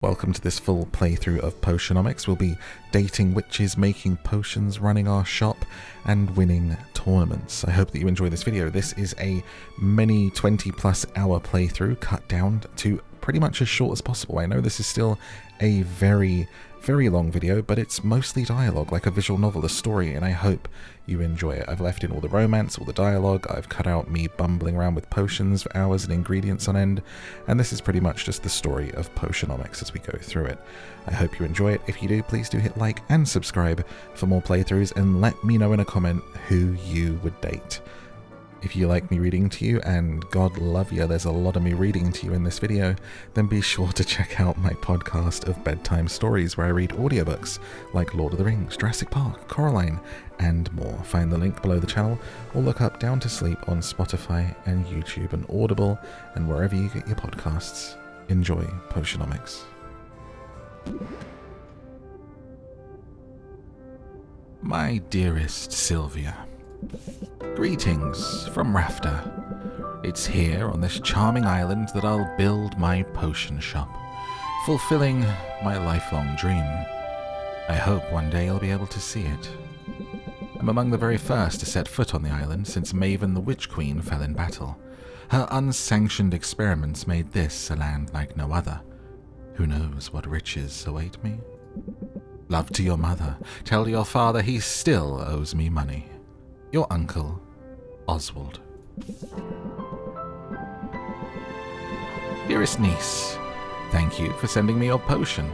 Welcome to this full playthrough of Potionomics. We'll be dating witches, making potions, running our shop, and winning tournaments. I hope that you enjoy this video. This is a many 20+ hour playthrough cut down to pretty much as short as possible. I know this is still a very long video, but it's mostly dialogue, like a visual novel, a story, and I hope you enjoy it. I've left in all the romance, all the dialogue, I've cut out me bumbling around with potions for hours and ingredients on end, and this is pretty much just the story of Potionomics as we go through it. I hope you enjoy it. If you do, please do hit like and subscribe for more playthroughs, and let me know in a comment who you would date. If you like me reading to you, and God love you, there's a lot of me reading to you in this video, then be sure to check out my podcast of bedtime stories where I read audiobooks like Lord of the Rings, Jurassic Park, Coraline, and more. Find the link below the channel or look up Down to Sleep on Spotify and YouTube and Audible and wherever you get your podcasts. Enjoy Potionomics. My dearest Sylvia, greetings from Rafter. It's here on this charming island that I'll build my potion shop, fulfilling my lifelong dream. I hope one day I'll be able to see it. I'm among the very first to set foot on the island since Maven the Witch Queen fell in battle. Her unsanctioned experiments made this a land like no other. Who knows what riches await me? Love to your mother. Tell your father he still owes me money. Your uncle, Oswald. Dearest niece, thank you for sending me your potion.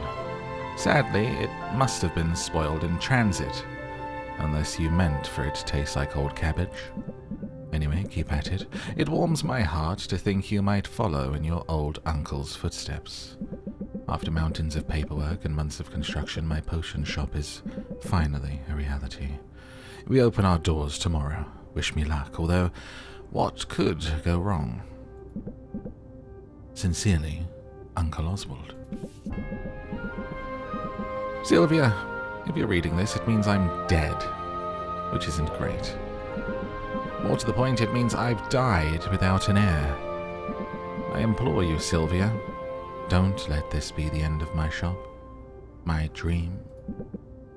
Sadly, it must have been spoiled in transit, unless you meant for it to taste like old cabbage. Anyway, keep at it. It warms my heart to think you might follow in your old uncle's footsteps. After mountains of paperwork and months of construction, my potion shop is finally a reality. We open our doors tomorrow. Wish me luck, although what could go wrong? Sincerely, Uncle Oswald. Sylvia, if you're reading this, it means I'm dead, which isn't great. More to the point, it means I've died without an heir. I implore you, Sylvia, don't let this be the end of my shop, my dream.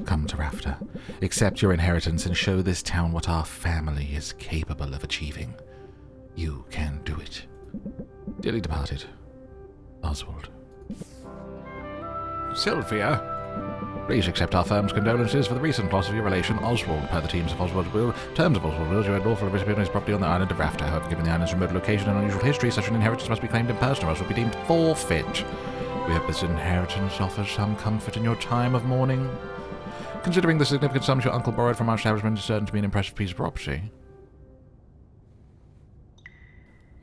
Come to Rafter, accept your inheritance, and show this town what our family is capable of achieving. You can do it. Dearly departed, Oswald. Sylvia, please accept our firm's condolences for the recent loss of your relation, Oswald. Per the terms of Oswald's will, you had lawful recipient of his property on the island of Rafter. However, given the island's remote location and unusual history, such an inheritance must be claimed in person, or else will be deemed forfeit. We hope this inheritance offers some comfort in your time of mourning. Considering the significant sums your uncle borrowed from our establishment is certain to be an impressive piece of property.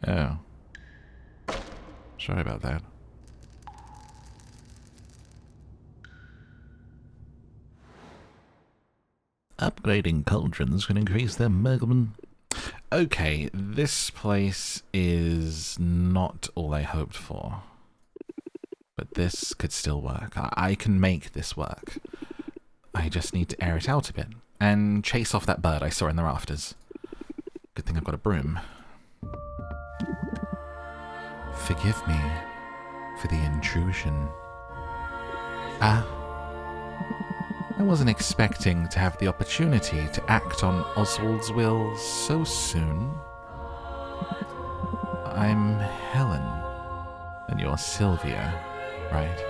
Oh. Sorry about that. Upgrading cauldrons can increase their mergulman. Okay, this place is not all I hoped for. But this could still work. I can make this work. I just need to air it out a bit, and chase off that bird I saw in the rafters. Good thing I've got a broom. Forgive me for the intrusion. I wasn't expecting to have the opportunity to act on Oswald's will so soon. I'm Helen, and you're Sylvia, right?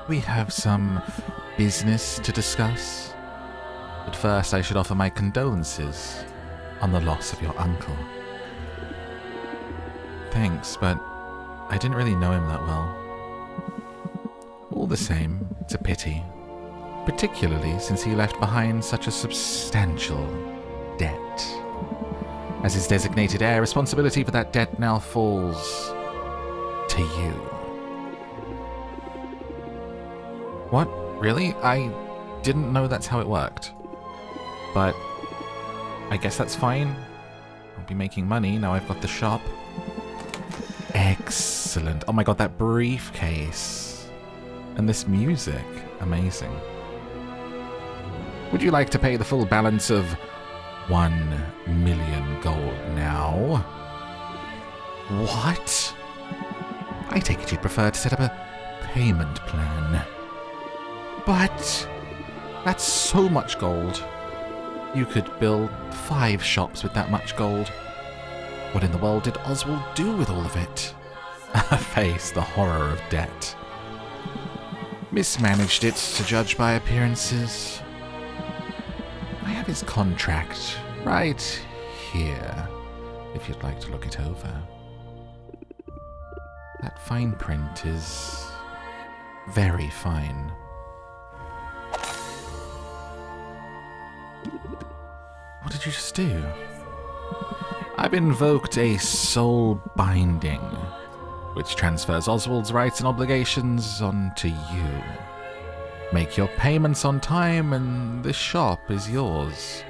We have some business to discuss. But first, I should offer my condolences on the loss of your uncle. Thanks, but I didn't really know him that well. All the same, it's a pity, particularly since he left behind such a substantial debt. As his designated heir, responsibility for that debt now falls to you. What? Really? I didn't know that's how it worked. But I guess that's fine. I'll be making money now I've got the shop. Excellent. Oh my god, that briefcase. And this music. Amazing. Would you like to pay the full balance of 1 million gold now? What? I take it you'd prefer to set up a payment plan. But that's so much gold. You could build 5 shops with that much gold. What in the world did Oswald do with all of it? Face the horror of debt. Mismanaged it, to judge by appearances. I have his contract right here, if you'd like to look it over. That fine print is very fine. What did you just do? I've invoked a soul binding, which transfers Oswald's rights and obligations onto you. Make your payments on time and this shop is yours.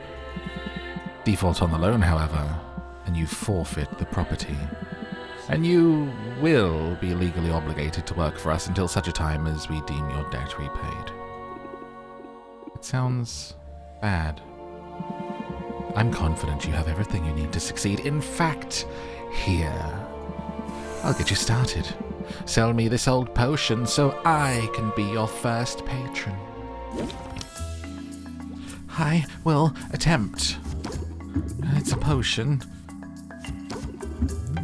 Default on the loan, however, and you forfeit the property. And you will be legally obligated to work for us until such a time as we deem your debt repaid. It sounds bad. I'm confident you have everything you need to succeed. In fact, here, I'll get you started. Sell me this old potion so I can be your first patron. I will attempt. It's a potion.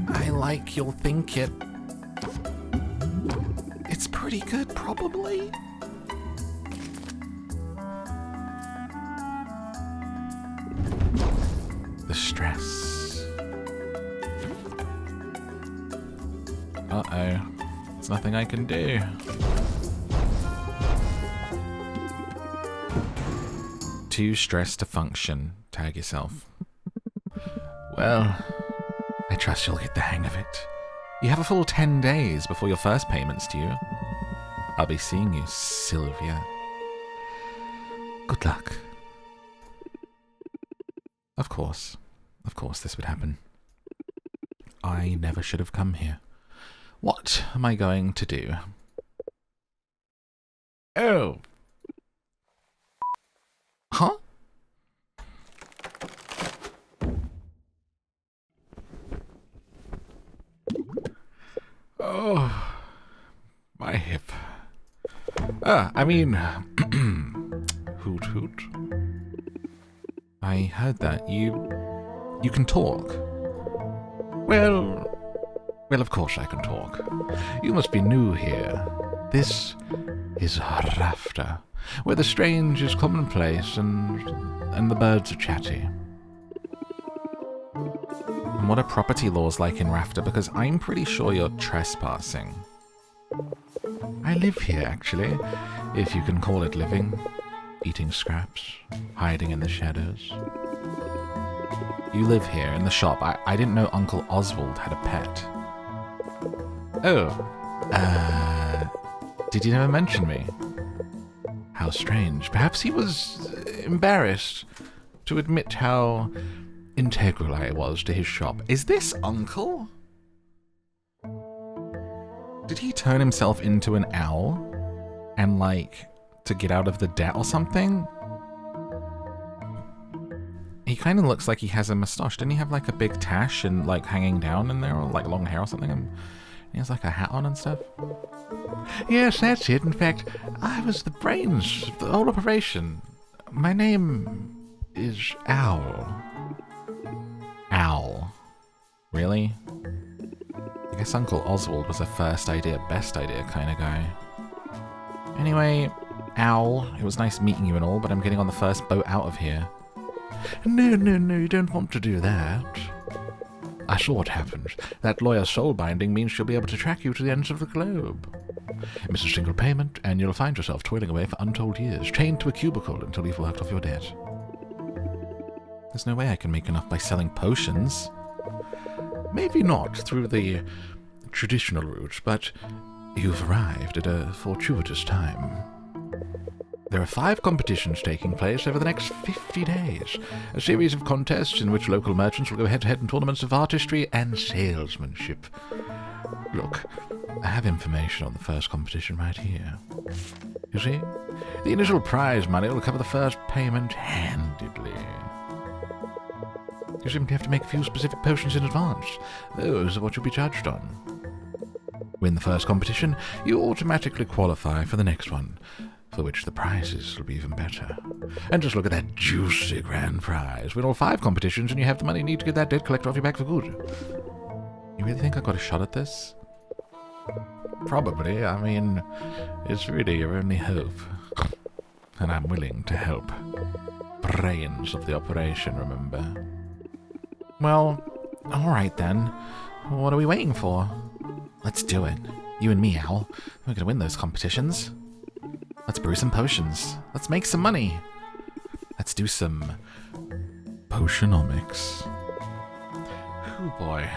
I like you'll think it. It's pretty good, probably. The stress. Uh-oh. There's nothing I can do. Too stressed to function. Tag yourself. Well, I trust you'll get the hang of it. You have a full 10 days before your first payment's due. I'll be seeing you, Sylvia. Good luck. Of course this would happen. I never should have come here. What am I going to do? Oh. Huh? Oh, my hip. Hoot hoot. I heard that. You can talk. Well, of course I can talk. You must be new here. This is Rafter, where the strange is commonplace and the birds are chatty. And what are property laws like in Rafter? Because I'm pretty sure you're trespassing. I live here, actually, if you can call it living. Eating scraps, hiding in the shadows. You live here in the shop. I didn't know Uncle Oswald had a pet. Oh. Did you never mention me? How strange. Perhaps he was embarrassed to admit how integral I was to his shop. Is this Uncle? Did he turn himself into an owl? And, to get out of the debt or something? He kind of looks like he has a moustache. Didn't he have, a big tash and, hanging down in there? Or, long hair or something? And he has, a hat on and stuff? Yes, that's it. In fact, I was the brains of the whole operation. My name is Owl. Owl. Really? I guess Uncle Oswald was a first idea, best idea kind of guy. Anyway, Owl, it was nice meeting you and all, but I'm getting on the first boat out of here. No, you don't want to do that. I saw what happened. That lawyer's soul binding means she'll be able to track you to the ends of the globe. Miss a single payment, and you'll find yourself toiling away for untold years, chained to a cubicle until you've worked off your debt. There's no way I can make enough by selling potions. Maybe not through the traditional route, but you've arrived at a fortuitous time. There are 5 competitions taking place over the next 50 days. A series of contests in which local merchants will go head-to-head in tournaments of artistry and salesmanship. Look, I have information on the first competition right here. You see? The initial prize money will cover the first payment handedly. You simply have to make a few specific potions in advance. Those are what you'll be judged on. Win the first competition, you automatically qualify for the next one, for which the prizes will be even better. And just look at that juicy grand prize. Win all 5 competitions and you have the money you need to get that debt collector off your back for good. You really think I got a shot at this? Probably. I mean, it's really your only hope. And I'm willing to help. Brains of the operation, remember? Well, alright then. What are we waiting for? Let's do it. You and me, Owl. We're gonna win those competitions. Let's brew some potions. Let's make some money. Let's do some Potionomics. Oh boy.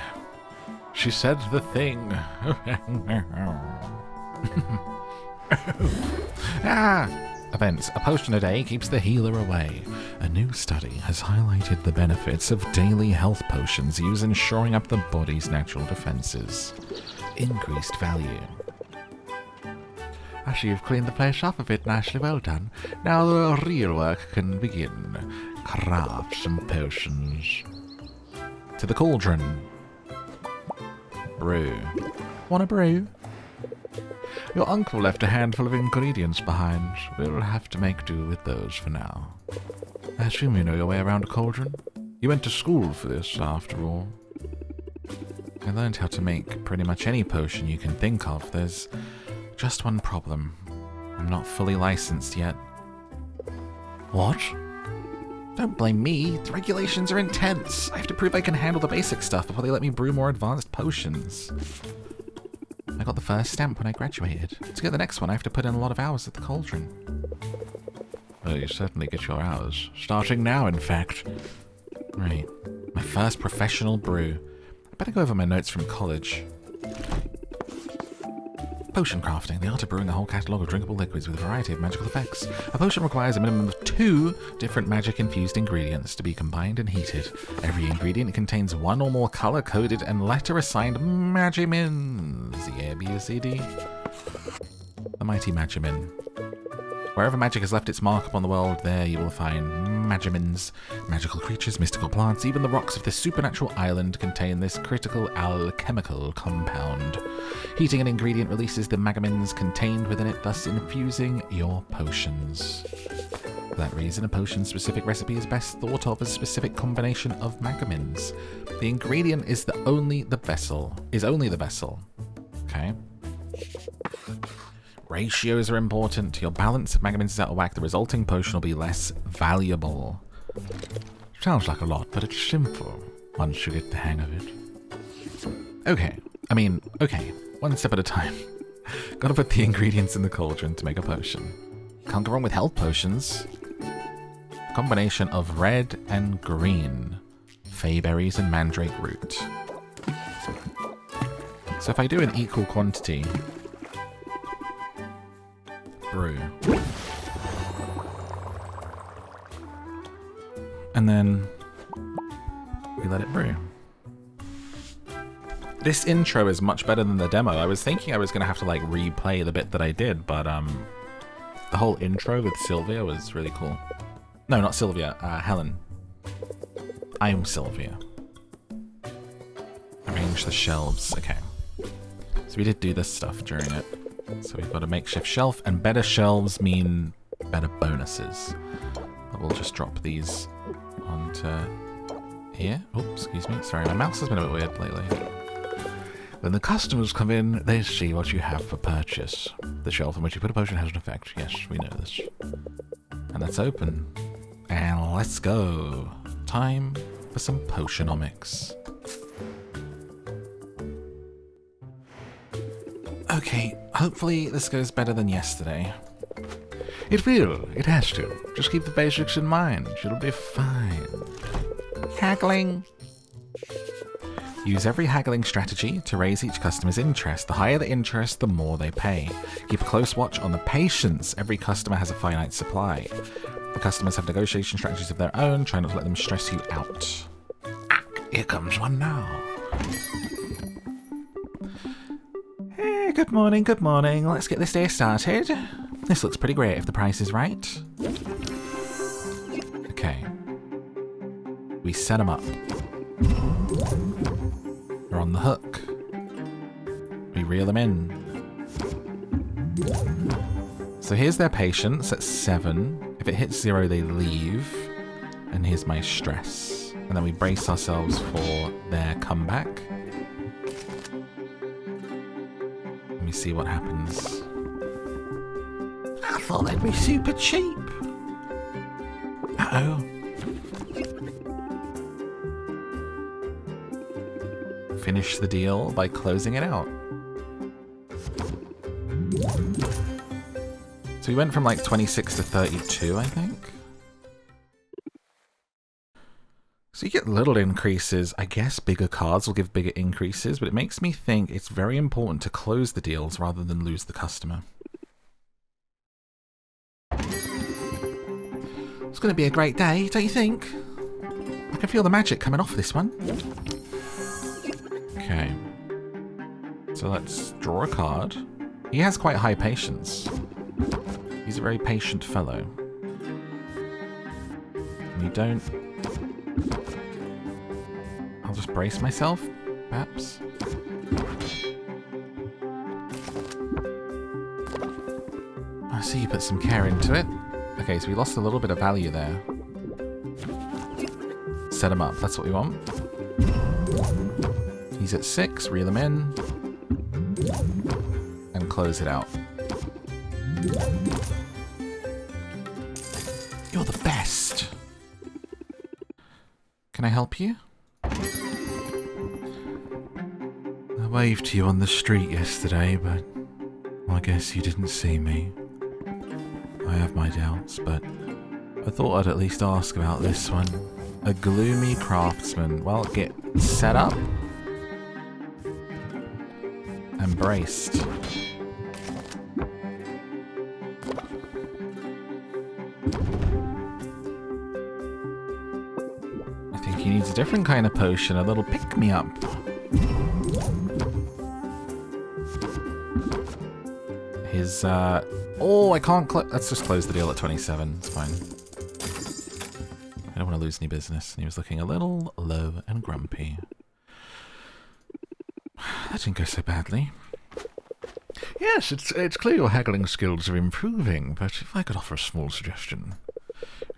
She said the thing. Events. A potion a day keeps the healer away. A new study has highlighted the benefits of daily health potions used in shoring up the body's natural defenses. Increased value. Actually, you've cleaned the place up a bit nicely, well done. Now the real work can begin. Craft some potions. To the cauldron. Brew. Want a brew? Your uncle left a handful of ingredients behind. We'll have to make do with those for now. I assume you know your way around a cauldron? You went to school for this, after all. I learned how to make pretty much any potion you can think of. There's just one problem. I'm not fully licensed yet. What? Don't blame me. The regulations are intense. I have to prove I can handle the basic stuff before they let me brew more advanced potions. I got the first stamp when I graduated. To get the next one, I have to put in a lot of hours at the cauldron. Well, you certainly get your hours. Starting now, in fact. Right. My first professional brew. I better go over my notes from college. Potion crafting, the art of brewing a whole catalogue of drinkable liquids with a variety of magical effects. A potion requires a minimum of 2 different magic-infused ingredients to be combined and heated. Every ingredient contains 1 or more color-coded and letter-assigned magimins. The A, B, or C, D. The mighty magimin. Wherever magic has left its mark upon the world, there you will find magimins. Magical creatures, mystical plants, even the rocks of this supernatural island contain this critical alchemical compound. Heating an ingredient releases the magimins contained within it, thus infusing your potions. For that reason, a potion-specific recipe is best thought of as a specific combination of magimins. The ingredient is only the vessel. Okay? Ratios are important. Your balance of magimins is out of whack. The resulting potion will be less valuable. Sounds like a lot, but it's simple once you get the hang of it. Okay. One step at a time. Gotta put the ingredients in the cauldron to make a potion. Can't go wrong with health potions. Combination of red and green. Fayberries and mandrake root. So if I do an equal quantity... brew. And then we let it brew. This intro is much better than the demo. I was thinking I was going to have to like replay the bit that I did, but the whole intro with Sylvia was really cool. No, not Sylvia, Helen. I'm Sylvia. Arrange the shelves. Okay. So we did do this stuff during it. So we've got a makeshift shelf, and better shelves mean better bonuses. We'll just drop these onto here. Oh, excuse me. Sorry, my mouse has been a bit weird lately. When the customers come in, they see what you have for purchase. The shelf on which you put a potion has an effect. Yes, we know this. And that's open. And let's go. Time for some Potionomics. Okay, hopefully this goes better than yesterday. It will. It has to. Just keep the basics in mind. It'll be fine. Haggling. Use every haggling strategy to raise each customer's interest. The higher the interest, the more they pay. Keep a close watch on the patience. Every customer has a finite supply. The customers have negotiation strategies of their own. Try not to let them stress you out. Ah, here comes one now. Hey, good morning, good morning. Let's get this day started. This looks pretty great if the price is right. Okay. We set them up. We're on the hook. We reel them in. So here's their patience at 7. If it hits 0, they leave. And here's my stress. And then we brace ourselves for their comeback. Let me see what happens. I thought they'd be super cheap. Uh-oh. Finish the deal by closing it out. So we went from like 26 to 32, I think. So you get little increases. I guess bigger cards will give bigger increases, but it makes me think it's very important to close the deals rather than lose the customer. It's going to be a great day, don't you think? I can feel the magic coming off this one. Okay. So let's draw a card. He has quite high patience. He's a very patient fellow. And you don't... I'll just brace myself, perhaps. I see you put some care into it. Okay, so we lost a little bit of value there. Set him up, that's what we want. He's at 6, reel him in. And close it out. You're the best! Can I help you? I waved to you on the street yesterday, but I guess you didn't see me. I have my doubts, but I thought I'd at least ask about this one. A gloomy craftsman. Well, get set up. And braced. I think he needs a different kind of potion, a little pick-me-up. His, oh, I can't let's just close the deal at 27. It's fine. I don't want to lose any business. And he was looking a little low and grumpy. That didn't go so badly. Yes, it's clear your haggling skills are improving, but if I could offer a small suggestion.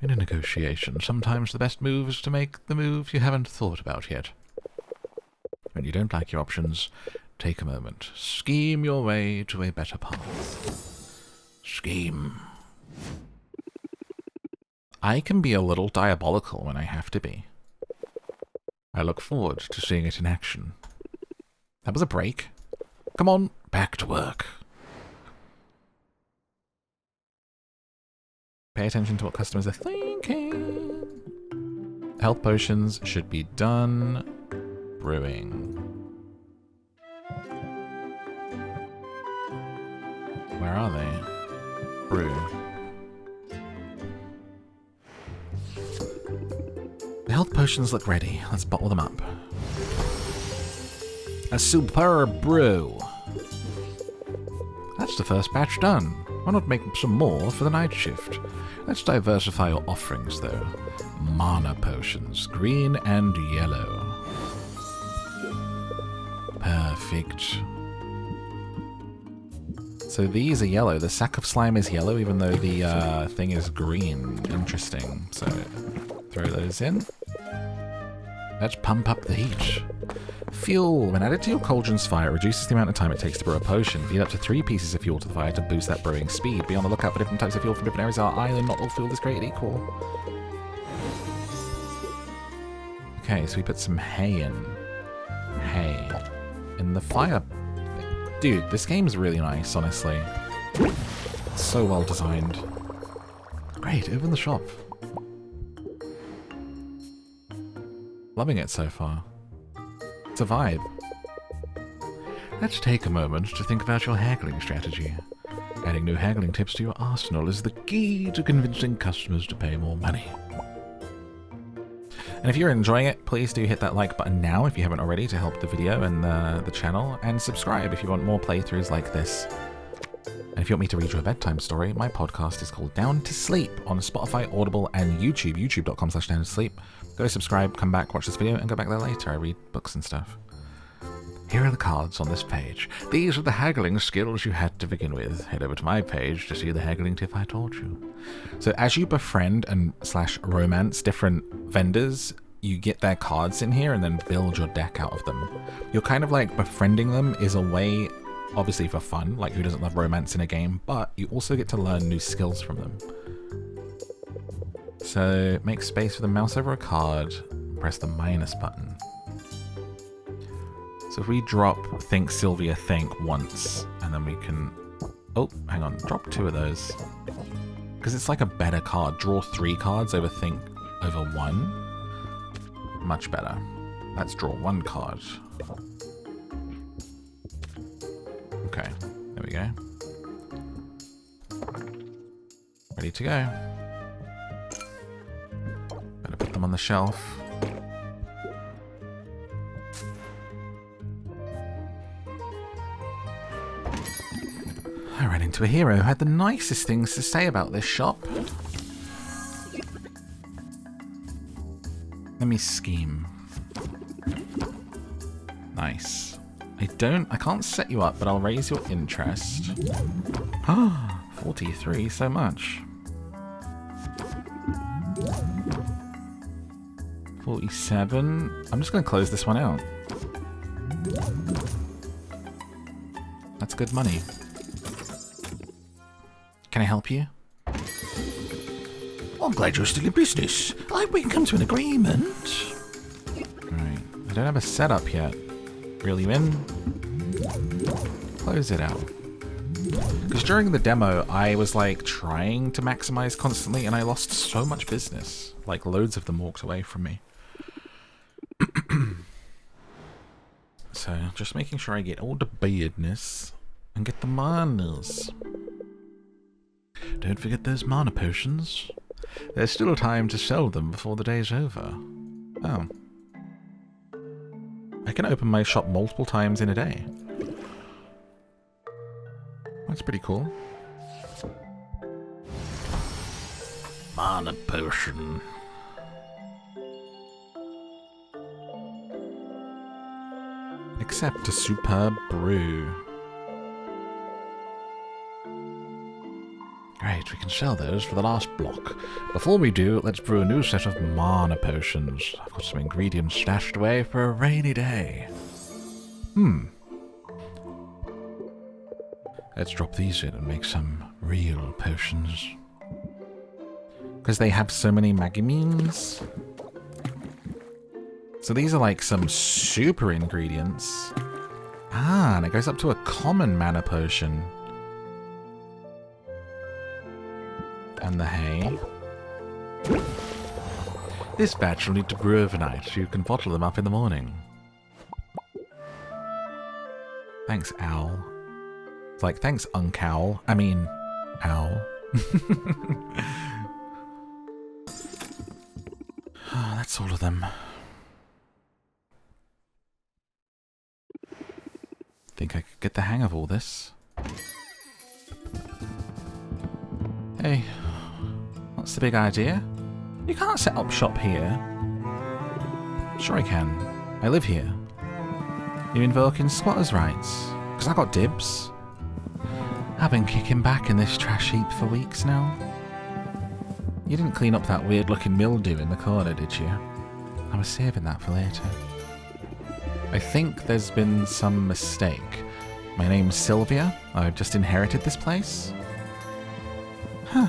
In a negotiation, sometimes the best move is to make the move you haven't thought about yet. When you don't like your options, take a moment. Scheme your way to a better path. Scheme. I can be a little diabolical when I have to be. I look forward to seeing it in action. That was a break. Come on, back to work. Pay attention to what customers are thinking. Health potions should be done. Brewing. Where are they? Brew. The health potions look ready. Let's bottle them up. A superb brew. That's the first batch done. Why not make some more for the night shift? Let's diversify your offerings, though. Mana potions, green and yellow. Perfect. So these are yellow. The sack of slime is yellow, even though the thing is green. Interesting. So throw those in. Let's pump up the heat. Fuel. When added to your cauldron's fire, it reduces the amount of time it takes to brew a potion. Feed up to 3 pieces of fuel to the fire to boost that brewing speed. Be on the lookout for different types of fuel from different areas of our island. Not all fuel is created equal. Okay, so we put some hay in. Hay. In the fire. Dude, this game's really nice, honestly. It's so well designed. Great, open the shop. Loving it so far. It's a vibe. Let's take a moment to think about your haggling strategy. Adding new haggling tips to your arsenal is the key to convincing customers to pay more money. And if you're enjoying it, please do hit that like button now if you haven't already to help the video and the channel, and subscribe if you want more playthroughs like this. And if you want me to read you a bedtime story, my podcast is called Down to Sleep on Spotify, Audible, and YouTube, youtube.com/downtosleep. Go subscribe, come back, watch this video, and go back there later. I read books and stuff. Here are the cards on this page. These are the haggling skills you had to begin with. Head over to my page to see the haggling tip I taught you. So as you befriend and / romance different vendors, you get their cards in here and then build your deck out of them. You're kind of like befriending them is a way, obviously for fun, like who doesn't love romance in a game, but you also get to learn new skills from them. So make space for the mouse over a card, press the minus button. So if we drop Think Sylvia Think once, and then we can... Oh, hang on, drop 2 of those. Because it's like a better card. Draw 3 cards over Think over 1. Much better. Let's draw 1 card. Okay, there we go. Ready to go. Better put them on the shelf. I ran into a hero who had the nicest things to say about this shop. Let me scheme. Nice. I can't set you up, but I'll raise your interest. Ah, 43, so much. 47. I'm just going to close this one out. That's good money. Can I help you? I'm glad you're still in business. I hope we can come to an agreement. Right. I don't have a setup yet. Reel you in. Close it out. Because during the demo, I was like trying to maximize constantly and I lost so much business. Like loads of them walked away from me. So just making sure I get all the beardness and get the manners. Don't forget those mana potions. There's still time to sell them before the day's over. Oh. I can open my shop multiple times in a day. That's pretty cool. Mana potion. Except a superb brew. Great, we can sell those for the last block. Before we do, let's brew a new set of mana potions. I've got some ingredients stashed away for a rainy day. Let's drop these in and make some real potions. Because they have so many magamines. So these are like some super ingredients. Ah, and it goes up to a common mana potion. And the hay. This batch will need to brew overnight. You can bottle them up in the morning. Thanks, Owl. It's like, thanks, Uncowl. I mean, Owl. Oh, that's all of them. Think I could get the hang of all this. Hey, what's the big idea? You can't set up shop here. Sure I can. I live here. You invoking squatters' rights? Because I got dibs. I've been kicking back in this trash heap for weeks now. You didn't clean up that weird-looking mildew in the corner, did you? I was saving that for later. I think there's been some mistake. My name's Sylvia. I've just inherited this place. Huh.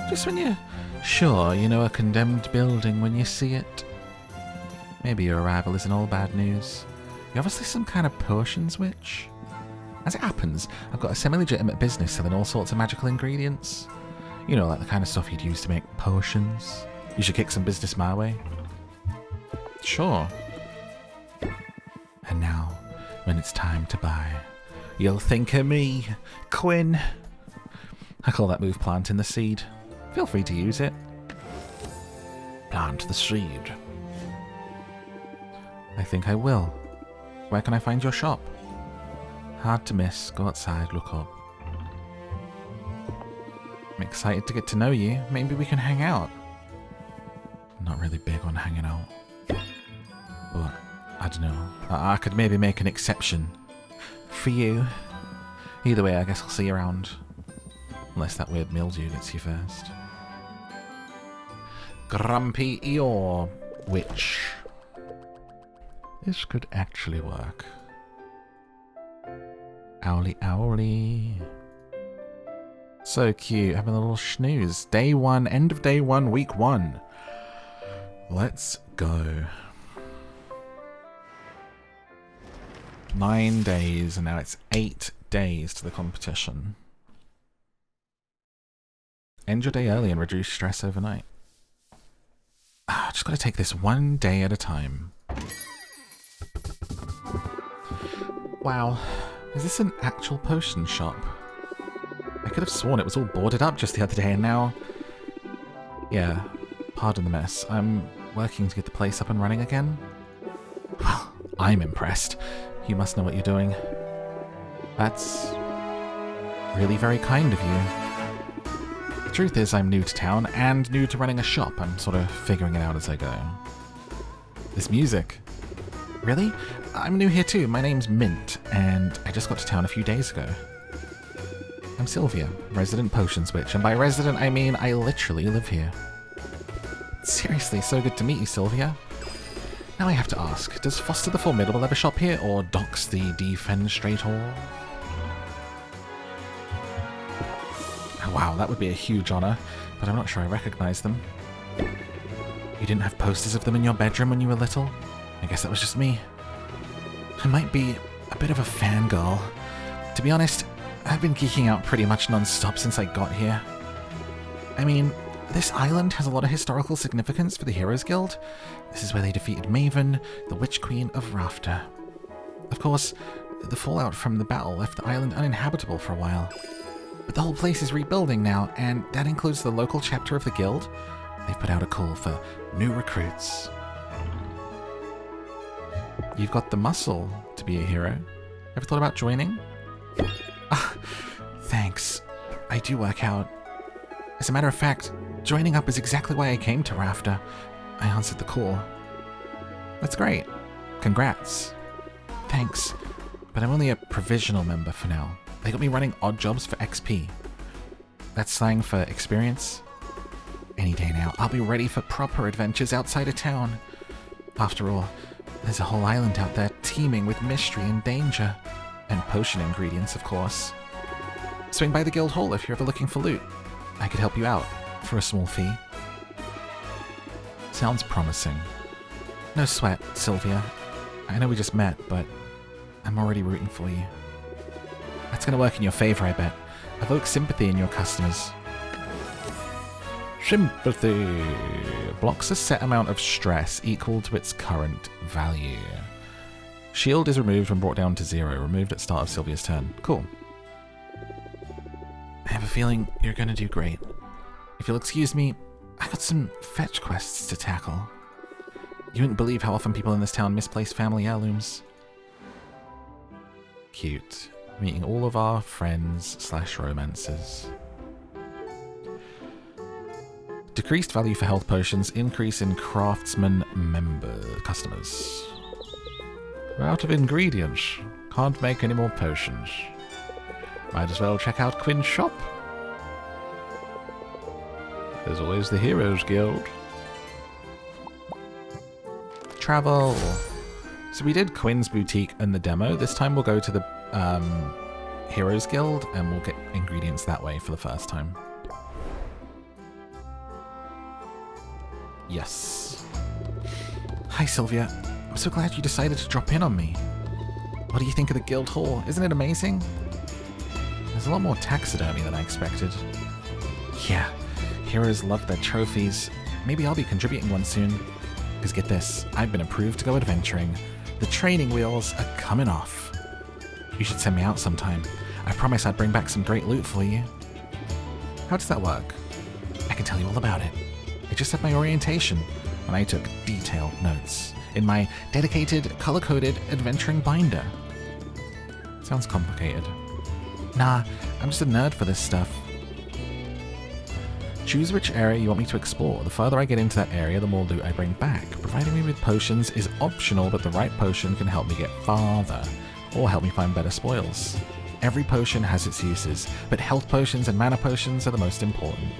Just when you're sure you know a condemned building when you see it. Maybe your arrival isn't all bad news. You're obviously some kind of potions witch. As it happens, I've got a semi-legitimate business selling all sorts of magical ingredients. You know, like the kind of stuff you'd use to make potions. You should kick some business my way. Sure. And now, when it's time to buy, you'll think of me, Quinn. I call that move planting the seed. Feel free to use it. Plant the seed. I think I will. Where can I find your shop? Hard to miss. Go outside, look up. I'm excited to get to know you. Maybe we can hang out. Not really big on hanging out. But I don't know. I could maybe make an exception for you. Either way, I guess I'll see you around. Unless that weird mildew gets you first. Grumpy Eeyore Witch. This could actually work. Owly owly. So cute, having a little snooze. Day 1, end of day 1, week 1. Let's go. 9 days, and now it's 8 days to the competition. End your day early and reduce stress overnight. Just gotta take this one day at a time. Wow, is this an actual potion shop? I could have sworn it was all boarded up just the other day, and now... Yeah, pardon the mess. I'm working to get the place up and running again. Well, I'm impressed. You must know what you're doing. That's really very kind of you. The truth is, I'm new to town and new to running a shop. I'm sort of figuring it out as I go. This music. Really? I'm new here too. My name's Mint, and I just got to town a few days ago. I'm Sylvia, resident potion switch, and by resident I mean I literally live here. Seriously, so good to meet you, Sylvia. Now I have to ask, does Foster the Formidable ever shop here, or Dox the Defenestrator? Oh, wow, that would be a huge honor, but I'm not sure I recognize them. You didn't have posters of them in your bedroom when you were little? I guess that was just me. I might be a bit of a fangirl. To be honest, I've been geeking out pretty much non-stop since I got here. I mean, this island has a lot of historical significance for the Heroes Guild. This is where they defeated Maven, the Witch Queen of Rafter. Of course, the fallout from the battle left the island uninhabitable for a while. But the whole place is rebuilding now, and that includes the local chapter of the guild. They've put out a call for new recruits. You've got the muscle to be a hero. Ever thought about joining? Thanks. I do work out. As a matter of fact, joining up is exactly why I came to Rafter. I answered the call. That's great. Congrats. Thanks. But I'm only a provisional member for now. They got me running odd jobs for XP. That's slang for experience. Any day now, I'll be ready for proper adventures outside of town. After all, there's a whole island out there teeming with mystery and danger. And potion ingredients, of course. Swing by the guild hall if you're ever looking for loot. I could help you out, for a small fee. Sounds promising. No sweat, Sylvia. I know we just met, but I'm already rooting for you. That's gonna work in your favor, I bet. Evoke sympathy in your customers. Sympathy blocks a set amount of stress equal to its current value. Shield is removed when brought down to 0. Removed at start of Sylvia's turn. Cool. I have a feeling you're gonna do great. If you'll excuse me, I got some fetch quests to tackle. You wouldn't believe how often people in this town misplace family heirlooms. Cute. Meeting all of our friends / romances. Decreased value for health potions. Increase in craftsman customers. We're out of ingredients. Can't make any more potions. Might as well check out Quinn's shop. There's always the Heroes Guild. Travel. So we did Quinn's boutique in the demo. This time we'll go to the Heroes Guild and we'll get ingredients that way for the first time. Yes. Hi, Sylvia. I'm so glad you decided to drop in on me. What do you think of the guild hall? Isn't it amazing? There's a lot more taxidermy than I expected. Yeah, heroes love their trophies. Maybe I'll be contributing one soon. Because get this, I've been approved to go adventuring. The training wheels are coming off. You should send me out sometime. I promise I'd bring back some great loot for you. How does that work? I can tell you all about it. I just had my orientation, and I took detailed notes in my dedicated, color-coded adventuring binder. Sounds complicated. Nah, I'm just a nerd for this stuff. Choose which area you want me to explore. The further I get into that area, the more loot I bring back. Providing me with potions is optional, but the right potion can help me get farther, or help me find better spoils. Every potion has its uses, but health potions and mana potions are the most important.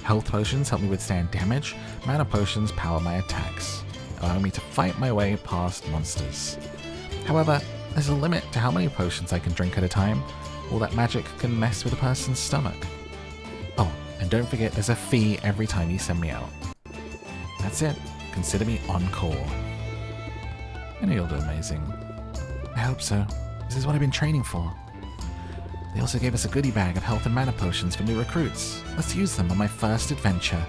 Health potions help me withstand damage, mana potions power my attacks, allowing me to fight my way past monsters. However, there's a limit to how many potions I can drink at a time, or that magic can mess with a person's stomach. Oh, and don't forget there's a fee every time you send me out. That's it. Consider me encore. I know you'll do amazing. I hope so. This is what I've been training for. They also gave us a goodie bag of health and mana potions for new recruits. Let's use them on my first adventure.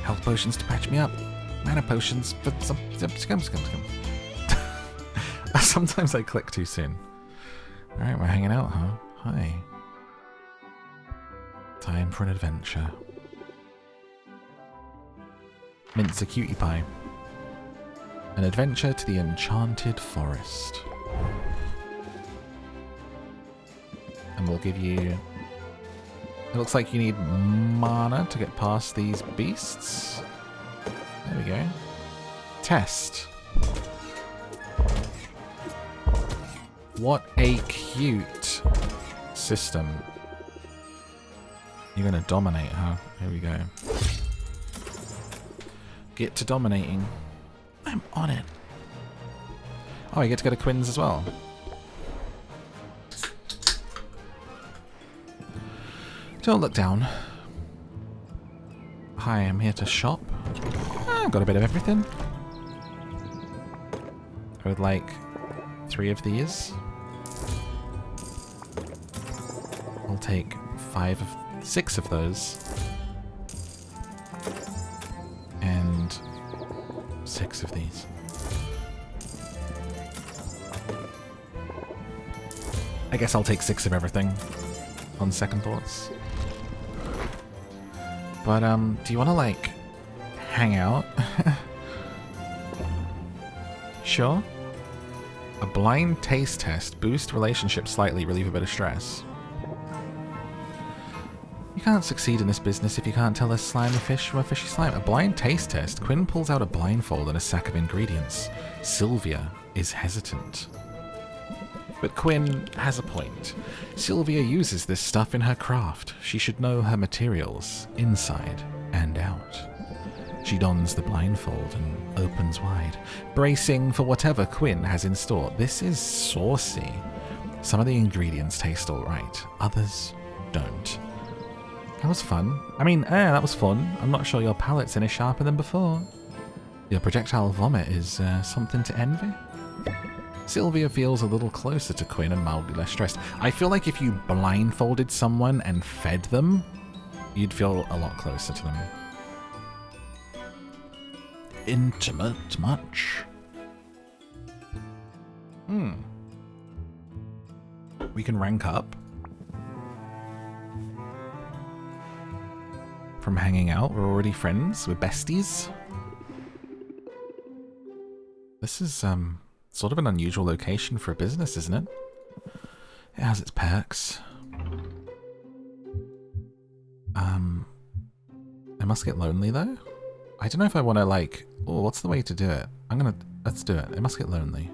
Health potions to patch me up. Mana potions for some... Sometimes I click too soon. Alright, we're hanging out, huh? Hi. Time for an adventure. Mince a cutie pie. An adventure to the enchanted forest. And we'll give you... It looks like you need mana to get past these beasts. There we go. Test. What a cute system. You're gonna dominate, huh? Here we go. Get to dominating. I'm on it. Oh, I get to go to Quinn's as well. Don't look down. Hi, I'm here to shop. Got a bit of everything. I would like 3 of these. I'll take 6 of those. And 6 of these. I guess I'll take 6 of everything on second thoughts. But, do you want to, like, hang out? Sure. A blind taste test. Boost relationships slightly, relieve a bit of stress. You can't succeed in this business if you can't tell a slimy fish from a fishy slime. A blind taste test. Quinn pulls out a blindfold and a sack of ingredients. Sylvia is hesitant. But Quinn has a point. Sylvia uses this stuff in her craft. She should know her materials, inside and out. She dons the blindfold and opens wide, bracing for whatever Quinn has in store. This is saucy. Some of the ingredients taste alright, others don't. That was fun. I mean, that was fun. I'm not sure your palate's any sharper than before. Your projectile vomit is something to envy. Sylvia feels a little closer to Quinn and mildly less stressed. I feel like if you blindfolded someone and fed them, you'd feel a lot closer to them. Intimate much? We can rank up. From hanging out, we're already friends, we're besties. This is, sort of an unusual location for a business, isn't it? It has its perks. I must get lonely though. I don't know if I want to like... Oh, what's the way to do it? Let's do it. It must get lonely.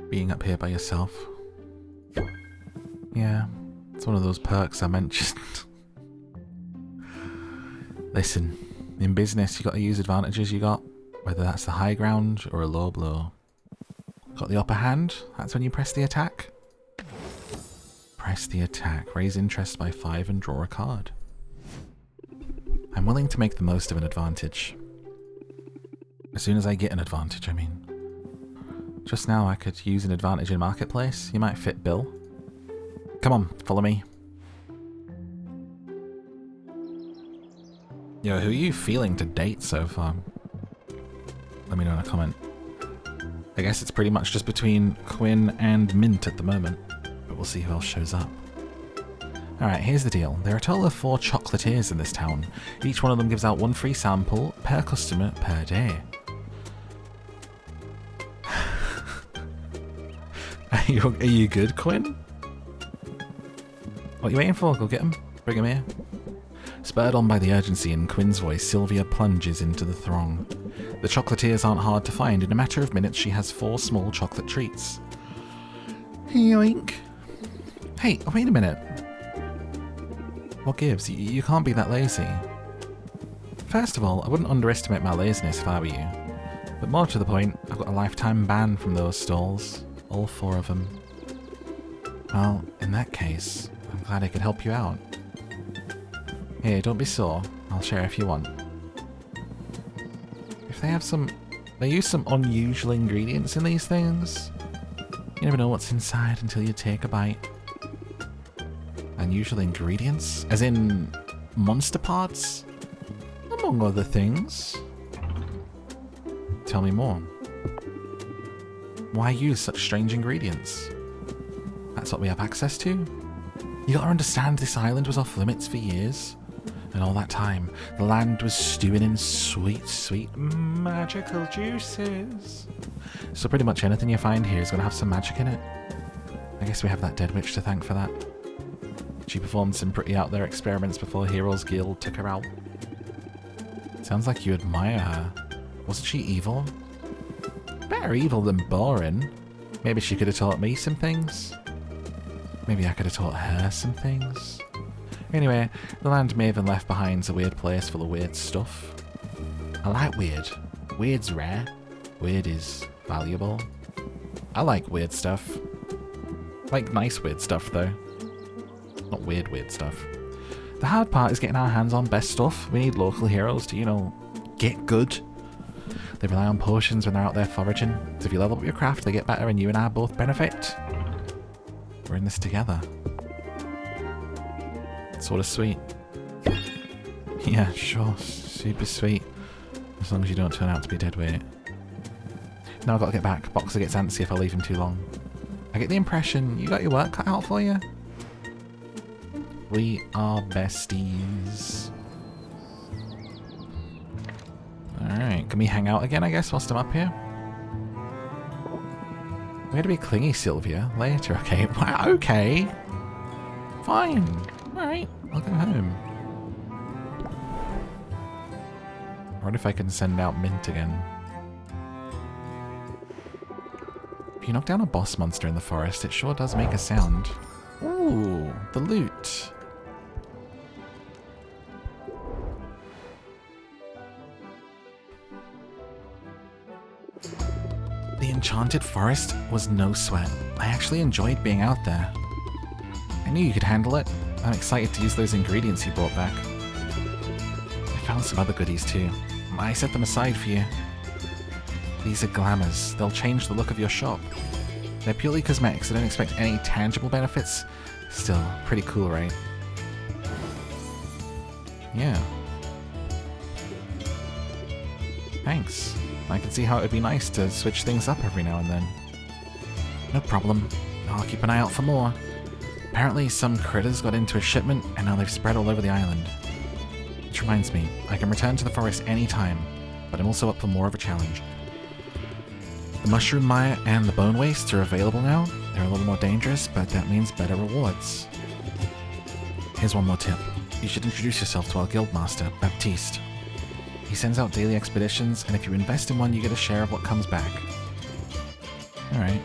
Being up here by yourself. Yeah, it's one of those perks I mentioned. Listen, in business you got to use advantages you got. Whether that's the high ground or a low blow. Got the upper hand? That's when you press the attack. Press the attack. Raise interest by 5 and draw a card. I'm willing to make the most of an advantage. As soon as I get an advantage, I mean. Just now I could use an advantage in Marketplace. You might fit Bill. Come on, follow me. Yo, who are you feeling to date so far? Let me know in a comment. I guess it's pretty much just between Quinn and Mint at the moment, but we'll see who else shows up. Alright, here's the deal. There are a total of 4 chocolatiers in this town. Each one of them gives out 1 free sample per customer per day. Are you good, Quinn? What are you waiting for? Go get him. Bring him here. Spurred on by the urgency in Quinn's voice, Sylvia plunges into the throng. The chocolatiers aren't hard to find. In a matter of minutes, she has 4 small chocolate treats. Yoink. Hey, wait a minute. What gives? You can't be that lazy. First of all, I wouldn't underestimate my laziness if I were you. But more to the point, I've got a lifetime ban from those stalls. All 4 of them. Well, in that case, I'm glad I could help you out. Here, don't be sore. I'll share if you want. If they use some unusual ingredients in these things. You never know what's inside until you take a bite. Unusual ingredients? As in monster parts? Among other things. Tell me more. Why use such strange ingredients? That's what we have access to? You gotta understand this island was off limits for years. And all that time, the land was stewing in sweet, sweet magical juices. So pretty much anything you find here is gonna have some magic in it. I guess we have that dead witch to thank for that. She performed some pretty out there experiments before Heroes Guild took her out. Sounds like you admire her. Wasn't she evil? Better evil than boring. Maybe she could have taught me some things. Maybe I could have taught her some things. Anyway, the land Maven left behind's a weird place full of weird stuff. I like weird. Weird's rare. Weird is valuable. I like weird stuff. Like nice weird stuff though. Not weird stuff. The hard part is getting our hands on best stuff. We need local heroes to, you know, get good. They rely on potions when they're out there foraging. So if you level up your craft, they get better and you and I both benefit. We're in this together. Sort of sweet. Yeah, sure. Super sweet. As long as you don't turn out to be dead weight. Now I've got to get back. Boxer gets antsy if I leave him too long. I get the impression you got your work cut out for you. We are besties. Alright, can we hang out again, I guess, whilst I'm up here? We're going to be clingy, Sylvia. Later, okay. Wow, okay. Fine. Alright, I'll go home. I wonder if I can send out Mint again. If you knock down a boss monster in the forest, it sure does make a sound. Ooh, the loot. The Enchanted Forest was no sweat. I actually enjoyed being out there. I knew you could handle it. I'm excited to use those ingredients you brought back. I found some other goodies too. I set them aside for you. These are glamours. They'll change the look of your shop. They're purely cosmetics. I don't expect any tangible benefits. Still, pretty cool, right? Yeah. Thanks. I can see how it would be nice to switch things up every now and then. No problem. I'll keep an eye out for more. Apparently some critters got into a shipment and now they've spread all over the island. Which reminds me, I can return to the forest anytime, but I'm also up for more of a challenge. The mushroom mire and the bone wastes are available now. They're a little more dangerous, but that means better rewards. Here's one more tip. You should introduce yourself to our guildmaster, Baptiste. He sends out daily expeditions, and if you invest in one, you get a share of what comes back. Alright.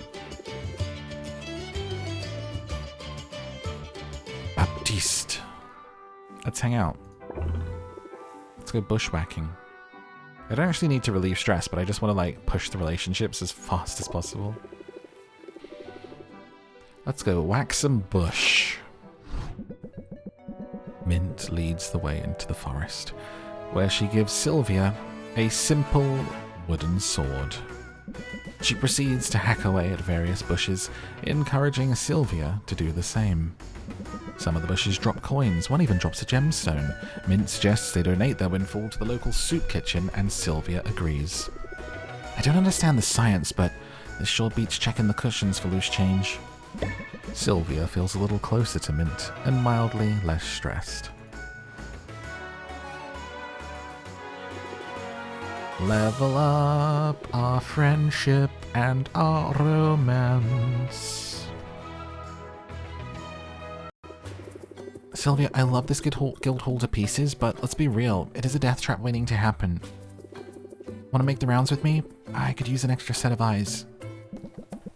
Baptiste. Let's hang out. Let's go bushwhacking. I don't actually need to relieve stress, but I just want to, like, push the relationships as fast as possible. Let's go whack some bush. Mint leads the way into the forest, where she gives Sylvia a simple wooden sword. She proceeds to hack away at various bushes, encouraging Sylvia to do the same. Some of the bushes drop coins, one even drops a gemstone. Mint suggests they donate their windfall to the local soup kitchen, and Sylvia agrees. I don't understand the science, but this sure beats checking the cushions for loose change. Sylvia feels a little closer to Mint, and mildly less stressed. Level up our friendship and our romance. Sylvia, I love this guild hall to pieces, but let's be real, it is a death trap waiting to happen. Want to make the rounds with me? I could use an extra set of eyes.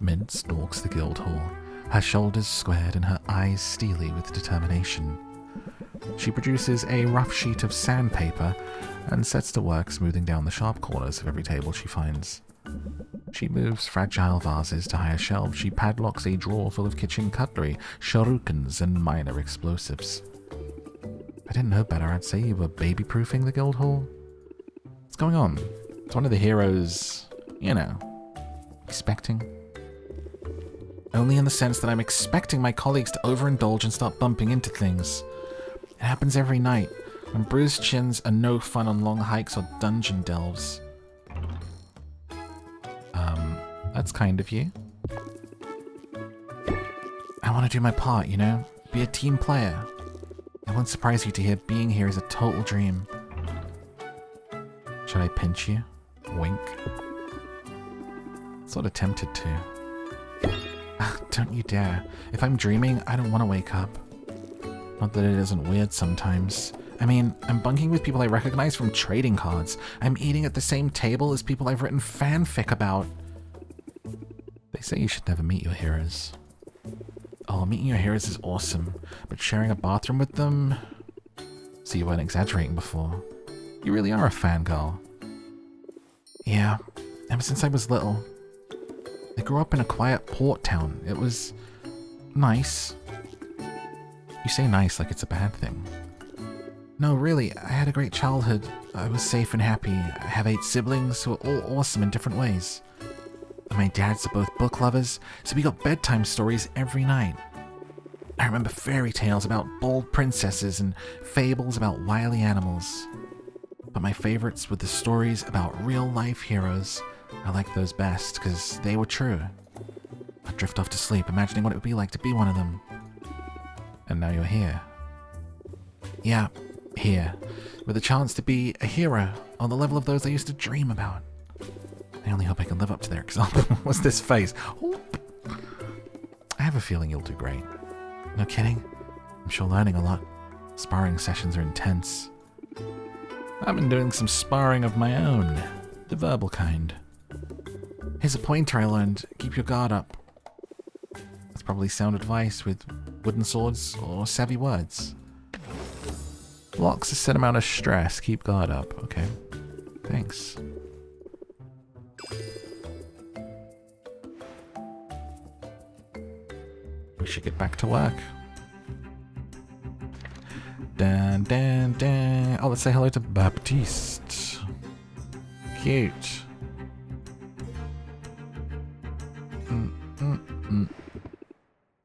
Mint stalks the guild hall, her shoulders squared and her eyes steely with determination. She produces a rough sheet of sandpaper and sets to work smoothing down the sharp corners of every table she finds. She moves fragile vases to higher shelves. She padlocks a drawer full of kitchen cutlery, shurikens, and minor explosives. If I didn't know better, I'd say you were baby-proofing the guild hall. What's going on? It's one of the heroes, you know, expecting. Only in the sense that I'm expecting my colleagues to overindulge and start bumping into things. It happens every night, and bruised chins are no fun on long hikes or dungeon delves. That's kind of you. I want to do my part, you know? Be a team player. It won't surprise you to hear being here is a total dream. Should I pinch you? Wink. Sort of tempted to. Don't you dare. If I'm dreaming, I don't want to wake up. Not that it isn't weird sometimes. I mean, I'm bunking with people I recognize from trading cards. I'm eating at the same table as people I've written fanfic about. They say you should never meet your heroes. Oh, meeting your heroes is awesome, but sharing a bathroom with them? So you weren't exaggerating before. You really are a fangirl. Yeah, ever since I was little. I grew up in a quiet port town. It was nice. You say nice like it's a bad thing. No, really, I had a great childhood. I was safe and happy. I have 8 siblings who are all awesome in different ways. And my dads are both book lovers, so we got bedtime stories every night. I remember fairy tales about bold princesses and fables about wily animals. But my favorites were the stories about real-life heroes. I liked those best, because they were true. I'd drift off to sleep, imagining what it would be like to be one of them. And now you're here. Yeah, here. With a chance to be a hero on the level of those I used to dream about. I only hope I can live up to their example. What's this face? I have a feeling you'll do great. No kidding. I'm sure learning a lot. Sparring sessions are intense. I've been doing some sparring of my own. The verbal kind. Here's a pointer I learned. Keep your guard up. That's probably sound advice with wooden swords or savvy words. Blocks a set amount of stress. Keep guard up. Okay. Thanks. We should get back to work. Dan, dan, dan. Oh, let's say hello to Baptiste. Cute.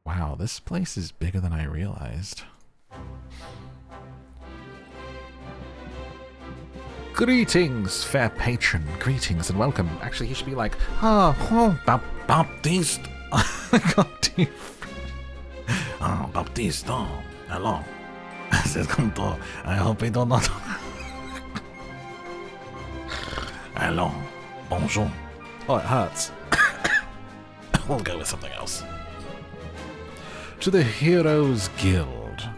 Wow, this place is bigger than I realized. Greetings, fair patron. Greetings and welcome. Actually, he should be like, Baptiste. I got too. Baptiste, hello. C'est comme toi. I hope you don't know. Hello. Bonjour. Oh, it hurts. We'll go with something else. To the Heroes Guild.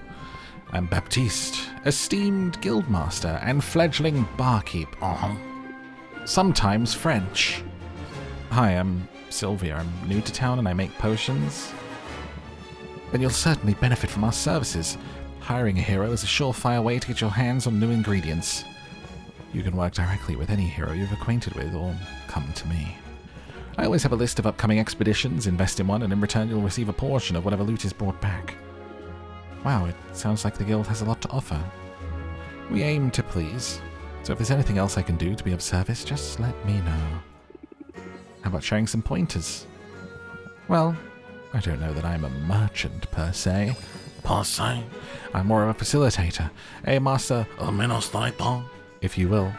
I'm Baptiste, esteemed guildmaster and fledgling barkeep. Sometimes French. Hi, I'm Sylvia. I'm new to town and I make potions. Then you'll certainly benefit from our services. Hiring a hero is a surefire way to get your hands on new ingredients. You can work directly with any hero you've acquainted with, or come to me. I always have a list of upcoming expeditions, invest in one, and in return you'll receive a portion of whatever loot is brought back. Wow, it sounds like the guild has a lot to offer. We aim to please, so if there's anything else I can do to be of service, just let me know. How about sharing some pointers? Well, I don't know that I'm a merchant per se. Per se? I'm more of a facilitator, a master administrator, if you will.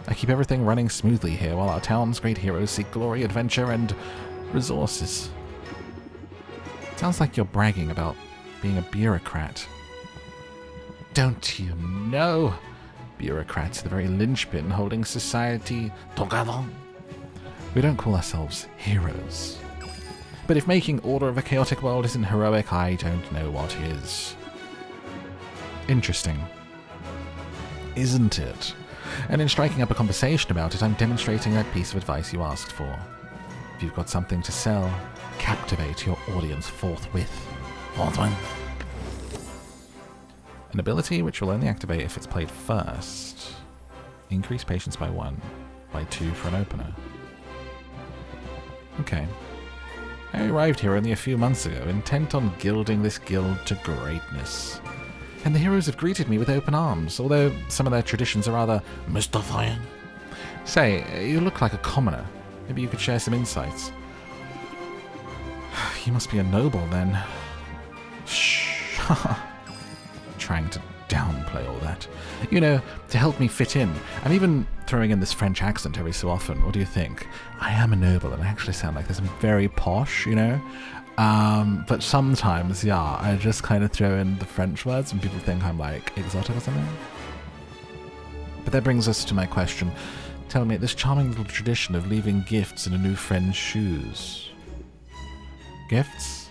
I keep everything running smoothly here while our town's great heroes seek glory, adventure, and resources. Sounds like you're bragging about being a bureaucrat. Don't you know? Bureaucrats are the very linchpin holding society together. We don't call ourselves heroes. But if making order of a chaotic world isn't heroic, I don't know what is. Interesting. Isn't it? And in striking up a conversation about it, I'm demonstrating that piece of advice you asked for. If you've got something to sell, captivate your audience forthwith. Forthwith. An ability which will only activate if it's played first. Increase patience by 1, by 2 for an opener. Okay. I arrived here only a few months ago, intent on gilding this guild to greatness. And the heroes have greeted me with open arms, although some of their traditions are rather mystifying. Say, you look like a commoner. Maybe you could share some insights. You must be a noble, then. Shh. Trying to downplay all that. You know, to help me fit in. I'm even throwing in this French accent every so often. What do you think? I am a noble, and I actually sound like this. I'm very posh, you know? But sometimes, yeah, I just kind of throw in the French words and people think I'm like exotic or something. But that brings us to my question. Tell me, this charming little tradition of leaving gifts in a new friend's shoes. Gifts?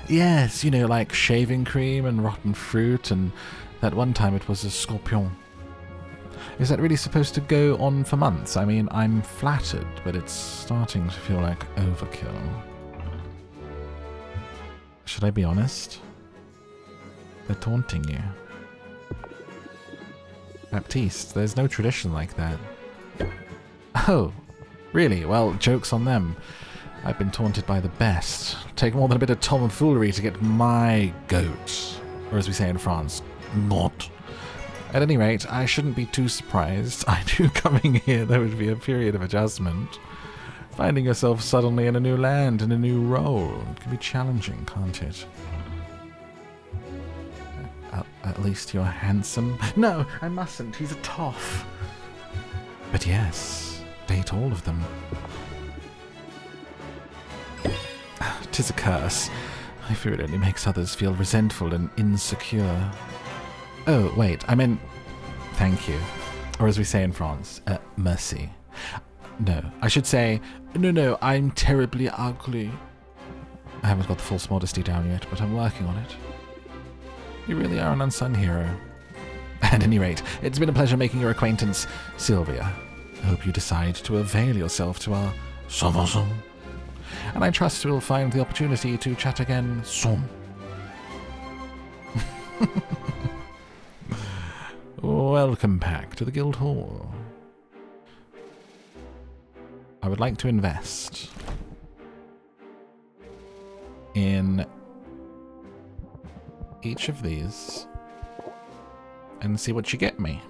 Yes, you know, like shaving cream and rotten fruit, and that one time it was a scorpion. Is that really supposed to go on for months? I mean, I'm flattered, but it's starting to feel like overkill. Should I be honest? They're taunting you. Baptiste, there's no tradition like that. Oh, really? Well, joke's on them. I've been taunted by the best. Take more than a bit of tomfoolery to get my goat. Or as we say in France, not. At any rate, I shouldn't be too surprised. I knew coming here there would be a period of adjustment. Finding yourself suddenly in a new land, in a new role, it can be challenging, can't it? At least you're handsome. No, I mustn't. He's a toff. But yes, date all of them. 'Tis a curse. I fear it only makes others feel resentful and insecure. Oh, wait, I meant thank you. Or as we say in France, merci. No, I should say, no, I'm terribly ugly. I haven't got the false modesty down yet, but I'm working on it. You really are an unsung hero. At any rate, it's been a pleasure making your acquaintance, Sylvia. I hope you decide to avail yourself to our Wholesome. and I trust we'll find the opportunity to chat again soon. Welcome back to the Guild Hall. I would like to invest in each of these and see what you get me.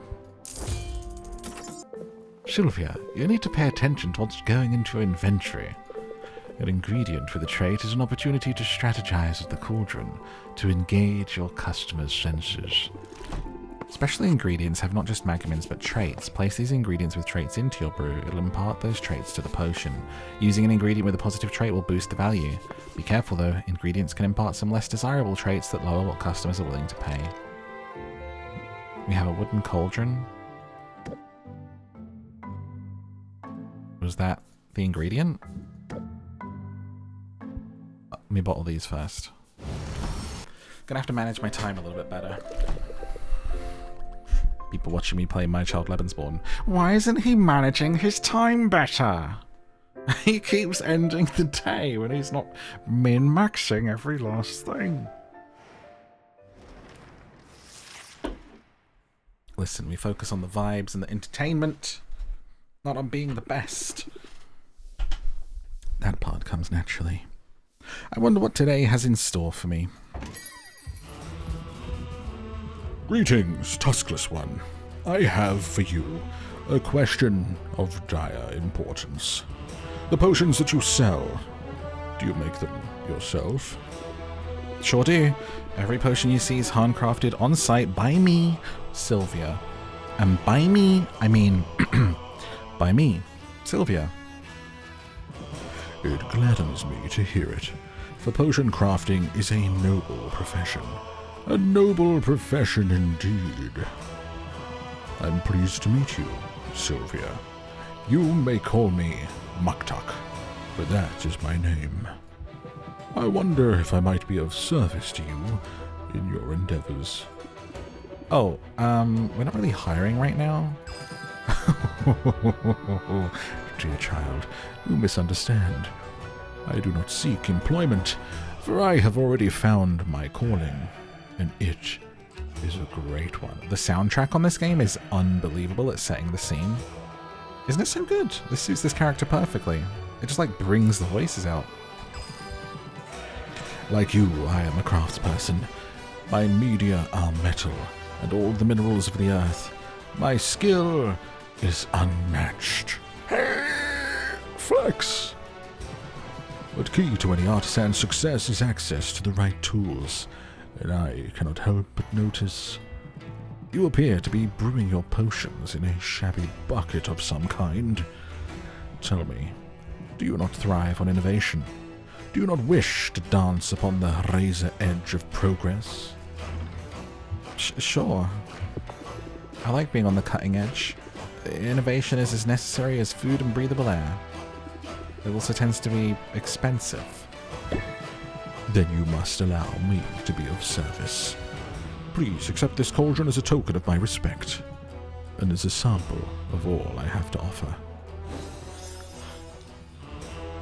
Sylvia, you need to pay attention to what's going into your inventory. An ingredient with a trait is an opportunity to strategize at the cauldron, to engage your customers' senses. Special ingredients have not just magumins but traits. Place these ingredients with traits into your brew. It'll impart those traits to the potion. Using an ingredient with a positive trait will boost the value. Be careful though, ingredients can impart some less desirable traits that lower what customers are willing to pay. We have a wooden cauldron. Was that the ingredient? Let me bottle these first. Gonna have to manage my time a little bit better. People watching me play My Child Lebensborn. Why isn't he managing his time better? He keeps ending the day when he's not min-maxing every last thing. Listen, we focus on the vibes and the entertainment, not on being the best. That part comes naturally. I wonder what today has in store for me. Greetings, Tuskless One. I have for you a question of dire importance. The potions that you sell, do you make them yourself? Sure do. Every potion you see is handcrafted on site by me, Sylvia. And by me, I mean by me, Sylvia. It gladdens me to hear it, for potion crafting is a noble profession. A noble profession indeed. I'm pleased to meet you, Sylvia. You may call me Muktuk, for that is my name. I wonder if I might be of service to you in your endeavors. Oh, we're not really hiring right now. Dear child, you misunderstand. I do not seek employment, for I have already found my calling, and it is a great one. The soundtrack on this game is unbelievable at setting the scene. Isn't it so good? This suits this character perfectly. It just like brings the voices out. Like you, I am a craftsperson. My media are metal, and all the minerals of the earth. My skill is unmatched. Flex! But key to any artisan's success is access to the right tools, and I cannot help but notice you appear to be brewing your potions in a shabby bucket of some kind. Tell me, do you not thrive on innovation? Do you not wish to dance upon the razor edge of progress? Sure. I like being on the cutting edge. Innovation is as necessary as food and breathable air. It also tends to be expensive. Then you must allow me to be of service. Please accept this cauldron as a token of my respect, and as a sample of all I have to offer.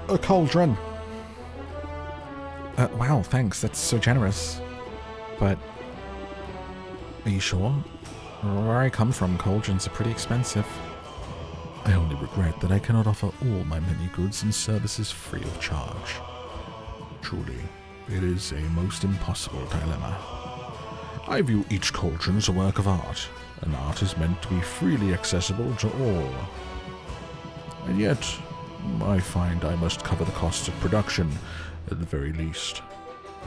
A cauldron! Wow, thanks, that's so generous. But, are you sure? Where I come from, cauldrons are pretty expensive. I only regret that I cannot offer all my many goods and services free of charge. Truly, it is a most impossible dilemma. I view each cauldron as a work of art, and art is meant to be freely accessible to all. And yet, I find I must cover the costs of production, at the very least.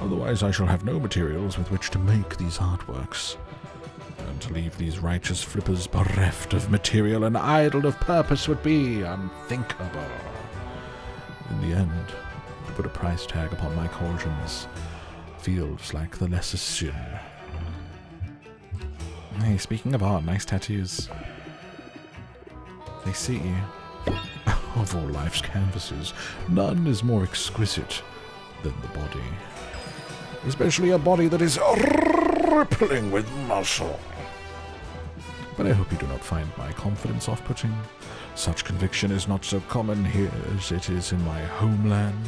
Otherwise I shall have no materials with which to make these artworks. And to leave these righteous flippers bereft of material and idle of purpose would be unthinkable. In the end, to put a price tag upon my cauldrons feels like the lesser sin. Hey, speaking of art, nice tattoos. They suit you. Of all life's canvases, none is more exquisite than the body. Especially a body that is rippling with muscle. But I hope you do not find my confidence off-putting. Such conviction is not so common here as it is in my homeland.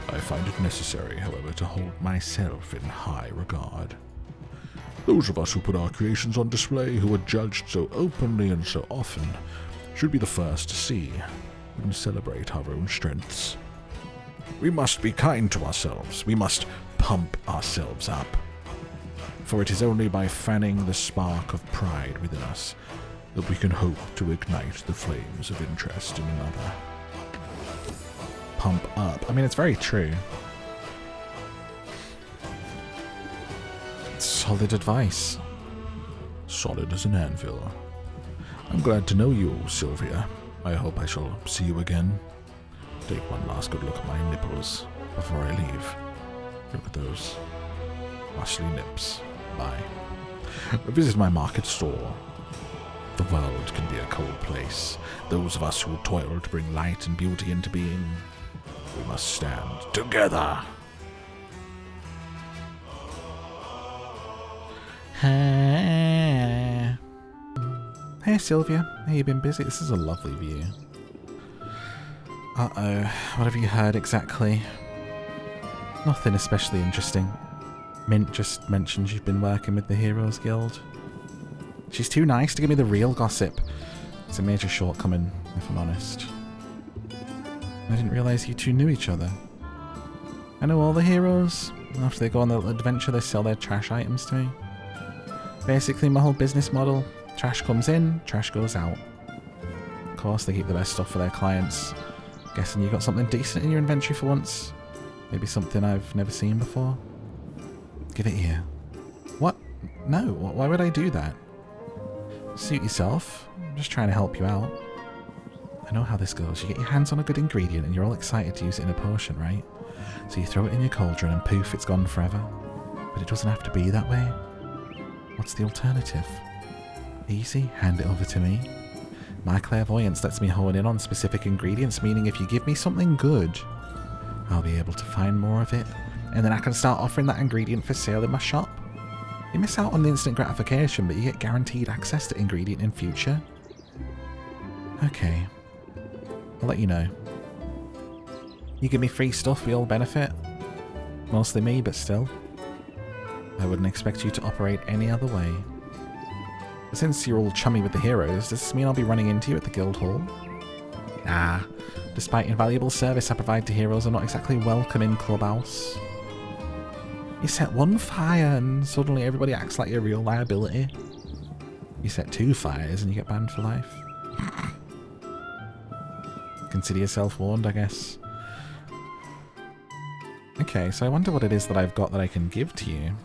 I find it necessary, however, to hold myself in high regard. Those of us who put our creations on display, who are judged so openly and so often, should be the first to see and celebrate our own strengths. We must be kind to ourselves. We must pump ourselves up. For it is only by fanning the spark of pride within us that we can hope to ignite the flames of interest in another. Pump up. I mean, it's very true. Solid advice. Solid as an anvil. I'm glad to know you, Sylvia. I hope I shall see you again. Take one last good look at my nipples before I leave. Look at those muscly nips. Bye. Visit my market stall. The world can be a cold place. Those of us who toil to bring light and beauty into being, we must stand together. Hey Sylvia, how you been busy? This is a lovely view. Uh-oh, what have you heard exactly? Nothing especially interesting. Mint just mentioned you've been working with the Heroes Guild. She's too nice to give me the real gossip. It's a major shortcoming, if I'm honest. I didn't realise you two knew each other. I know all the heroes. After they go on their adventure, they sell their trash items to me. Basically, my whole business model. Trash comes in, trash goes out. Of course, they keep the best stuff for their clients. Guessing you got something decent in your inventory for once. Maybe something I've never seen before. Give it here. What? No, why would I do that? Suit yourself. I'm just trying to help you out. I know how this goes. You get your hands on a good ingredient and you're all excited to use it in a potion, right? So you throw it in your cauldron and poof, it's gone forever. But it doesn't have to be that way. What's the alternative? Easy, hand it over to me. My clairvoyance lets me hone in on specific ingredients, meaning if you give me something good, I'll be able to find more of it, and then I can start offering that ingredient for sale in my shop. You miss out on the instant gratification, but you get guaranteed access to ingredient in future. Okay. I'll let you know. You give me free stuff, we all benefit. Mostly me, but still. I wouldn't expect you to operate any other way. Since you're all chummy with the heroes, does this mean I'll be running into you at the guild hall? Nah. Despite invaluable service I provide to heroes, I'm not exactly welcome in Clubhouse. You set one fire and suddenly everybody acts like you're a real liability. You set 2 fires and you get banned for life. Consider yourself warned, I guess. Okay, so I wonder what it is that I've got that I can give to you.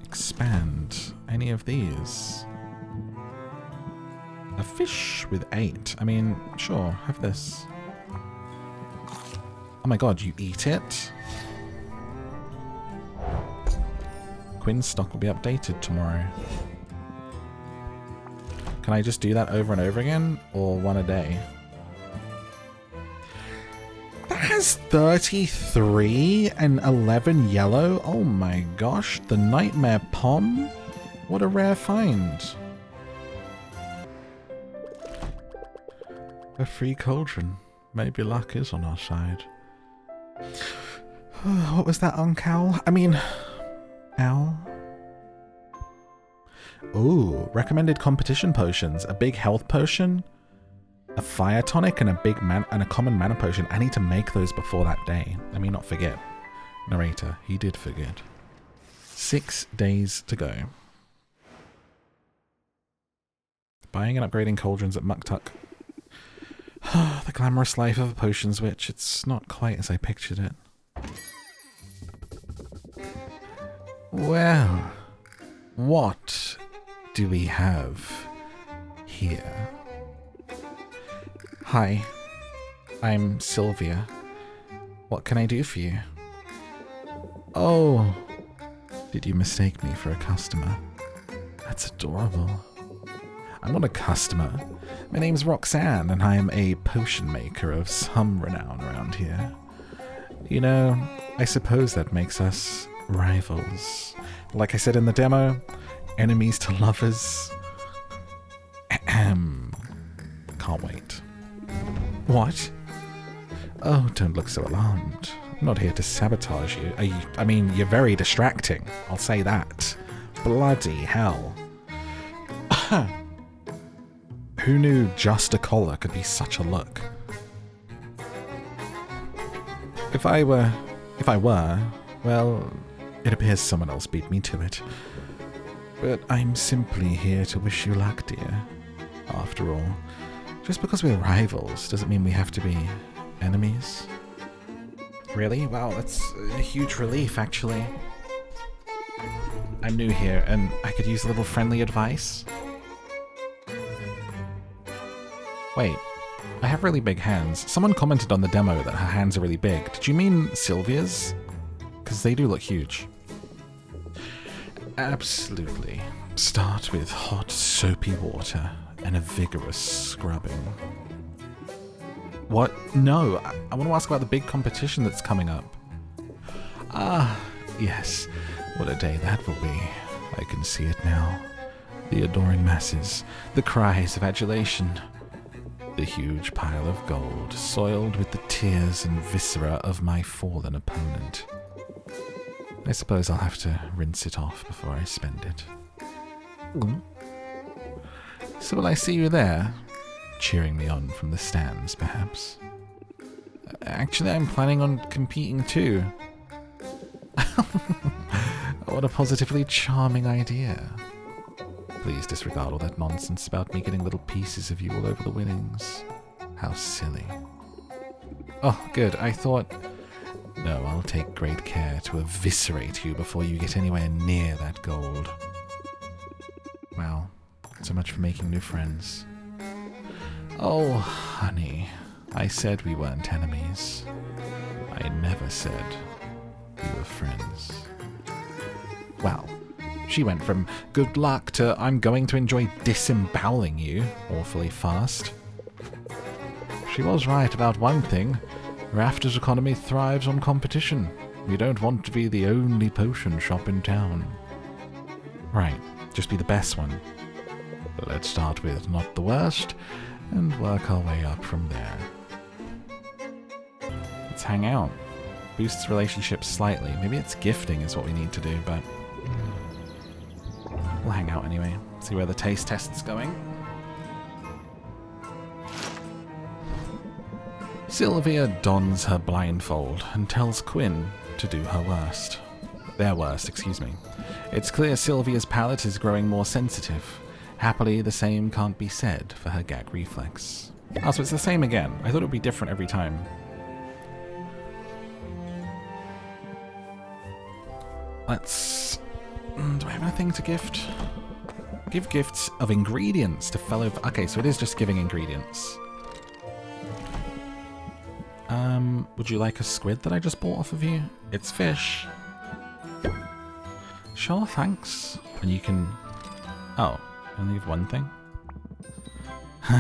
Expand any of these. A fish with 8. I mean, sure, have this. Oh my god, you eat it? Quinn's stock will be updated tomorrow. Can I just do that over and over again? Or one a day? That has 33 and 11 yellow? Oh my gosh, the Nightmare Pom? What a rare find. A free cauldron. Maybe luck is on our side. What was that, Uncal? I mean... Ow. Ooh, recommended competition potions. A big health potion, a fire tonic, and a common mana potion. I need to make those before that day. Let me not forget. Narrator, he did forget. 6 days to go. Buying and upgrading cauldrons at Muktuk. The glamorous life of a potions witch. It's not quite as I pictured it. Well, what do we have here? Hi, I'm Sylvia. What can I do for you? Oh, did you mistake me for a customer? That's adorable. I'm not a customer. My name's Roxanne, and I am a potion maker of some renown around here. You know, I suppose that makes us rivals. Like I said in the demo, enemies to lovers. Ahem. Can't wait. What? Oh, don't look so alarmed. I'm not here to sabotage you. I mean, you're very distracting. I'll say that. Bloody hell. Who knew just a collar could be such a look? If I were, well, it appears someone else beat me to it. But I'm simply here to wish you luck, dear. After all, just because we're rivals doesn't mean we have to be enemies. Really? Wow, that's a huge relief, actually. I'm new here, and I could use a little friendly advice. Wait, I have really big hands. Someone commented on the demo that her hands are really big. Did you mean Sylvia's? Because they do look huge. Absolutely. Start with hot, soapy water and a vigorous scrubbing. What? No, I want to ask about the big competition that's coming up. Ah, yes. What a day that will be. I can see it now. The adoring masses, the cries of adulation. The huge pile of gold, soiled with the tears and viscera of my fallen opponent. I suppose I'll have to rinse it off before I spend it. So will I see you there? Cheering me on from the stands, perhaps? Actually, I'm planning on competing too. What a positively charming idea. Please disregard all that nonsense about me getting little pieces of you all over the winnings. How silly. Oh, good. I thought... No, I'll take great care to eviscerate you before you get anywhere near that gold. Well, so much for making new friends. Oh, honey. I said we weren't enemies. I never said we were friends. Well... She went from good luck to I'm going to enjoy disemboweling you awfully fast. She was right about one thing. Rafter's economy thrives on competition. We don't want to be the only potion shop in town. Right, just be the best one. Let's start with not the worst, and work our way up from there. Let's hang out. Boosts relationships slightly. Maybe it's gifting is what we need to do, but we'll hang out anyway. See where the taste test's going. Sylvia dons her blindfold and tells Quinn to do her worst. Their worst, excuse me. It's clear Sylvia's palate is growing more sensitive. Happily, the same can't be said for her gag reflex. Oh, so it's the same again. I thought it would be different every time. Let's... do I have anything to gift? Give gifts of ingredients to fellow... Okay, so it is just giving ingredients. Would you like a squid that I just bought off of you? It's fish. Sure, thanks. And you can... Oh, only have one thing?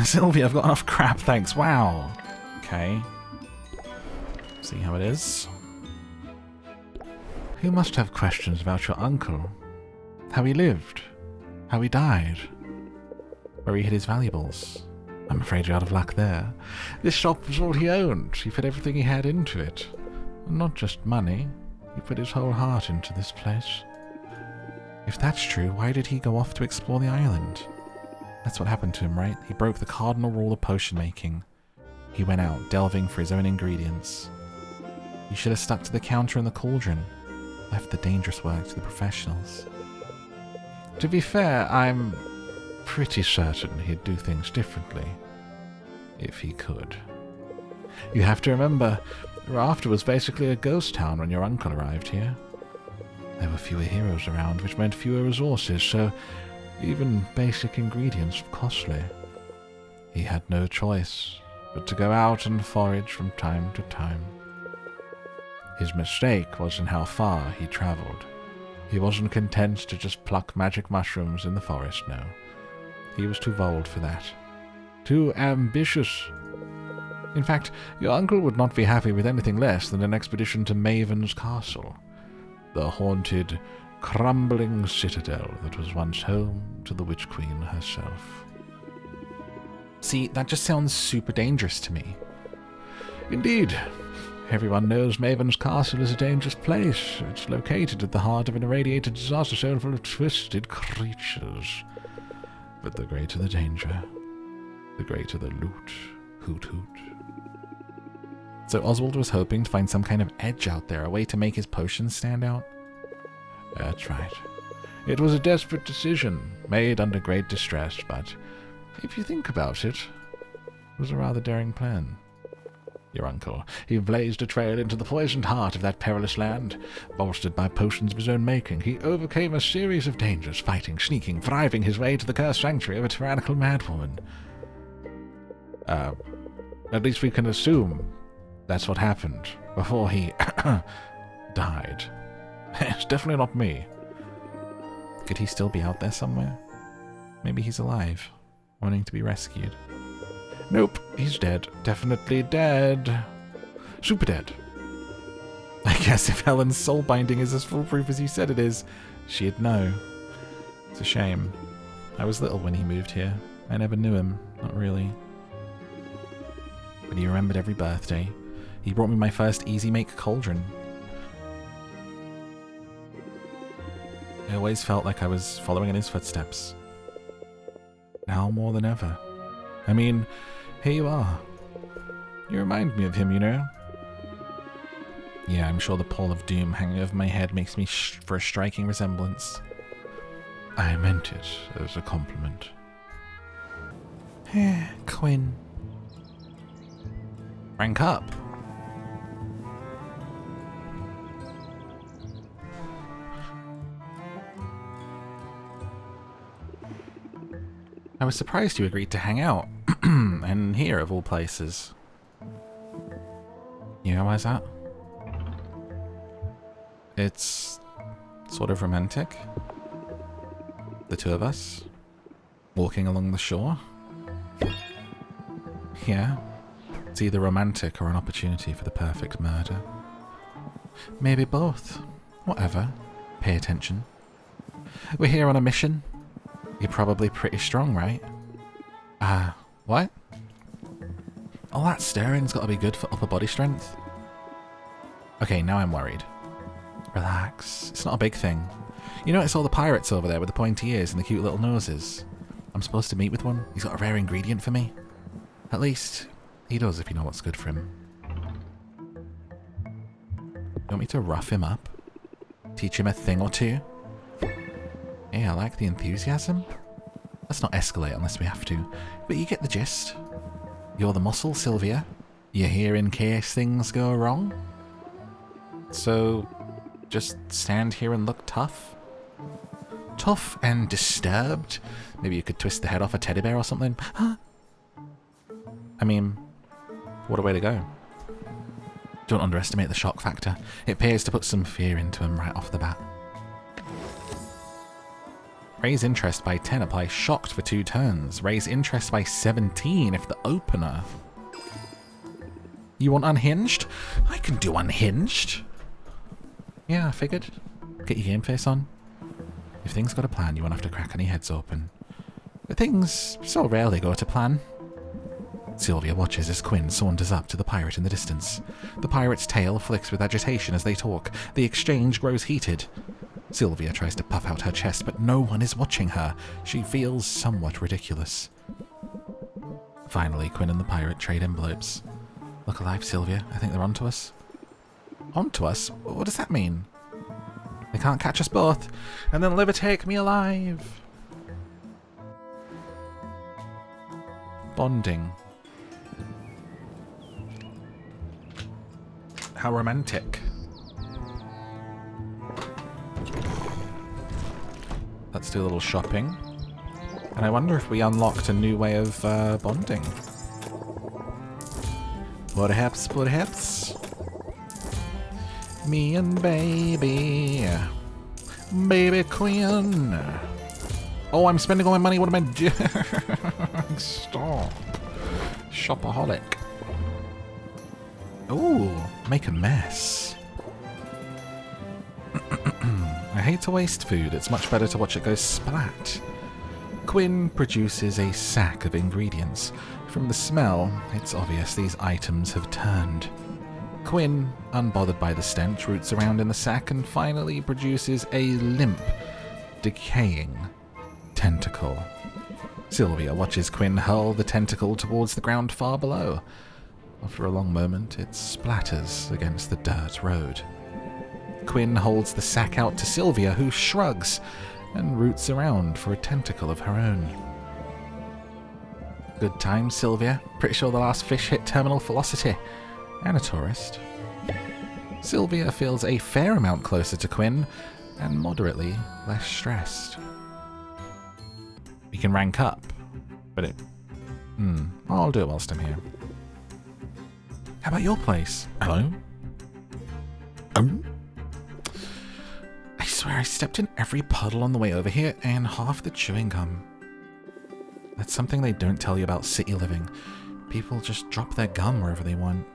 Sylvia, I've got enough crap, thanks. Wow. Okay. See how it is. You must have questions about your uncle. How he lived. How he died. Where he hid his valuables. I'm afraid you're out of luck there. This shop was all he owned. He put everything he had into it. And not just money. He put his whole heart into this place. If that's true, why did he go off to explore the island? That's what happened to him, right? He broke the cardinal rule of potion making. He went out, delving for his own ingredients. You should have stuck to the counter and the cauldron. Left the dangerous work to the professionals. To be fair, I'm pretty certain he'd do things differently. If he could. You have to remember, Rafter was basically a ghost town when your uncle arrived here. There were fewer heroes around, which meant fewer resources, so even basic ingredients were costly. He had no choice but to go out and forage from time to time. His mistake was in how far he travelled. He wasn't content to just pluck magic mushrooms in the forest, no. He was too bold for that. Too ambitious. In fact, your uncle would not be happy with anything less than an expedition to Maven's castle, the haunted, crumbling citadel that was once home to the Witch Queen herself. See, that just sounds super dangerous to me. Indeed. Everyone knows Maven's castle is a dangerous place. It's located at the heart of an irradiated disaster zone full of twisted creatures. But the greater the danger, the greater the loot. Hoot hoot. So Oswald was hoping to find some kind of edge out there, a way to make his potions stand out? That's right. It was a desperate decision, made under great distress, but if you think about it, it was a rather daring plan. Your uncle, he blazed a trail into the poisoned heart of that perilous land. Bolstered by potions of his own making, he overcame a series of dangers, fighting, sneaking, thriving his way to the cursed sanctuary of a tyrannical madwoman. At least we can assume that's what happened before he died. It's definitely not me. Could he still be out there somewhere? Maybe he's alive, wanting to be rescued. Nope, he's dead. Definitely dead. Super dead. I guess if Helen's soul binding is as foolproof as you said it is, she'd know. It's a shame. I was little when he moved here. I never knew him, not really. But he remembered every birthday. He brought me my first easy make cauldron. I always felt like I was following in his footsteps. Now more than ever. I mean, here you are. You remind me of him, you know? Yeah, I'm sure the pall of doom hanging over my head makes me for a striking resemblance. I meant it as a compliment. Quinn. Rank up. I was surprised you agreed to hang out. And here, of all places. You know why is that? It's sort of romantic. The two of us, walking along the shore. Yeah, it's either romantic or an opportunity for the perfect murder. maybe both. Whatever. Pay attention. We're here on a mission. You're probably pretty strong, right? What? All that stirring's gotta be good for upper body strength. Okay, now I'm worried. Relax. It's not a big thing. You notice all the pirates over there with the pointy ears and the cute little noses? I'm supposed to meet with one. He's got a rare ingredient for me. At least, he does if you know what's good for him. You want me to rough him up? Teach him a thing or two? Hey, I like the enthusiasm. Let's not escalate unless we have to. But you get the gist. You're the muscle, Sylvia. You're here in case things go wrong. So, just stand here and look tough? Tough and disturbed? Maybe you could twist the head off a teddy bear or something? Huh? I mean, what a way to go. Don't underestimate the shock factor. It pays to put some fear into him right off the bat. Raise interest by 10, apply shocked for 2 turns. Raise interest by 17 if the opener. You want unhinged? I can do unhinged. Yeah, I figured. Get your game face on. If things got a plan, you won't have to crack any heads open. But things so rarely go to plan. Sylvia watches as Quinn saunters up to the pirate in the distance. The pirate's tail flicks with agitation as they talk. The exchange grows heated. Sylvia tries to puff out her chest, but no one is watching her. She feels somewhat ridiculous. Finally, Quinn and the pirate trade envelopes. Look alive, Sylvia. I think they're onto us. Onto us? What does that mean? They can't catch us both. And then live take me alive. Bonding. How romantic. Let's do a little shopping. And I wonder if we unlocked a new way of bonding. Perhaps, perhaps. Me and baby. Baby Quinn. Oh, I'm spending all my money. What am I doing? Stop. Shopaholic. Ooh, make a mess. I hate to waste food. It's much better to watch it go splat. Quinn produces a sack of ingredients. From the smell, it's obvious these items have turned. Quinn, unbothered by the stench, roots around in the sack and finally produces a limp, decaying tentacle. Sylvia watches Quinn hurl the tentacle towards the ground far below. After a long moment, it splatters against the dirt road. Quinn holds the sack out to Sylvia, who shrugs and roots around for a tentacle of her own. Good time, Sylvia. Pretty sure the last fish hit terminal velocity. And a tourist. Sylvia feels a fair amount closer to Quinn, and moderately less stressed. We can rank up, but it... I'll do it whilst I'm here. How about your place? Hello? I swear I stepped in every puddle on the way over here, and half the chewing gum. That's something they don't tell you about city living. People just drop their gum wherever they want.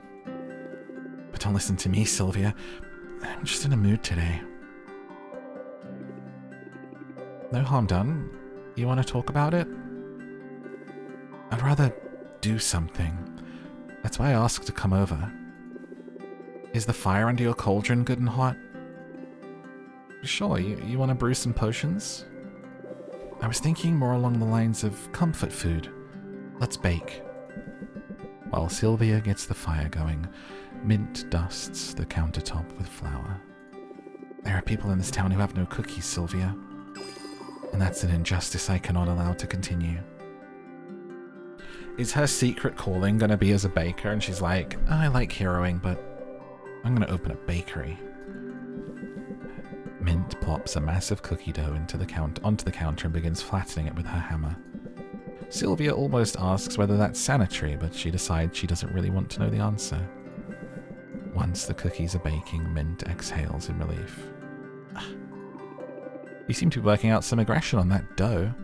But don't listen to me, Sylvia. I'm just in a mood today. No harm done. You want to talk about it? I'd rather do something. That's why I asked to come over. Is the fire under your cauldron good and hot? Sure, you want to brew some potions? I was thinking more along the lines of comfort food. Let's bake. While Sylvia gets the fire going, Mint dusts the countertop with flour. There are people in this town who have no cookies, Sylvia. And that's an injustice I cannot allow to continue. Is her secret calling going to be as a baker? And she's like, I like heroing, but I'm going to open a bakery. Mint plops a massive cookie dough onto the counter and begins flattening it with her hammer. Sylvia almost asks whether that's sanitary, but she decides she doesn't really want to know the answer. Once the cookies are baking, Mint exhales in relief. You seem to be working out some aggression on that dough.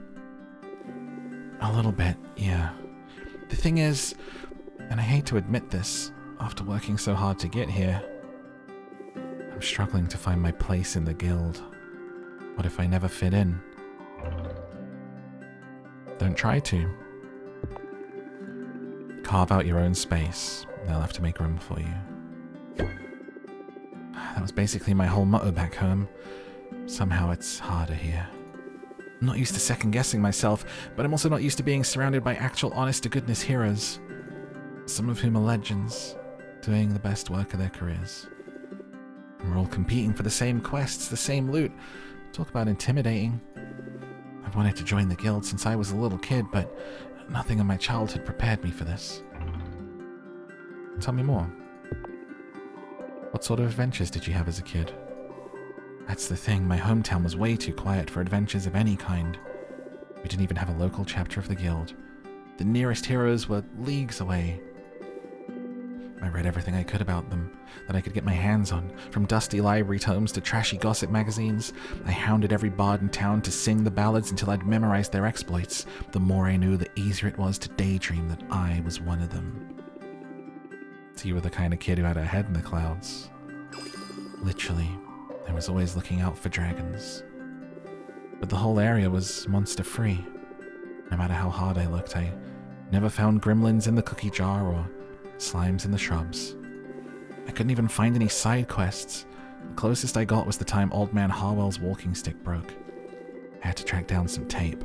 A little bit, yeah. The thing is, and I hate to admit this, after working so hard to get here, struggling to find my place in the guild. What if I never fit in? Don't try to. Carve out your own space. They'll have to make room for you. That was basically my whole motto back home. Somehow it's harder here. I'm not used to second-guessing myself, but I'm also not used to being surrounded by actual honest-to-goodness heroes. Some of whom are legends, doing the best work of their careers. And we're all competing for the same quests, the same loot. Talk about intimidating. I've wanted to join the guild since I was a little kid, but nothing in my childhood prepared me for this. Tell me more. What sort of adventures did you have as a kid? That's the thing, my hometown was way too quiet for adventures of any kind. We didn't even have a local chapter of the guild. The nearest heroes were leagues away. I read everything I could about them, that I could get my hands on, from dusty library tomes to trashy gossip magazines. I hounded every bard in town to sing the ballads until I'd memorized their exploits. The more I knew, the easier it was to daydream that I was one of them. So you were the kind of kid who had her head in the clouds. Literally, I was always looking out for dragons. But the whole area was monster-free. No matter how hard I looked, I never found gremlins in the cookie jar or slimes in the shrubs. I couldn't even find any side quests. The closest I got was the time Old Man Harwell's walking stick broke. I had to track down some tape.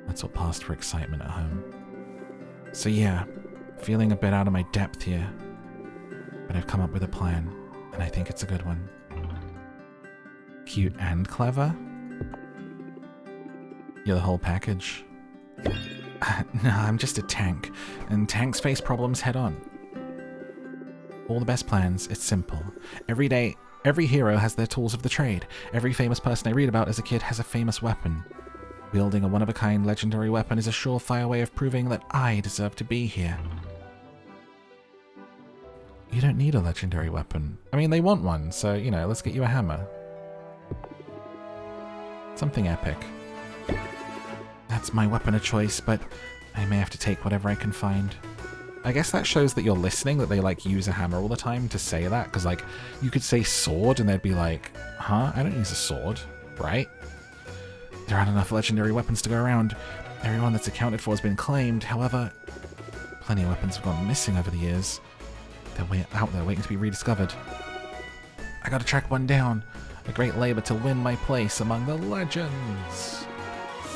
That's what passed for excitement at home. So yeah, feeling a bit out of my depth here. But I've come up with a plan, and I think it's a good one. Cute and clever? You're the whole package. No, I'm just a tank, and tanks face problems head on. All the best plans, it's simple. Every day, every hero has their tools of the trade. Every famous person I read about as a kid has a famous weapon. Wielding a one-of-a-kind legendary weapon is a surefire way of proving that I deserve to be here. You don't need a legendary weapon. I mean, they want one, so, you know, let's get you a hammer. Something epic. That's my weapon of choice, but I may have to take whatever I can find. I guess that shows that you're listening, that they, like, use a hammer all the time to say that, because, like, you could say sword, and they'd be like, huh? I don't use a sword, right? There aren't enough legendary weapons to go around. Everyone that's accounted for has been claimed. However, plenty of weapons have gone missing over the years. They're out there waiting to be rediscovered. I gotta track one down. A great labor to win my place among the legends.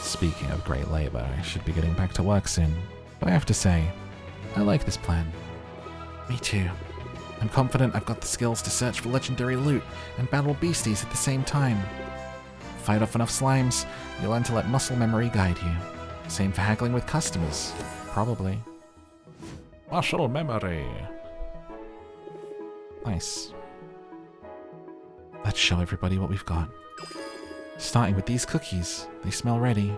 Speaking of great labor, I should be getting back to work soon. But I have to say, I like this plan. Me too. I'm confident I've got the skills to search for legendary loot and battle beasties at the same time. Fight off enough slimes, you'll learn to let muscle memory guide you. Same for haggling with customers. Probably. Muscle memory. Nice. Let's show everybody what we've got. Starting with these cookies. They smell ready.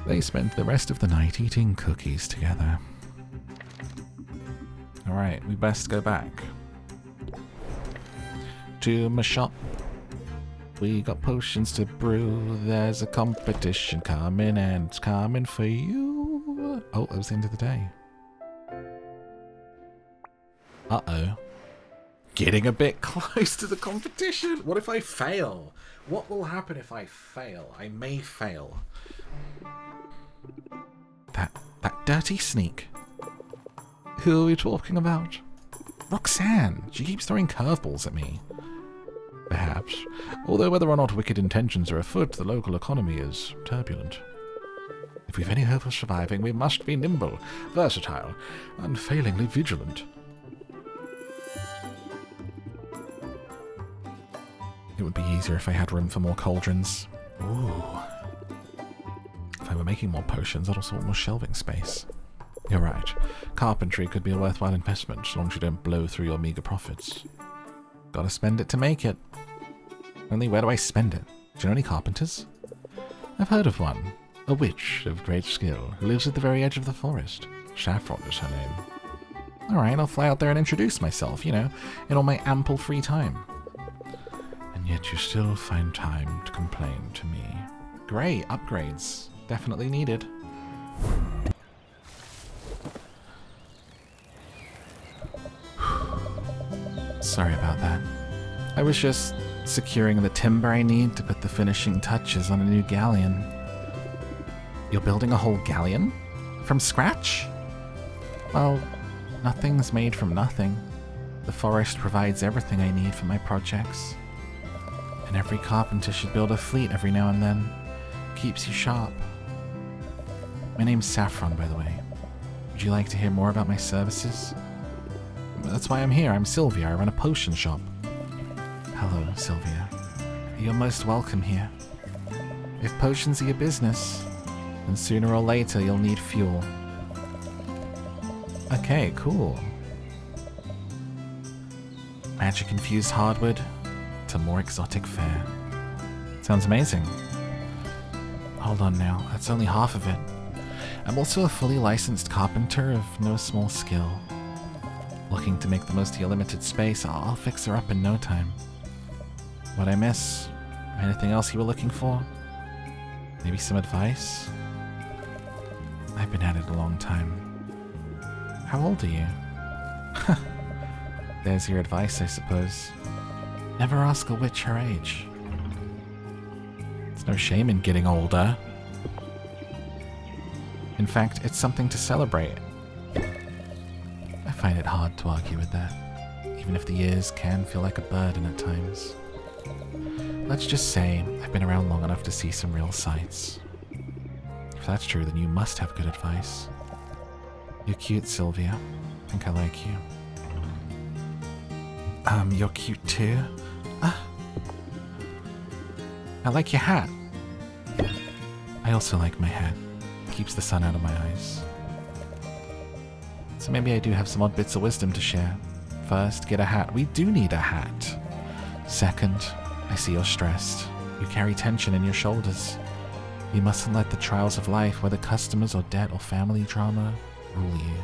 They spent the rest of the night eating cookies together. Alright, we best go back to my shop. We got potions to brew. There's a competition coming, and it's coming for you. Oh, it was the end of the day. Uh-oh. Getting a bit close to the competition. What if I fail? What will happen if I fail? I may fail. That dirty sneak. Who are we talking about? Roxanne. She keeps throwing curveballs at me. Perhaps. Although whether or not wicked intentions are afoot, the local economy is turbulent. If we've any hope of surviving, we must be nimble, versatile, unfailingly vigilant. It would be easier if I had room for more cauldrons. Ooh. If I were making more potions, I'd also want more shelving space. You're right. Carpentry could be a worthwhile investment, as long as you don't blow through your meager profits. Gotta spend it to make it. Only where do I spend it? Do you know any carpenters? I've heard of one. A witch of great skill, who lives at the very edge of the forest. Saffron is her name. Alright, I'll fly out there and introduce myself, you know, in all my ample free time. And yet you still find time to complain to me. Great, upgrades. Definitely needed. Sorry about that. I was just securing the timber I need to put the finishing touches on a new galleon. You're building a whole galleon? From scratch? Well, nothing's made from nothing. The forest provides everything I need for my projects. And every carpenter should build a fleet every now and then. Keeps you sharp. My name's Saffron, by the way. Would you like to hear more about my services? That's why I'm here. I'm Sylvia. I run a potion shop. Hello, Sylvia. You're most welcome here. If potions are your business, then sooner or later you'll need fuel. Okay, cool. Magic-infused hardwood to more exotic fare. Sounds amazing. Hold on now, that's only half of it. I'm also a fully licensed carpenter of no small skill. Looking to make the most of your limited space, I'll fix her up in no time. What'd I miss? Anything else you were looking for? Maybe some advice? I've been at it a long time. How old are you? There's your advice, I suppose. Never ask a witch her age. There's no shame in getting older. In fact, it's something to celebrate. I find it hard to argue with that, even if the years can feel like a burden at times. Let's just say I've been around long enough to see some real sights. If that's true, then you must have good advice. You're cute, Sylvia. I think I like you. You're cute too? I like your hat. I also like my hat. Keeps the sun out of my eyes. So maybe I do have some odd bits of wisdom to share. First, get a hat. We do need a hat. Second, I see you're stressed. You carry tension in your shoulders. You mustn't let the trials of life, whether customers or debt or family drama, rule you.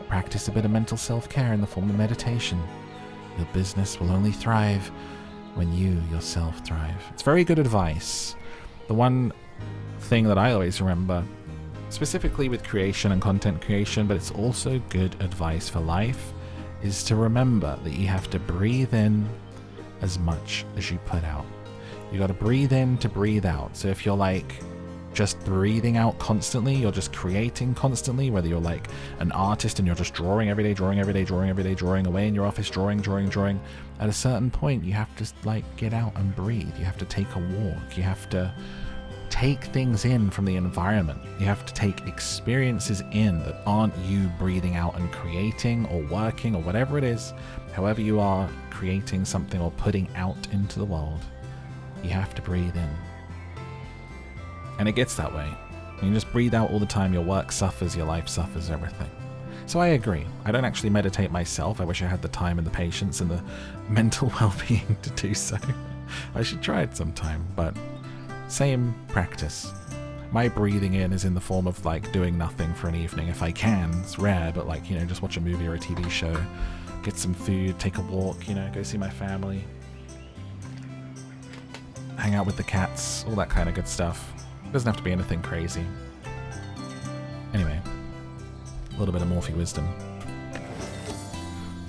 Practice a bit of mental self-care in the form of meditation. Your business will only thrive when you yourself thrive. It's very good advice. The one thing that I always remember, specifically with creation and content creation, but it's also good advice for life, is to remember that you have to breathe in as much as you put out. You got to breathe in to breathe out. So if you're like just breathing out constantly, you're just creating constantly, whether you're like an artist and you're just drawing every day, drawing away in your office, drawing, at a certain point you have to like get out and breathe. You have to take a walk. You have to take things in from the environment. You have to take experiences in that aren't you breathing out and creating or working or whatever it is. However you are creating something or putting out into the world, you have to breathe in. And it gets that way. When you just breathe out all the time, your work suffers, your life suffers, everything. So I agree. I don't actually meditate myself. I wish I had the time and the patience and the mental well-being to do so. I should try it sometime, but same practice. My breathing in is in the form of like doing nothing for an evening if I can. It's rare, but like, you know, just watch a movie or a TV show, get some food, take a walk, you know, go see my family, hang out with the cats, all that kind of good stuff. It doesn't have to be anything crazy. Anyway, a little bit of Morphy wisdom.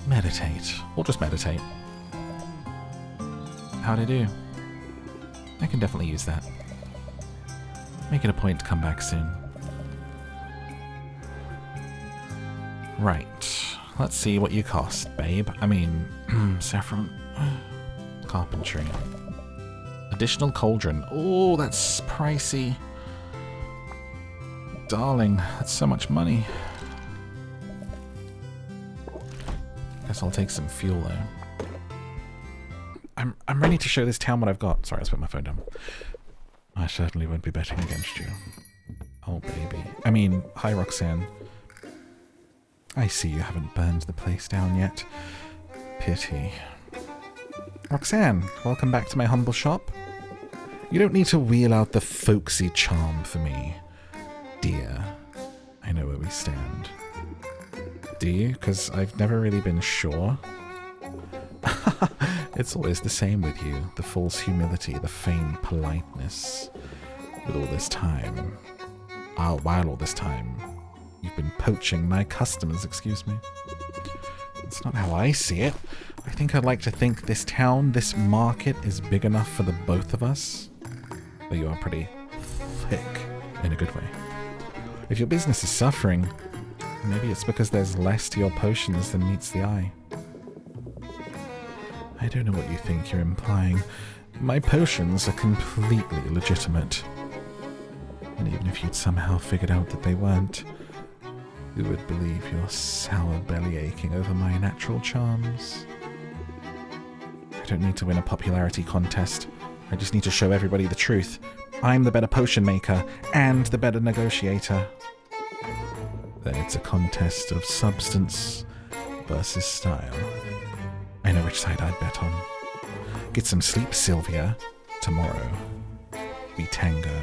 Meditate. Or just meditate. How'd I do? I can definitely use that. Make it a point to come back soon. Right. Let's see what you cost, babe. I mean, saffron. Carpentry. Additional cauldron. Oh, that's pricey. Darling, that's so much money. Guess I'll take some fuel though. I'm ready to show this town what I've got. Sorry, I just put my phone down. I certainly won't be betting against you. Oh, baby. I mean, hi, Roxanne. I see you haven't burned the place down yet. Pity. Roxanne, welcome back to my humble shop. You don't need to wheel out the folksy charm for me, dear. I know where we stand. Do you? Because I've never really been sure. It's always the same with you. The false humility, the feigned politeness. With all this time. While all this time, you've been poaching my customers, excuse me. That's not how I see it. think I'd like to think this town, this market, is big enough for the both of us. But you are pretty thick, in a good way. If your business is suffering, maybe it's because there's less to your potions than meets the eye. I don't know what you think you're implying. My potions are completely legitimate. And even if you'd somehow figured out that they weren't, who would believe your sour belly aching over my natural charms? I don't need to win a popularity contest. I just need to show everybody the truth. I'm the better potion maker and the better negotiator. Then it's a contest of substance versus style. I know which side I'd bet on. Get some sleep, Sylvia. Tomorrow we tango.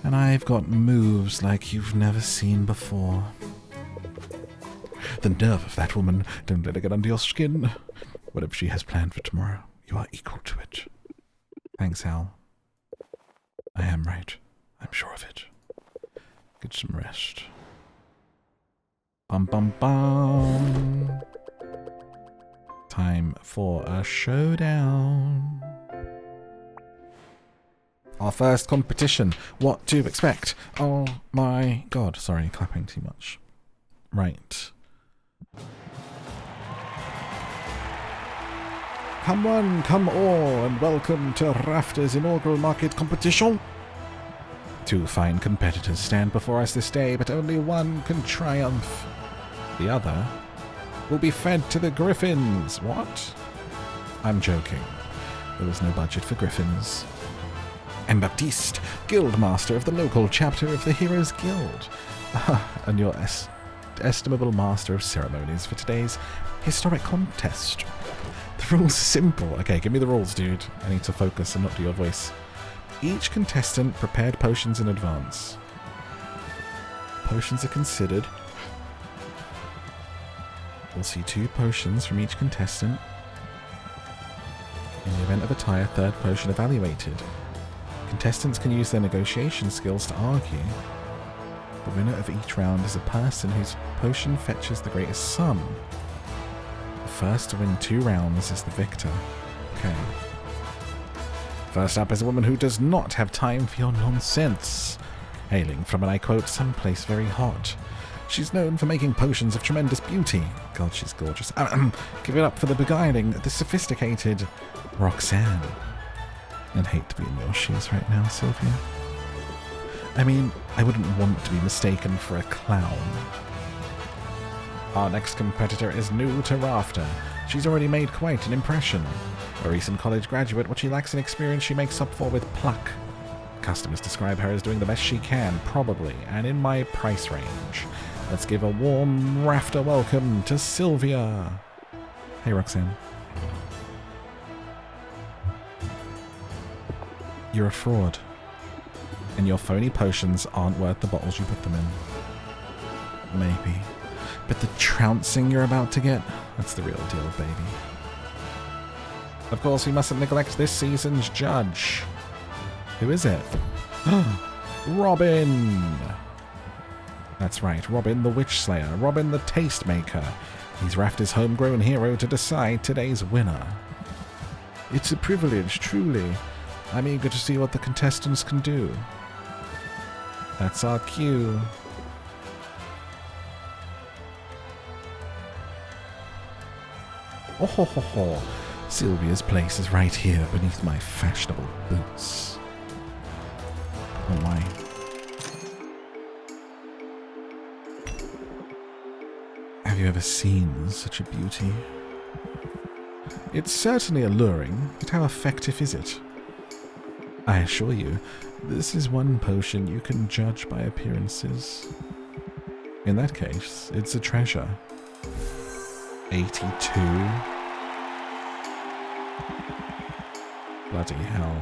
And I've got moves like you've never seen before. The nerve of that woman. Don't let her get under your skin. Whatever she has planned for tomorrow, you are equal to it. Thanks, Al. I am right. I'm sure of it. Get some rest. Bum bum bum. Time for a showdown. Our first competition. What to expect? Oh my god. Sorry, clapping too much. Right. Come one, come all, and welcome to Rafter's inaugural market competition. 2 fine competitors stand before us this day, but only one can triumph. The other will be fed to the griffins. What? I'm joking. There was no budget for griffins. I'm Baptiste, guildmaster of the local chapter of the Heroes Guild, and your estimable master of ceremonies for today's historic contest. The rules are simple. Okay, give me the rules, dude. I need to focus and not do your voice. Each contestant prepared potions in advance. Potions are considered. We'll see 2 potions from each contestant. In the event of a tie, a third potion evaluated. Contestants can use their negotiation skills to argue. The winner of each round is a person whose potion fetches the greatest sum. The first to win 2 rounds is the victor. Okay. First up is a woman who does not have time for your nonsense. Hailing from, and I quote, someplace very hot. She's known for making potions of tremendous beauty. God, she's gorgeous. Give it up for the beguiling, the sophisticated Roxanne. I'd hate to be in your shoes right now, Sylvia. I mean, I wouldn't want to be mistaken for a clown. Our next competitor is new to Rafter. She's already made quite an impression. A recent college graduate, what she lacks in experience she makes up for with pluck. Customers describe her as doing the best she can, probably, and in my price range. Let's give a warm Rafter welcome to Sylvia. Hey, Roxanne. You're a fraud. And your phony potions aren't worth the bottles you put them in. Maybe. But the trouncing you're about to get, that's the real deal, baby. Of course, we mustn't neglect this season's judge. Who is it? Robin! That's right, Robin the Witch Slayer, Robin the Tastemaker. He's Rafter's homegrown hero to decide today's winner. It's a privilege, truly. I'm eager to see what the contestants can do. That's our cue. Oh ho ho ho. Sylvia's place is right here beneath my fashionable boots. Oh my. Have you ever seen such a beauty? It's certainly alluring, but how effective is it? I assure you, this is one potion you can judge by appearances. In that case, it's a treasure. 82. Bloody hell.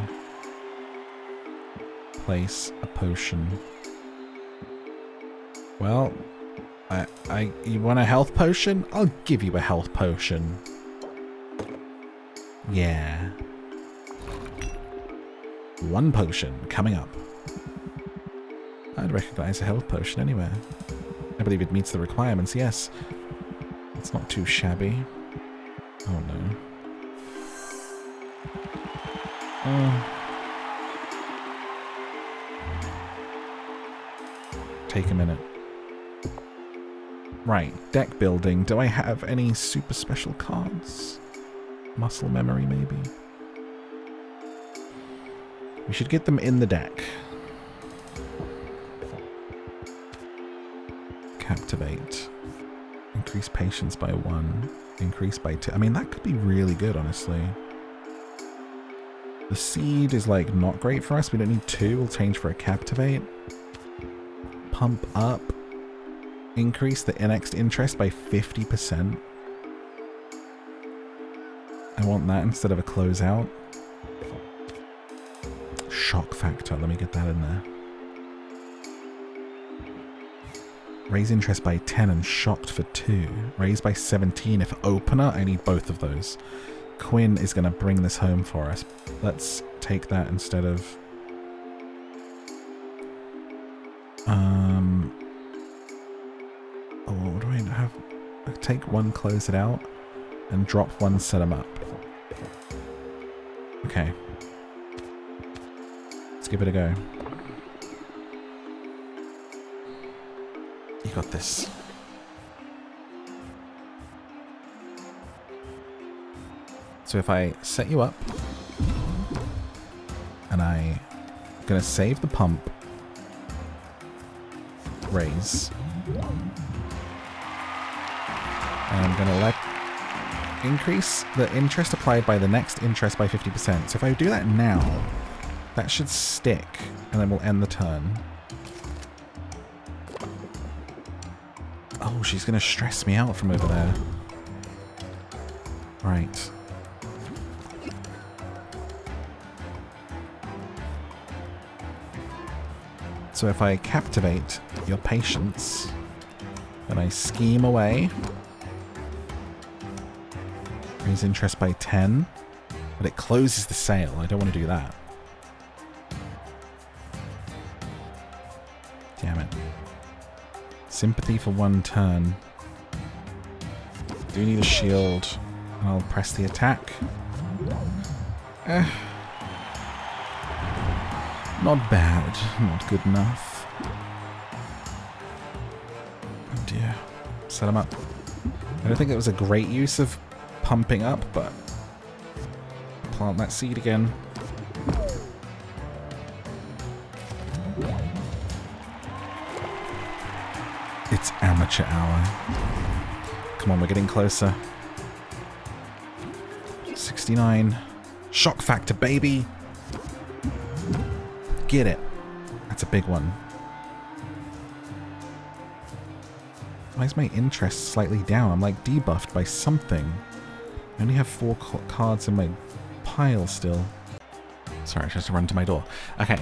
Place a potion. Well, you want a health potion? I'll give you a health potion. Yeah. 1 potion coming up. I'd recognize a health potion anywhere. I believe it meets the requirements, yes. It's not too shabby. Oh no. Take a minute. Right, deck building. Do I have any super special cards? Muscle memory, maybe? We should get them in the deck. Captivate. Increase patience by 1. Increase by 2. I mean, that could be really good, honestly. The seed is, like, not great for us. We don't need 2. We'll change for a captivate. Pump up. Increase the next interest by 50%. I want that instead of a closeout. Shock factor. Let me get that in there. Raise interest by 10 and shocked for 2. Raise by 17 if opener. I need both of those. Quinn is going to bring this home for us. Let's take that instead of... Oh, what do I have? I take 1, close it out, and drop 1, set them up. Okay. Let's give it a go. You got this. So if I set you up, and I'm gonna save the pump, raise, and I'm gonna let increase the interest applied by the next interest by 50%. So if I do that now, that should stick, and then we'll end the turn. Oh, she's gonna stress me out from over there. Right. So if I captivate your patience, and I scheme away, raise interest by 10, but it closes the sale. I don't want to do that. Damn it. Sympathy for 1 turn. Do need a shield, and I'll press the attack. Not bad, not good enough. Oh dear. Set him up. I don't think it was a great use of pumping up, but plant that seed again. It's amateur hour. Come on, we're getting closer. 69. Shock factor, baby! Get it. That's a big one. Why is my interest slightly down? I'm like debuffed by something. I only have 4 cards in my pile still. Sorry, I just had to run to my door. Okay.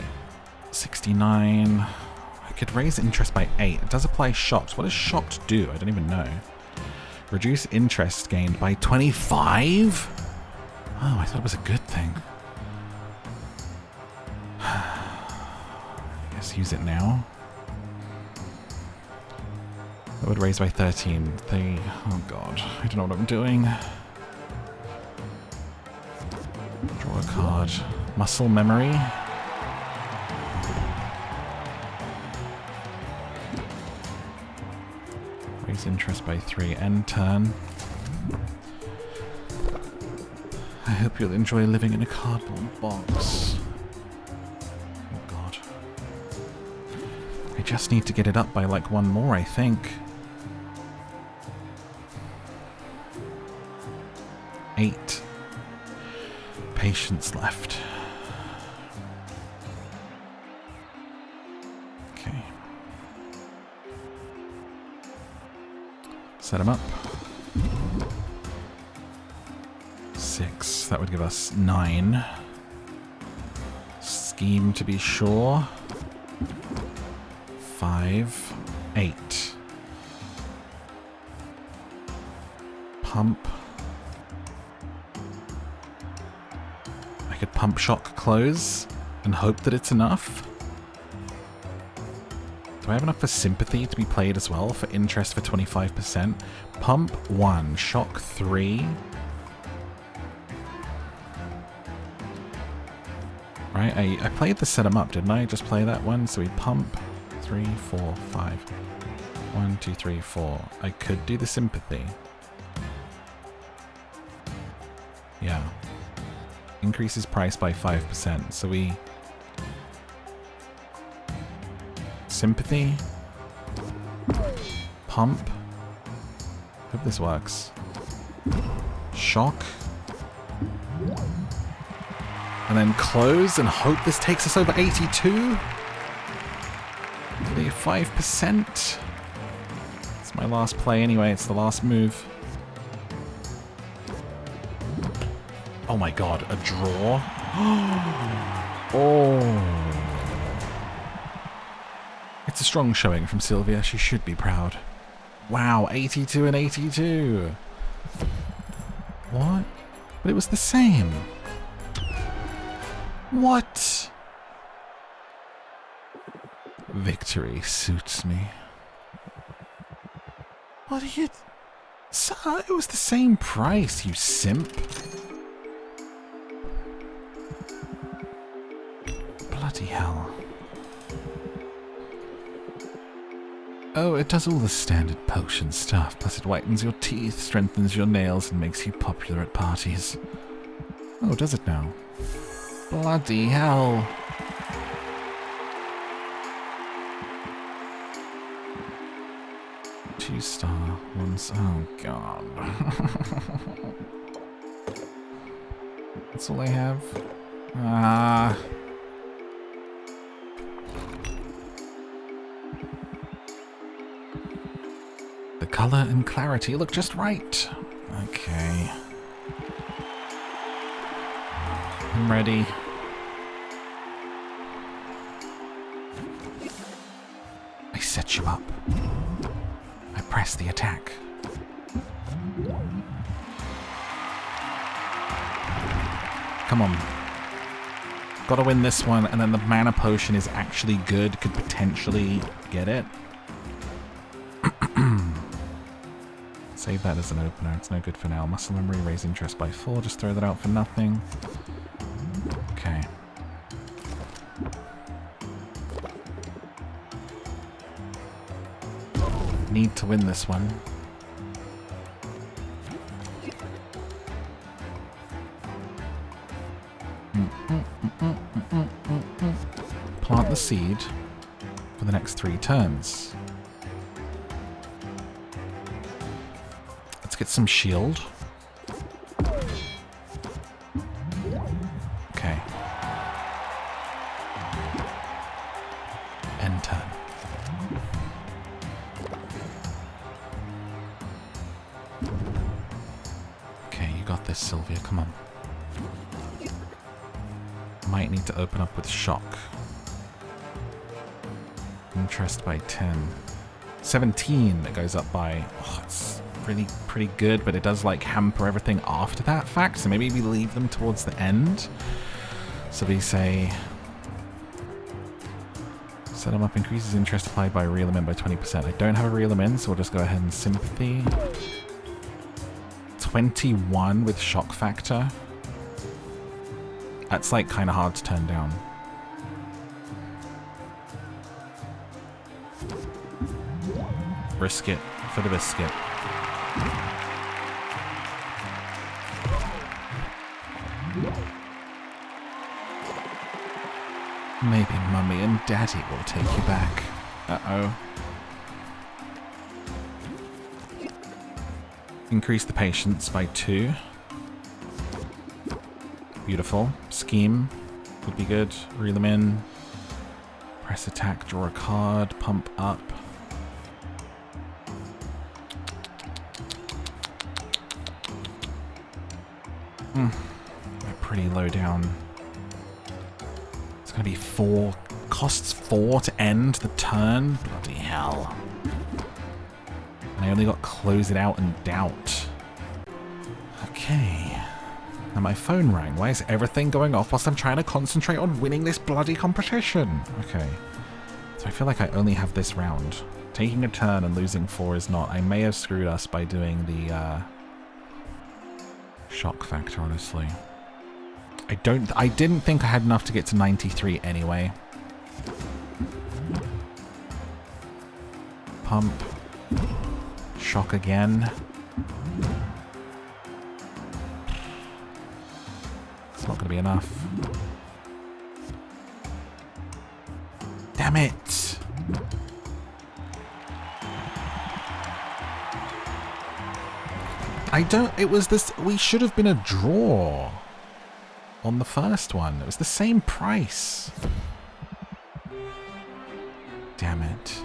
69. I could raise interest by 8. It does apply shocked. What does shocked do? I don't even know. Reduce interest gained by 25? Oh, I thought it was a good thing. Let's use it now. That would raise by 13. Oh god, I don't know what I'm doing. Draw a card. Muscle memory. Raise interest by 3. End turn. I hope you'll enjoy living in a cardboard box. Oh god. I just need to get it up by like 1 more, I think. 8. Patience left. Okay. Set him up. 6. That would give us 9. Scheme to be sure. 5. 8. Pump. I could pump shock close and hope that it's enough. Do I have enough for sympathy to be played as well for interest for 25%? Pump 1, shock 3. Right? I played the set 'em up, didn't I? Just play that one. So we pump 3, 4, 5. 1, 2, 3, 4. I could do the sympathy. Yeah. Increases price by 5%. So we... Sympathy. Pump. Hope this works. Shock. And then close and hope this takes us over 82. For the 5%. It's my last play anyway, it's the last move. Oh my god, a draw? Oh. It's a strong showing from Sylvia, she should be proud. Wow, 82 and 82. What? But it was the same. What? Victory suits me. What are you... It was the same price, you simp. Bloody hell. Oh, it does all the standard potion stuff, plus it whitens your teeth, strengthens your nails, and makes you popular at parties. Oh, does it now? Bloody hell. Two-star ones. Oh, God. That's all I have. Ah. The color and clarity look just right. Okay. I'm ready. I set you up. I press the attack. Come on. Gotta win this one, and then the mana potion is actually good. Could potentially get it. Save that as an opener. It's no good for now. Muscle memory, raise interest by 4. Just throw that out for nothing. Okay. Need to win this one. Plant the seed for the next 3 turns. Let's get some shield. Okay. End turn. Okay, you got this, Sylvia. Come on. Might need to open up with shock. Interest by 10. 17 it goes up by. Oh, it's really pretty good, but it does like hamper everything after that fact, so maybe we leave them towards the end. So we say set them up, increases interest applied by reel them in by 20%. I don't have a reel them in, so we'll just go ahead and sympathy. 21 with shock factor. That's like kind of hard to turn down. Risk it for the biscuit. Maybe Mummy and Daddy will take you back. Uh-oh. Increase the patience by 2. Beautiful. Scheme would be good. Reel them in. Press attack, draw a card, pump up. We're pretty low down. It's gonna be 4. Costs 4 to end the turn. Bloody hell. And I only got close it out and doubt. Okay. Now my phone rang. Why is everything going off whilst I'm trying to concentrate on winning this bloody competition? Okay. So I feel like I only have this round. Taking a turn and losing 4 is not. I may have screwed us by doing the shock factor, honestly. I didn't think I had enough to get to 93 anyway. Pump. Shock again. It's not going to be enough. Damn it! It was this, we should have been a draw on the first one. It was the same price. Damn it.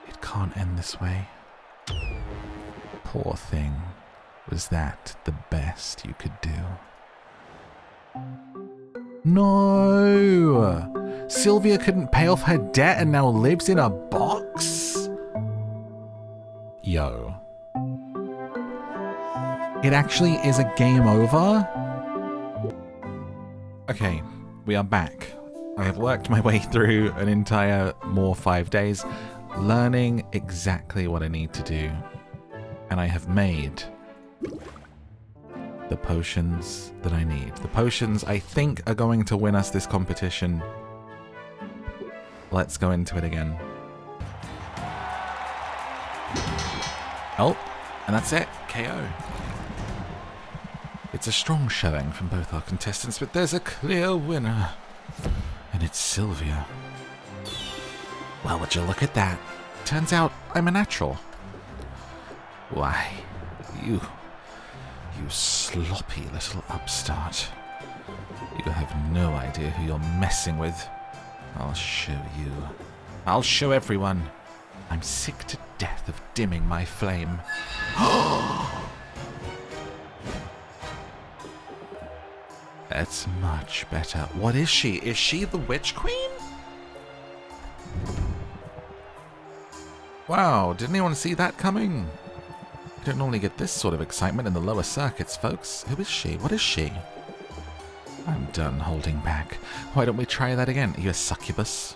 It can't end this way. Poor thing. Was that the best you could do? No! Sylvia couldn't pay off her debt and now lives in a box? Yo. It actually is a game over? Okay, we are back. I have worked my way through an entire more 5 days, learning exactly what I need to do. And I have made the potions that I need. The potions I think are going to win us this competition. Let's go into it again. Oh, and that's it. KO. It's a strong showing from both our contestants, but there's a clear winner. And it's Sylvia. Well, would you look at that? Turns out I'm a natural. Why, you sloppy little upstart. You have no idea who you're messing with. I'll show you. I'll show everyone. I'm sick to death of dimming my flame. That's much better. What is she? Is she the Witch Queen? Wow, didn't anyone see that coming? You don't normally get this sort of excitement in the lower circuits, folks. Who is she? What is she? I'm done holding back. Why don't we try that again? Are you a succubus?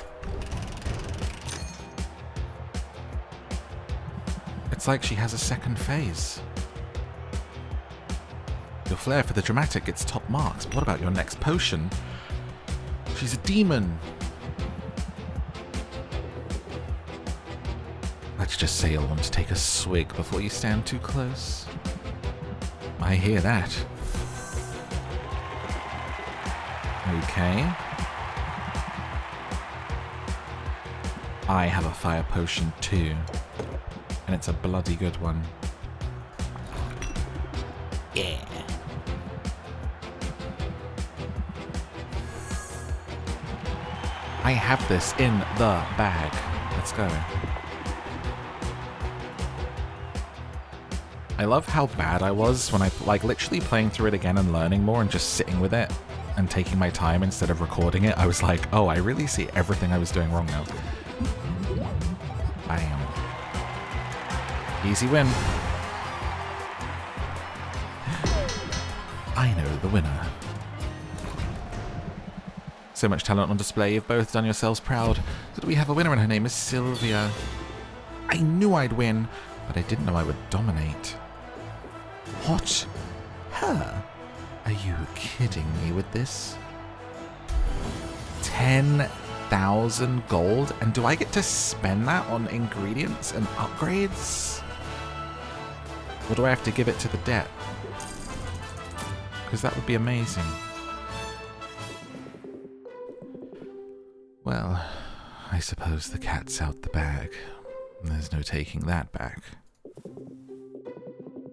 It's like she has a second phase. Your flair for the dramatic gets top marks. What about your next potion? She's a demon. Let's just say you'll want to take a swig before you stand too close. I hear that. Okay. I have a fire potion too. And it's a bloody good one. Yeah. I have this in the bag. Let's go. I love how bad I was when I, literally playing through it again and learning more and just sitting with it and taking my time instead of recording it. I was like, oh, I really see everything I was doing wrong now. Bam. Easy win. I know the winner. So much talent on display, you've both done yourselves proud. But we have a winner and her name is Sylvia. I knew I'd win, but I didn't know I would dominate. What? Her? Are you kidding me with this? 10,000 gold? And do I get to spend that on ingredients and upgrades? Or do I have to give it to the debt? Because that would be amazing. Well, I suppose the cat's out the bag. There's no taking that back.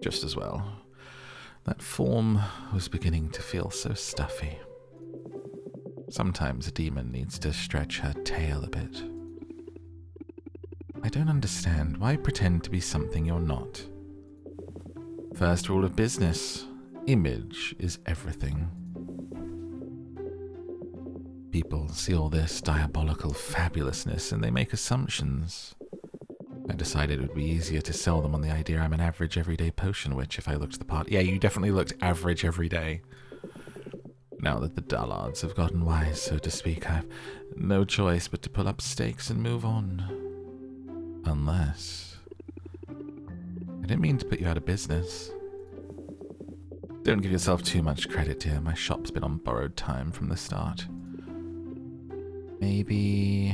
Just as well. That form was beginning to feel so stuffy. Sometimes a demon needs to stretch her tail a bit. I don't understand. Why pretend to be something you're not? First rule of business. Image is everything. People see all this diabolical fabulousness and they make assumptions. I decided it would be easier to sell them on the idea I'm an average everyday potion witch if I looked the part. Yeah, you definitely looked average every day. Now that the dullards have gotten wise, so to speak, I've no choice but to pull up stakes and move on. Unless... I didn't mean to put you out of business. Don't give yourself too much credit, dear. My shop's been on borrowed time from the start. Maybe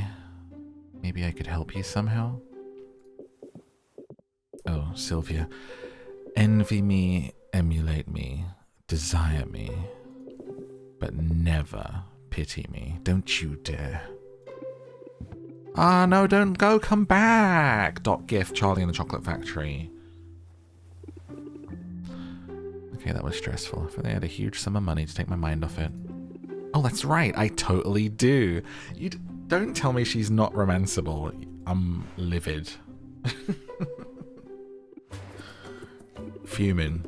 I could help you somehow? Oh, Sylvia. Envy me, emulate me, desire me, but never pity me. Don't you dare. Ah, no, don't go. Come back. .gif, Charlie and the Chocolate Factory. Okay, that was stressful. I thought they had a huge sum of money to take my mind off it. Oh, that's right. I totally do. You don't tell me she's not romanceable. I'm livid. Fuming.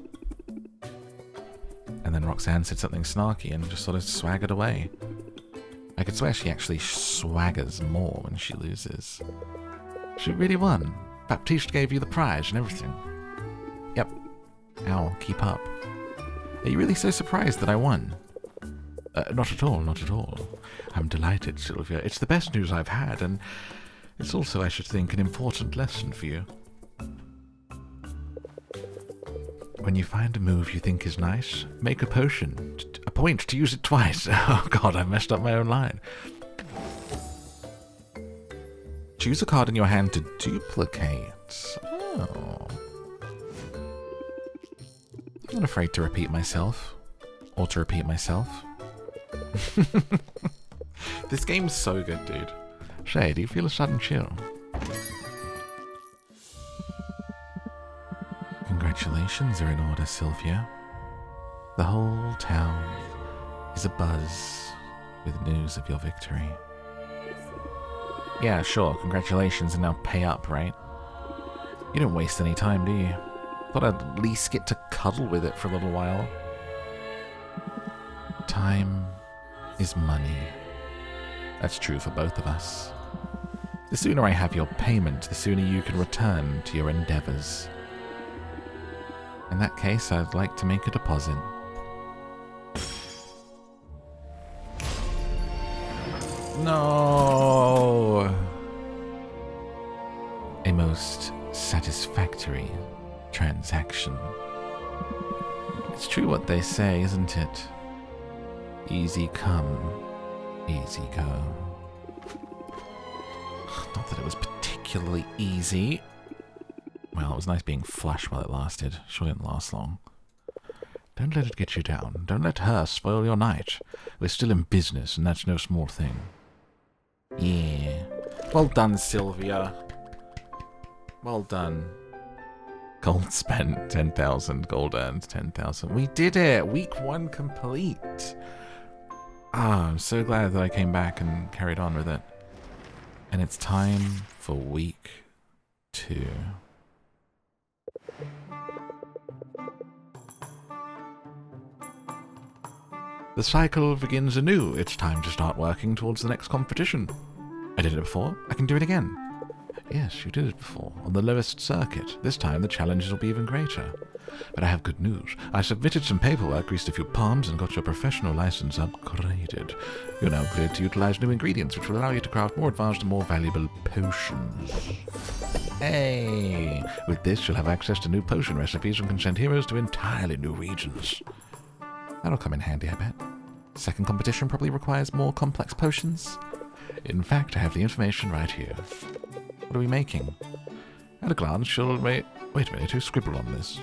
And then Roxanne said something snarky and just sort of swaggered away. I could swear she actually swaggers more when she loses. She really won. Baptiste gave you the prize and everything. Yep. Ow, keep up. Are you really so surprised that I won? Not at all, not at all. I'm delighted, Sylvia. It's the best news I've had, and it's also, I should think, an important lesson for you. When you find a move you think is nice, make a potion. A point to use it twice. Oh god, I messed up my own line. Choose a card in your hand to duplicate. Oh. I'm not afraid to repeat myself. Or to repeat myself. This game's so good, dude. Shay, do you feel a sudden chill? Congratulations are in order, Sylvia. The whole town is abuzz with news of your victory. Yeah, sure, congratulations, and now pay up, right? You don't waste any time, do you? Thought I'd at least get to cuddle with it for a little while. Time is money. That's true for both of us. The sooner I have your payment, the sooner you can return to your endeavors. In that case, I'd like to make a deposit. No! A most satisfactory transaction. It's true what they say, isn't it? Easy come, easy go. Not that it was particularly easy. Well, it was nice being flush while it lasted. Sure didn't last long. Don't let it get you down. Don't let her spoil your night. We're still in business, and that's no small thing. Yeah. Well done, Sylvia. Well done. Gold spent, 10,000. Gold earned, 10,000. We did it! Week 1 complete! Ah, I'm so glad that I came back and carried on with it. And it's time for week 2. The cycle begins anew. It's time to start working towards the next competition. I did it before. I can do it again. Yes, you did it before, on the lowest circuit. This time the challenges will be even greater. But I have good news. I submitted some paperwork, greased a few palms, and got your professional license upgraded. You're now cleared to utilize new ingredients, which will allow you to craft more advanced and more valuable potions. Hey! With this, you'll have access to new potion recipes and can send heroes to entirely new regions. That'll come in handy, I bet. Second competition probably requires more complex potions. In fact, I have the information right here. What are we making? At a glance, she'll wait a minute, who scribbled on this?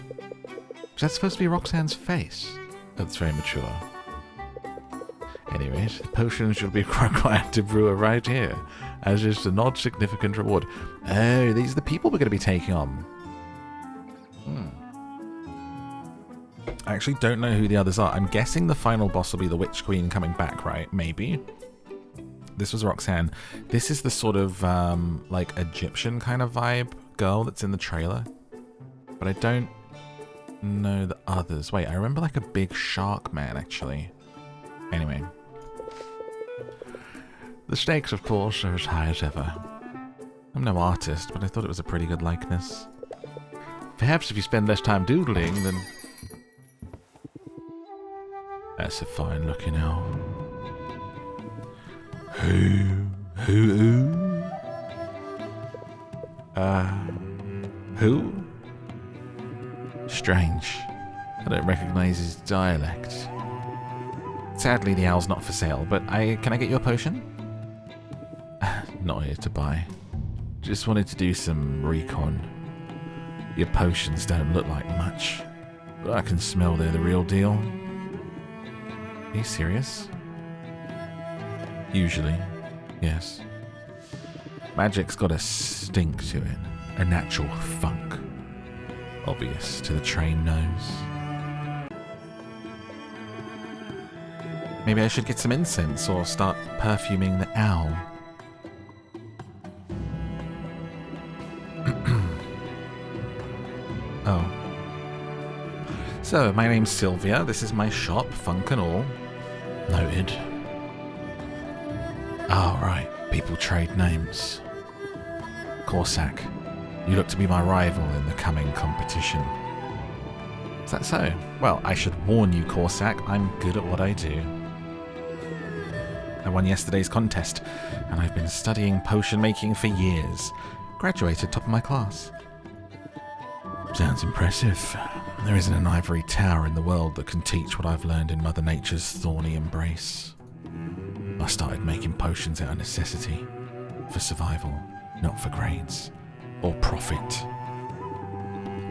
Is that supposed to be Roxanne's face? That's very mature. Anyway, the potions you'll be required to brew are right here, as is the not significant reward. Oh, these are the people we're going to be taking on. I actually don't know who the others are. I'm guessing the final boss will be the Witch Queen coming back, right? Maybe. This was Roxanne. This is the sort of, like, Egyptian kind of vibe girl that's in the trailer. But I don't know the others. Wait, I remember, like, a big shark man, actually. Anyway. The stakes, of course, are as high as ever. I'm no artist, but I thought it was a pretty good likeness. Perhaps if you spend less time doodling, then... That's a fine looking owl. Who? Who? Strange. I don't recognize his dialect. Sadly, the owl's not for sale, but can I get you a potion? Not here to buy. Just wanted to do some recon. Your potions don't look like much, but I can smell they're the real deal. Are you serious? Usually, yes. Magic's got a stink to it, a natural funk. Obvious to the trained nose. Maybe I should get some incense or start perfuming the owl. Oh. So, my name's Sylvia. This is my shop, funk and all. Noted. Oh, right. People trade names. CORSAC. You look to be my rival in the coming competition. Is that so? Well, I should warn you, CORSAC, I'm good at what I do. I won yesterday's contest, and I've been studying potion making for years. Graduated top of my class. Sounds impressive. There isn't an ivory tower in the world that can teach what I've learned in Mother Nature's thorny embrace. I started making potions out of necessity, for survival, not for grades or profit.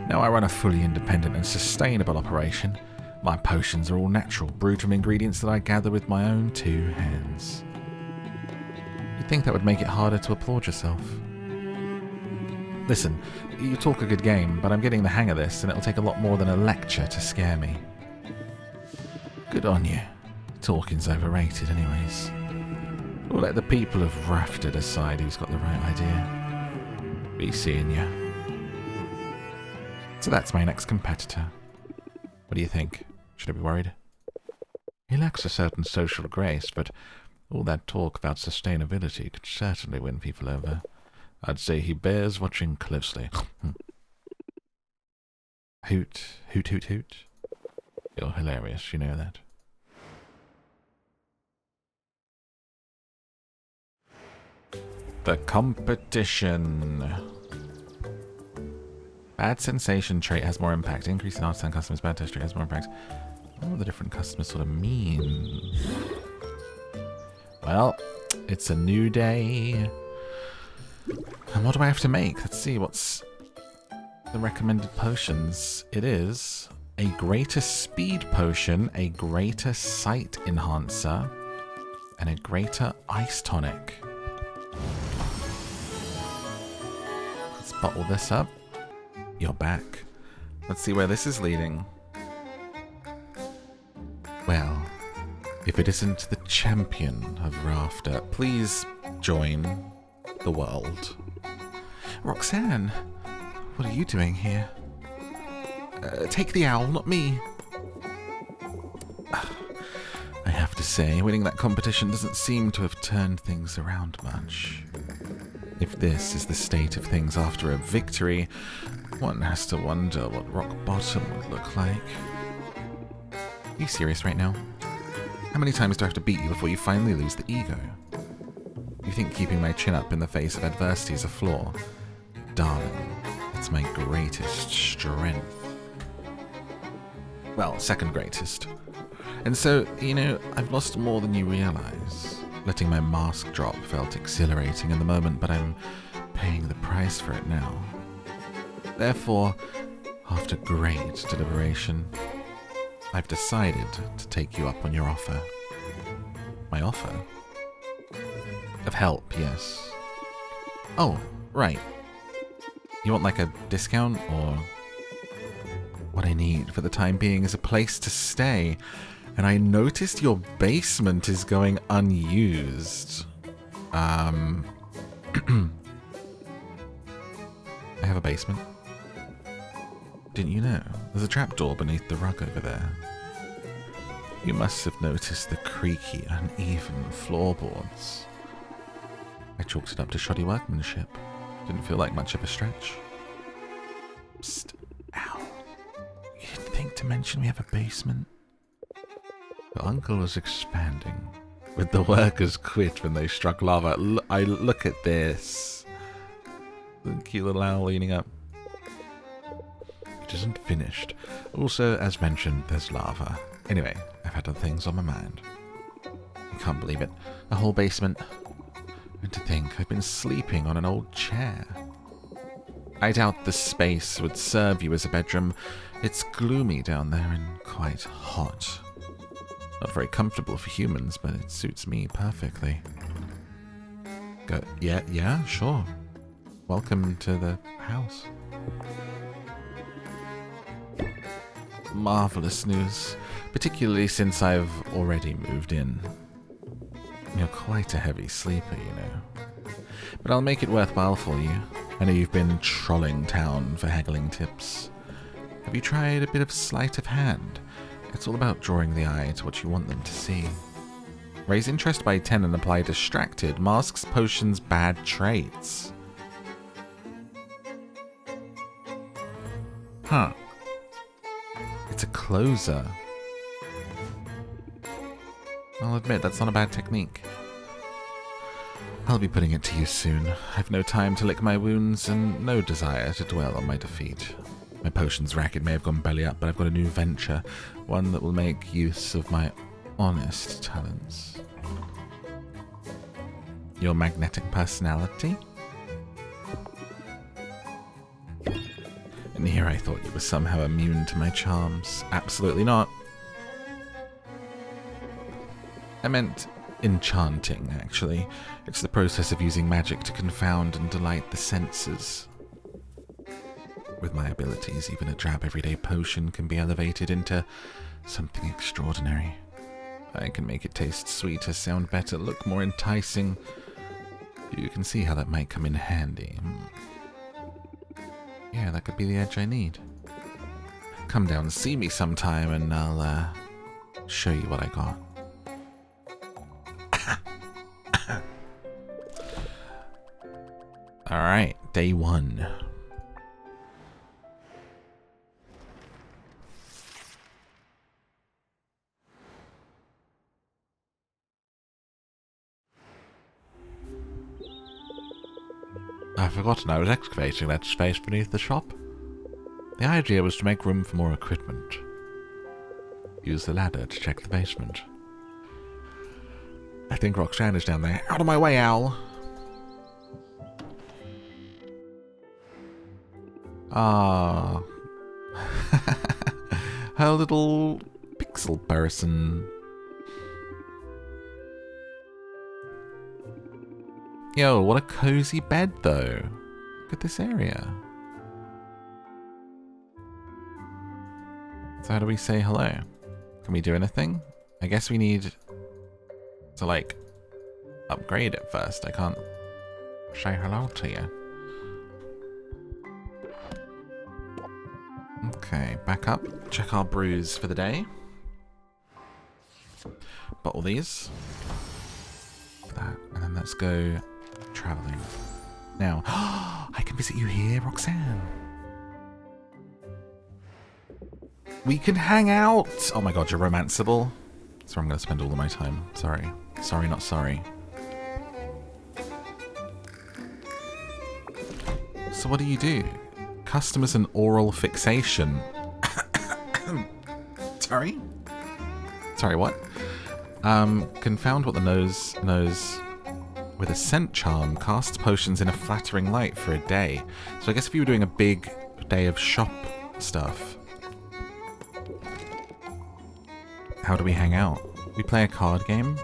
Now I run a fully independent and sustainable operation. My potions are all natural, brewed from ingredients that I gather with my own 2 hands. You'd think that would make it harder to applaud yourself. Listen, you talk a good game, but I'm getting the hang of this, and it'll take a lot more than a lecture to scare me. Good on you. Talking's overrated anyways. We'll let the people of Rafter decide who's got the right idea. Be seeing ya. So that's my next competitor. What do you think? Should I be worried? He lacks a certain social grace, but all that talk about sustainability could certainly win people over. I'd say he bears watching closely. Hoot, hoot, hoot, hoot. You're hilarious, you know that. The competition. Bad sensation trait has more impact. Increase in artisan customers. Bad test trait has more impact. What do the different customers sort of mean? Well, it's a new day. And what do I have to make? Let's see, what's the recommended potions? It is a greater speed potion, a greater sight enhancer, and a greater ice tonic. Let's bottle this up. You're back. Let's see where this is leading. Well, if it isn't the champion of Rafter, please join the world. Roxanne, what are you doing here? Take the owl, not me. I have to say, winning that competition doesn't seem to have turned things around much. If this is the state of things after a victory, one has to wonder what rock bottom would look like. Are you serious right now? How many times do I have to beat you before you finally lose the ego? You think keeping my chin up in the face of adversity is a flaw? Darling, it's my greatest strength. Well, second greatest. And so, you know, I've lost more than you realize. Letting my mask drop felt exhilarating in the moment, but I'm paying the price for it now. Therefore, after great deliberation, I've decided to take you up on your offer. My offer? Of help, yes. Oh, right. You want like a discount, or... What I need for the time being is a place to stay. And I noticed your basement is going unused. I have a basement. Didn't you know? There's a trapdoor beneath the rug over there. You must have noticed the creaky, uneven floorboards. I chalked it up to shoddy workmanship. Didn't feel like much of a stretch. Psst. Ow. You didn't think to mention we have a basement? Your uncle was expanding. Would the workers quit when they struck lava? Look at this. The cute little owl leaning up. You isn't finished. Also, as mentioned, there's lava. Anyway, I've had other things on my mind. I can't believe it. A whole basement. And to think, I've been sleeping on an old chair. I doubt this space would serve you as a bedroom. It's gloomy down there and quite hot. Not very comfortable for humans, but it suits me perfectly. Yeah, sure. Welcome to the house. Marvelous news, particularly since I've already moved in. You're quite a heavy sleeper, you know. But I'll make it worthwhile for you. I know you've been trolling town for haggling tips. Have you tried a bit of sleight of hand? It's all about drawing the eye to what you want them to see. Raise interest by 10 and apply distracted. Masks potions bad traits. Huh. It's a closer. I'll admit, that's not a bad technique. I'll be putting it to use soon. I've no time to lick my wounds and no desire to dwell on my defeat. My potions racket may have gone belly up, but I've got a new venture. One that will make use of my honest talents. Your magnetic personality? And here I thought you were somehow immune to my charms. Absolutely not. I meant enchanting, actually. It's the process of using magic to confound and delight the senses. With my abilities, even a drab everyday potion can be elevated into something extraordinary. I can make it taste sweeter, sound better, look more enticing. You can see how that might come in handy. Yeah, that could be the edge I need. Come down and see me sometime and I'll show you what I got. Alright, day 1. I've forgotten I was excavating that space beneath the shop. The idea was to make room for more equipment. Use the ladder to check the basement. I think Roxanne is down there. Out of my way, owl! Ah, her little pixel person. Yo, what a cozy bed, though. Look at this area. So how do we say hello? Can we do anything? I guess we need to, like, upgrade it first. I can't say hello to you. Okay, back up. Check our brews for the day. Bottle these. That, and then let's go traveling. Now, I can visit you here, Roxanne. We can hang out! Oh my god, you're romanceable. That's where I'm going to spend all of my time. Sorry. Sorry, not sorry. So what do? Customers and oral fixation. Sorry? Sorry, what? Confound what the nose knows with a scent charm. Casts potions in a flattering light for a day. So I guess if you were doing a big day of shop stuff. How do we hang out? We play a card game?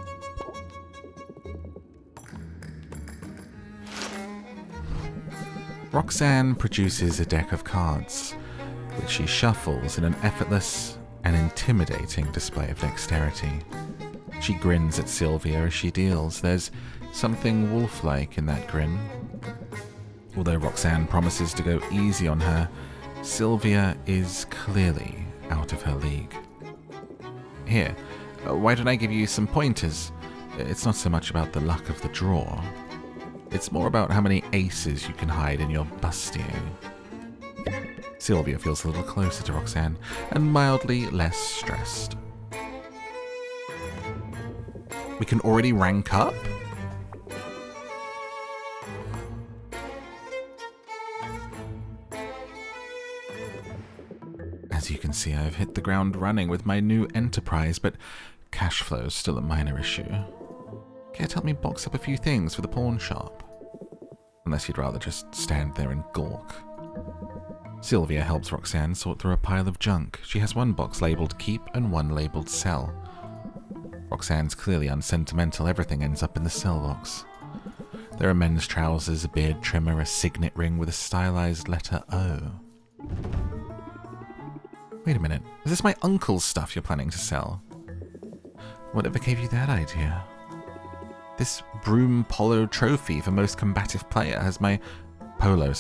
Roxanne produces a deck of cards, which she shuffles in an effortless and intimidating display of dexterity. She grins at Sylvia as she deals. There's something wolf-like in that grin. Although Roxanne promises to go easy on her, Sylvia is clearly out of her league. Here, why don't I give you some pointers? It's not so much about the luck of the draw. It's more about how many aces you can hide in your bustier. Sylvia feels a little closer to Roxanne and mildly less stressed. We can already rank up? see I've hit the ground running with my new enterprise, but cash flow is still a minor issue. Care to help me box up a few things for the pawn shop? Unless you'd rather just stand there and gawk. Sylvia helps Roxanne sort through a pile of junk. She has one box labelled keep and one labelled sell. Roxanne's clearly unsentimental. Everything ends up in the sell box. There are men's trousers, a beard trimmer, a signet ring with a stylized letter O. Wait a minute. Is this my uncle's stuff you're planning to sell? Whatever gave you that idea? This broom polo trophy for most combative player has my... Polo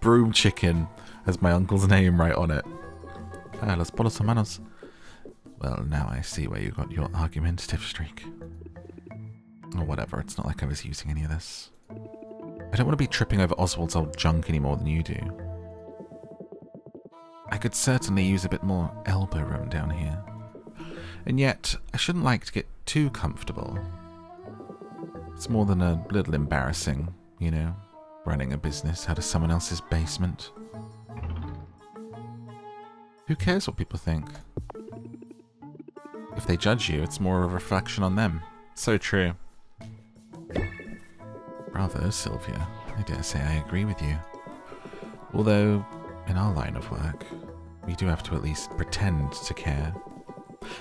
broom chicken has my uncle's name right on it. Ah, los polos hermanos. Well, now I see where you got your argumentative streak. Or whatever, it's not like I was using any of this. I don't want to be tripping over Oswald's old junk any more than you do. I could certainly use a bit more elbow room down here. And yet, I shouldn't like to get too comfortable. It's more than a little embarrassing, you know, running a business out of someone else's basement. Who cares what people think? If they judge you, it's more of a reflection on them. So true. Bravo, Sylvia. I dare say I agree with you. Although, in our line of work, we do have to at least pretend to care.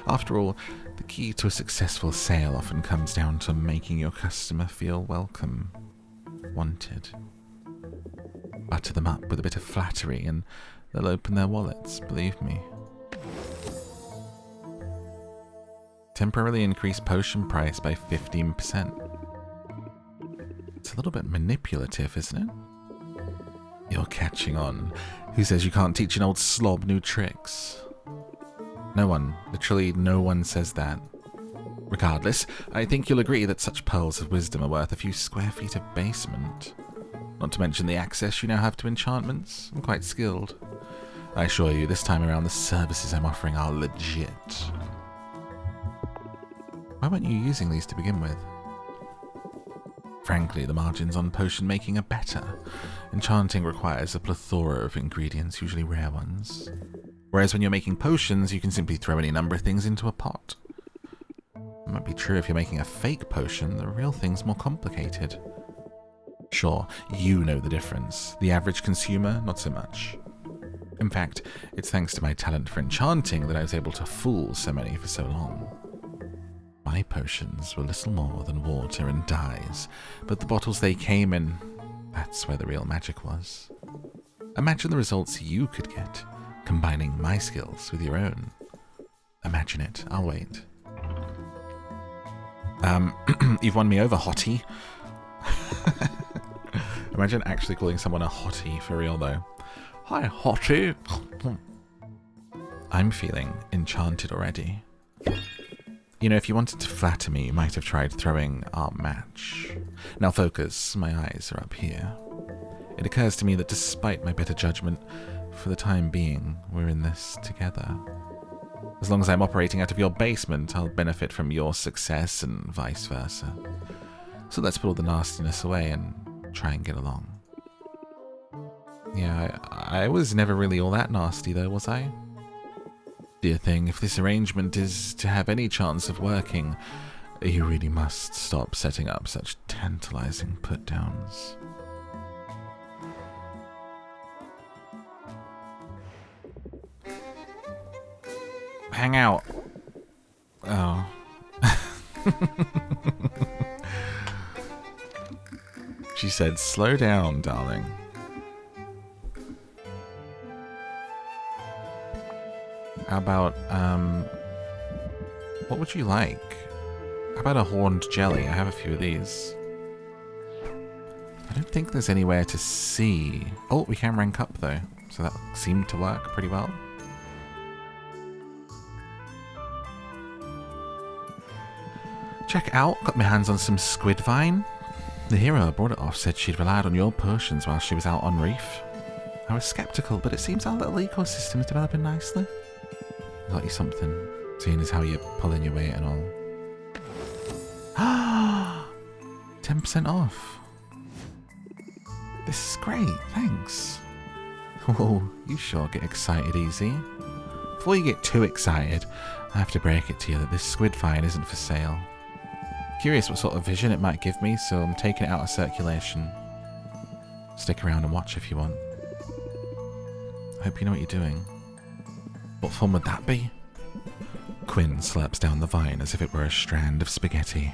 After all, the key to a successful sale often comes down to making your customer feel welcome, wanted. Butter them up with a bit of flattery and they'll open their wallets, believe me. Temporarily increase potion price by 15%. It's a little bit manipulative, isn't it? You're catching on. Who says you can't teach an old slob new tricks? No one, literally no one says that. Regardless, I think you'll agree that such pearls of wisdom are worth a few square feet of basement. Not to mention the access you now have to enchantments. I'm quite skilled. I assure you, this time around the services I'm offering are legit. Why weren't you using these to begin with? Frankly, the margins on potion making are better. Enchanting requires a plethora of ingredients, usually rare ones. Whereas when you're making potions, you can simply throw any number of things into a pot. It might be true if you're making a fake potion, the real thing's more complicated. Sure, you know the difference. The average consumer, not so much. In fact, it's thanks to my talent for enchanting that I was able to fool so many for so long. My potions were little more than water and dyes, but the bottles they came in, that's where the real magic was. Imagine the results you could get, combining my skills with your own. Imagine it. I'll wait. You've won me over, hottie. Imagine actually calling someone a hottie for real, though. Hi, hottie. I'm feeling enchanted already. You know, if you wanted to flatter me, you might have tried throwing our match. Now focus, my eyes are up here. It occurs to me that despite my better judgment, for the time being, we're in this together. As long as I'm operating out of your basement, I'll benefit from your success and vice versa. So let's put all the nastiness away and try and get along. Yeah, I was never really all that nasty though, was I? Dear thing, if this arrangement is to have any chance of working, you really must stop setting up such tantalizing put-downs. Hang out. Oh. She said, slow down, darling. How about, what would you like? How about a horned jelly? I have a few of these. I don't think there's anywhere to see. Oh, we can rank up though, so that seemed to work pretty well. Check out, got my hands on some squid vine. The hero who brought it off said she'd relied on your potions while she was out on reef. I was skeptical, but it seems our little ecosystem is developing nicely. Got you something, seeing as how you're pulling your weight and all. 10% off. This is great, thanks. Whoa, you sure get excited easy. Before you get too excited, I have to break it to you that this squid vine isn't for sale. Curious what sort of vision it might give me, so I'm taking it out of circulation. Stick around and watch if you want. I hope you know what you're doing. What fun would that be? Quinn slurps down the vine as if it were a strand of spaghetti.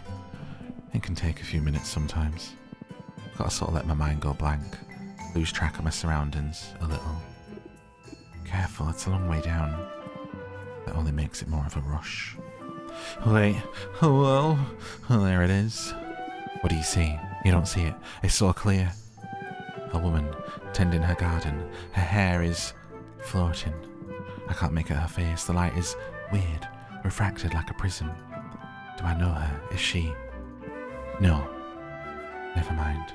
It can take a few minutes sometimes. Gotta sort of let my mind go blank. Lose track of my surroundings a little. Careful, it's a long way down. That only makes it more of a rush. Wait, oh, well, there it is. What do you see? You don't see it. It's so clear. A woman tending her garden. Her hair is floating. I can't make out her face. The light is weird, refracted like a prism. Do I know her? Is she? No. Never mind.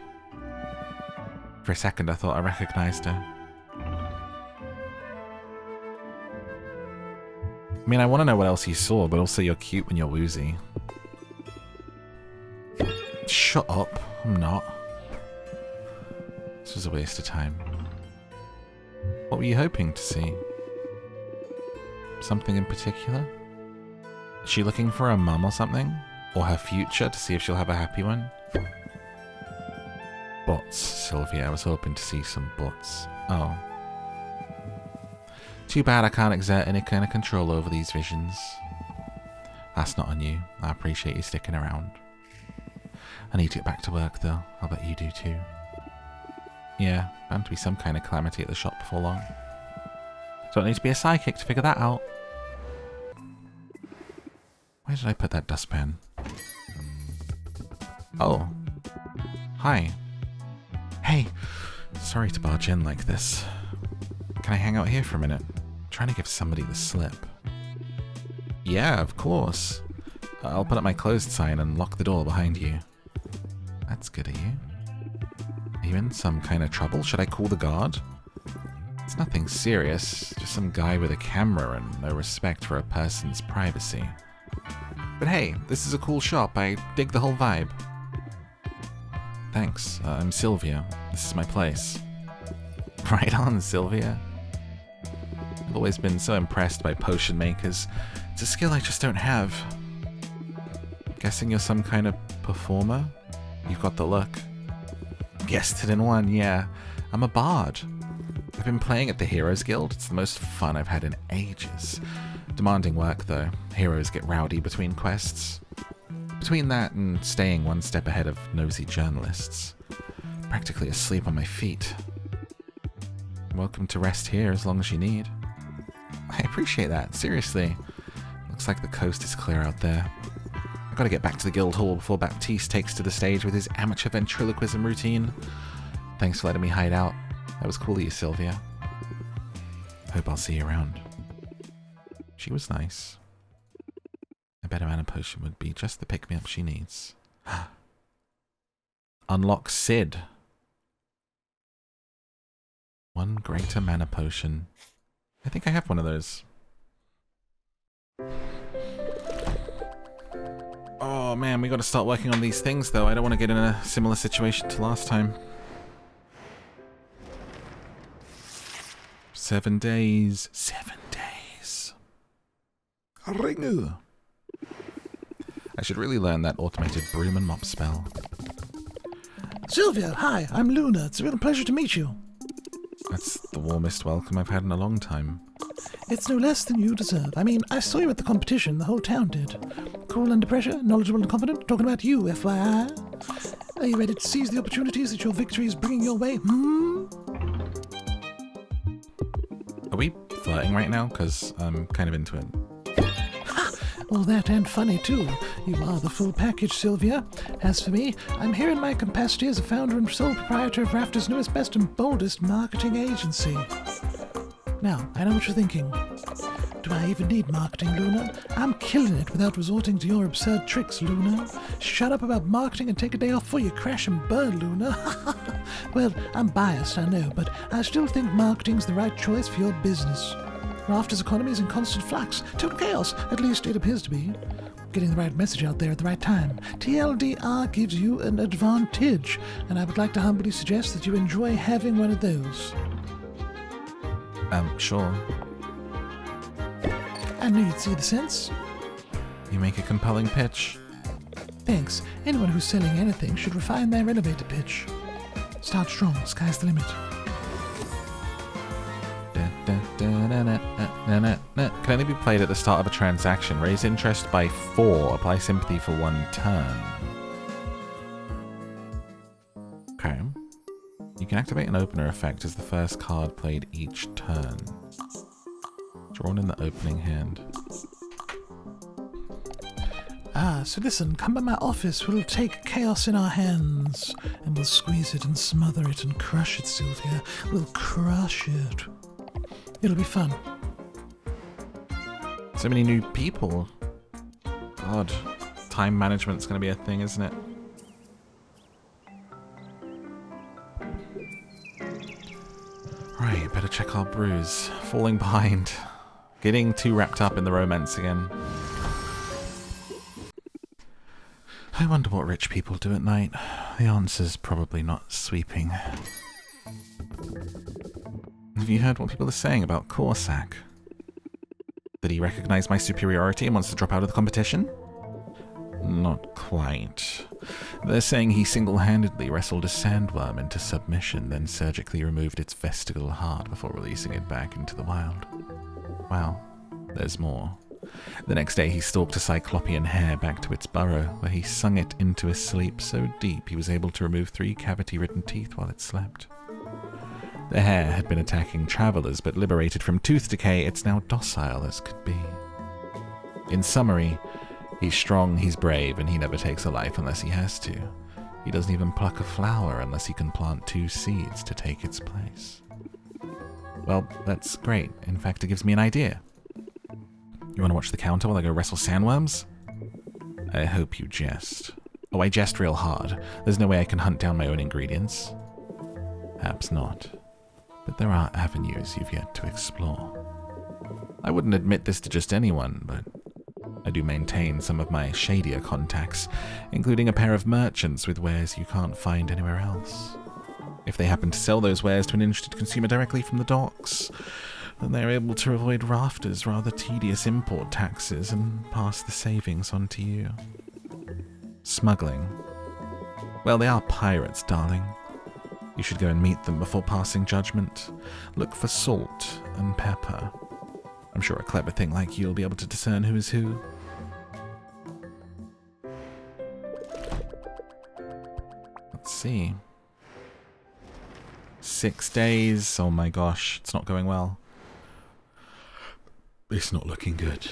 For a second I thought I recognized her. I mean, I want to know what else you saw, but also you're cute when you're woozy. Shut up. I'm not. This was a waste of time. What were you hoping to see? Something in particular? Is she looking for a mum or something? Or her future to see if she'll have a happy one? Butts, Sylvia. I was hoping to see some butts. Oh. Too bad I can't exert any kind of control over these visions. That's not on you. I appreciate you sticking around. I need to get back to work though. I'll bet you do too. Yeah, bound to be some kind of calamity at the shop before long. Don't need to be a psychic to figure that out. Where did I put that dustpan? Oh. Hi. Hey. Sorry to barge in like this. Can I hang out here for a minute? I'm trying to give somebody the slip. Yeah, of course. I'll put up my closed sign and lock the door behind you. That's good of you. Are you in some kind of trouble? Should I call the guard? It's nothing serious, just some guy with a camera and no respect for a person's privacy. But hey, this is a cool shop. I dig the whole vibe. Thanks. I'm Sylvia. This is my place. Right on, Sylvia. I've always been so impressed by potion makers. It's a skill I just don't have. Guessing you're some kind of performer? You've got the look. Guessed it in one, yeah. I'm a bard. I've been playing at the Heroes Guild. It's the most fun I've had in ages. Demanding work, though. Heroes get rowdy between quests. Between that and staying one step ahead of nosy journalists. Practically asleep on my feet. Welcome to rest here as long as you need. I appreciate that, seriously. Looks like the coast is clear out there. I've got to get back to the guild hall before Baptiste takes to the stage with his amateur ventriloquism routine. Thanks for letting me hide out. That was cool of you, Sylvia. Hope I'll see you around. She was nice. I bet a mana potion would be just the pick-me-up she needs. Unlock Sid. One greater mana potion. I think I have one of those. Oh man, we gotta start working on these things though. I don't want to get in a similar situation to last time. 7 days. 7 days. Ringu. I should really learn that automated broom and mop spell. Sylvia, hi, I'm Luna. It's a real pleasure to meet you. That's the warmest welcome I've had in a long time. It's no less than you deserve. I mean, I saw you at the competition, the whole town did. Cool under pressure, knowledgeable and confident, talking about you, FYI. Are you ready to seize the opportunities that your victory is bringing your way? Are we flirting right now? Because I'm kind of into it. All that and funny, too. You are the full package, Sylvia. As for me, I'm here in my capacity as a founder and sole proprietor of Rafter's newest, best, and boldest marketing agency. Now, I know what you're thinking. Do I even need marketing, Luna? I'm killing it without resorting to your absurd tricks, Luna. Shut up about marketing and take a day off before you crash and burn, Luna. Well, I'm biased, I know, but I still think marketing's the right choice for your business. Rafter's economy is in constant flux. Total chaos, at least it appears to be. Getting the right message out there at the right time. TLDR gives you an advantage, and I would like to humbly suggest that you enjoy having one of those. Sure. I knew you'd see the sense. You make a compelling pitch. Thanks. Anyone who's selling anything should refine their elevator pitch. Start strong. Sky's the limit. Can only be played at the start of a transaction. Raise interest by 4. Apply sympathy for 1 turn. Okay. You can activate an opener effect as the first card played each turn. Drawn in the opening hand. So listen, come by my office. We'll take chaos in our hands. And we'll squeeze it and smother it and crush it, Sylvia. We'll crush it. It'll be fun. So many new people. God. Time management's going to be a thing, isn't it? Right, better check our brews. Falling behind. Getting too wrapped up in the romance again. I wonder what rich people do at night. The answer's probably not sweeping. Have you heard what people are saying about CORSAC? Did he recognize my superiority and wants to drop out of the competition? Not quite. They're saying he single-handedly wrestled a sandworm into submission, then surgically removed its vestigial heart before releasing it back into the wild. Wow, there's more. The next day he stalked a cyclopean hare back to its burrow, where he sung it into a sleep so deep he was able to remove 3 cavity-ridden teeth while it slept. The hare had been attacking travelers, but liberated from tooth decay, it's now docile as could be. In summary, he's strong, he's brave, and he never takes a life unless he has to. He doesn't even pluck a flower unless he can plant 2 seeds to take its place. Well, that's great. In fact, it gives me an idea. You want to watch the counter while I go wrestle sandworms? I hope you jest. Oh, I jest real hard. There's no way I can hunt down my own ingredients. Perhaps not. But there are avenues you've yet to explore. I wouldn't admit this to just anyone, but I do maintain some of my shadier contacts, including a pair of merchants with wares you can't find anywhere else. If they happen to sell those wares to an interested consumer directly from the docks, then they're able to avoid Rafter's rather tedious import taxes and pass the savings on to you. Smuggling. Well, they are pirates, darling. You should go and meet them before passing judgment. Look for salt and pepper. I'm sure a clever thing like you will be able to discern who is who. Let's see. 6 days. Oh my gosh, it's not going well. It's not looking good.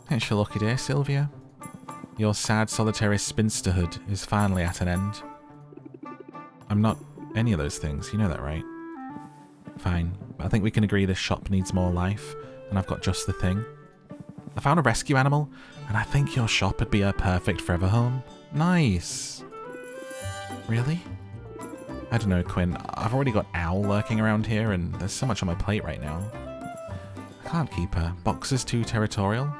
It's your lucky day, Sylvia. Your sad, solitary spinsterhood is finally at an end. I'm not any of those things, you know that, right? Fine, but I think we can agree this shop needs more life, and I've got just the thing. I found a rescue animal, and I think your shop would be a perfect forever home. Nice! Really? I don't know, Quinn. I've already got Owl lurking around here, and there's so much on my plate right now. I can't keep her. Boxer's too territorial?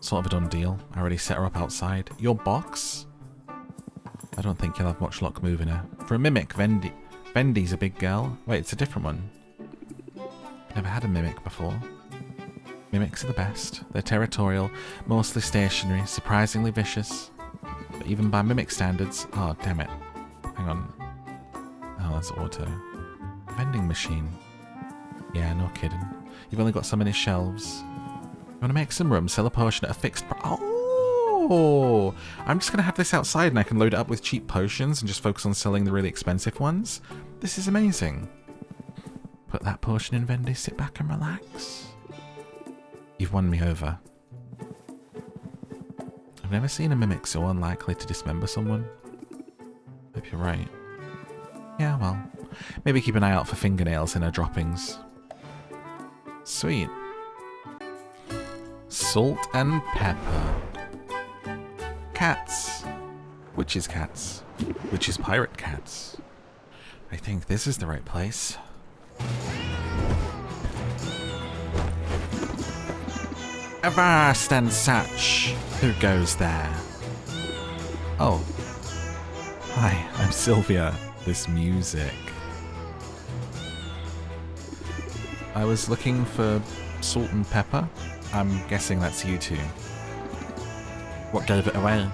Sort of a done deal. I already set her up outside. Your box? I don't think you'll have much luck moving her. For a mimic, Vendy's a big girl. Wait, it's a different one. Never had a mimic before. Mimics are the best. They're territorial, mostly stationary, surprisingly vicious. But even by mimic standards... Oh, damn it. Hang on. Oh, that's auto. Vending machine. Yeah, no kidding. You've only got some in his shelves. You want to make some room, sell a potion at a fixed price. Oh! I'm just going to have this outside and I can load it up with cheap potions and just focus on selling the really expensive ones. This is amazing. Put that potion in Vendy, sit back and relax. You've won me over. I've never seen a mimic so unlikely to dismember someone. Hope you're right. Yeah, well, maybe keep an eye out for fingernails in her droppings. Sweet. Salt and pepper. Cats. Witches' cats. Witches' pirate cats. I think this is the right place. Avast and such. Who goes there? Oh. Hi, I'm Sylvia. This music. I was looking for salt and pepper. I'm guessing that's you two. What gave it away?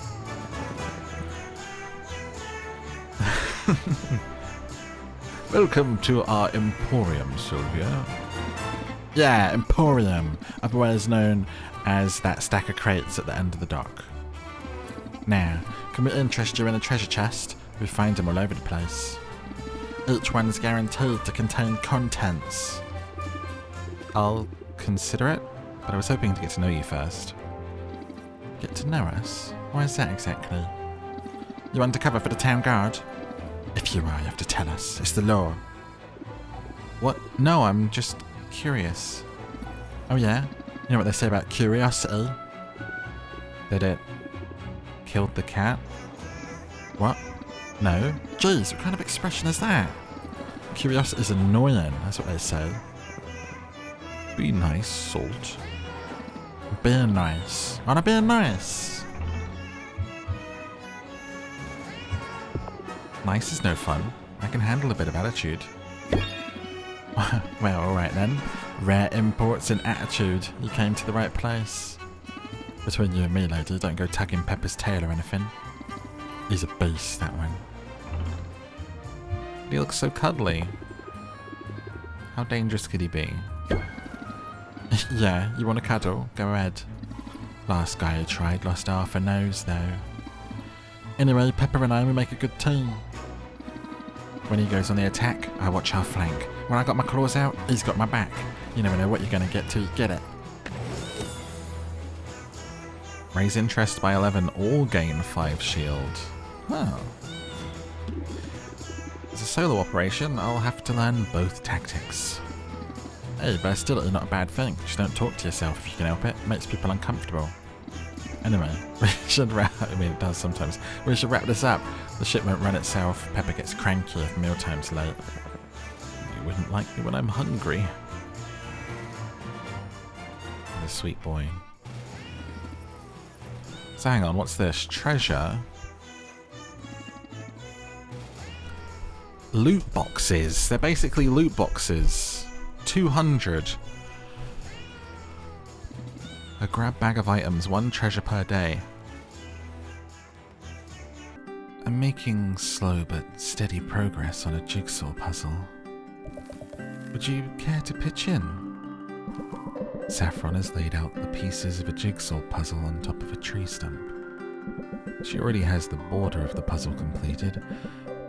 Welcome to our Emporium, Sylvia. Yeah, Emporium, otherwise known as that stack of crates at the end of the dock. Now, can we interest you in a treasure chest? We find them all over the place. Each one's guaranteed to contain contents. I'll consider it, but I was hoping to get to know you first. Get to know us? Why is that exactly? You undercover for the town guard? If you are, you have to tell us. It's the law. What? No, I'm just curious. Oh yeah? You know what they say about curiosity? That it killed the cat? What? No? Jeez, what kind of expression is that? Curiosity is annoying, that's what they say. Be nice, Salt. Be nice. Wanna be nice? Nice is no fun. I can handle a bit of attitude. Well, alright then. Rare imports and attitude. You came to the right place. Between you and me, lady, don't go tugging Pepper's tail or anything. He's a beast, that one. He looks so cuddly. How dangerous could he be? Yeah, you want to cuddle? Go ahead. Last guy who tried lost half a nose, though. Anyway, Pepper and I, we make a good team. When he goes on the attack, I watch our flank. When I got my claws out, he's got my back. You never know what you're going to get till you get it. Raise interest by 11, all gain 5 shield. Oh. As a solo operation, I'll have to learn both tactics. Hey, but still not a bad thing. Just don't talk to yourself if you can help it. It makes people uncomfortable. Anyway, we should wrap... I mean, it does sometimes. We should wrap this up. The ship won't run itself. Pepper gets cranky if mealtime's late. You wouldn't like me when I'm hungry. The sweet boy. So hang on, what's this? Treasure? Loot boxes. They're basically loot boxes. 200. A grab bag of items, 1 treasure per day. I'm making slow but steady progress on a jigsaw puzzle. Would you care to pitch in? Saffron has laid out the pieces of a jigsaw puzzle on top of a tree stump. She already has the border of the puzzle completed.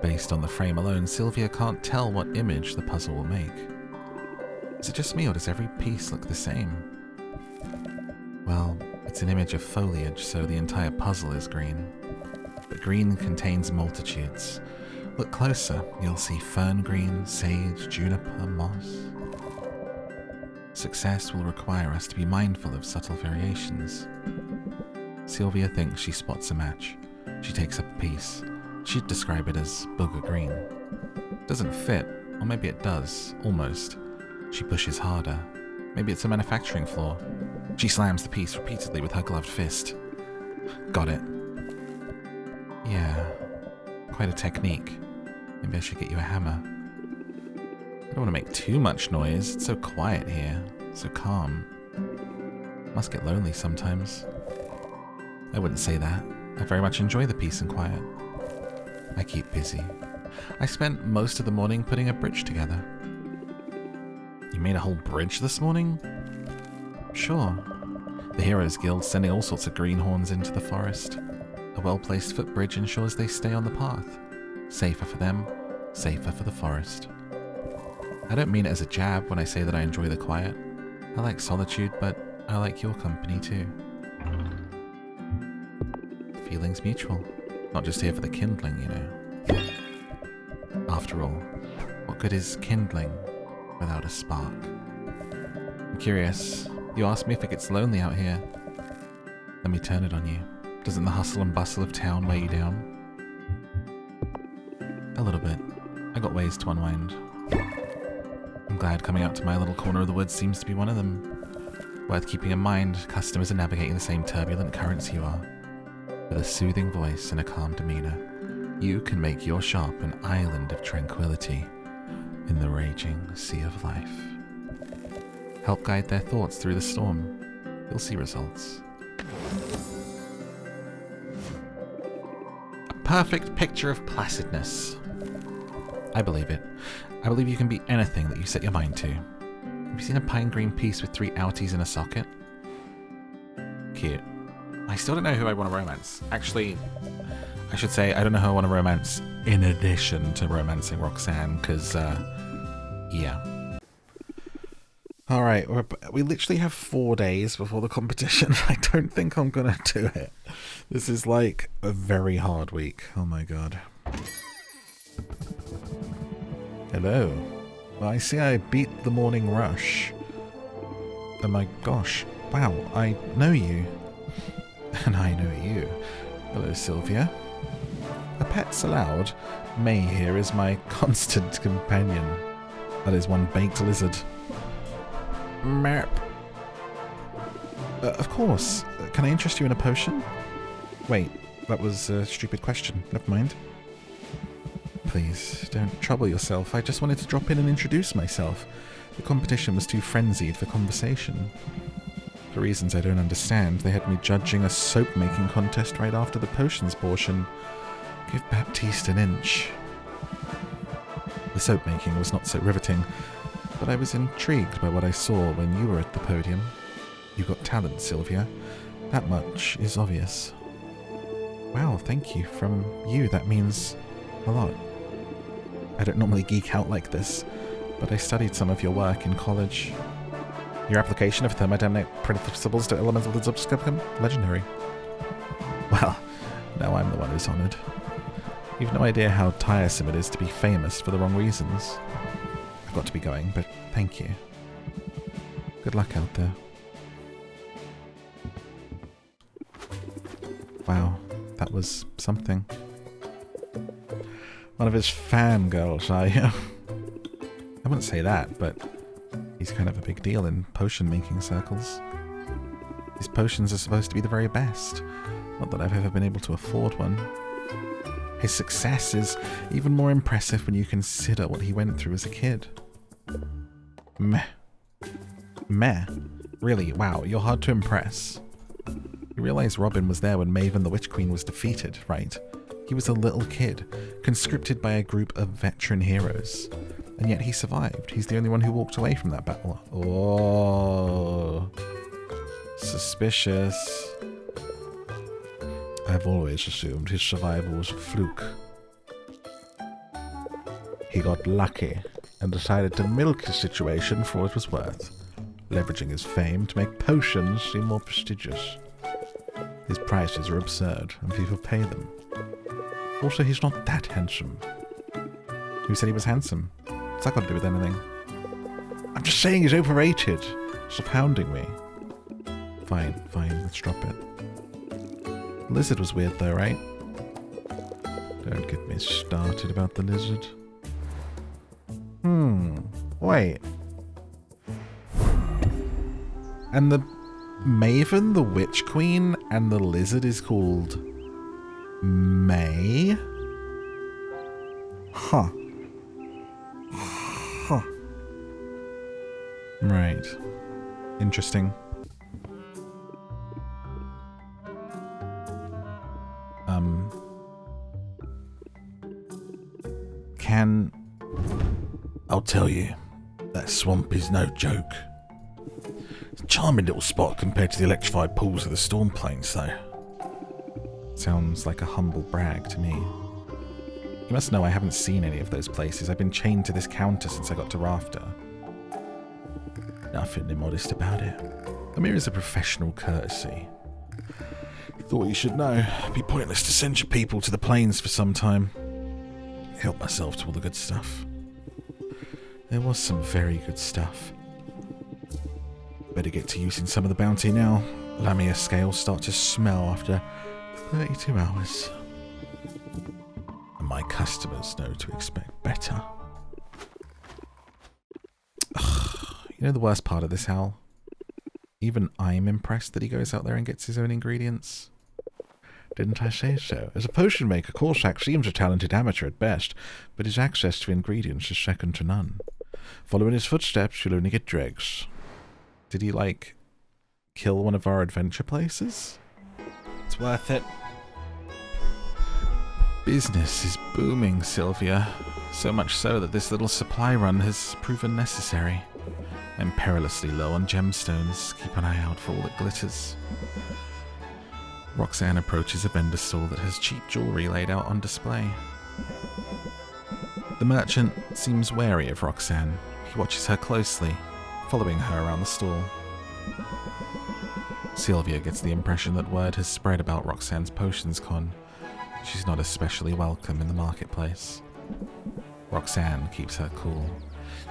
Based on the frame alone, Sylvia can't tell what image the puzzle will make. Is it just me, or does every piece look the same? Well, it's an image of foliage, so the entire puzzle is green. But green contains multitudes. Look closer, you'll see fern green, sage, juniper, moss. Success will require us to be mindful of subtle variations. Sylvia thinks she spots a match. She takes up a piece. She'd describe it as booger green. Doesn't fit, or maybe it does, almost. She pushes harder. Maybe it's a manufacturing flaw. She slams the piece repeatedly with her gloved fist. Got it. Yeah, quite a technique. Maybe I should get you a hammer. I don't want to make too much noise. It's so quiet here, so calm. Must get lonely sometimes. I wouldn't say that. I very much enjoy the peace and quiet. I keep busy. I spent most of the morning putting a bridge together. You made a whole bridge this morning? Sure. The Heroes Guild sending all sorts of greenhorns into the forest. A well-placed footbridge ensures they stay on the path. Safer for them, safer for the forest. I don't mean it as a jab when I say that I enjoy the quiet. I like solitude, but I like your company too. Feelings mutual. Not just here for the kindling, you know. After all, what good is kindling without a spark? I'm curious. You asked me if it gets lonely out here. Let me turn it on you. Doesn't the hustle and bustle of town weigh you down? A little bit. I got ways to unwind. I'm glad coming out to my little corner of the woods seems to be one of them. Worth keeping in mind, customers are navigating the same turbulent currents you are. With a soothing voice and a calm demeanor, you can make your shop an island of tranquility in the raging sea of life. Help guide their thoughts through the storm. You'll see results. A perfect picture of placidness. I believe it. I believe you can be anything that you set your mind to. Have you seen a pine green piece with 3 outies in a socket? Cute. I still don't know who I want to romance. Actually, I should say I don't know who I want to romance in addition to romancing Roxanne, because, yeah. Alright, we literally have 4 days before the competition. I don't think I'm gonna do it. This is like a very hard week. Oh my god. Hello. Well, I see I beat the morning rush. Oh my gosh. Wow, I know you. And I know you. Hello, Sylvia. A pet's allowed. May here is my constant companion. That is one baked lizard. Merp. Of course. Can I interest you in a potion? Wait, that was a stupid question. Never mind. Please, don't trouble yourself. I just wanted to drop in and introduce myself. The competition was too frenzied for conversation. For reasons I don't understand, they had me judging a soap-making contest right after the potions portion. Give Baptiste an inch. The soap-making was not so riveting, but I was intrigued by what I saw when you were at the podium. You got talent, Sylvia. That much is obvious. Wow, thank you. From you, that means a lot. I don't normally geek out like this, but I studied some of your work in college. Your application of thermodynamic principles to elemental subscription? Legendary. Well, now I'm the one who's honoured. You've no idea how tiresome it is to be famous for the wrong reasons. I've got to be going, but thank you. Good luck out there. Wow, that was something. One of his fangirls, I wouldn't say that, but he's kind of a big deal in potion-making circles. His potions are supposed to be the very best. Not that I've ever been able to afford one. His success is even more impressive when you consider what he went through as a kid. Meh. Meh? Really, wow, you're hard to impress. You realize Robin was there when Maven the Witch Queen was defeated, right? He was a little kid, conscripted by a group of veteran heroes. And yet he survived. He's the only one who walked away from that battle. Oh. Suspicious. I've always assumed his survival was a fluke. He got lucky and decided to milk the situation for what it was worth, leveraging his fame to make potions seem more prestigious. His prices are absurd, and people pay them. Also, he's not that handsome. Who said he was handsome? What's that got to do with anything? I'm just saying he's overrated. Stop hounding me. Fine, let's drop it. Lizard was weird though, right? Don't get me started about the lizard. Wait. And the Maven, the Witch Queen, and the lizard is called May? Huh. Right. Interesting. I'll tell you, that swamp is no joke. It's a charming little spot compared to the electrified pools of the storm plains, though. Sounds like a humble brag to me. You must know I haven't seen any of those places. I've been chained to this counter since I got to Rafter. Nothing immodest about it. A mere is a professional courtesy. Thought you should know. It'd be pointless to send your people to the plains for some time. Help myself to all the good stuff. There was some very good stuff. Better get to using some of the bounty now. Lamia scales start to smell after 32 hours. And my customers know to expect better. You know the worst part of this, Hal? Even I'm impressed that he goes out there and gets his own ingredients. Didn't I say so? As a potion maker, CORSAC seems a talented amateur at best, but his access to ingredients is second to none. Follow in his footsteps, you'll only get dregs. Did he, like, kill one of our adventure places? It's worth it. Business is booming, Sylvia. So much so that this little supply run has proven necessary. I'm perilously low on gemstones. Keep an eye out for all that glitters. Roxanne approaches a vendor stall that has cheap jewellery laid out on display. The merchant seems wary of Roxanne. He watches her closely, following her around the stall. Sylvia gets the impression that word has spread about Roxanne's potions con. She's not especially welcome in the marketplace. Roxanne keeps her cool.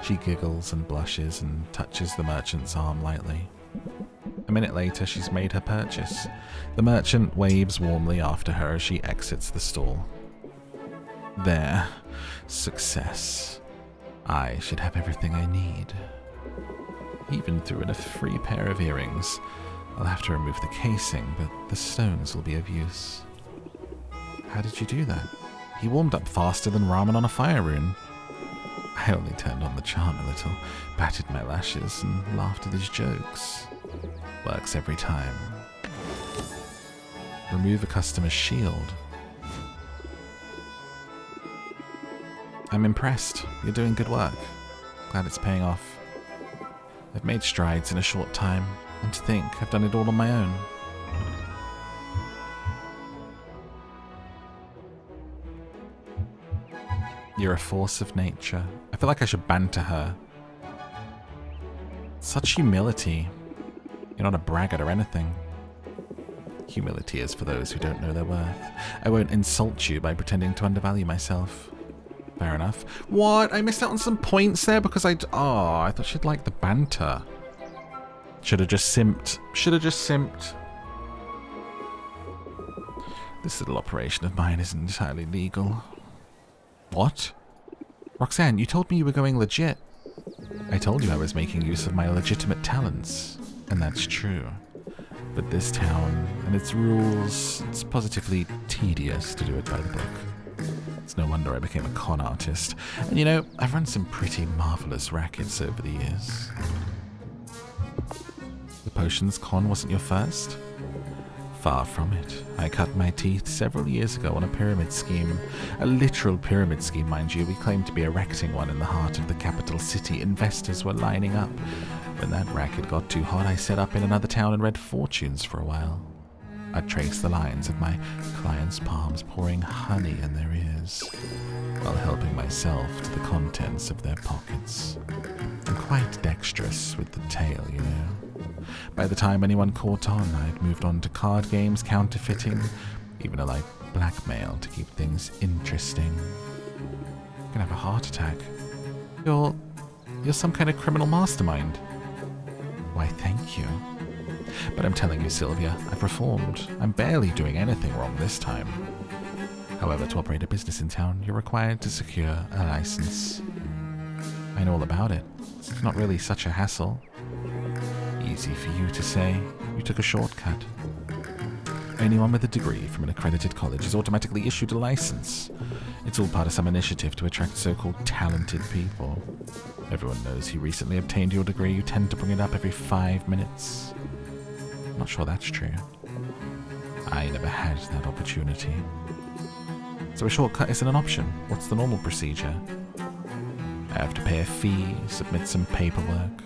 She giggles and blushes and touches the merchant's arm lightly. A minute later, she's made her purchase. The merchant waves warmly after her as she exits the stall. There. Success. I should have everything I need. Even threw in a free pair of earrings. I'll have to remove the casing, but the stones will be of use. How did you do that? He warmed up faster than ramen on a fire rune. I only turned on the charm a little, batted my lashes, and laughed at his jokes. Works every time. Remove a customer's shield. I'm impressed. You're doing good work. Glad it's paying off. I've made strides in a short time, and to think I've done it all on my own. You're a force of nature. I feel like I should banter her. Such humility. You're not a braggart or anything. Humility is for those who don't know their worth. I won't insult you by pretending to undervalue myself. Fair enough. What? I missed out on some points there because I thought she'd like the banter. Should have just simped. This little operation of mine isn't entirely legal. What? Roxanne, you told me you were going legit. I told you I was making use of my legitimate talents, and that's true. But this town and its rules, it's positively tedious to do it by the book. It's no wonder I became a con artist. And you know, I've run some pretty marvelous rackets over the years. The potions con wasn't your first? Far from it. I cut my teeth several years ago on a pyramid scheme. A literal pyramid scheme, mind you. We claimed to be erecting one in the heart of the capital city. Investors were lining up. When that racket got too hot, I set up in another town and read fortunes for a while. I'd trace the lines of my clients' palms, pouring honey in their ears, while helping myself to the contents of their pockets. I'm quite dexterous with the tale, you know. By the time anyone caught on, I'd moved on to card games, counterfeiting, even a light blackmail to keep things interesting. I'm gonna have a heart attack. You're some kind of criminal mastermind. Why, thank you. But I'm telling you, Sylvia, I've reformed. I'm barely doing anything wrong this time. However, to operate a business in town, you're required to secure a license. I know all about it. It's not really such a hassle. Easy for you to say. You took a shortcut. Anyone with a degree from an accredited college is automatically issued a license. It's all part of some initiative to attract so-called talented people. Everyone knows you recently obtained your degree. You tend to bring it up every 5 minutes. I'm not sure that's true. I never had that opportunity. So a shortcut isn't an option. What's the normal procedure? I have to pay a fee, submit some paperwork,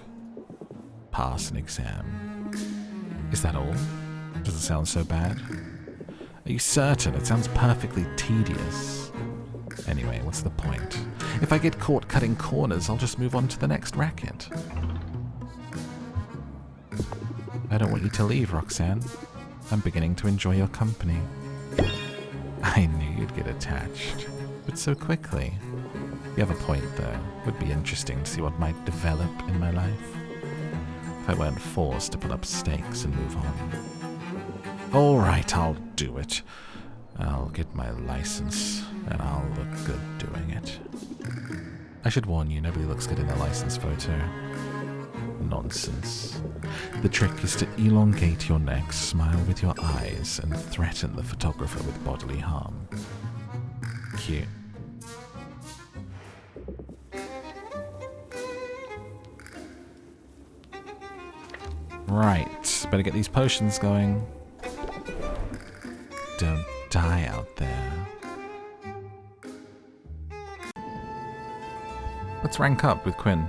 pass an exam. Is that all? Doesn't sound so bad. Are you certain? It sounds perfectly tedious. Anyway, what's the point? If I get caught cutting corners, I'll just move on to the next racket. I don't want you to leave, Roxanne. I'm beginning to enjoy your company. I knew you'd get attached, but so quickly. You have a point, though. Would be interesting to see what might develop in my life. If I weren't forced to put up stakes and move on. Alright, I'll do it. I'll get my license, and I'll look good doing it. I should warn you, nobody looks good in their license photo. Nonsense. The trick is to elongate your neck, smile with your eyes, and threaten the photographer with bodily harm. Cute. Right, better get these potions going. Don't die out there. Let's rank up with Quinn.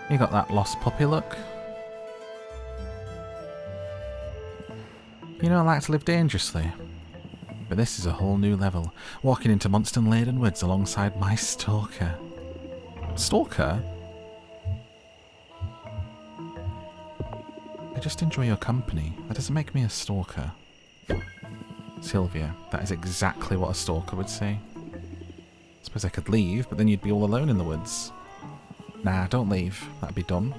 You got that lost puppy look? You know I like to live dangerously. But this is a whole new level. Walking into monster-laden woods alongside my stalker. Stalker? I just enjoy your company. That doesn't make me a stalker. Sylvia, that is exactly what a stalker would say. Suppose I could leave, but then you'd be all alone in the woods. Nah, don't leave. That'd be dumb.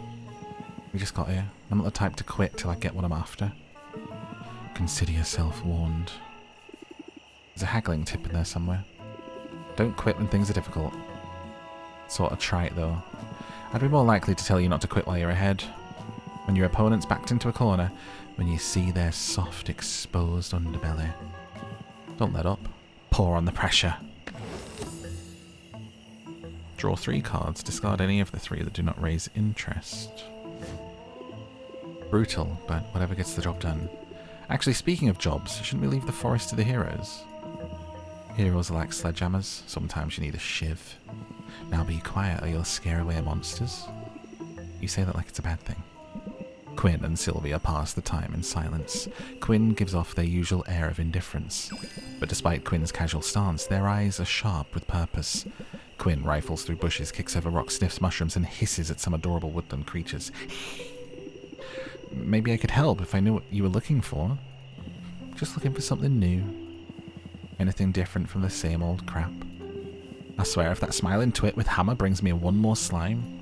We just got here. I'm not the type to quit till I get what I'm after. Consider yourself warned. There's a haggling tip in there somewhere. Don't quit when things are difficult. Sort of trite, though. I'd be more likely to tell you not to quit while you're ahead. When your opponent's backed into a corner, when you see their soft, exposed underbelly. Don't let up. Pour on the pressure. Draw 3 cards. Discard any of the 3 that do not raise interest. Brutal, but whatever gets the job done. Actually, speaking of jobs, shouldn't we leave the forest to the heroes? Heroes are like sledgehammers. Sometimes you need a shiv. Now be quiet or you'll scare away monsters. You say that like it's a bad thing. Quinn and Sylvia pass the time in silence. Quinn gives off their usual air of indifference. But despite Quinn's casual stance, their eyes are sharp with purpose. Quinn rifles through bushes, kicks over rocks, sniffs mushrooms, and hisses at some adorable woodland creatures. Maybe I could help if I knew what you were looking for. Just looking for something new. Anything different from the same old crap. I swear if that smiling twit with hammer brings me one more slime...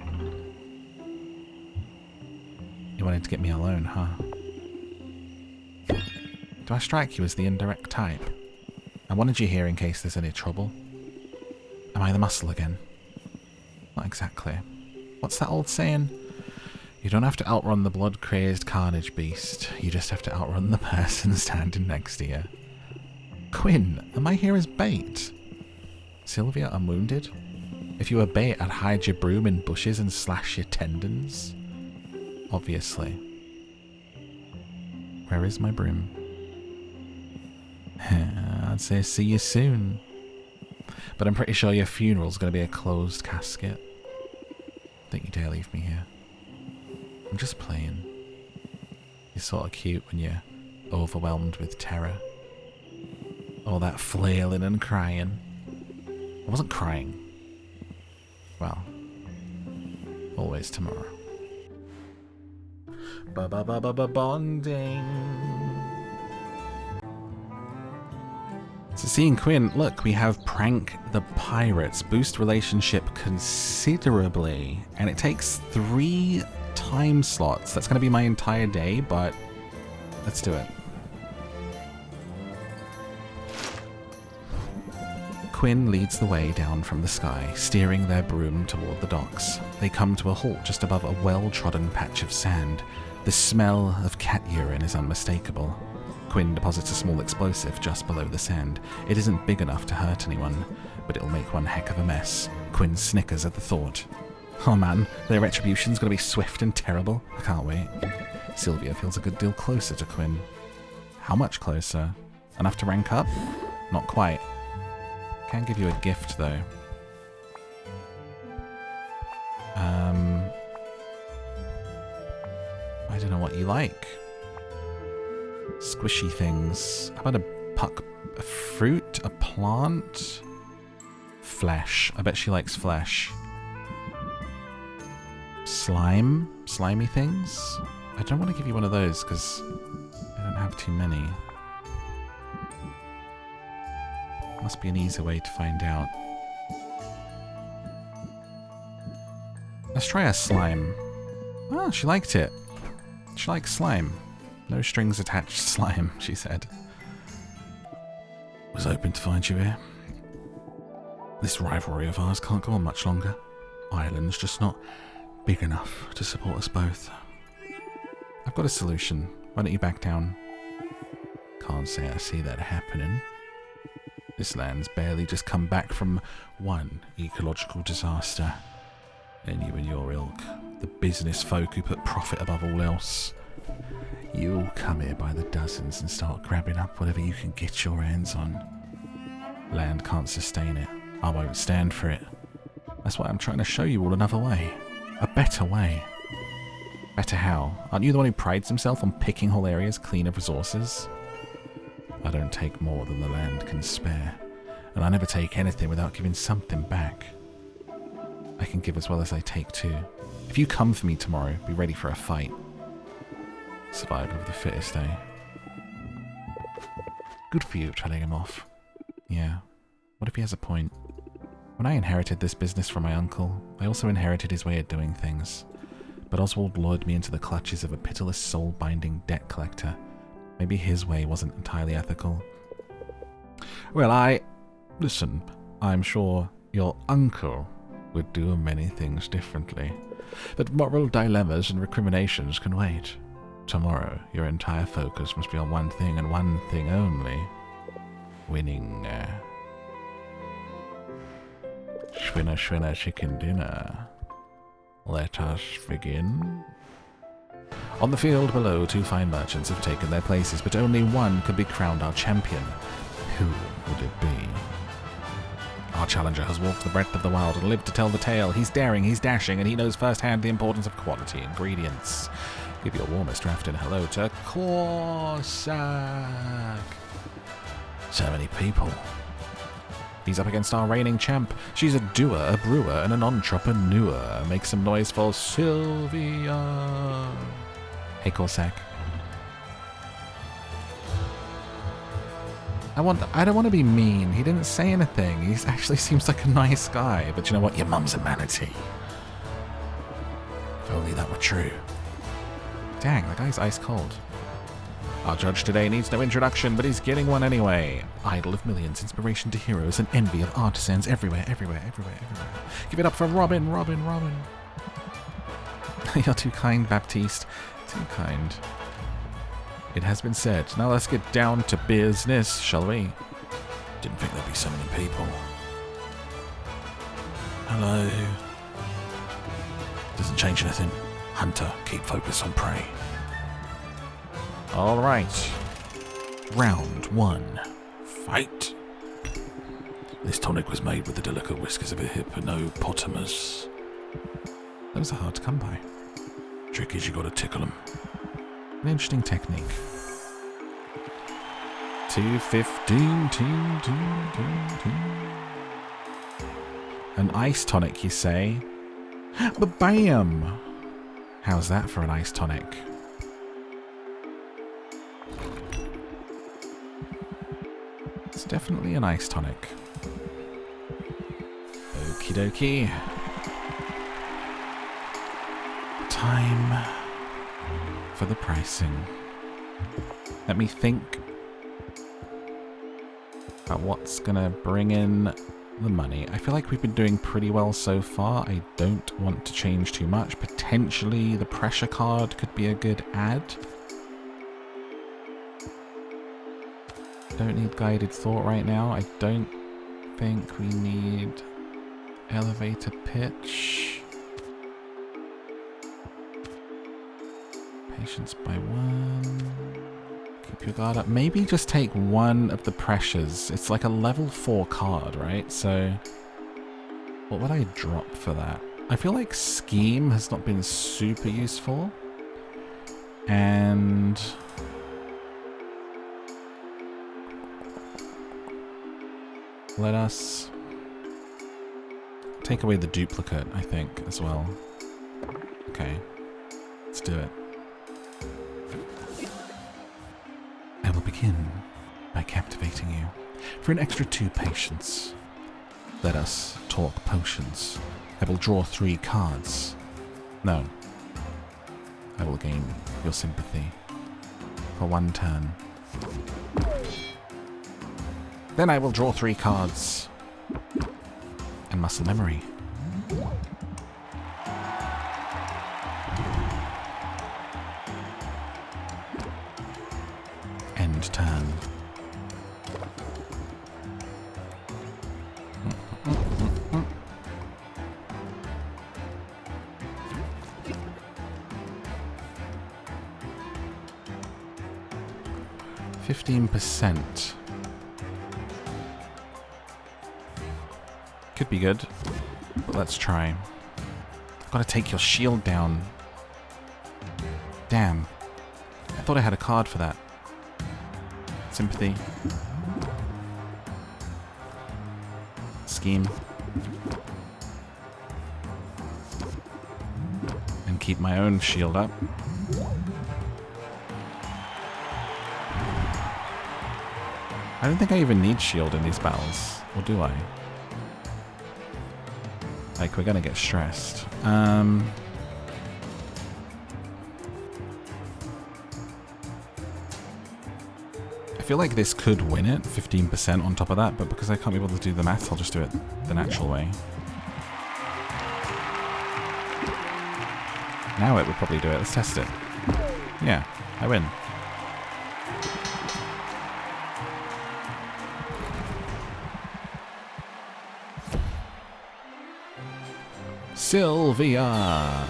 You wanted to get me alone, huh? Do I strike you as the indirect type? I wanted you here in case there's any trouble. Am I the muscle again? Not exactly. What's that old saying? You don't have to outrun the blood-crazed carnage beast. You just have to outrun the person standing next to you. Quinn, am I here as bait? Sylvia, I'm wounded. If you were bait, I'd hide your broom in bushes and slash your tendons. Obviously. Where is my broom? I'd say see you soon. But I'm pretty sure your funeral's going to be a closed casket. Don't you dare leave me here. I'm just playing. You're sort of cute when you're overwhelmed with terror. All that flailing and crying. I wasn't crying. Well, always tomorrow. Bonding. So seeing Quinn, look, we have Prank the Pirates. Boost relationship considerably. And it takes 3 time slots. That's going to be my entire day, but let's do it. Quinn leads the way down from the sky, steering their broom toward the docks. They come to a halt just above a well-trodden patch of sand. The smell of cat urine is unmistakable. Quinn deposits a small explosive just below the sand. It isn't big enough to hurt anyone, but it'll make one heck of a mess. Quinn snickers at the thought. Oh man, their retribution's gonna be swift and terrible. I can't wait. Sylvia feels a good deal closer to Quinn. How much closer? Enough to rank up? Not quite. Can give you a gift though. I don't know what you like. Squishy things. How about a fruit? A plant? Flesh. I bet she likes flesh. Slime? Slimy things? I don't want to give you one of those because I don't have too many. Must be an easier way to find out. Let's try a slime. Oh, she liked it. She likes slime. No strings attached slime, she said. Was hoping to find you here. This rivalry of ours can't go on much longer. Ireland's just not big enough to support us both. I've got a solution. Why don't you back down? Can't say I see that happening. This land's barely just come back from one ecological disaster. And you and your ilk, the business folk who put profit above all else, you'll come here by the dozens and start grabbing up whatever you can get your hands on. Land can't sustain it. I won't stand for it. That's why I'm trying to show you all another way. A better way. Better how? Aren't you the one who prides himself on picking whole areas clean of resources? I don't take more than the land can spare, and I never take anything without giving something back. I can give as well as I take too. If you come for me tomorrow, be ready for a fight. Survival of the fittest, eh? Good for you, telling him off. Yeah, what if he has a point? When I inherited this business from my uncle, I also inherited his way of doing things. But Oswald lured me into the clutches of a pitiless soul-binding debt collector. Maybe his way wasn't entirely ethical. Well, listen, I'm sure your uncle would do many things differently. But moral dilemmas and recriminations can wait. Tomorrow, your entire focus must be on one thing and one thing only. Winning. Schwinner, schwinner, chicken dinner. Let us begin. On the field below, 2 fine merchants have taken their places, but only one could be crowned our champion. Who would it be? Our challenger has walked the breadth of the wild and lived to tell the tale. He's daring, he's dashing, and he knows firsthand the importance of quality ingredients. Give your warmest draft and hello to CORSAC. So many people. He's up against our reigning champ. She's a doer, a brewer, and an entrepreneur. Make some noise for Sylvia. Hey, CORSAC. I don't want to be mean. He didn't say anything. He actually seems like a nice guy. But you know what? Your mum's a manatee. If only that were true. Dang, the guy's ice cold. Our judge today needs no introduction, but he's getting one anyway. Idol of millions, inspiration to heroes, and envy of artisans everywhere, everywhere, everywhere, everywhere. Give it up for Robin, Robin, Robin. You're too kind, Baptiste. Too kind. It has been said. Now let's get down to business, shall we? Didn't think there'd be so many people. Hello. Doesn't change anything. Hunter, keep focus on prey. All right. Round 1. Fight. This tonic was made with the delicate whiskers of a hippopotamus. Those are hard to come by. Trick is you gotta tickle them. An interesting technique. 215. An ice tonic, you say? But bam! How's that for an ice tonic? It's definitely an ice tonic. Okie dokie. Time for the pricing. Let me think about what's gonna bring in the money. I feel like we've been doing pretty well so far. I don't want to change too much. Potentially the pressure card could be a good add. Don't need guided thought right now. I don't think we need elevator pitch. Patience by 1. Keep your guard up. Maybe just take one of the pressures. It's like a level 4 card, right? So what would I drop for that? I feel like Scheme has not been super useful. And let us take away the duplicate, I think, as well. Okay, let's do it. I will begin by captivating you. For an extra 2 patience, let us talk potions. I will draw 3 cards. No. I will gain your sympathy for 1 turn. Then I will draw 3 cards. And muscle memory. 15%. Could be good, but let's try. Gotta take your shield down. Damn. I thought I had a card for that. Sympathy. Scheme. And keep my own shield up. I don't think I even need shield in these battles. Or do I? Like, we're gonna get stressed. I feel like this could win it, 15% on top of that, but because I can't be able to do the math, I'll just do it the natural way. Now it would probably do it. Let's test it. Yeah, I win. Sylvia!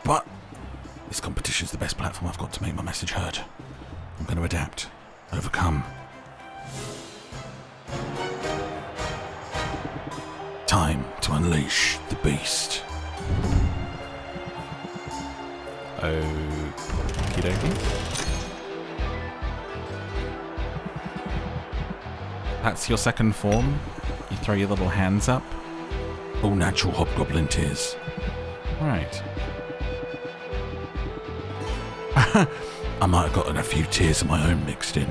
But this competition's the best platform I've got to make my message heard. I'm going to adapt, overcome. Time to unleash the beast. Okie dokie. That's your second form. You throw your little hands up. All natural hobgoblin tears. Right. I might have gotten a few tears of my own mixed in.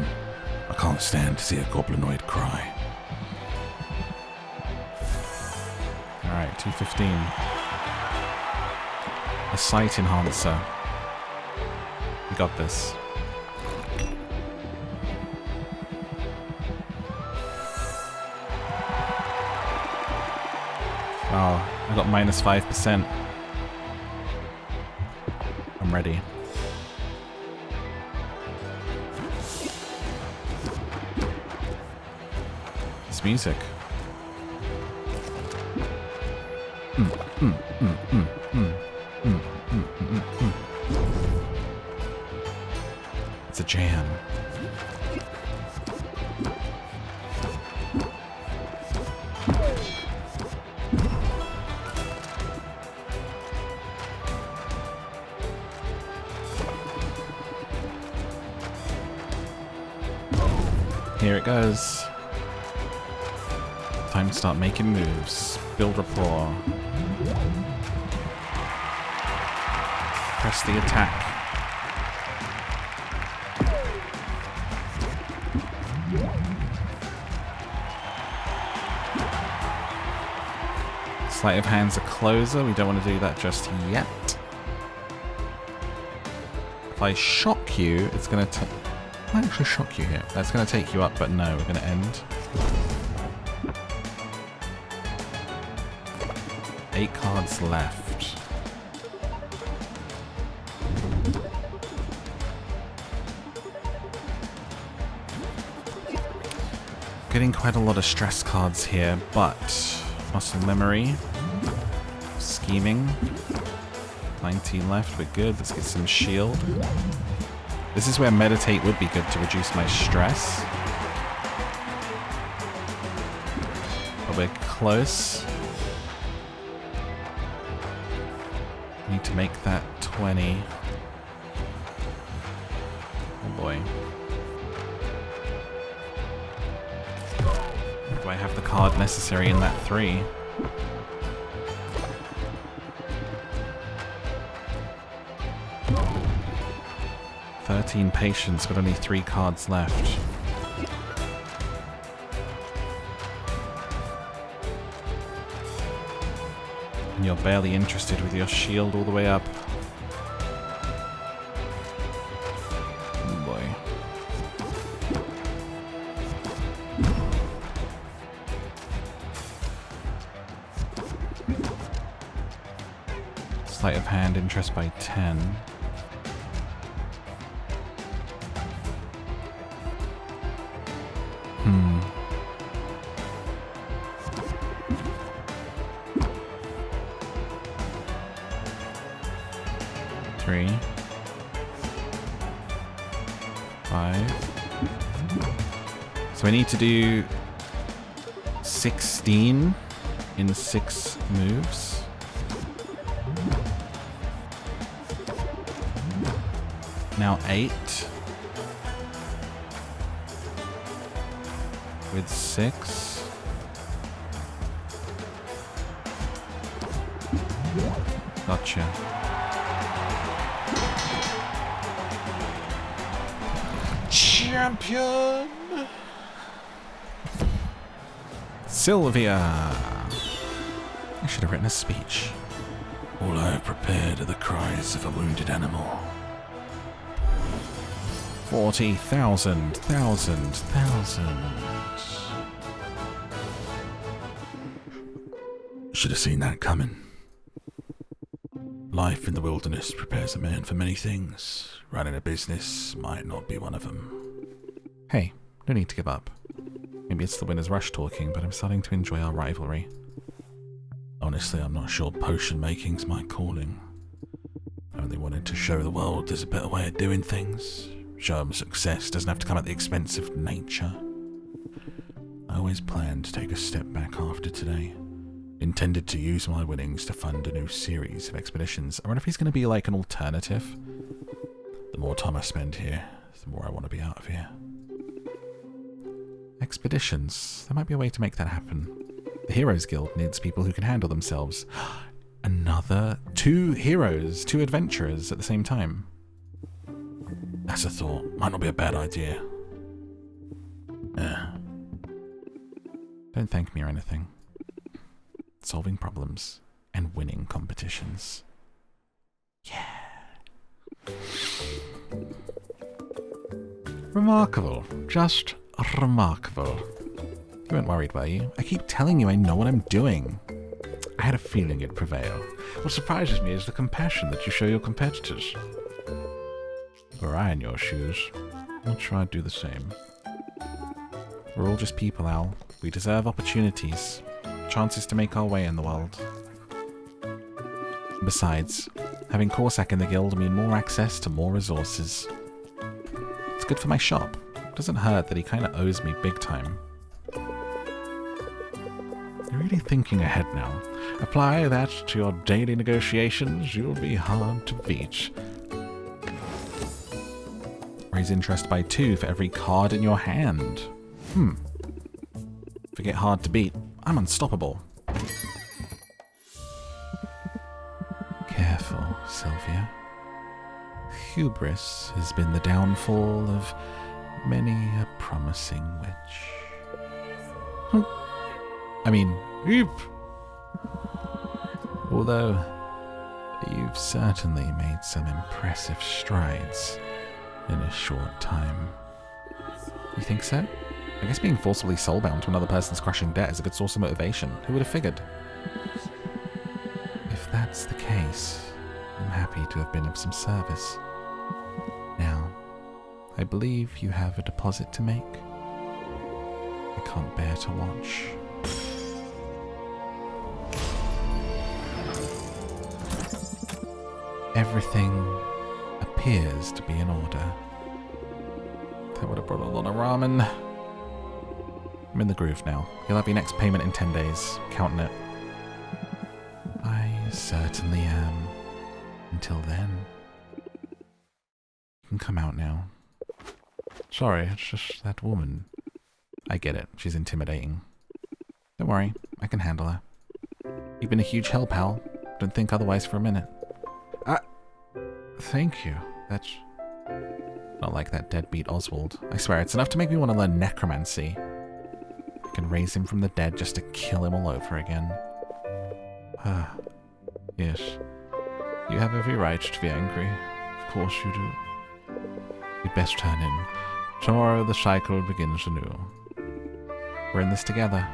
I can't stand to see a goblinoid cry. Alright, 215. A sight enhancer. You got this. Oh, I got minus 5%. I'm ready. This music. It's a jam. Here it goes. Time to start making moves. Build rapport. Press the attack. Sleight of hand's a closer. We don't want to do that just yet. If I shock you, it's going to... I might actually shock you here. That's going to take you up, but no, we're going to end. 8 cards left. Getting quite a lot of stress cards here, but muscle memory, scheming, 19 left, we're good. Let's get some shield. This is where meditate would be good to reduce my stress. But we're close. Need to make that 20. Oh boy. Do I have the card necessary in that 3? Patience, but only 3 cards left. And you're barely interested with your shield all the way up. Oh boy. Sleight of hand, interest by 10. 5. So I need to do 16 in 6 moves. Now 8 with 6. Gotcha. Champion! Sylvia! I should have written a speech. All I have prepared are the cries of a wounded animal. 40,000. Should have seen that coming. Life in the wilderness prepares a man for many things. Running a business might not be one of them. Hey, no need to give up. Maybe it's the winner's rush talking, but I'm starting to enjoy our rivalry. Honestly, I'm not sure potion making's my calling. I only wanted to show the world there's a better way of doing things. Show them success doesn't have to come at the expense of nature. I always planned to take a step back after today. Intended to use my winnings to fund a new series of expeditions. I wonder if he's going to be like an alternative. The more time I spend here, the more I want to be out of here. Expeditions. There might be a way to make that happen. The Heroes Guild needs people who can handle themselves. Another 2 heroes, 2 adventurers at the same time. That's a thought. Might not be a bad idea. Don't thank me or anything. Solving problems and winning competitions. Yeah. Remarkable. Just remarkable. You weren't worried, were you? I keep telling you I know what I'm doing. I had a feeling you'd prevail. What surprises me is the compassion that you show your competitors. Were I in your shoes, I'm sure I'd do the same. We're all just people, Al. We deserve opportunities. Chances to make our way in the world. Besides, having CORSAC in the guild will mean more access to more resources. It's good for my shop. It doesn't hurt that he kind of owes me big time. You're really thinking ahead now. Apply that to your daily negotiations, you'll be hard to beat. Raise interest by 2 for every card in your hand. Forget hard to beat. I'm unstoppable. Careful, Sylvia. Hubris has been the downfall of many a promising witch. I mean, whoop! Although, you've certainly made some impressive strides in a short time. You think so? I guess being forcibly soulbound to another person's crushing debt is a good source of motivation. Who would have figured? If that's the case, I'm happy to have been of some service. Now, I believe you have a deposit to make. I can't bear to watch. Everything appears to be in order. That would have brought a lot of ramen. I'm in the groove now. You'll have your next payment in 10 days. Counting it. I certainly am. Until then. You can come out now. Sorry, it's just that woman. I get it. She's intimidating. Don't worry. I can handle her. You've been a huge help, Hal. Don't think otherwise for a minute. Thank you. That's not like that deadbeat Oswald. I swear, it's enough to make me want to learn necromancy. I can raise him from the dead just to kill him all over again. Yes. You have every right to be angry. Of course you do. You'd best turn in. Tomorrow the cycle begins anew. We're in this together.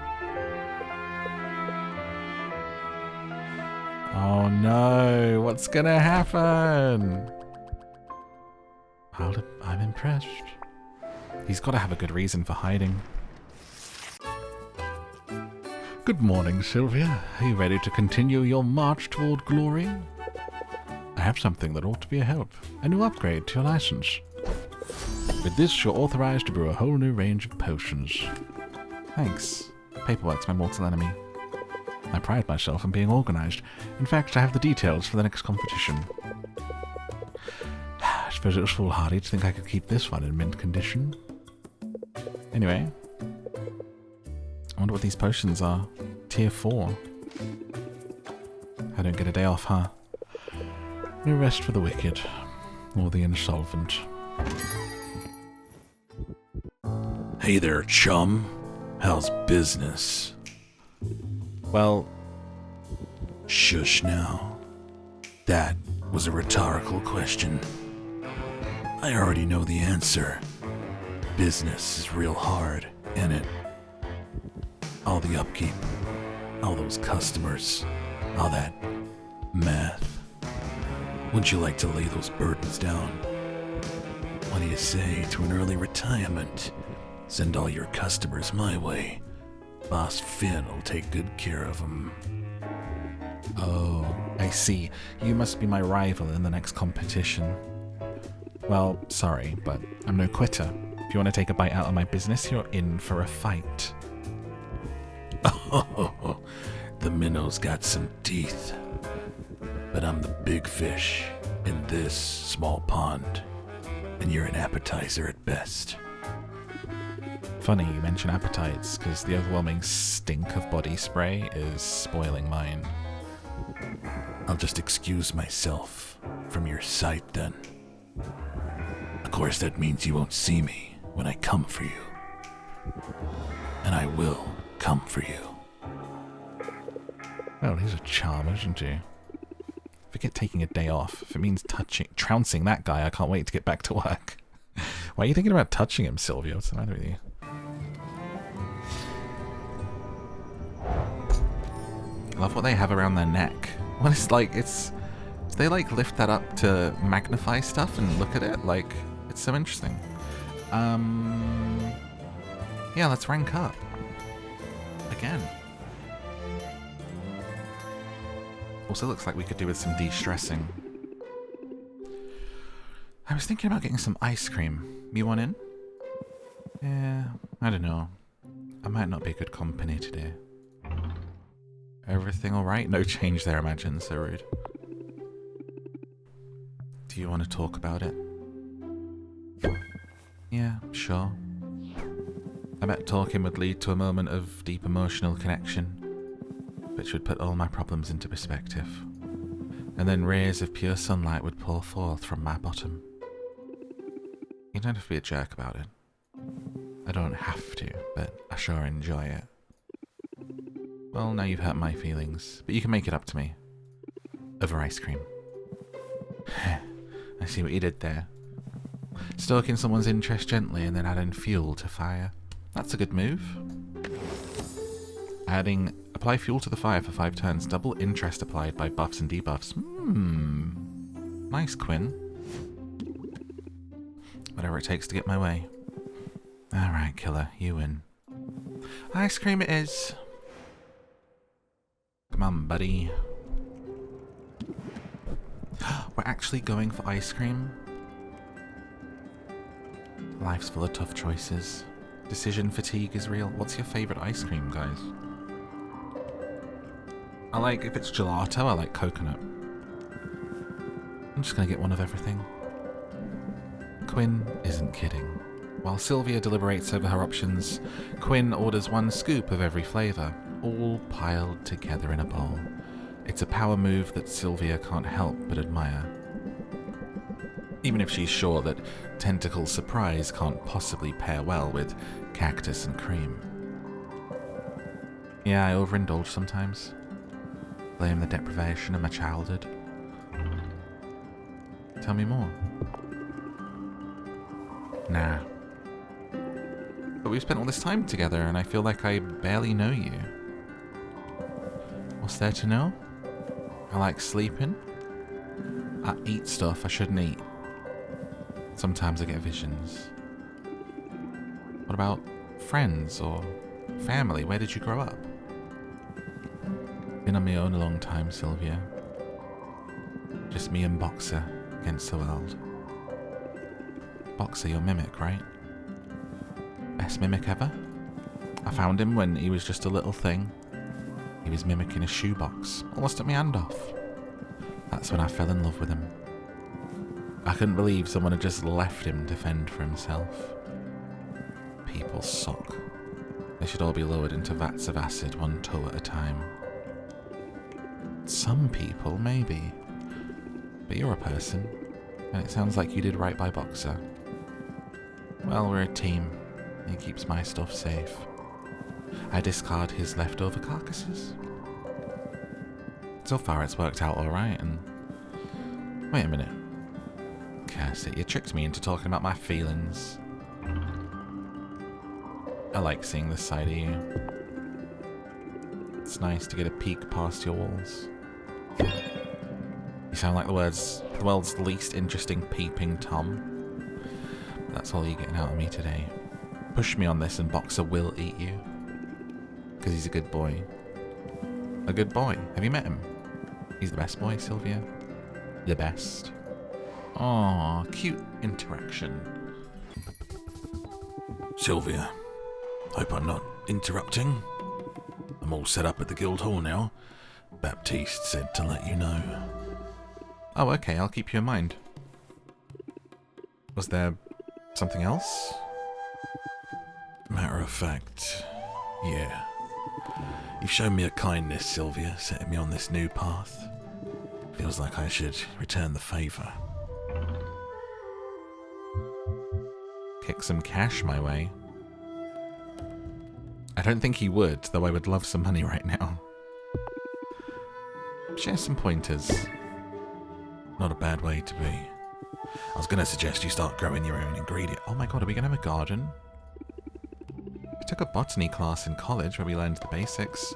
Oh no, what's gonna happen? I'm impressed. He's got to have a good reason for hiding. Good morning, Sylvia. Are you ready to continue your march toward glory? I have something that ought to be a help. A new upgrade to your license. With this, you're authorized to brew a whole new range of potions. Thanks. Paperwork's my mortal enemy. I pride myself on being organized. In fact, I have the details for the next competition. I suppose it was foolhardy to think I could keep this one in mint condition. Anyway, I wonder what these potions are. Tier 4. I don't get a day off, huh? No rest for the wicked, or the insolvent. Hey there, chum. How's business? Well, Shush now. That was a rhetorical question. I already know the answer. Business is real hard, ain't it? All the upkeep, all those customers, all that math. Wouldn't you like to lay those burdens down? What do you say to an early retirement? Send all your customers my way. Boss Finn will take good care of them. oh, I see. You must be my rival in the next competition. Well, sorry, but I'm no quitter. If you want to take a bite out of my business, you're in for a fight. Oh, the minnow's got some teeth. But I'm the big fish in this small pond, and you're an appetizer at best. Funny you mention appetites, because the overwhelming stink of body spray is spoiling mine. I'll just excuse myself from your sight then. Of course, that means you won't see me when I come for you. And I will come for you. Well, he's a charmer, isn't he? Forget taking a day off. If it means trouncing that guy, I can't wait to get back to work. Why are you thinking about touching him, Sylvia? What's the matter with you? I love what they have around their neck. What is like, it's... Do they like lift that up to magnify stuff and look at it? Like, it's so interesting. Yeah, let's rank up. Again. Also looks like we could do with some de-stressing. I was thinking about getting some ice cream. You want in? Yeah, I don't know. I might not be good company today. Everything alright? No change there, imagine. So rude. Do you want to talk about it? Yeah, sure. I bet talking would lead to a moment of deep emotional connection, which would put all my problems into perspective. And then rays of pure sunlight would pour forth from my bottom. You don't have to be a jerk about it. I don't have to, but I sure enjoy it. Well, now you've hurt my feelings, but you can make it up to me. Over ice cream. I see what you did there. Stoking someone's interest gently and then adding fuel to fire. That's a good move. Apply fuel to the fire for 5 turns. Double interest applied by buffs and debuffs. Nice, Quinn. Whatever it takes to get my way. Alright, killer. You win. Ice cream it is. Come on, buddy. We're actually going for ice cream? Life's full of tough choices. Decision fatigue is real. What's your favourite ice cream, guys? If it's gelato, I like coconut. I'm just gonna get one of everything. Quinn isn't kidding. While Sylvia deliberates over her options, Quinn orders 1 scoop of every flavour, all piled together in a bowl. It's a power move that Sylvia can't help but admire. Even if she's sure that Tentacle Surprise can't possibly pair well with Cactus and Cream. Yeah, I overindulge sometimes. Blame the deprivation of my childhood. Tell me more. Nah. But we've spent all this time together and I feel like I barely know you. What's there to know? I like sleeping. I eat stuff I shouldn't eat. Sometimes I get visions. What about friends or family? Where did you grow up? Been on my own a long time, Sylvia. Just me and Boxer against the world. Boxer, your mimic, right? Best mimic ever? I found him when he was just a little thing. He was mimicking a shoebox. Almost took my hand off. That's when I fell in love with him. I couldn't believe someone had just left him to fend for himself. People suck. They should all be lowered into vats of acid, one toe at a time. Some people, maybe. But you're a person, and it sounds like you did right by Boxer. Well, we're a team. He keeps my stuff safe. I discard his leftover carcasses. So far it's worked out alright, and... Wait a minute. Curse it, you tricked me into talking about my feelings. I like seeing this side of you. It's nice to get a peek past your walls. You sound like the world's least interesting peeping Tom. But that's all you're getting out of me today. Push me on this and Boxer will eat you. Because he's a good boy. A good boy. Have you met him? He's the best boy, Sylvia. The best. Aww, cute interaction. Sylvia, hope I'm not interrupting. I'm all set up at the guild hall now. Baptiste said to let you know. Oh, okay, I'll keep you in mind. Was there something else? Matter of fact, yeah. You've shown me a kindness, Sylvia, setting me on this new path. Feels like I should return the favour. Kick some cash my way. I don't think he would, though I would love some money right now. Share some pointers. Not a bad way to be. I was going to suggest you start growing your own ingredient. Oh my god, are we going to have a garden? I took a botany class in college where we learned the basics.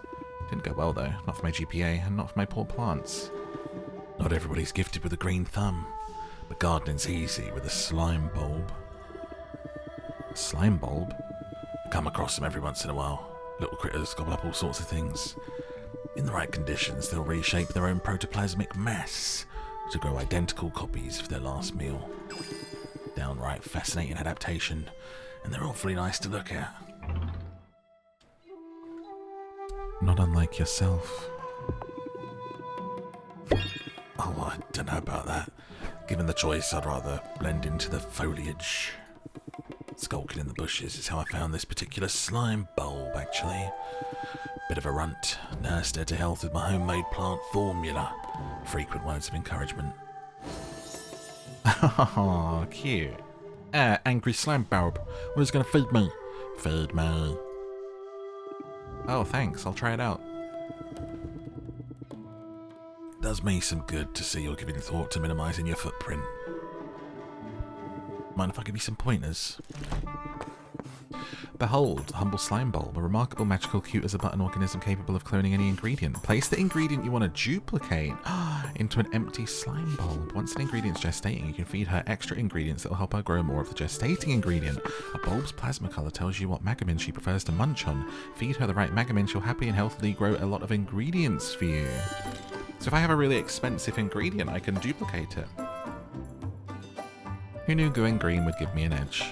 Didn't go well though, not for my GPA and not for my poor plants. Not everybody's gifted with a green thumb, but gardening's easy with a slime bulb. A slime bulb? Come across them every once in a while. Little critters gobble up all sorts of things. In the right conditions, they'll reshape their own protoplasmic mass to grow identical copies of their last meal. Downright fascinating adaptation, and they're awfully nice to look at. Not unlike yourself. Oh, I don't know about that. Given the choice, I'd rather blend into the foliage. Skulking in the bushes is how I found this particular slime bulb, actually. Bit of a runt, nursed her to health with my homemade plant formula. Frequent words of encouragement. Oh, cute. Angry slime bulb. Who's gonna feed me? Feed me. Oh, thanks. I'll try it out. Does me some good to see you're giving thought to minimising your footprint. Mind if I give you some pointers? Behold, humble slime bulb, a remarkable, magical, cute as a button organism capable of cloning any ingredient. Place the ingredient you want to duplicate into an empty slime bulb. Once an ingredient's gestating, you can feed her extra ingredients that will help her grow more of the gestating ingredient. A bulb's plasma color tells you what magamins she prefers to munch on. Feed her the right magamin, she'll happily and healthily grow a lot of ingredients for you. So if I have a really expensive ingredient, I can duplicate it. Who knew going green would give me an edge?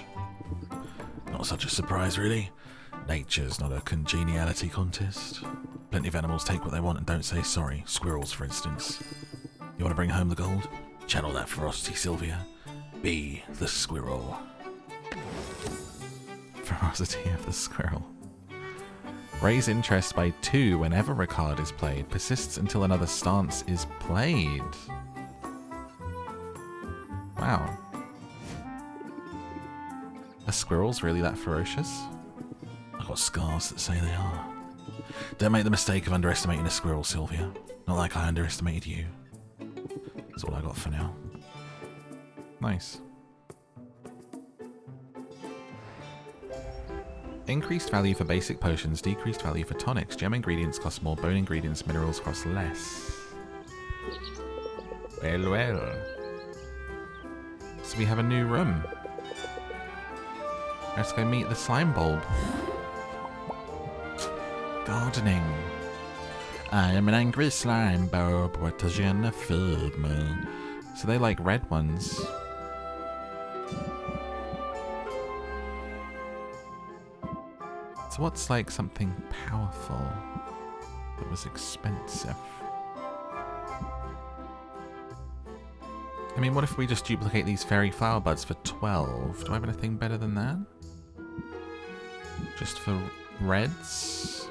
Not such a surprise, really. Nature's not a congeniality contest. Plenty of animals take what they want and don't say sorry. Squirrels, for instance. You want to bring home the gold? Channel that ferocity, Sylvia. Be the squirrel. Ferocity of the squirrel. Raise interest by 2 whenever a card is played. Persists until another stance is played. Wow. Are squirrels really that ferocious? I've got scars that say they are. Don't make the mistake of underestimating a squirrel, Sylvia. Not like I underestimated you. That's all I got for now. Nice. Increased value for basic potions, decreased value for tonics. Gem ingredients cost more, bone ingredients, minerals cost less. Well, well. So we have a new room. Let's go meet the slime bulb. Gardening. I am an angry slime bulb. What does you gonna feed me? So they like red ones. So what's like something powerful that was expensive? I mean, what if we just duplicate these fairy flower buds for 12? Do I have anything better than that? Just for reds?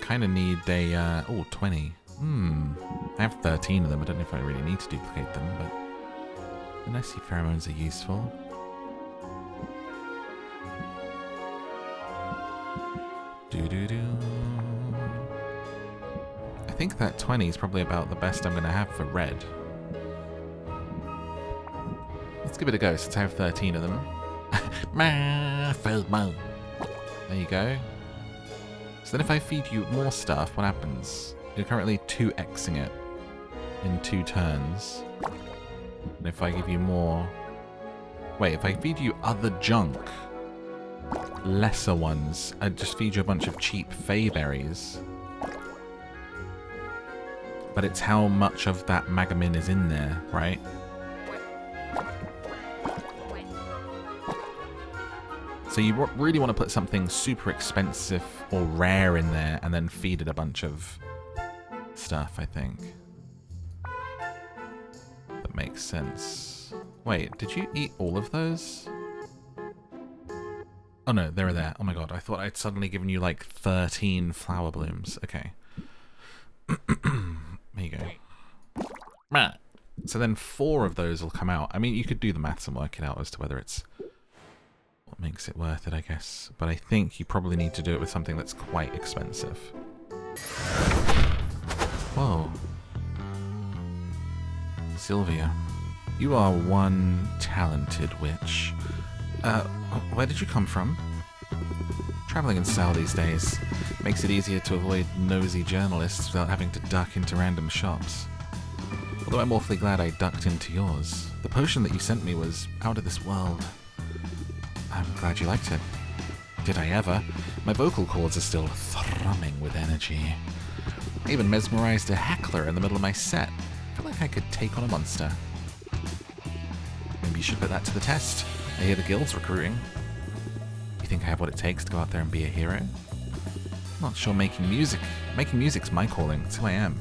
Kind of need a, oh, 20. I have 13 of them. I don't know if I really need to duplicate them, but the Nessie pheromones are useful. Do-do-do. I think that 20 is probably about the best I'm going to have for red. Let's give it a go since I have 13 of them. There you go. So then if I feed you more stuff, what happens? You're currently 2xing it in 2 turns. And if I give you more... Wait, if I feed you other junk, lesser ones, I just feed you a bunch of cheap fey berries. But it's how much of that magamin is in there, right? So you really want to put something super expensive or rare in there and then feed it a bunch of stuff, I think. That makes sense. Wait, did you eat all of those? Oh no, they were there. Oh my god, I thought I'd suddenly given you like 13 flower blooms. Okay. There you go. So then 4 of those will come out. I mean, you could do the maths and work it out as to whether it's what makes it worth it, I guess. But I think you probably need to do it with something that's quite expensive. Whoa. Sylvia, you are one talented witch. Where did you come from? Traveling in style these days makes it easier to avoid nosy journalists without having to duck into random shops. Although I'm awfully glad I ducked into yours. The potion that you sent me was out of this world. I'm glad you liked it. Did I ever? My vocal cords are still thrumming with energy. I even mesmerized a heckler in the middle of my set. I feel like I could take on a monster. Maybe you should put that to the test. I hear the guild's recruiting. You think I have what it takes to go out there and be a hero? I'm not sure making music's my calling. It's who I am.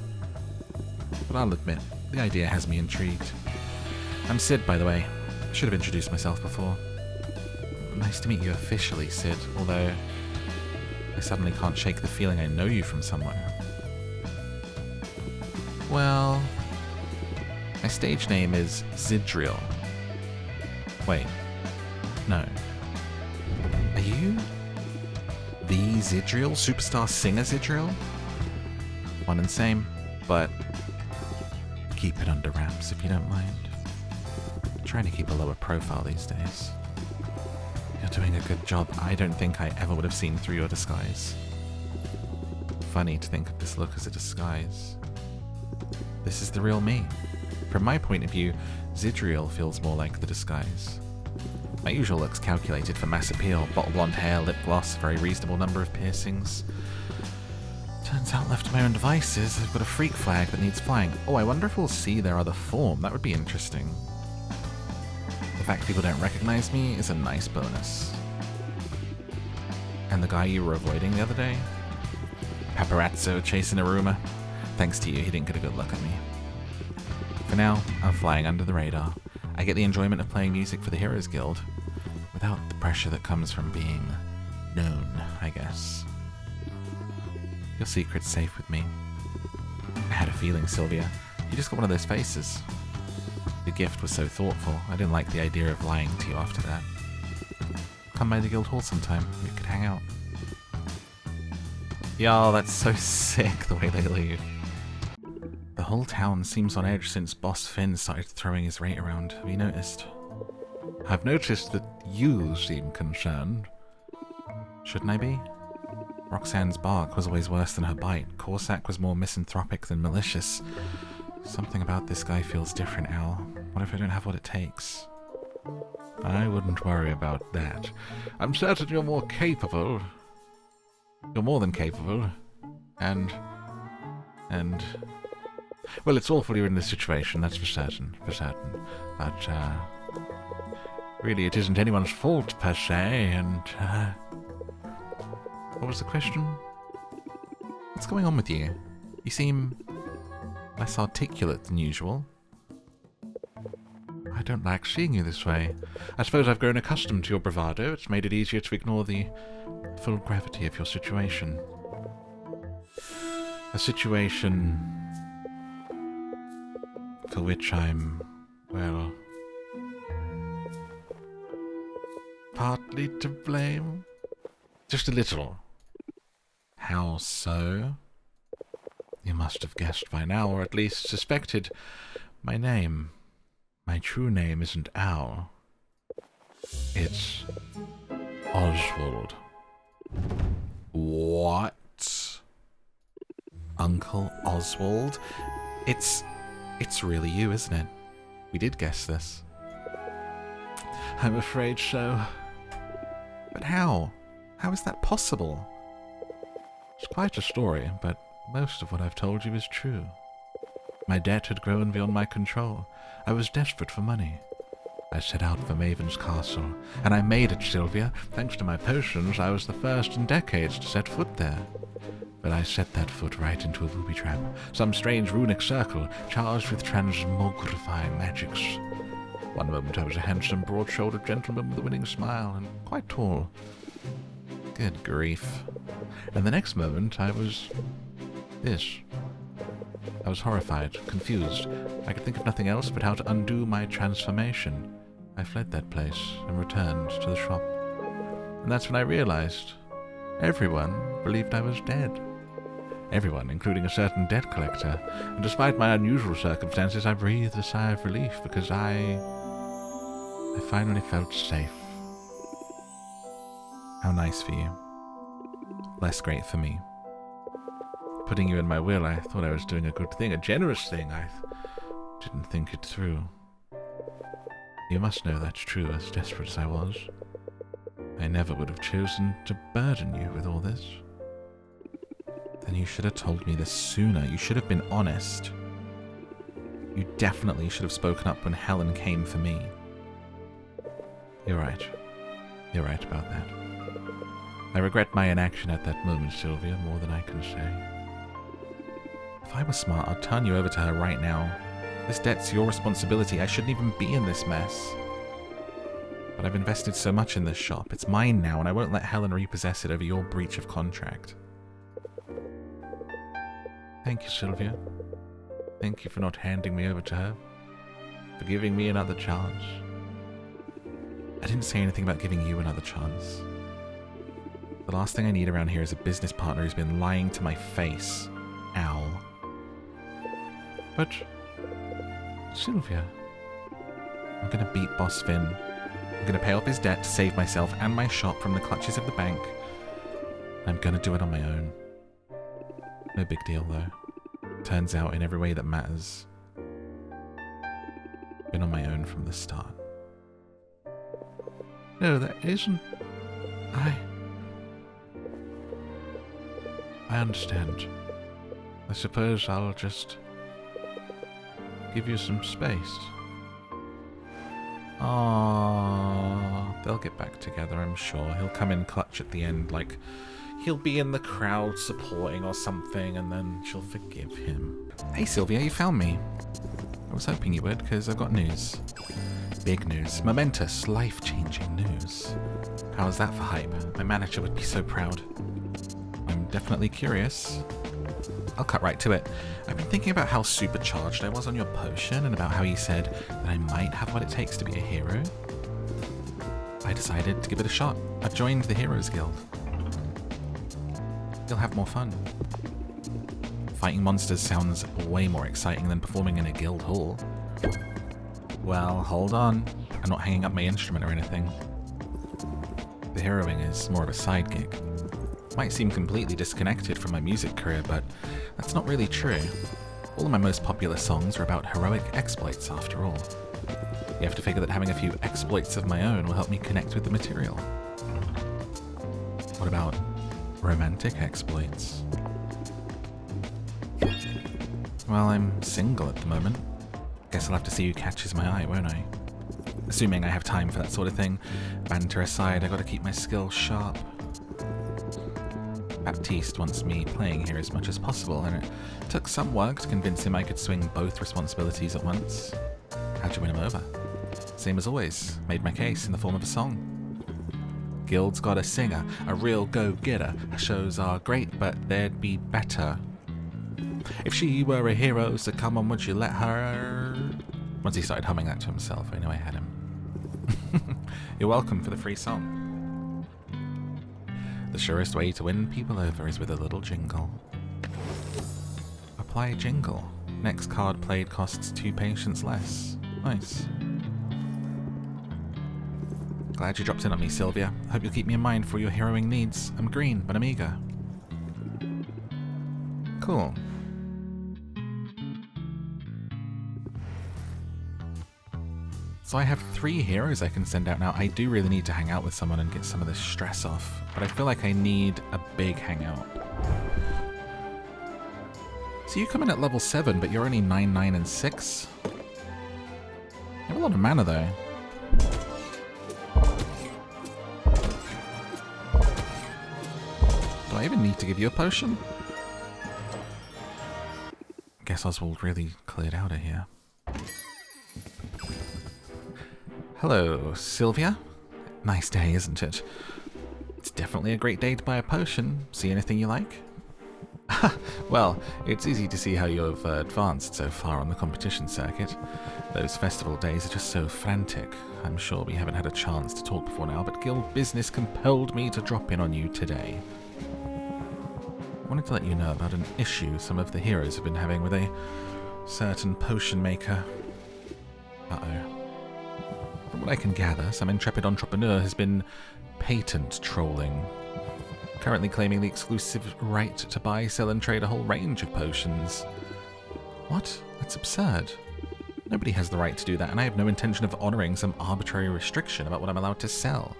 But I'll admit, the idea has me intrigued. I'm Sid, by the way. I should have introduced myself before. Nice to meet you officially, Sid, although I suddenly can't shake the feeling I know you from somewhere. Well, my stage name is Zidriel. Wait, no. Are you the Zidriel? Superstar singer Zidriel? One and same, but keep it under wraps if you don't mind. I'm trying to keep a lower profile these days. You're doing a good job. I don't think I ever would have seen through your disguise. Funny to think of this look as a disguise. This is the real me. From my point of view, Zidriel feels more like the disguise. My usual look's calculated for mass appeal. Bottle blonde hair, lip gloss, very reasonable number of piercings. Turns out left to my own devices, I've got a freak flag that needs flying. Oh, I wonder if we'll see their other form. That would be interesting. The fact people don't recognize me is a nice bonus. And the guy you were avoiding the other day? Paparazzo chasing a rumor. Thanks to you, he didn't get a good look at me. For now, I'm flying under the radar. I get the enjoyment of playing music for the Heroes Guild, without the pressure that comes from being known, I guess. Your secret's safe with me. I had a feeling, Sylvia. You just got one of those faces. Your gift was so thoughtful, I didn't like the idea of lying to you after that. Come by the guild hall sometime, we could hang out. Yo, that's so sick, the way they leave. The whole town seems on edge since Boss Finn started throwing his rate around. Have you noticed? I've noticed that you seem concerned. Shouldn't I be? Roxanne's bark was always worse than her bite. CORSAC was more misanthropic than malicious. Something about this guy feels different, Al. What if I don't have what it takes? I wouldn't worry about that. I'm certain you're more capable. You're more than capable. And... Well, it's awful you're in this situation, that's for certain. But, Really, it isn't anyone's fault, per se, and, what was the question? What's going on with you? You seem less articulate than usual. I don't like seeing you this way. I suppose I've grown accustomed to your bravado. It's made it easier to ignore the full gravity of your situation. A situation for which I'm, well, partly to blame. Just a little. How so? You must have guessed by now, or at least suspected my name. My true name isn't Al. It's Oswald. What? Uncle Oswald? It's really you, isn't it? We did guess this. I'm afraid so. But how? How is that possible? It's quite a story, but most of what I've told you is true. My debt had grown beyond my control. I was desperate for money. I set out for Maven's castle, and I made it, Sylvia. Thanks to my potions, I was the first in decades to set foot there. But I set that foot right into a booby trap, some strange runic circle charged with transmogrifying magics. One moment I was a handsome, broad-shouldered gentleman with a winning smile, and quite tall. Good grief. And the next moment I was... this. I was horrified, confused. I could think of nothing else but how to undo my transformation. I fled that place and returned to the shop. And that's when I realized everyone believed I was dead. Everyone, including a certain debt collector. And despite my unusual circumstances, I breathed a sigh of relief because I finally felt safe. How nice for you. Less great for me. Putting you in my will, I thought I was doing a good thing, a generous thing. I didn't think it through. You must know that's true, as desperate as I was. I never would have chosen to burden you with all this. Then you should have told me this sooner. You should have been honest. You definitely should have spoken up when Helen came for me. You're right. You're right about that. I regret my inaction at that moment, Sylvia, more than I can say. If I were smart, I'd turn you over to her right now. This debt's your responsibility. I shouldn't even be in this mess. But I've invested so much in this shop. It's mine now, and I won't let Helen repossess it over your breach of contract. Thank you, Sylvia. Thank you for not handing me over to her. For giving me another chance. I didn't say anything about giving you another chance. The last thing I need around here is a business partner who's been lying to my face. Al. But, Sylvia... I'm gonna beat Boss Finn. I'm gonna pay off his debt to save myself and my shop from the clutches of the bank. I'm gonna do it on my own. No big deal, though. Turns out, in every way that matters, been on my own from the start. No, that isn't... I understand. I suppose I'll just give you some space. Aww, they'll get back together, I'm sure. He'll come in clutch at the end, like he'll be in the crowd supporting or something, and then she'll forgive him. Hey Sylvia, you found me. I was hoping you would, because I've got news. Big news. Momentous, life-changing news. How's that for hype? My manager would be so proud. I'm definitely curious. I'll cut right to it. I've been thinking about how supercharged I was on your potion, and about how you said that I might have what it takes to be a hero. I decided to give it a shot. I've joined the Heroes Guild. You'll have more fun. Fighting monsters sounds way more exciting than performing in a guild hall. Well, hold on. I'm not hanging up my instrument or anything. The heroing is more of a side gig. Might seem completely disconnected from my music career, but that's not really true. All of my most popular songs are about heroic exploits, after all. You have to figure that having a few exploits of my own will help me connect with the material. What about romantic exploits? Well, I'm single at the moment. Guess I'll have to see who catches my eye, won't I? Assuming I have time for that sort of thing. Banter aside, I gotta keep my skills sharp. Baptiste wants me playing here as much as possible, and it took some work to convince him I could swing both responsibilities at once. How'd you win him over? Same as always, made my case in the form of a song. Guild's got a singer, a real go-getter. Her shows are great, but they'd be better. If she were a hero, so come on, would you let her... Once he started humming that to himself, I knew I had him. You're welcome for the free song. The surest way to win people over is with a little jingle. Apply jingle. Next card played costs 2 patience less. Nice. Glad you dropped in on me, Sylvia. Hope you'll keep me in mind for your heroing needs. I'm green, but I'm eager. Cool. So I have 3 heroes I can send out now. I do really need to hang out with someone and get some of this stress off, but I feel like I need a big hangout. So you come in at level 7, but you're only 9, 9, and 6? You have a lot of mana, though. Do I even need to give you a potion? Guess Oswald really cleared out of here. Hello, Sylvia. Nice day, isn't it? It's definitely a great day to buy a potion. See anything you like? Well, it's easy to see how you've advanced so far on the competition circuit. Those festival days are just so frantic. I'm sure we haven't had a chance to talk before now, but guild business compelled me to drop in on you today. I wanted to let you know about an issue some of the heroes have been having with a certain potion maker. Uh-oh. From what I can gather, some intrepid entrepreneur has been patent trolling, currently claiming the exclusive right to buy, sell, and trade a whole range of potions. What? That's absurd. Nobody has the right to do that, and I have no intention of honouring some arbitrary restriction about what I'm allowed to sell.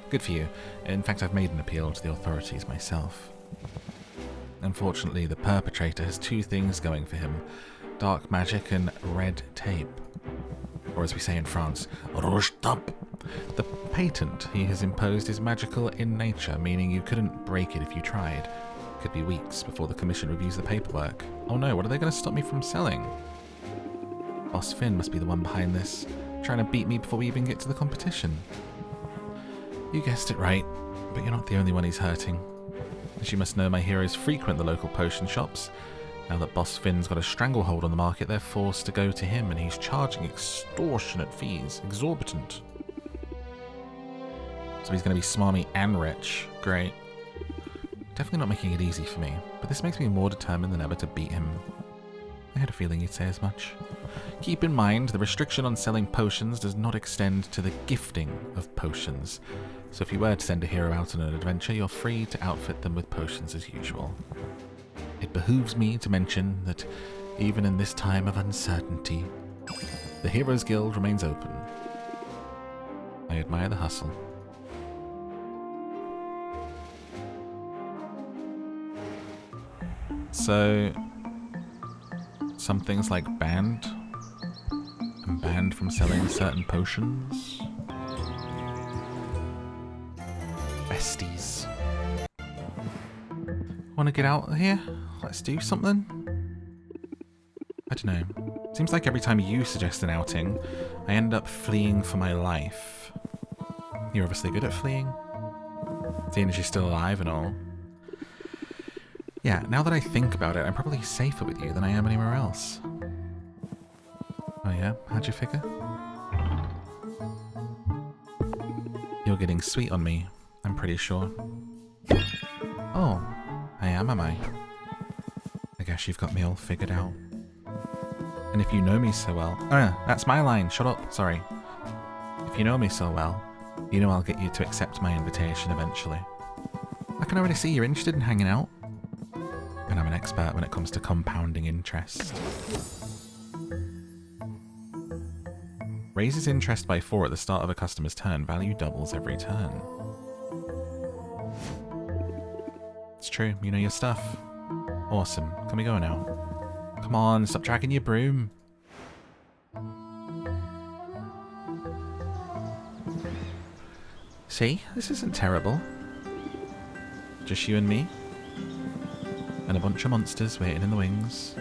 Good for you. In fact, I've made an appeal to the authorities myself. Unfortunately, the perpetrator has 2 things going for him: dark magic and red tape. Or as we say in France, rouge tape. The patent he has imposed is magical in nature, meaning you couldn't break it if you tried. Could be weeks before the commission reviews the paperwork. Oh no, what are they going to stop me from selling? Boss Finn must be the one behind this, trying to beat me before we even get to the competition. You guessed it right, but you're not the only one he's hurting. As you must know, my heroes frequent the local potion shops. Now that Boss Finn's got a stranglehold on the market, they're forced to go to him, and he's charging extortionate fees. Exorbitant. So he's going to be smarmy and rich. Great. Definitely not making it easy for me, but this makes me more determined than ever to beat him. I had a feeling you'd say as much. Keep in mind, the restriction on selling potions does not extend to the gifting of potions. So if you were to send a hero out on an adventure, you're free to outfit them with potions as usual. It behooves me to mention that even in this time of uncertainty, the Heroes Guild remains open. I admire the hustle. So, some things like banned? I'm banned from selling certain potions? Besties. Want to get out of here? Let's do something? I don't know. Seems like every time you suggest an outing, I end up fleeing for my life. You're obviously good at fleeing. Seeing as you're still alive and all. Yeah, now that I think about it, I'm probably safer with you than I am anywhere else. Oh yeah? How'd you figure? You're getting sweet on me, I'm pretty sure. Oh, I am I? I guess you've got me all figured out. And if you know me so well... that's my line, shut up, sorry. If you know me so well, you know I'll get you to accept my invitation eventually. I can already see you're interested in hanging out. And I'm an expert when it comes to compounding interest. Raises interest by 4 at the start of a customer's turn. Value doubles every turn. It's true, you know your stuff. Awesome. Can we go now? Come on, stop dragging your broom. See? This isn't terrible. Just you and me. And a bunch of monsters waiting in the wings.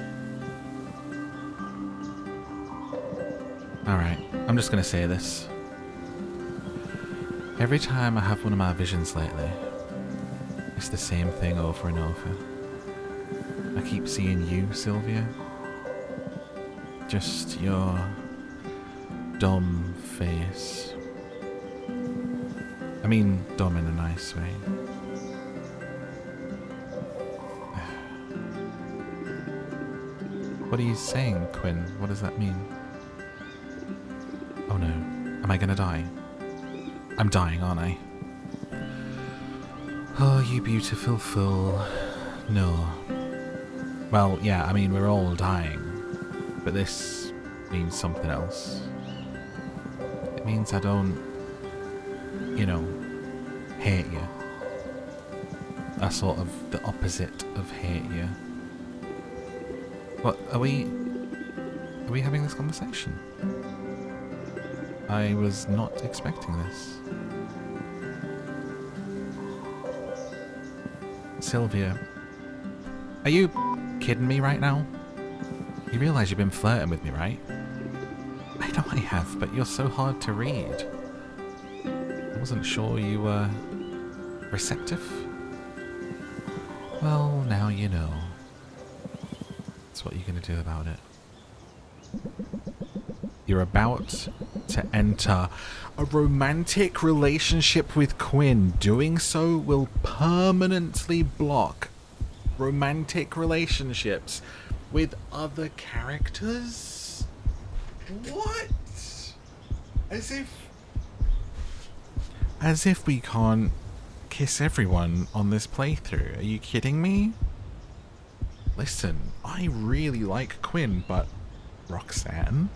Alright, I'm just gonna say this. Every time I have one of my visions lately, it's the same thing over and over. I keep seeing you, Sylvia. Just your dumb face. I mean, dumb in a nice way. What are you saying, Quinn? What does that mean? Oh no. Am I gonna die? I'm dying, aren't I? Oh, you beautiful fool. No. Well, yeah, I mean, we're all dying. But this means something else. It means I don't, you know, hate you. That's sort of the opposite of hate you. What, are we having this conversation? I was not expecting this. Sylvia, are you kidding me right now? You realise you've been flirting with me, right? I know I have, but you're so hard to read. I wasn't sure you were receptive. Well, now you know. That's what you're going to do about it. You're about to enter a romantic relationship with Quinn. Doing so will permanently block romantic relationships with other characters? What? As if we can't kiss everyone on this playthrough. Are you kidding me? Listen, I really like Quinn, but Roxanne?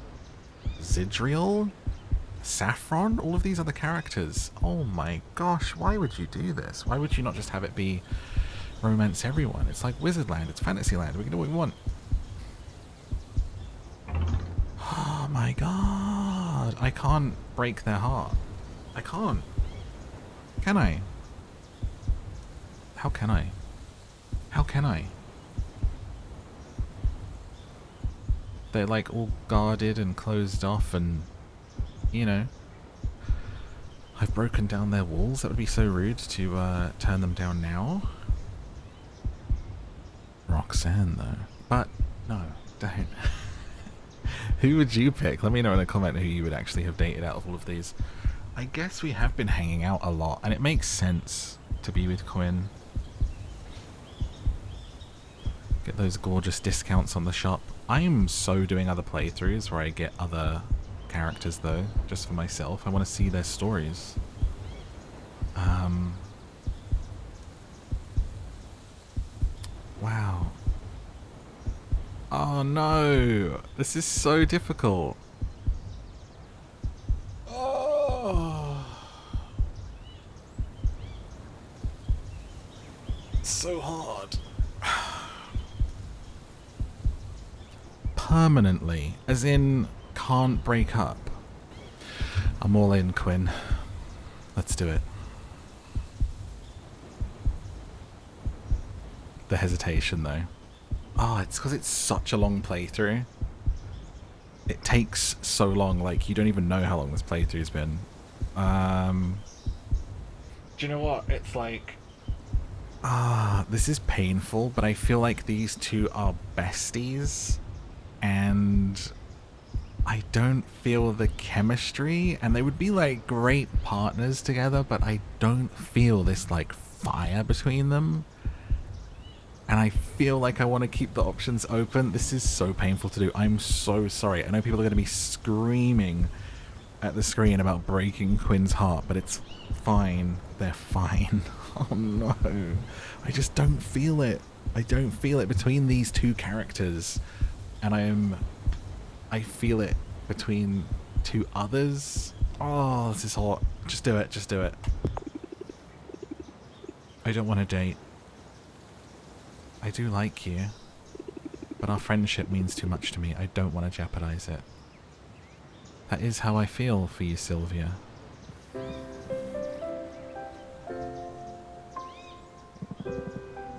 Zidriel? Saffron? All of these other characters. Oh my gosh, why would you do this? Why would you not just have it be romance everyone? It's like Wizardland, it's Fantasyland, we can do what we want. Oh my god, I can't break their heart. I can't. Can I? How can I? How can I? They're like all guarded and closed off and, you know, I've broken down their walls. That would be so rude to turn them down now. Roxanne though. But no, don't. Who would you pick? Let me know in a comment who you would actually have dated out of all of these. I guess we have been hanging out a lot and it makes sense to be with Quinn. Get those gorgeous discounts on the shop. I'm so doing other playthroughs where I get other characters though, just for myself. I want to see their stories. Wow. Oh no! This is so difficult. Oh. So hard. Permanently, as in can't break up. I'm all in, Quinn. Let's do it. The hesitation though. Oh, it's because it's such a long playthrough. It takes so long, like you don't even know how long this playthrough's been. Do you know what? It's like, this is painful, but I feel like these two are besties. And I don't feel the chemistry, and they would be like great partners together, but I don't feel this like fire between them. And I feel like I want to keep the options open. This is so painful to do. I'm so sorry. I know people are going to be screaming at the screen about breaking Quinn's heart, but it's fine. They're fine. Oh no. I just don't feel it. I don't feel it between these two characters. And I feel it between two others. Oh, this is hot. Just do it, just do it. I don't want to date. I do like you, but our friendship means too much to me. I don't want to jeopardize it. That is how I feel for you, Sylvia.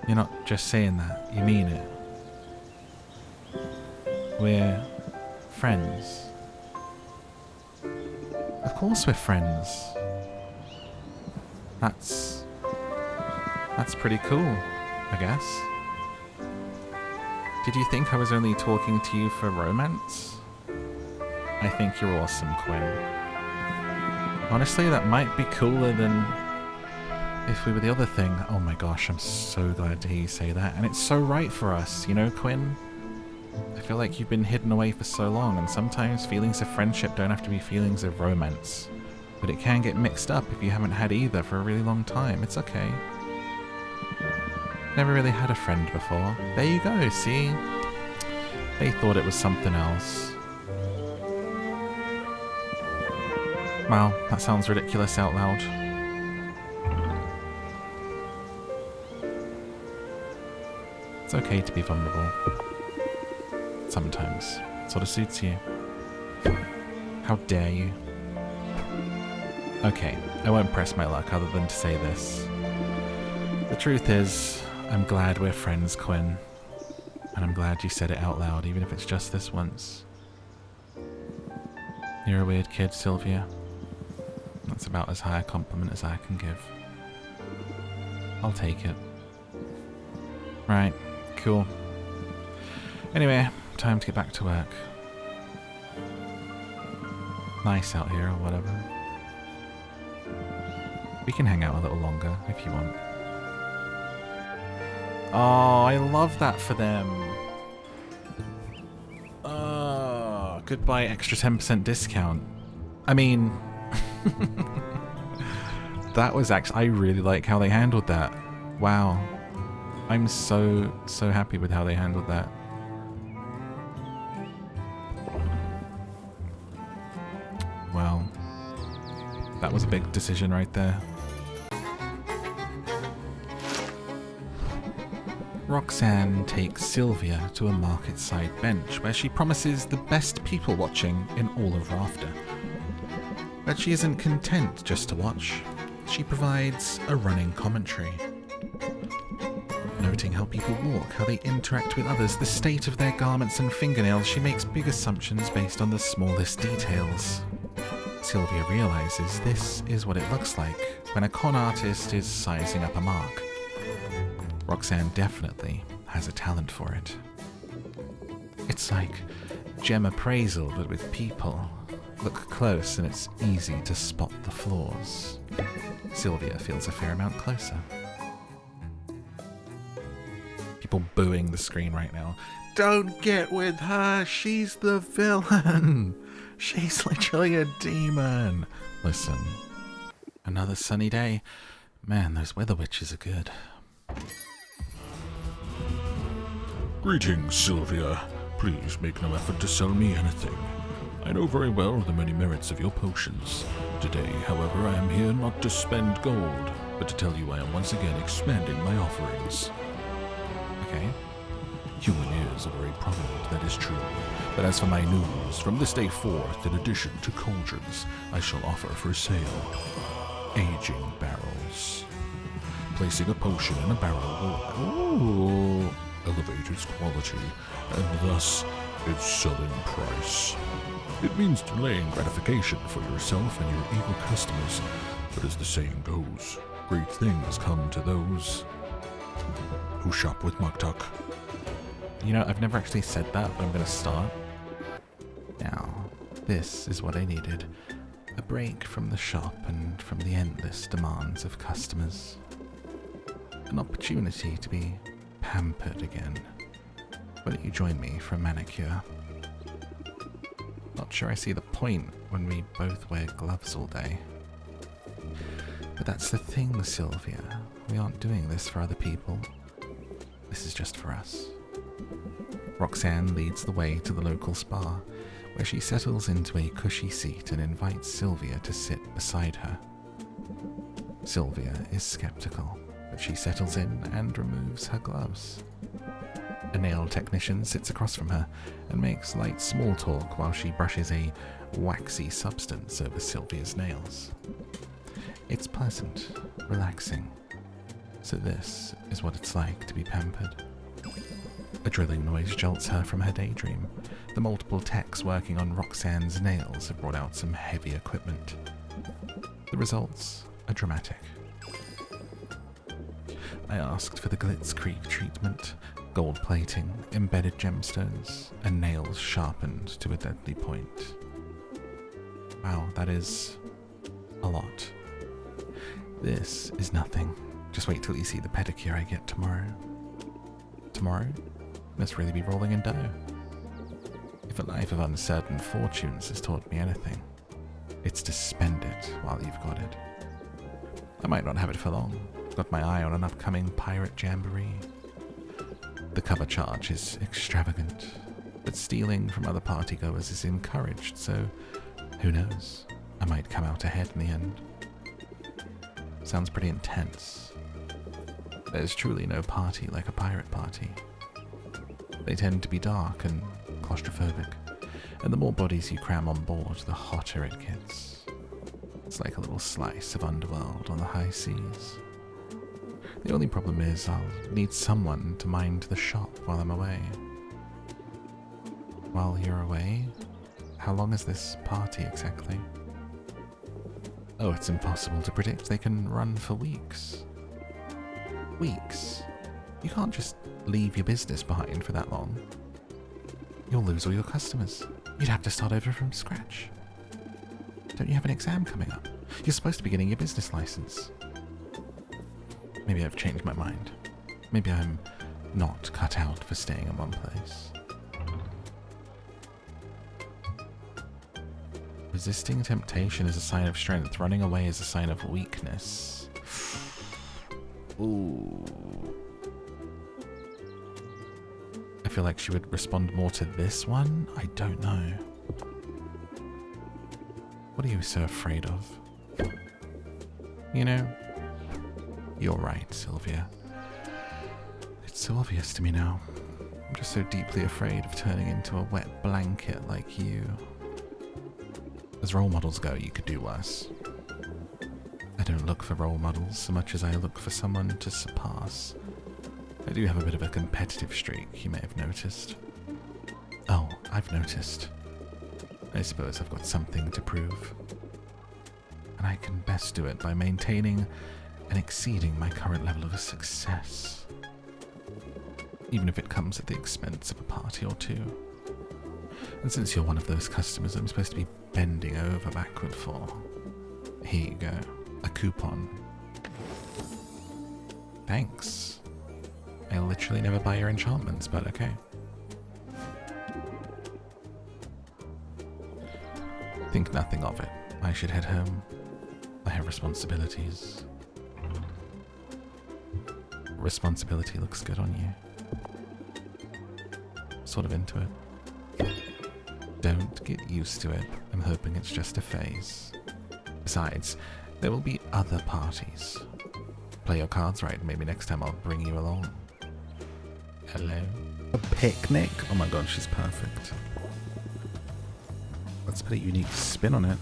You're not just saying that, you mean it. We're friends. Of course we're friends. That's pretty cool, I guess. Did you think I was only talking to you for romance? I think you're awesome, Quinn. Honestly, that might be cooler than if we were the other thing. Oh my gosh, I'm so glad to hear you say that. And it's so right for us, you know, Quinn? I feel like you've been hidden away for so long, and sometimes feelings of friendship don't have to be feelings of romance. But it can get mixed up if you haven't had either for a really long time. It's okay. Never really had a friend before. There you go, see? They thought it was something else. Wow, that sounds ridiculous out loud. It's okay to be vulnerable. Sometimes. It sort of suits you. How dare you? Okay, I won't press my luck other than to say this. The truth is, I'm glad we're friends, Quinn. And I'm glad you said it out loud, even if it's just this once. You're a weird kid, Sylvia. That's about as high a compliment as I can give. I'll take it. Right, cool. Anyway, time to get back to work. Nice out here, or whatever. We can hang out a little longer, if you want. Oh, I love that for them. Oh, goodbye extra 10% discount. I mean... that was actually... I really like how they handled that. Wow. I'm so happy with how they handled that. Well, that was a big decision right there. Roxanne takes Sylvia to a market-side bench where she promises the best people watching in all of Rafter. But she isn't content just to watch. She provides a running commentary. Noting how people walk, how they interact with others, the state of their garments and fingernails, she makes big assumptions based on the smallest details. Sylvia realizes this is what it looks like when a con artist is sizing up a mark. Roxanne definitely has a talent for it. It's like gem appraisal, but with people. Look close and it's easy to spot the flaws. Sylvia feels a fair amount closer. People booing the screen right now. Don't get with her, she's the villain. She's literally a demon. Listen, another sunny day. Man, those weather witches are good. Greetings, Sylvia. Please make no effort to sell me anything. I know very well the many merits of your potions. Today, however, I am here not to spend gold, but to tell you I am once again expanding my offerings. Okay. Human ears are very prominent, that is true. But as for my news, from this day forth, in addition to cauldrons, I shall offer for sale aging barrels. Placing a potion in a barrel will elevate its quality, and thus its selling price. It means delaying gratification for yourself and your eager customers, but as the saying goes, great things come to those who shop with Muktuk. You know, I've never actually said that, but I'm going to start. Now, this is what I needed. A break from the shop and from the endless demands of customers. An opportunity to be pampered again. Why don't you join me for a manicure? Not sure I see the point when we both wear gloves all day. But that's the thing, Sylvia. We aren't doing this for other people. This is just for us. Roxanne leads the way to the local spa, where she settles into a cushy seat and invites Sylvia to sit beside her. Sylvia is skeptical, but she settles in and removes her gloves. A nail technician sits across from her and makes light small talk while she brushes a waxy substance over Sylvia's nails. It's pleasant, relaxing. So this is what it's like to be pampered. A drilling noise jolts her from her daydream. The multiple techs working on Roxanne's nails have brought out some heavy equipment. The results are dramatic. I asked for the Glitzkrieg treatment, gold plating, embedded gemstones, and nails sharpened to a deadly point. Wow, that is a lot. This is nothing. Just wait till you see the pedicure I get tomorrow. Tomorrow? Must really be rolling in dough. If a life of uncertain fortunes has taught me anything, it's to spend it while you've got it. I might not have it for long. Got my eye on an upcoming pirate jamboree. The cover charge is extravagant, but stealing from other partygoers is encouraged, so who knows? I might come out ahead in the end. Sounds pretty intense. There's truly no party like a pirate party. They tend to be dark and claustrophobic, and the more bodies you cram on board, the hotter it gets. It's like a little slice of underworld on the high seas. The only problem is I'll need someone to mind the shop while I'm away. While you're away? How long is this party exactly? Oh, it's impossible to predict. They can run for weeks. Weeks? You can't just leave your business behind for that long. You'll lose all your customers. You'd have to start over from scratch. Don't you have an exam coming up? You're supposed to be getting your business license. Maybe I've changed my mind. Maybe I'm not cut out for staying in one place. Resisting temptation is a sign of strength. Running away is a sign of weakness. Ooh. I feel like she would respond more to this one. I don't know. What are you so afraid of? You know, you're right, Sylvia. It's so obvious to me now. I'm just so deeply afraid of turning into a wet blanket like you. As role models go, you could do worse. I don't look for role models so much as I look for someone to surpass. I do have a bit of a competitive streak, you may have noticed. Oh, I've noticed. I suppose I've got something to prove. And I can best do it by maintaining and exceeding my current level of success. Even if it comes at the expense of a party or two. And since you're one of those customers I'm supposed to be bending over backward for, here you go, a coupon. Thanks. I literally never buy your enchantments, but okay. Think nothing of it. I should head home. I have responsibilities. Responsibility looks good on you. Sort of into it. Don't get used to it. I'm hoping it's just a phase. Besides, there will be other parties. Play your cards right, maybe next time I'll bring you along. Hello? A picnic? Oh my god, she's perfect. Let's put a unique spin on it.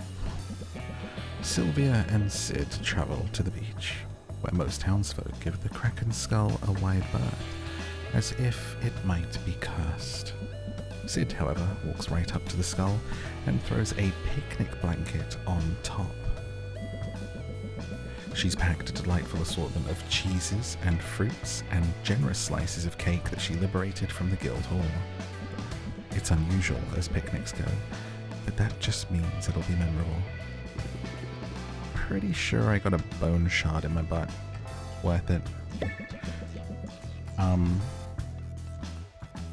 Sylvia and Sid travel to the beach, where most townsfolk give the Kraken skull a wide berth, as if it might be cursed. Sid, however, walks right up to the skull and throws a picnic blanket on top. She's packed a delightful assortment of cheeses and fruits and generous slices of cake that she liberated from the guild hall. It's unusual as picnics go, but that just means it'll be memorable. Pretty sure I got a bone shard in my butt. Worth it.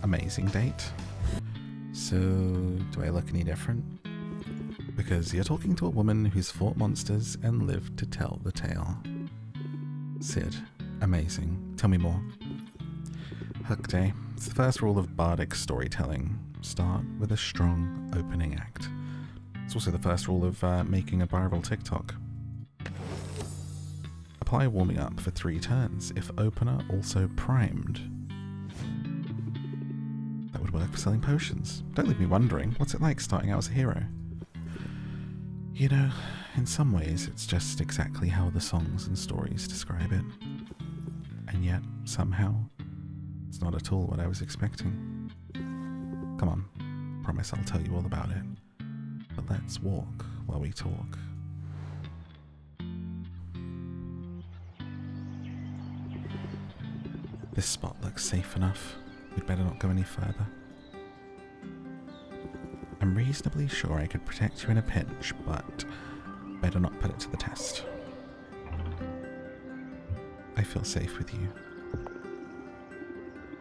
Amazing date. So, do I look any different? Because you're talking to a woman who's fought monsters and lived to tell the tale. Sid, amazing. Tell me more. Hook Day. It's the first rule of bardic storytelling. Start with a strong opening act. It's also the first rule of making a viral TikTok. Apply warming up for 3 turns, if opener also primed. That would work for selling potions. Don't leave me wondering, what's it like starting out as a hero? You know, in some ways it's just exactly how the songs and stories describe it. And yet, somehow, it's not at all what I was expecting. Come on, promise I'll tell you all about it. But let's walk while we talk. This spot looks safe enough. We'd better not go any further. I'm reasonably sure I could protect you in a pinch, but better not put it to the test. I feel safe with you.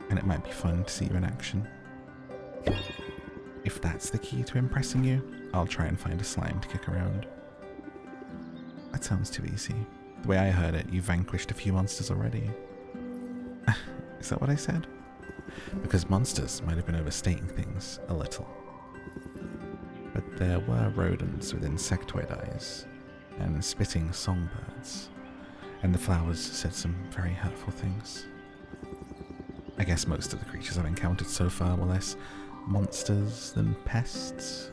And it might be fun to see you in action. If that's the key to impressing you, I'll try and find a slime to kick around. That sounds too easy. The way I heard it, you vanquished a few monsters already. Is that what I said? Because monsters might have been overstating things a little. But there were rodents with insectoid eyes, and spitting songbirds, and the flowers said some very hurtful things. I guess most of the creatures I've encountered so far were less monsters than pests.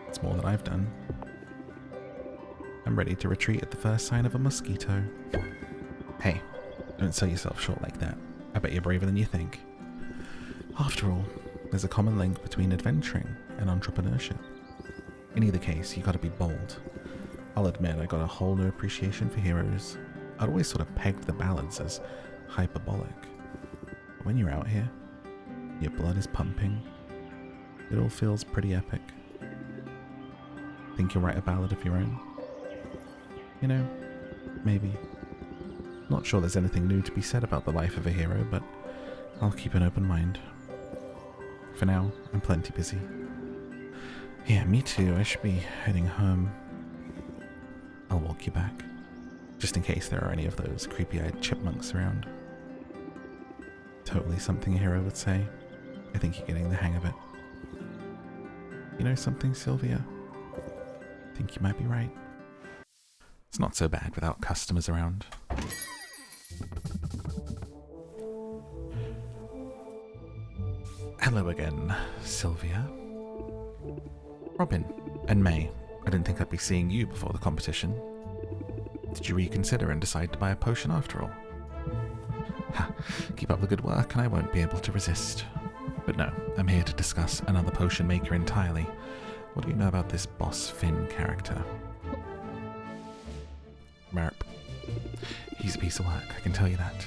It's more than I've done. I'm ready to retreat at the first sign of a mosquito. Hey, don't sell yourself short like that. I bet you're braver than you think. After all, there's a common link between adventuring and entrepreneurship. In either case, you gotta be bold. I'll admit I got a whole new appreciation for heroes. I'd always sort of pegged the ballads as hyperbolic. But when you're out here, your blood is pumping. It all feels pretty epic. Think you'll write a ballad of your own? You know, maybe. Not sure there's anything new to be said about the life of a hero, but I'll keep an open mind. For now, I'm plenty busy. Yeah, me too. I should be heading home. I'll walk you back, just in case there are any of those creepy-eyed chipmunks around. Totally something a hero would say. I think you're getting the hang of it. You know something, Sylvia? I think you might be right. It's not so bad without customers around. Hello again, Sylvia. Robin and May. I didn't think I'd be seeing you before the competition. Did you reconsider and decide to buy a potion after all? Ha, keep up the good work and I won't be able to resist. But no, I'm here to discuss another potion maker entirely. What do you know about this Boss Finn character? Merp. He's a piece of work, I can tell you that.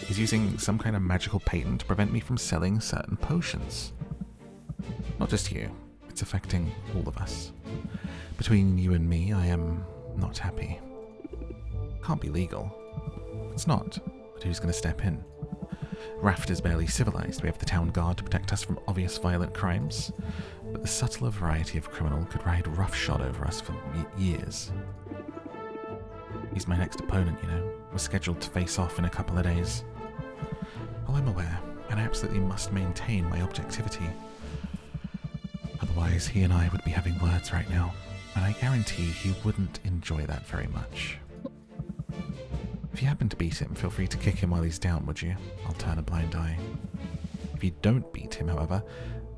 He's using some kind of magical patent to prevent me from selling certain potions. Not just you, it's affecting all of us. Between you and me, I am not happy. Can't be legal. It's not, but who's going to step in? Raft is barely civilized. We have the town guard to protect us from obvious violent crimes. But the subtler variety of criminal could ride roughshod over us for years. He's my next opponent, you know. We're scheduled to face off in a couple of days. Oh, I'm aware, and I absolutely must maintain my objectivity. Otherwise, he and I would be having words right now, and I guarantee he wouldn't enjoy that very much. If you happen to beat him, feel free to kick him while he's down, would you? I'll turn a blind eye. If you don't beat him, however,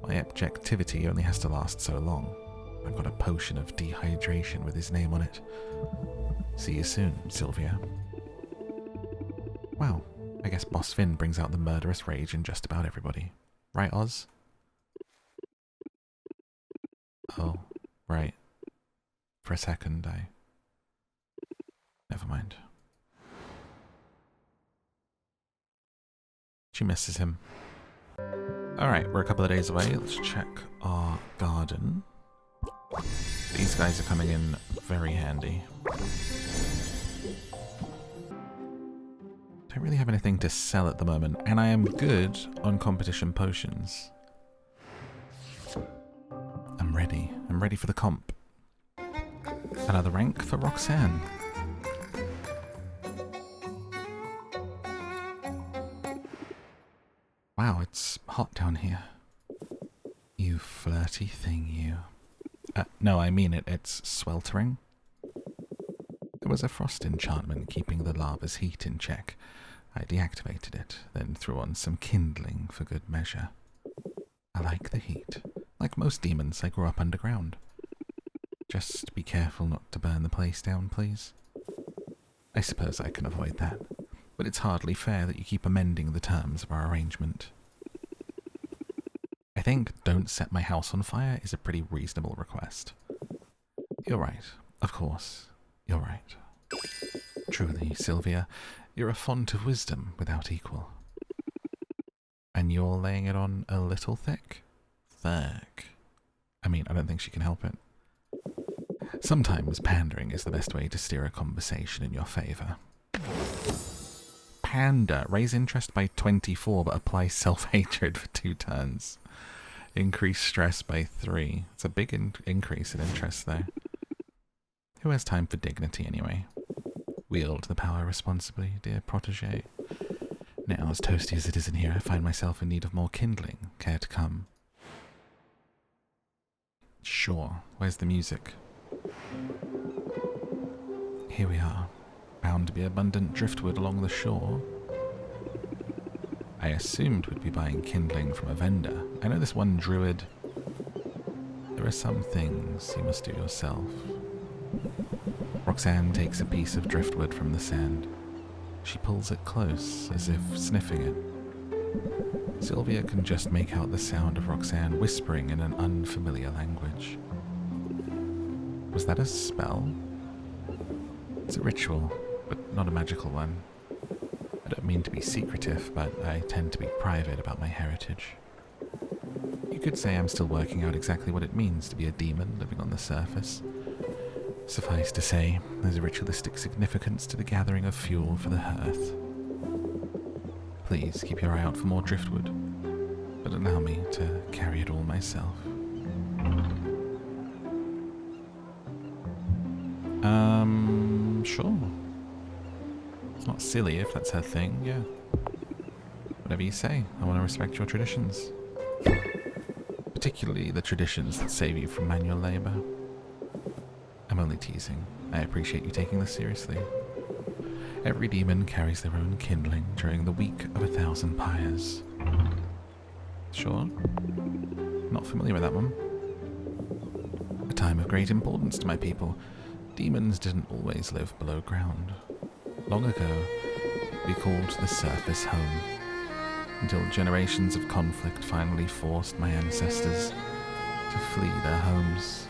my objectivity only has to last so long. I've got a potion of dehydration with his name on it. See you soon, Sylvia. Wow, I guess Boss Finn brings out the murderous rage in just about everybody. Right, Oz? Oh, right. For a second, never mind. She misses him. Alright, we're a couple of days away. Let's check our garden. These guys are coming in very handy. Don't really have anything to sell at the moment, and I am good on competition potions. I'm ready. I'm ready for the comp. Another rank for Roxanne. Wow, it's hot down here. You flirty thing, you. No, I mean it. It's sweltering. There was a frost enchantment keeping the lava's heat in check. I deactivated it, then threw on some kindling for good measure. I like the heat. Like most demons, I grew up underground. Just be careful not to burn the place down, please. I suppose I can avoid that, but it's hardly fair that you keep amending the terms of our arrangement. I think don't set my house on fire is a pretty reasonable request. You're right, of course, you're right. Truly, Sylvia, you're a font of wisdom without equal. And you're laying it on a little thick? Thick. I mean, I don't think she can help it. Sometimes pandering is the best way to steer a conversation in your favour. Pander. Raise interest by 24, but apply self-hatred for 2 turns. Increase stress by 3. It's a big increase in interest, though. Who has time for dignity, anyway? Wield the power responsibly, dear protégé. Now, as toasty as it is in here, I find myself in need of more kindling. Care to come? Sure. Where's the music? Here we are. Bound to be abundant driftwood along the shore. I assumed we'd be buying kindling from a vendor. I know this one druid. There are some things you must do yourself. Roxanne takes a piece of driftwood from the sand. She pulls it close, as if sniffing it. Sylvia can just make out the sound of Roxanne whispering in an unfamiliar language. Was that a spell? It's a ritual, but not a magical one. I don't mean to be secretive, but I tend to be private about my heritage. You could say I'm still working out exactly what it means to be a demon living on the surface. Suffice to say, there's a ritualistic significance to the gathering of fuel for the hearth. Please keep your eye out for more driftwood, but allow me to carry it all myself. Sure. It's not silly if that's her thing, yeah. Whatever you say, I want to respect your traditions. Particularly the traditions that save you from manual labor. I'm only teasing. I appreciate you taking this seriously. Every demon carries their own kindling during the week of 1,000 pyres. Sure? Not familiar with that one. A time of great importance to my people. Demons didn't always live below ground. Long ago, we called the surface home, until generations of conflict finally forced my ancestors to flee their homes.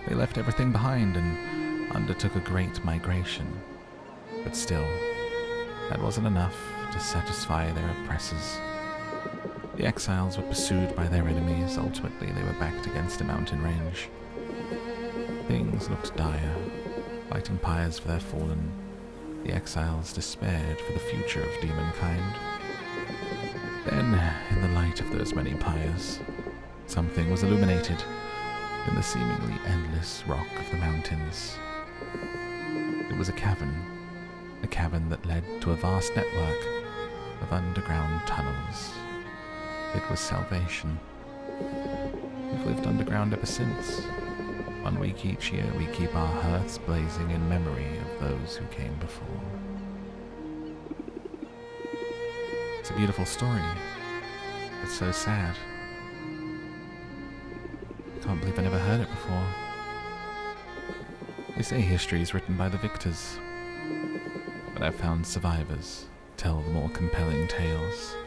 They left everything behind and undertook a great migration. But still, that wasn't enough to satisfy their oppressors. The exiles were pursued by their enemies. Ultimately, they were backed against a mountain range. Things looked dire. Fighting pyres for their fallen, the exiles despaired for the future of demonkind. Then, in the light of those many pyres, something was illuminated in the seemingly endless rock of the mountains. It was a cavern that led to a vast network of underground tunnels. It was salvation. We've lived underground ever since. 1 week each year, we keep our hearths blazing in memory of those who came before. It's a beautiful story. It's so sad. I can't believe I never heard it before. They say history is written by the victors, but I've found survivors tell the more compelling tales.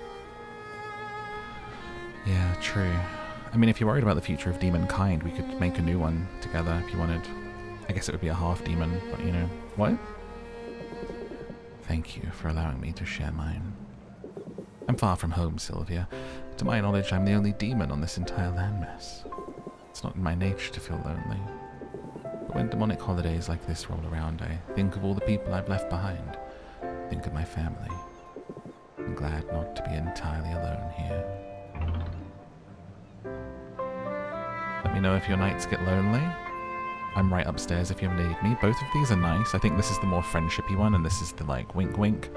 Yeah, true. I mean, if you're worried about the future of demonkind, we could make a new one together if you wanted. I guess it would be a half demon, but you know. What? Thank you for allowing me to share mine. I'm far from home, Sylvia. To my knowledge, I'm the only demon on this entire landmass. It's not in my nature to feel lonely. But when demonic holidays like this roll around, I think of all the people I've left behind. Think of my family. I'm glad not to be entirely alone here. Let me know if your nights get lonely. I'm right upstairs if you ever need me. Both of these are nice. I think this is the more friendshipy one, and this is the, like, wink wink.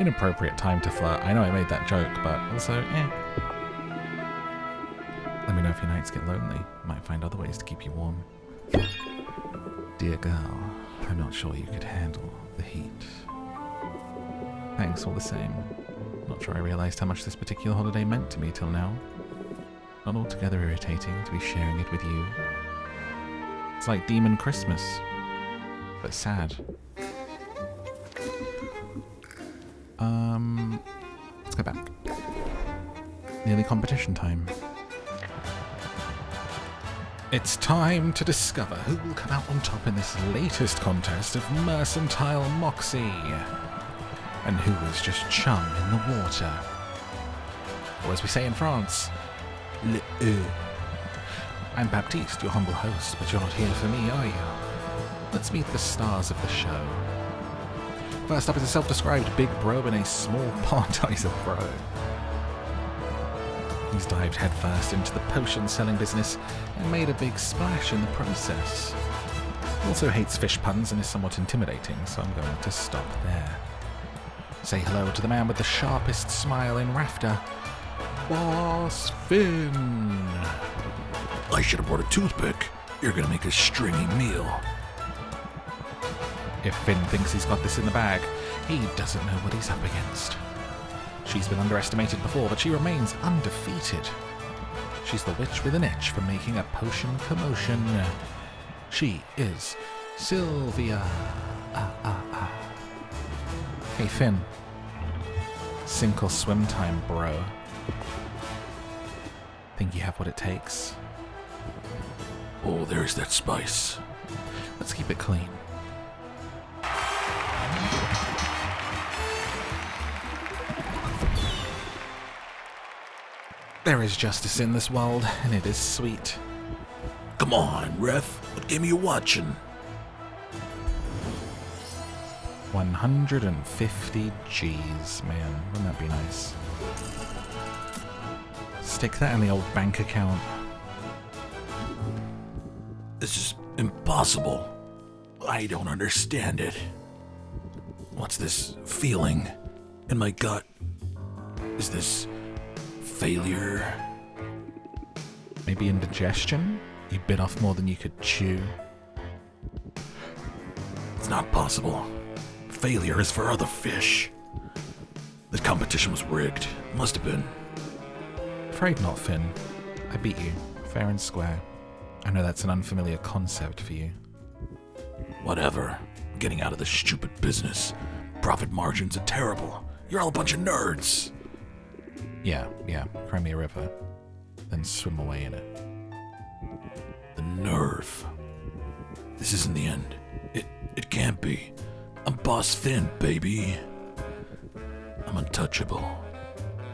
Inappropriate time to flirt. I know I made that joke, but also, Let me know if your nights get lonely. Might find other ways to keep you warm. Dear girl, I'm not sure you could handle the heat. Thanks all the same. Not sure I realized how much this particular holiday meant to me till now. Not altogether irritating to be sharing it with you. It's like Demon Christmas, but sad. Let's go back. Nearly competition time. It's time to discover who will come out on top in this latest contest of mercantile moxie. And who is just chum in the water. Or as we say in France, le e. I'm Baptiste, your humble host, but you're not here for me, are you? Let's meet the stars of the show. First up is a self-described big bro in a small pond. He's a bro. He's dived headfirst into the potion-selling business and made a big splash in the process. He also hates fish puns and is somewhat intimidating, so I'm going to stop there. Say hello to the man with the sharpest smile in Rafter, Boss Finn. I should have brought a toothpick. You're gonna make a stringy meal. If Finn thinks he's got this in the bag, he doesn't know what he's up against. She's been underestimated before, but she remains undefeated. She's the witch with an itch for making a potion commotion. She is Sylvia. Hey Finn. Sink or swim time, bro. Think you have what it takes? Oh, there's that spice. Let's keep it clean. There is justice in this world, and it is sweet. Come on, ref. What game are you watching? 150 G's, man. Wouldn't that be nice? Stick that in the old bank account. This is impossible. I don't understand it. What's this feeling in my gut? Is this failure? Maybe indigestion? You bit off more than you could chew. It's not possible. Failure is for other fish. The competition was rigged. Must have been. Afraid not, Finn. I beat you, fair and square. I know that's an unfamiliar concept for you. Whatever. I'm getting out of this stupid business. Profit margins are terrible. You're all a bunch of nerds. Yeah, cry me a river. Then swim away in it. The nerve. This isn't the end. It can't be. I'm Boss Finn, baby. I'm untouchable.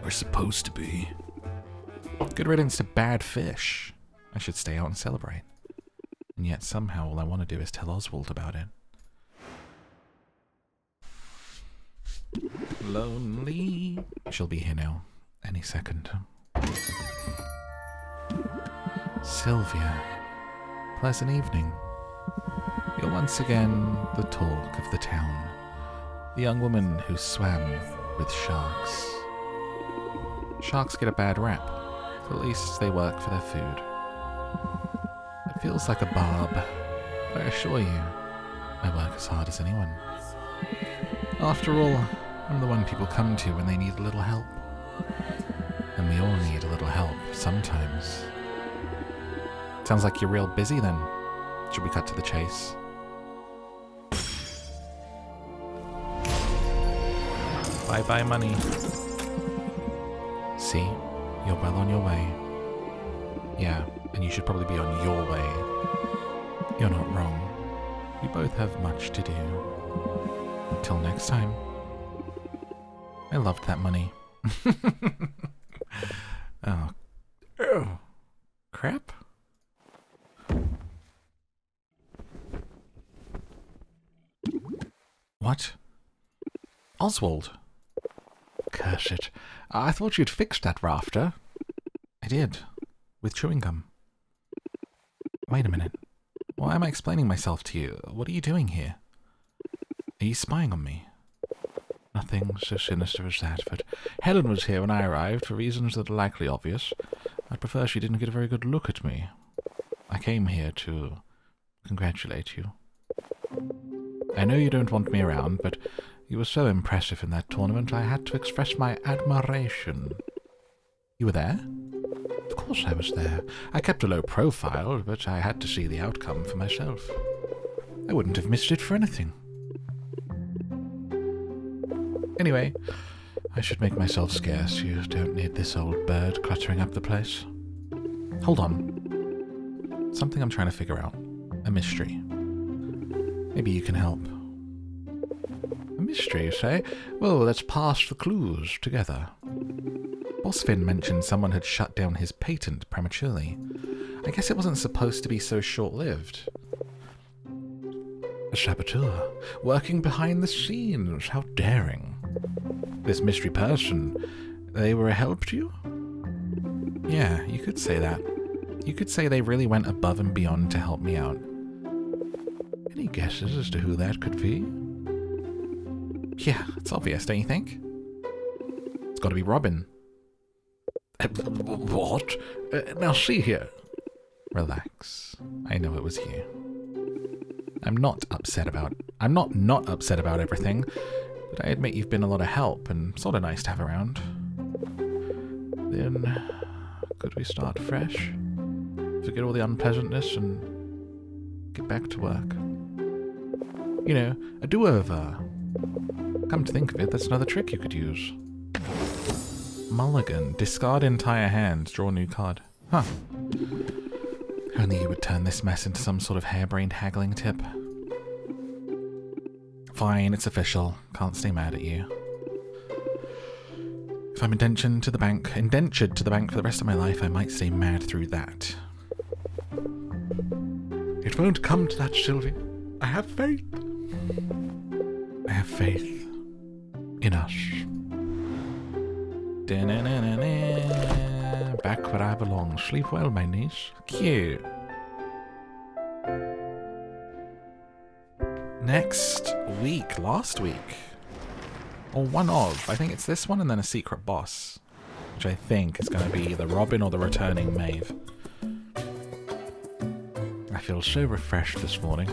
We're supposed to be. Good riddance to bad fish. I should stay out and celebrate. And yet somehow all I want to do is tell Oswald about it. Lonely. She'll be here now. Any second. Sylvia. Pleasant evening. You're once again the talk of the town. The young woman who swam with sharks. Sharks get a bad rap, but at least they work for their food. It feels like a barb, but I assure you, I work as hard as anyone. After all, I'm the one people come to when they need a little help. And we all need a little help sometimes. Sounds like you're real busy then. Should we cut to the chase? Bye-bye money. See? You're well on your way. Yeah, and you should probably be on your way. You're not wrong. We both have much to do. Until next time. I loved that money. Oh. Crap? What? Oswald? Curse it. I thought you'd fixed that rafter. I did. With chewing gum. Wait a minute. Why am I explaining myself to you? What are you doing here? Are you spying on me? Nothing so sinister as that, but Helen was here when I arrived for reasons that are likely obvious. I'd prefer she didn't get a very good look at me. I came here to congratulate you. I know you don't want me around, but you were so impressive in that tournament I had to express my admiration. You were there? Of course I was there. I kept a low profile, but I had to see the outcome for myself. I wouldn't have missed it for anything. Anyway, I should make myself scarce. You don't need this old bird cluttering up the place. Hold on. Something I'm trying to figure out. A mystery. Maybe you can help. A mystery, you say? Well, let's pass the clues together. Boss Finn mentioned someone had shut down his patent prematurely. I guess it wasn't supposed to be so short-lived. A saboteur, working behind the scenes. How daring. This mystery person, they were a help to you? Yeah, you could say that. You could say they really went above and beyond to help me out. Any guesses as to who that could be? Yeah, it's obvious, don't you think? It's got to be Robin. What? Now see here. Relax. I know it was you. I'm not upset about everything, but I admit you've been a lot of help and sort of nice to have around. Then, could we start fresh? Forget all the unpleasantness and get back to work. You know, a do-over. Come to think of it, that's another trick you could use. Mulligan. Discard entire hand. Draw a new card. Huh. Only you would turn this mess into some sort of harebrained haggling tip. Fine, it's official. Can't stay mad at you. If I'm indentured to the bank for the rest of my life, I might stay mad through that. It won't come to that, Sylvie. I have faith. I have faith in us. Back where I belong. Sleep well, my niece. Cute. Next week. Last week. Or one of. I think it's this one and then a secret boss. Which I think is going to be either Robin or the returning Maeve. I feel so refreshed this morning.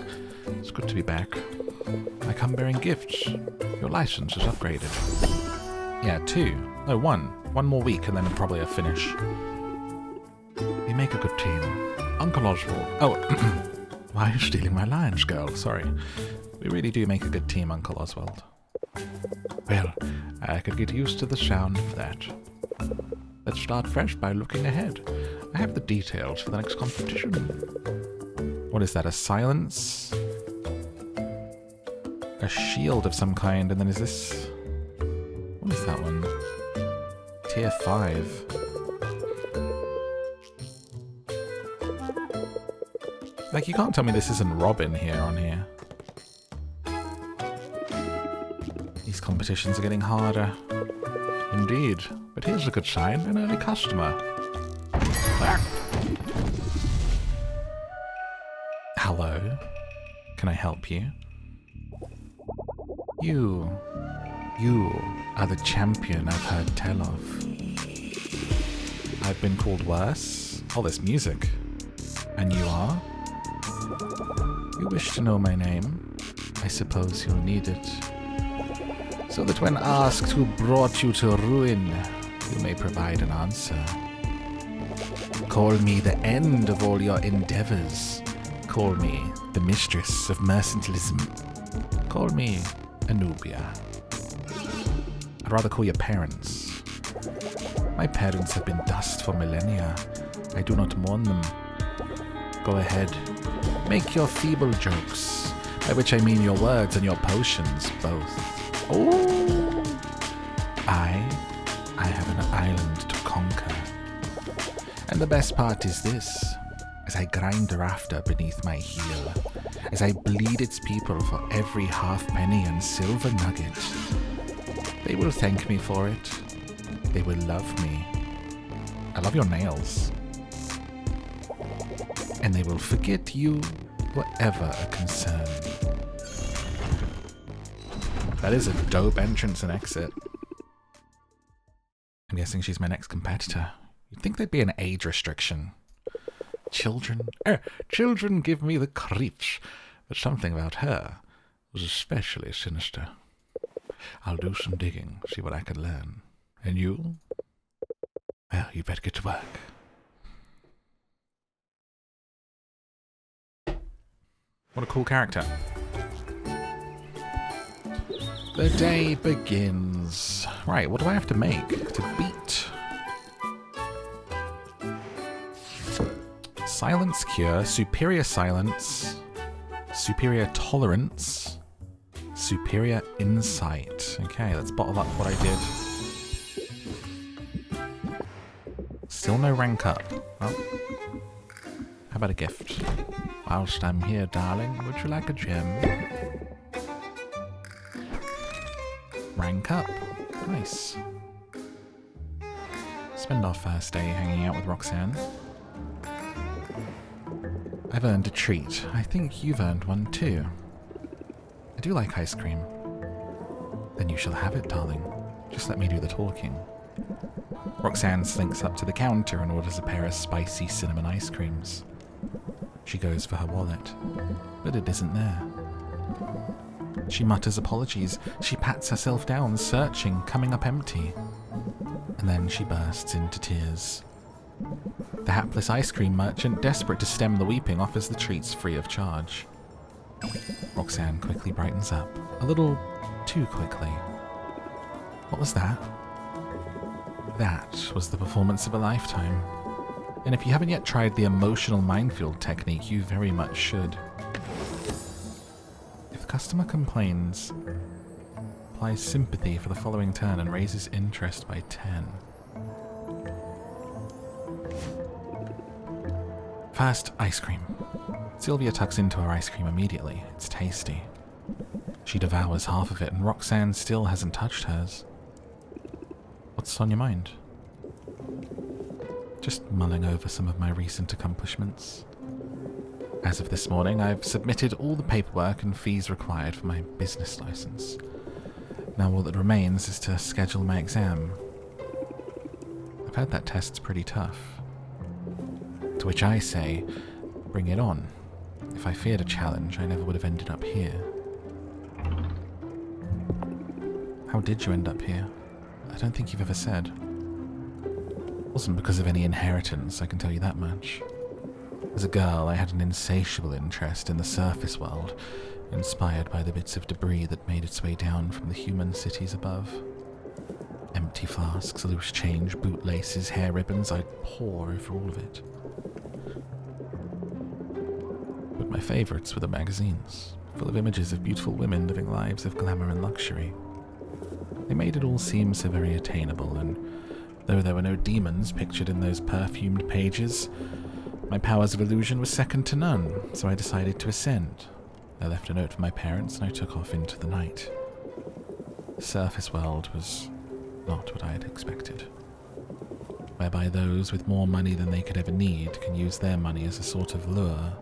It's good to be back. I come bearing gifts. Your license is upgraded. Yeah, 2. No, 1. 1 more week and then probably a finish. We make a good team. Uncle Oswald. Oh, why are you stealing my lines, girl? Sorry. We really do make a good team, Uncle Oswald. Well, I could get used to the sound of that. Let's start fresh by looking ahead. I have the details for the next competition. What is that, a silence? A shield of some kind, and then is this... What is that one? Tier 5. Like, you can't tell me this isn't Robin here on here. These competitions are getting harder. Indeed. But here's a good sign, an early customer. Ah. Hello? Can I help you? You are the champion I've heard tell of. I've been called worse. Oh, there's music. And you are? You wish to know my name? I suppose you'll need it. So that when asked who brought you to ruin, you may provide an answer. Call me the end of all your endeavors. Call me the mistress of mercantilism. Call me ANUBIA. I'd rather call your parents. My parents have been dust for millennia. I do not mourn them. Go ahead. Make your feeble jokes, by which I mean your words and your potions, both. Oh! I have an island to conquer. And the best part is this. As I grind the rafter beneath my heel, as I bleed its people for every halfpenny and silver nugget, they will thank me for it. They will love me. I love your nails. And they will forget you were ever a concern. That is a dope entrance and exit. I'm guessing she's my next competitor. You'd think there'd be an age restriction. Children give me the creeps, but something about her was especially sinister. I'll do some digging, see what I can learn. And you? Well, you better get to work. What a cool character. The day begins. Right, what do I have to make to beat? Silence cure, superior silence, superior tolerance, superior insight. Okay, let's bottle up what I did. Still no rank up. Well, how about a gift? Whilst I'm here, darling, would you like a gem? Rank up. Nice. Spend our first day hanging out with Roxanne. I've earned a treat. I think you've earned one too. I do like ice cream. Then you shall have it, darling. Just let me do the talking. Roxanne slinks up to the counter and orders a pair of spicy cinnamon ice creams. She goes for her wallet, but it isn't there. She mutters apologies. She pats herself down, searching, coming up empty. And then she bursts into tears. The hapless ice cream merchant, desperate to stem the weeping, offers the treats free of charge. Roxanne quickly brightens up, a little too quickly. What was that? That was the performance of a lifetime. And if you haven't yet tried the emotional minefield technique, you very much should. If the customer complains, applies sympathy for the following turn and raises interest by 10. First, ice cream. Sylvia tucks into her ice cream immediately. It's tasty. She devours half of it, and Roxanne still hasn't touched hers. What's on your mind? Just mulling over some of my recent accomplishments. As of this morning, I've submitted all the paperwork and fees required for my business license. Now all that remains is to schedule my exam. I've heard that test's pretty tough. To which I say, bring it on. If I feared a challenge, I never would have ended up here. How did you end up here? I don't think you've ever said. It wasn't because of any inheritance, I can tell you that much. As a girl, I had an insatiable interest in the surface world, inspired by the bits of debris that made its way down from the human cities above. Empty flasks, loose change, bootlaces, hair ribbons, I'd pore over all of it. But my favourites were the magazines, full of images of beautiful women living lives of glamour and luxury. They made it all seem so very attainable, and though there were no demons pictured in those perfumed pages, my powers of illusion were second to none, so I decided to ascend. I left a note for my parents and I took off into the night. The surface world was not what I had expected, whereby those with more money than they could ever need can use their money as a sort of lure,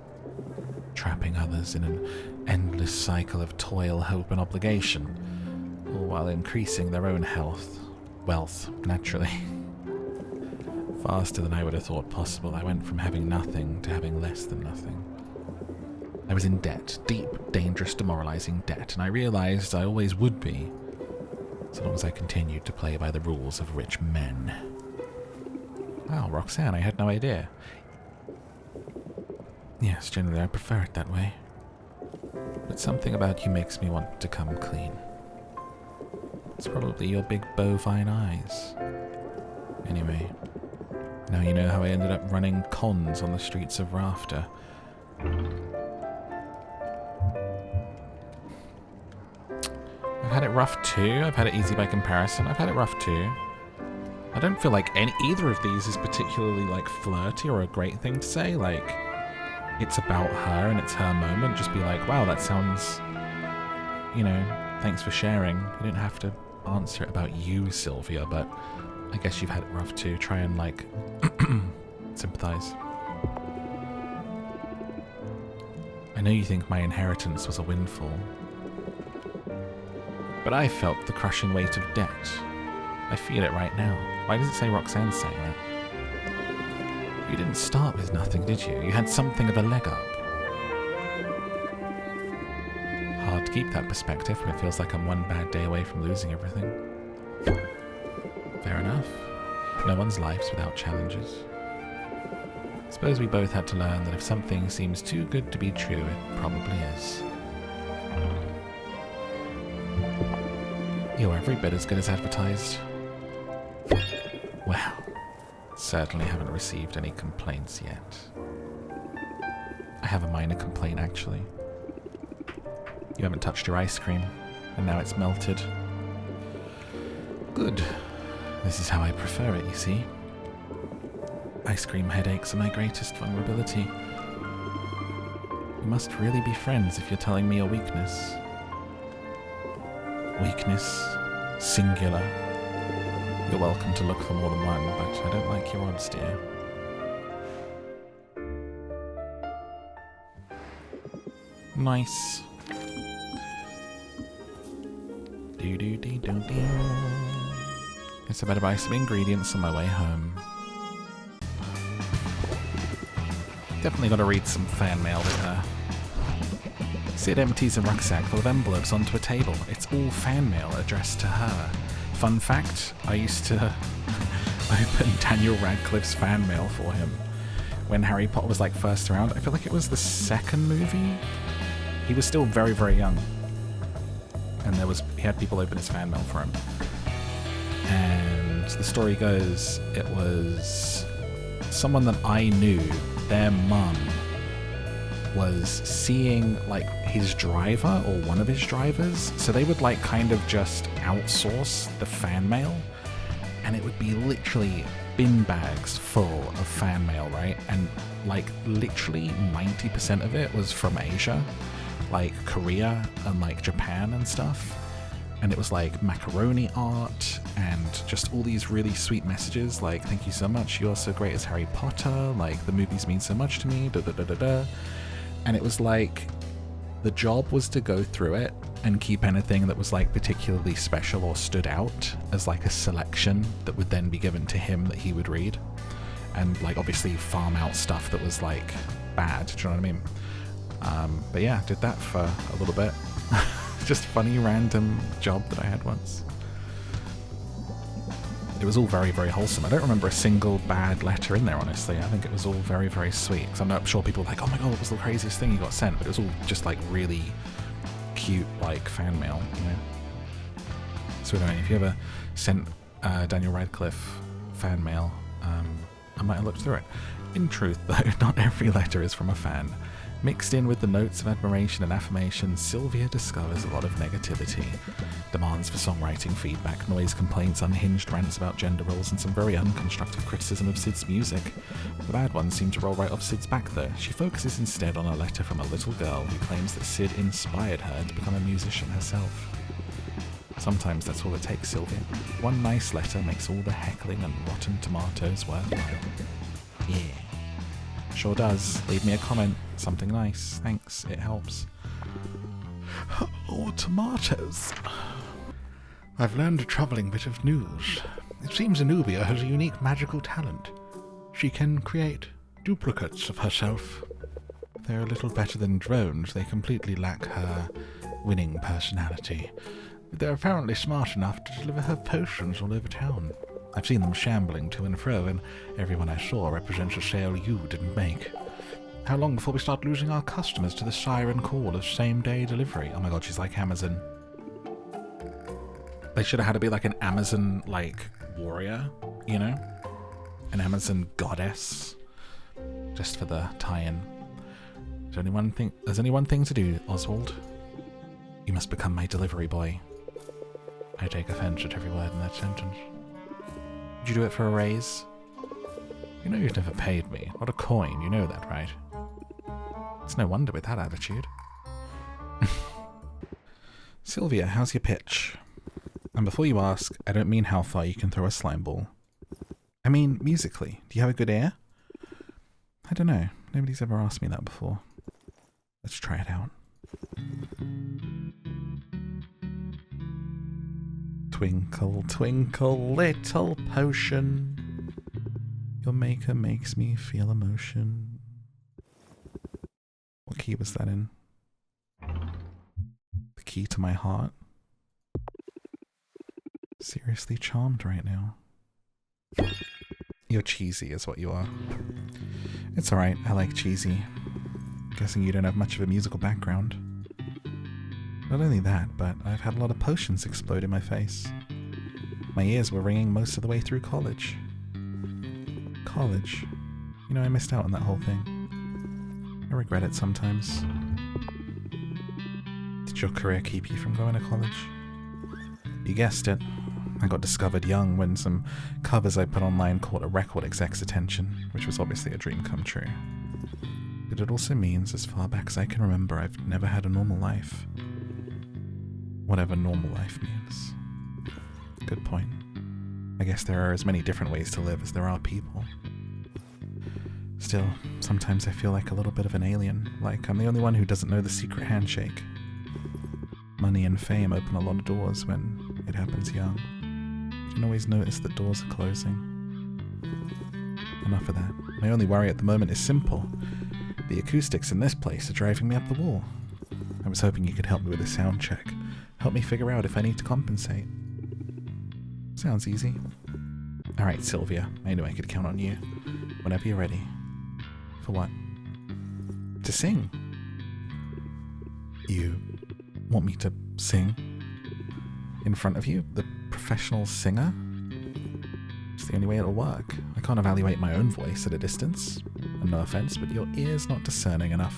trapping others in an endless cycle of toil, hope and obligation, all while increasing their own wealth, naturally. Faster than I would have thought possible, I went from having nothing to having less than nothing. I was in debt, deep, dangerous, demoralizing debt, and I realized I always would be, so long as I continued to play by the rules of rich men. Wow, Roxanne, I had no idea. Yes, generally I prefer it that way. But something about you makes me want to come clean. It's probably your big bovine eyes. Anyway, now you know how I ended up running cons on the streets of Rafter. I've had it rough too. I've had it easy by comparison. I've had it rough too. I don't feel like either of these is particularly like flirty or a great thing to say. Like, it's about her and it's her moment. Just be like, wow, that sounds, you know, thanks for sharing. You didn't have to answer it about you, Sylvia, but I guess you've had it rough too. Try and like sympathize. I know you think my inheritance was a windfall, but I felt the crushing weight of debt. I feel it right now. Why does it say Roxanne's saying that? You didn't start with nothing, did you? You had something of a leg up. Hard to keep that perspective when it feels like I'm one bad day away from losing everything. Fair enough. No one's life's without challenges. Suppose we both had to learn that if something seems too good to be true, it probably is. You're every bit as good as advertised. Well, certainly haven't received any complaints yet. I have a minor complaint, actually. You haven't touched your ice cream, and now it's melted. Good. This is how I prefer it, you see. Ice cream headaches are my greatest vulnerability. We must really be friends if you're telling me your weakness. Weakness, singular. You're welcome to look for more than one, but I don't like your odds, dear. Nice. Do-do-dee-do-dee. Guess I better buy some ingredients on my way home. Definitely gotta read some fan mail with her. Sid empties a rucksack full of envelopes onto a table. It's all fan mail addressed to her. Fun fact, I used to open Daniel Radcliffe's fan mail for him when Harry Potter was like first around. I feel like it was the second movie. He was still very, very young. And he had people open his fan mail for him. And the story goes, it was someone that I knew, their mum was seeing like his driver or one of his drivers. So they would like kind of just outsource the fan mail, and it would be literally bin bags full of fan mail, right? And like literally 90% of it was from Asia, like Korea and like Japan and stuff. And it was like macaroni art and just all these really sweet messages like, thank you so much, you're so great as Harry Potter, like the movies mean so much to me, da da da da da. And it was like, the job was to go through it and keep anything that was like particularly special or stood out as like a selection that would then be given to him that he would read. And like obviously farm out stuff that was like bad, do you know what I mean? But yeah, did that for a little bit. Just funny random job that I had once. It was all very, very wholesome. I don't remember a single bad letter in there, honestly. I think it was all very, very sweet. Because I'm not sure people were like, oh my god, what was the craziest thing you got sent? But it was all just like really cute, like fan mail, you know? So anyway, if you ever sent Daniel Radcliffe fan mail, I might have looked through it. In truth, though, not every letter is from a fan. Mixed in with the notes of admiration and affirmation, Sylvia discovers a lot of negativity. Demands for songwriting feedback, noise complaints, unhinged rants about gender roles, and some very unconstructive criticism of Sid's music. The bad ones seem to roll right off Sid's back, though. She focuses instead on a letter from a little girl who claims that Sid inspired her to become a musician herself. Sometimes that's all it takes, Sylvia. One nice letter makes all the heckling and rotten tomatoes worthwhile. Yeah. Sure does. Leave me a comment. Something nice. Thanks. It helps. Oh, tomatoes. I've learned a troubling bit of news. It seems ANUBIA has a unique magical talent. She can create duplicates of herself. They're a little better than drones. They completely lack her winning personality. But they're apparently smart enough to deliver her potions all over town. I've seen them shambling to and fro, and everyone I saw represents a sale you didn't make. How long before we start losing our customers to the siren call of same-day delivery? Oh my god, she's like Amazon. They should have had to be like an Amazon, like, warrior, you know? An Amazon goddess. Just for the tie-in. There's only one thing to do, Oswald. You must become my delivery boy. I take offense at every word in that sentence. Would you do it for a raise? You know you've never paid me. Not a coin, you know that, right? It's no wonder with that attitude. Sylvia, how's your pitch? And before you ask, I don't mean how far you can throw a slime ball. I mean, musically. Do you have a good ear? I don't know. Nobody's ever asked me that before. Let's try it out. Twinkle, twinkle, little potion. Your maker makes me feel emotion. What key was that in? The key to my heart? Seriously charmed right now. You're cheesy is what you are. It's alright, I like cheesy. Guessing you don't have much of a musical background. Not only that, but I've had a lot of potions explode in my face. My ears were ringing most of the way through college. College. You know, I missed out on that whole thing. I regret it sometimes. Did your career keep you from going to college? You guessed it. I got discovered young when some covers I put online caught a record exec's attention, which was obviously a dream come true. But it also means, as far back as I can remember, I've never had a normal life. Whatever normal life means. Good point. I guess there are as many different ways to live as there are people. Still, sometimes I feel like a little bit of an alien, like I'm the only one who doesn't know the secret handshake. Money and fame open a lot of doors when it happens young. You don't always notice that doors are closing. Enough of that. My only worry at the moment is simple. The acoustics in this place are driving me up the wall. I was hoping you could help me with a sound check. Help me figure out if I need to compensate. Sounds easy. Alright, Sylvia. I knew I could count on you. Whenever you're ready. For what? To sing. You want me to sing? In front of you? The professional singer? It's the only way it'll work. I can't evaluate my own voice at a distance. And no offense, but your ear's not discerning enough.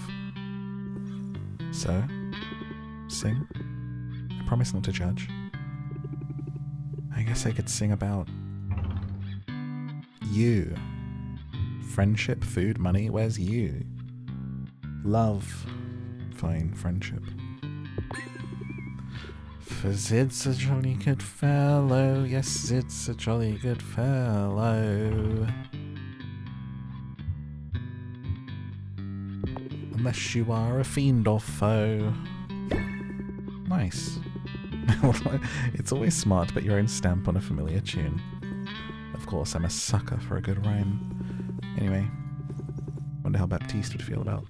So, sing. I promise not to judge. I guess I could sing about you. Friendship, food, money, where's you? Love. Fine, friendship. 'Cause it's a jolly good fellow, yes, it's a jolly good fellow. Unless you are a fiend or foe. Nice. It's always smart to put your own stamp on a familiar tune. Of course, I'm a sucker for a good rhyme. Anyway, wonder how Baptiste would feel about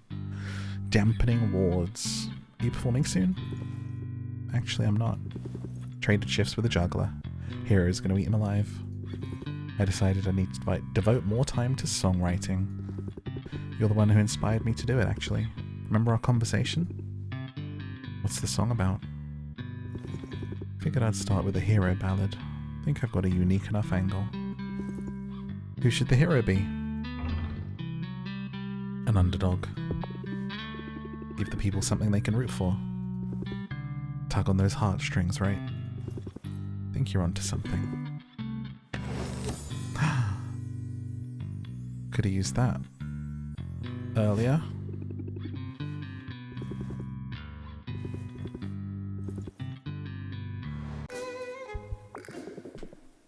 dampening wards. Are you performing soon? Actually, I'm not. Traded shifts with a juggler. Hero's gonna eat him alive. I decided I need to devote more time to songwriting. You're the one who inspired me to do it, actually. Remember our conversation? What's the song about? Figured I'd start with a hero ballad. Think I've got a unique enough angle. Who should the hero be? An underdog. Give the people something they can root for. Tug on those heartstrings, right? Think you're onto something. Could have used that earlier.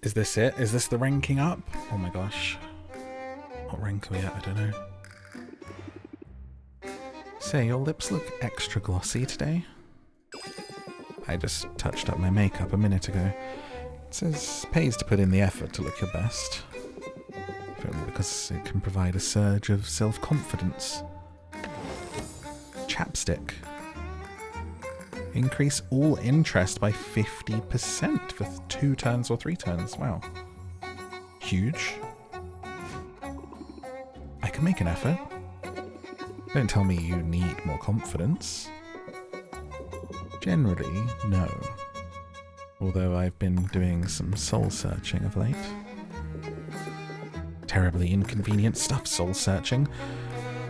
Is this it? Is this the ranking up? Oh my gosh. What rank are we at? I don't know. Say, your lips look extra glossy today. I just touched up my makeup a minute ago. It says pays to put in the effort to look your best. If only because it can provide a surge of self-confidence. Chapstick. Increase all interest by 50% for 2 turns or 3 turns. Wow. Huge. I can make an effort. Don't tell me you need more confidence. Generally, no. Although I've been doing some soul-searching of late. Terribly inconvenient stuff, soul-searching.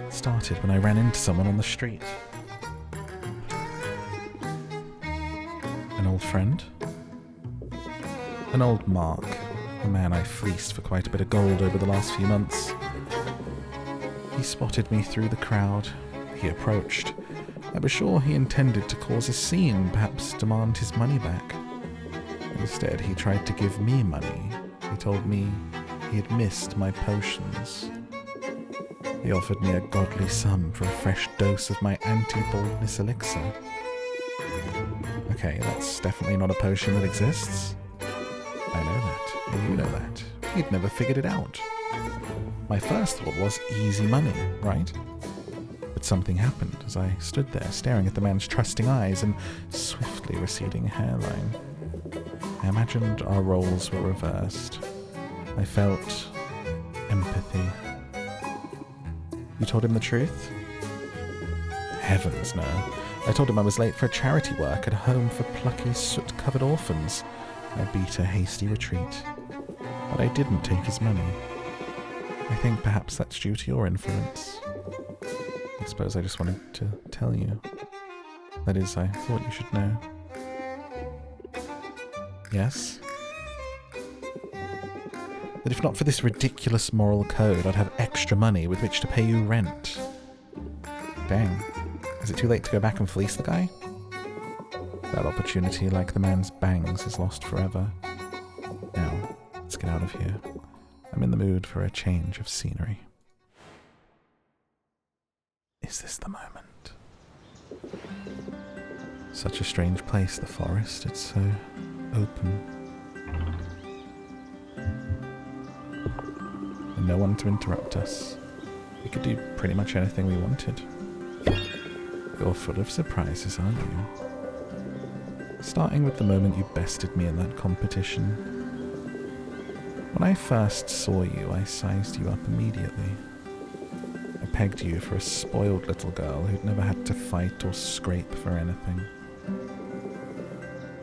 Started when I ran into someone on the street. An old friend? An old Mark, a man I fleeced for quite a bit of gold over the last few months. He spotted me through the crowd. He approached. I was sure he intended to cause a scene, perhaps demand his money back. Instead, he tried to give me money. He told me he had missed my potions. He offered me a godly sum for a fresh dose of my anti-baldness elixir. Okay, that's definitely not a potion that exists. I know that, and you know that. He'd never figured it out. My first thought was easy money, right? But something happened as I stood there staring at the man's trusting eyes and swiftly receding hairline. I imagined our roles were reversed. I felt empathy. You told him the truth? Heavens, no. I told him I was late for charity work at a home for plucky, soot-covered orphans. I beat a hasty retreat. But I didn't take his money. I think perhaps that's due to your influence. I suppose I just wanted to tell you. That is, I thought you should know. Yes? That if not for this ridiculous moral code, I'd have extra money with which to pay you rent. Dang. Is it too late to go back and fleece the guy? That opportunity, like the man's bangs, is lost forever. Now, let's get out of here. I'm in the mood for a change of scenery. Is this the moment? Such a strange place, the forest. It's so open. And no one to interrupt us. We could do pretty much anything we wanted. You're full of surprises, aren't you? Starting with the moment you bested me in that competition. When I first saw you, I sized you up immediately. I pegged you for a spoiled little girl who'd never had to fight or scrape for anything.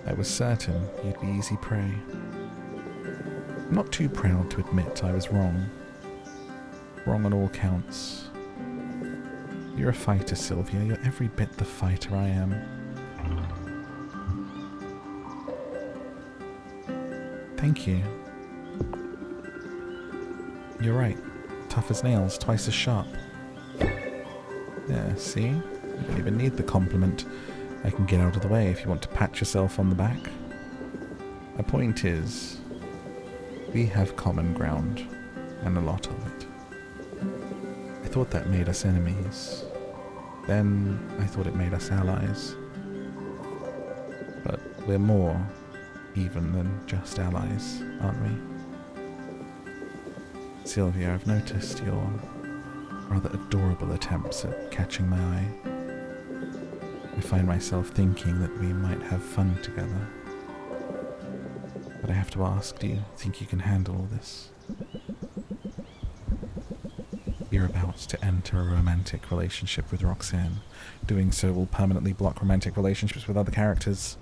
I was certain you'd be easy prey. I'm not too proud to admit I was wrong. Wrong on all counts. You're a fighter, Sylvia. You're every bit the fighter I am. Thank you. You're right. Tough as nails, twice as sharp. Yeah, see? You don't even need the compliment. I can get out of the way if you want to pat yourself on the back. My point is, we have common ground, and a lot of it. I thought that made us enemies. Then I thought it made us allies. But we're more even than just allies, aren't we? Sylvia, I've noticed your rather adorable attempts at catching my eye. I find myself thinking that we might have fun together. But I have to ask, do you think you can handle all this? You're about to enter a romantic relationship with Roxanne. Doing so will permanently block romantic relationships with other characters.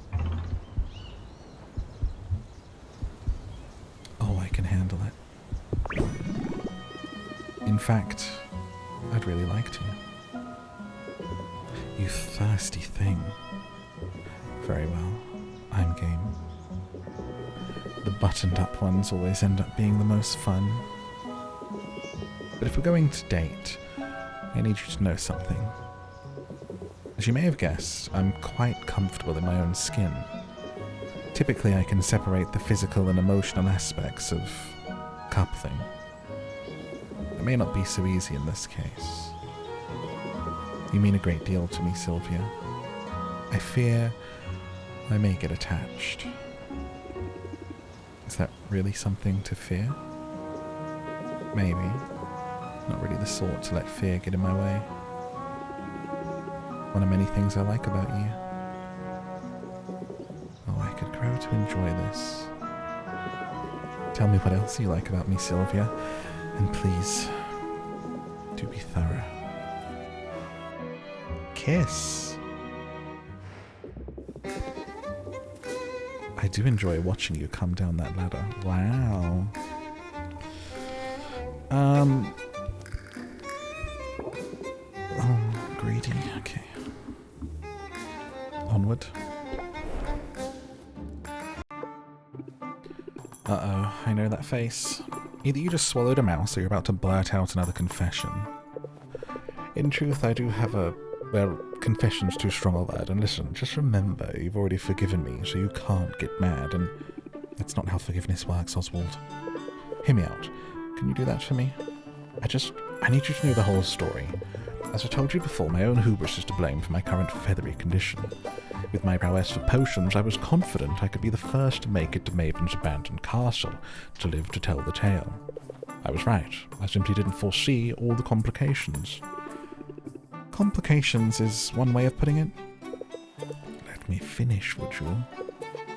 Oh, I can handle it. In fact, I'd really like to. You thirsty thing. Very well, I'm game. The buttoned-up ones always end up being the most fun. But if we're going to date, I need you to know something. As you may have guessed, I'm quite comfortable in my own skin. Typically, I can separate the physical and emotional aspects of coupling. It may not be so easy in this case. You mean a great deal to me, Sylvia. I fear I may get attached. Is that really something to fear? Maybe. Not really the sort to let fear get in my way. One of many things I like about you. Oh, I could grow to enjoy this. Tell me what else you like about me, Sylvia. And please, do be thorough. Kiss. I do enjoy watching you come down that ladder. Wow. Oh, greedy. Okay. Onward. Uh-oh, I know that face. Either you just swallowed a mouse or you're about to blurt out another confession. In truth, I do have a... well, confession's too strong a word, and listen, just remember, you've already forgiven me, so you can't get mad, and that's not how forgiveness works, Oswald. Hear me out. Can you do that for me? I need you to know the whole story. As I told you before, my own hubris is to blame for my current feathery condition. With my prowess for potions, I was confident I could be the first to make it to Maven's abandoned castle, to live to tell the tale. I was right. I simply didn't foresee all the complications. Complications is one way of putting it. Let me finish, would you?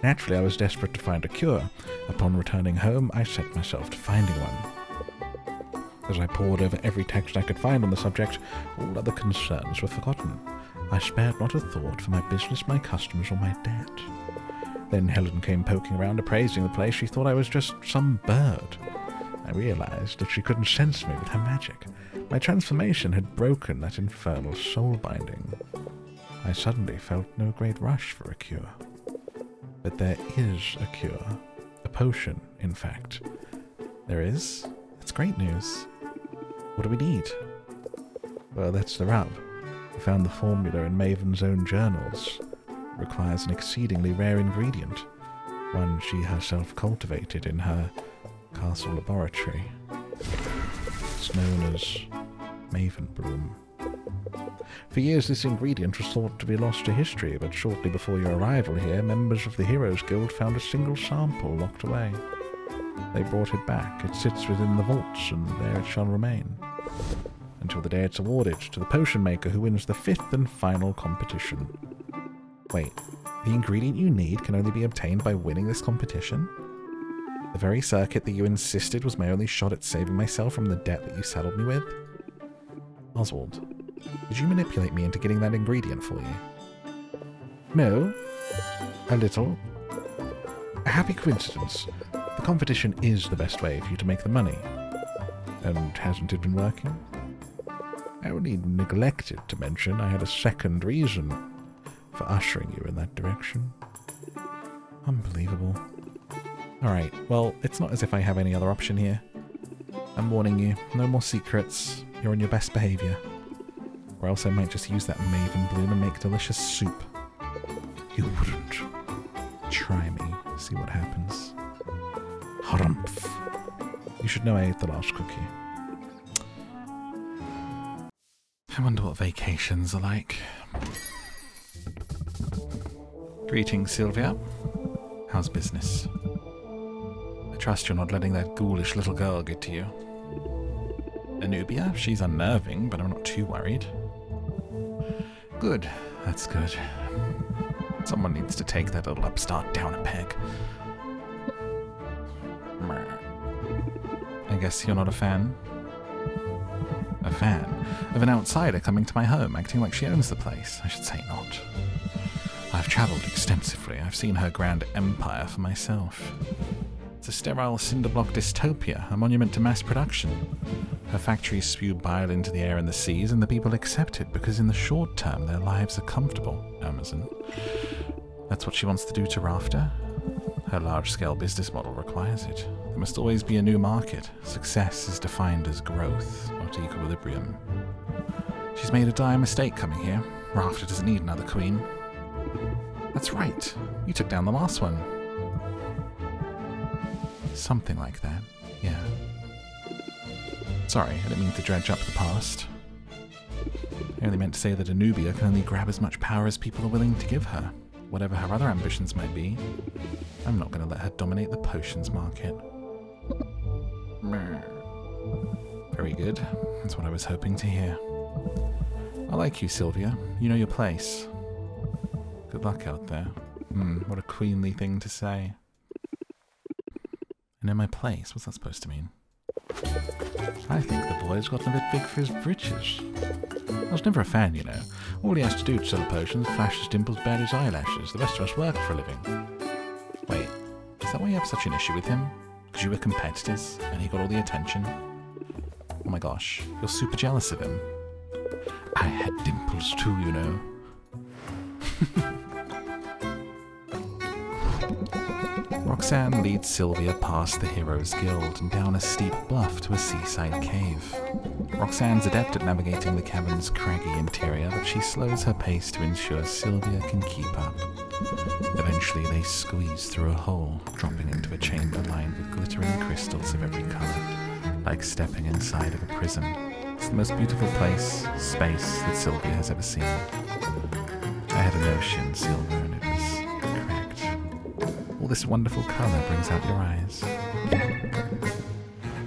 Naturally, I was desperate to find a cure. Upon returning home, I set myself to finding one. As I pored over every text I could find on the subject, all other concerns were forgotten. I spared not a thought for my business, my customers, or my debt. Then Helen came poking around, appraising the place. She thought I was just some bird. I realized that she couldn't sense me with her magic. My transformation had broken that infernal soul binding. I suddenly felt no great rush for a cure. But there is a cure. A potion, in fact. There is? That's great news. What do we need? Well, that's the rub. I found the formula in Maven's own journals. It requires an exceedingly rare ingredient, one she herself cultivated in her castle laboratory. It's known as Maven Bloom. For years this ingredient was thought to be lost to history, but shortly before your arrival here, members of the Heroes Guild found a single sample locked away. They brought it back. It sits within the vaults, and there it shall remain. Until the day it's awarded to the potion maker who wins the 5th and final competition. Wait, the ingredient you need can only be obtained by winning this competition? The very circuit that you insisted was my only shot at saving myself from the debt that you saddled me with? Oswald, did you manipulate me into getting that ingredient for you? No. A little. A happy coincidence. The competition is the best way for you to make the money. And hasn't it been working? I only neglected to mention I had a second reason for ushering you in that direction. Unbelievable. Alright, well, it's not as if I have any other option here. I'm warning you, no more secrets. You're on your best behaviour. Or else I might just use that Maven Bloom and make delicious soup. You wouldn't. Try me, see what happens. Harumph. You should know I ate the last cookie. I wonder what vacations are like. Greetings, Sylvia. How's business? I trust you're not letting that ghoulish little girl get to you. ANUBIA? She's unnerving, but I'm not too worried. Good. That's good. Someone needs to take that little upstart down a peg. I guess you're not a fan? A fan of an outsider coming to my home, acting like she owns the place. I should say not. I've travelled extensively. I've seen her grand empire for myself. It's a sterile cinderblock dystopia, a monument to mass production. Her factories spew bile into the air and the seas, and the people accept it because in the short term their lives are comfortable. Amazon. That's what she wants to do to Rafter. Her large-scale business model requires it. There must always be a new market. Success is defined as growth, not equilibrium. She's made a dire mistake coming here. Rafter doesn't need another queen. That's right. You took down the last one. Something like that, yeah. Sorry, I didn't mean to dredge up the past. I only meant to say that ANUBIA can only grab as much power as people are willing to give her. Whatever her other ambitions might be, I'm not going to let her dominate the potions market. Very good. That's what I was hoping to hear. I like you, Sylvia. You know your place. Good luck out there. What a queenly thing to say. I know my place. What's that supposed to mean? I think the boy's gotten a bit big for his britches. I was never a fan, you know. All he has to do to sell potions, flash his dimples, bare his eyelashes. The rest of us work for a living. Wait, is that why you have such an issue with him? Because you were competitors, and he got all the attention? Oh my gosh, you're super jealous of him. I had dimples too, you know. Roxanne leads Sylvia past the Heroes Guild and down a steep bluff to a seaside cave. Roxanne's adept at navigating the cavern's craggy interior, but she slows her pace to ensure Sylvia can keep up. Eventually they squeeze through a hole, dropping into a chamber lined with glittering crystals of every colour, like stepping inside of a prison. It's the most beautiful space that Sylvia has ever seen. I had a notion, Silver, and it was correct. All this wonderful colour brings out your eyes.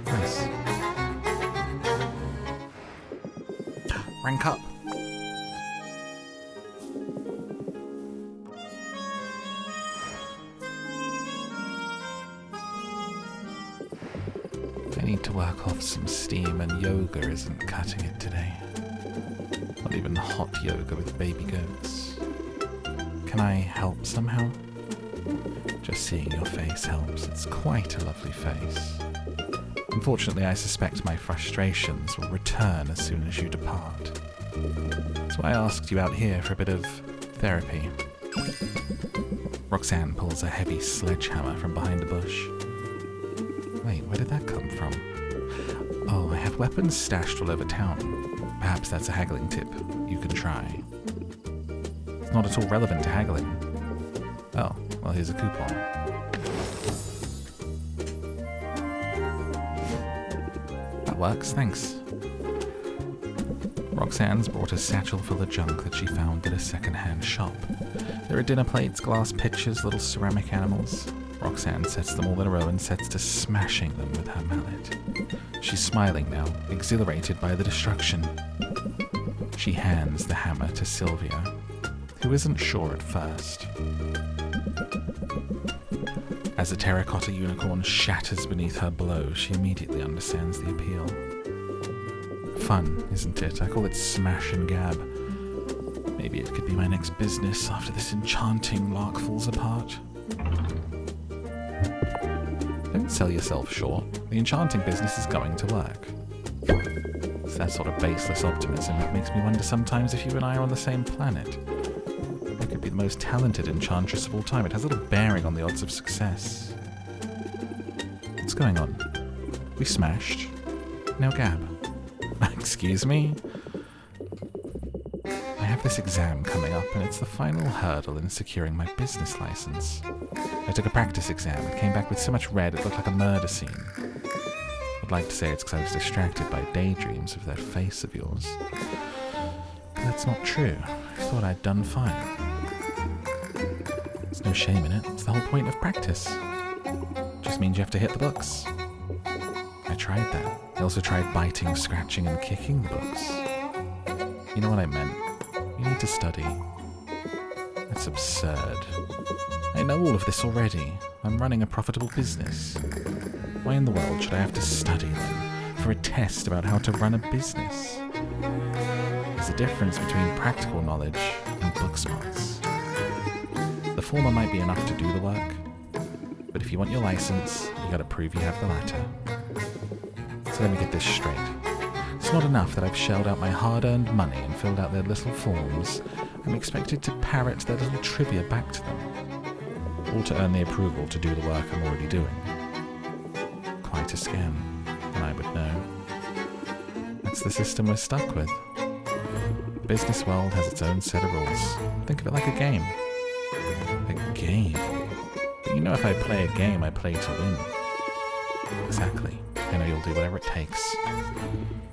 Nice. Rank up. I need to work off some steam, and yoga isn't cutting it today. Not even hot yoga with baby goats. Can I help somehow? Just seeing your face helps. It's quite a lovely face. Unfortunately, I suspect my frustrations will return as soon as you depart. That's why I asked you out here for a bit of therapy. Roxanne pulls a heavy sledgehammer from behind a bush. Wait, where did that come from? Oh, I have weapons stashed all over town. Perhaps that's a haggling tip you can try. It's not at all relevant to haggling. Oh, well, here's a coupon. That works, thanks. Roxanne's brought a satchel full of junk that she found at a second-hand shop. There are dinner plates, glass pitchers, little ceramic animals. Roxanne sets them all in a row and sets to smashing them with her mallet. She's smiling now, exhilarated by the destruction. She hands the hammer to Sylvia, who isn't sure at first. As the terracotta unicorn shatters beneath her blow, she immediately understands the appeal. Fun, isn't it? I call it smash and gab. Maybe it could be my next business after this enchanting lark falls apart. Don't sell yourself short. The enchanting business is going to work. It's that sort of baseless optimism that makes me wonder sometimes if you and I are on the same planet. I could be the most talented enchantress of all time. It has little bearing on the odds of success. What's going on? We smashed. Now gab. Excuse me? I have this exam coming up, and it's the final hurdle in securing my business license. I took a practice exam. It came back with so much red it looked like a murder scene. I'd like to say it's because I was distracted by daydreams of that face of yours. But that's not true. I thought I'd done fine. There's no shame in it. It's the whole point of practice. Just means you have to hit the books. I tried that. I also tried biting, scratching, and kicking the books. You know what I meant? You need to study. That's absurd. I know all of this already. I'm running a profitable business. Why in the world should I have to study then for a test about how to run a business? There's a difference between practical knowledge and book smarts. The former might be enough to do the work, but if you want your license, you gotta prove you have the latter. So let me get this straight. It's not enough that I've shelled out my hard-earned money and filled out their little forms. I'm expected to parrot their little trivia back to them. All to earn the approval to do the work I'm already doing. Quite a scam, and I would know. That's the system we're stuck with. The business world has its own set of rules. Think of it like a game. A game? But you know if I play a game, I play to win. Exactly. I know you'll do whatever it takes.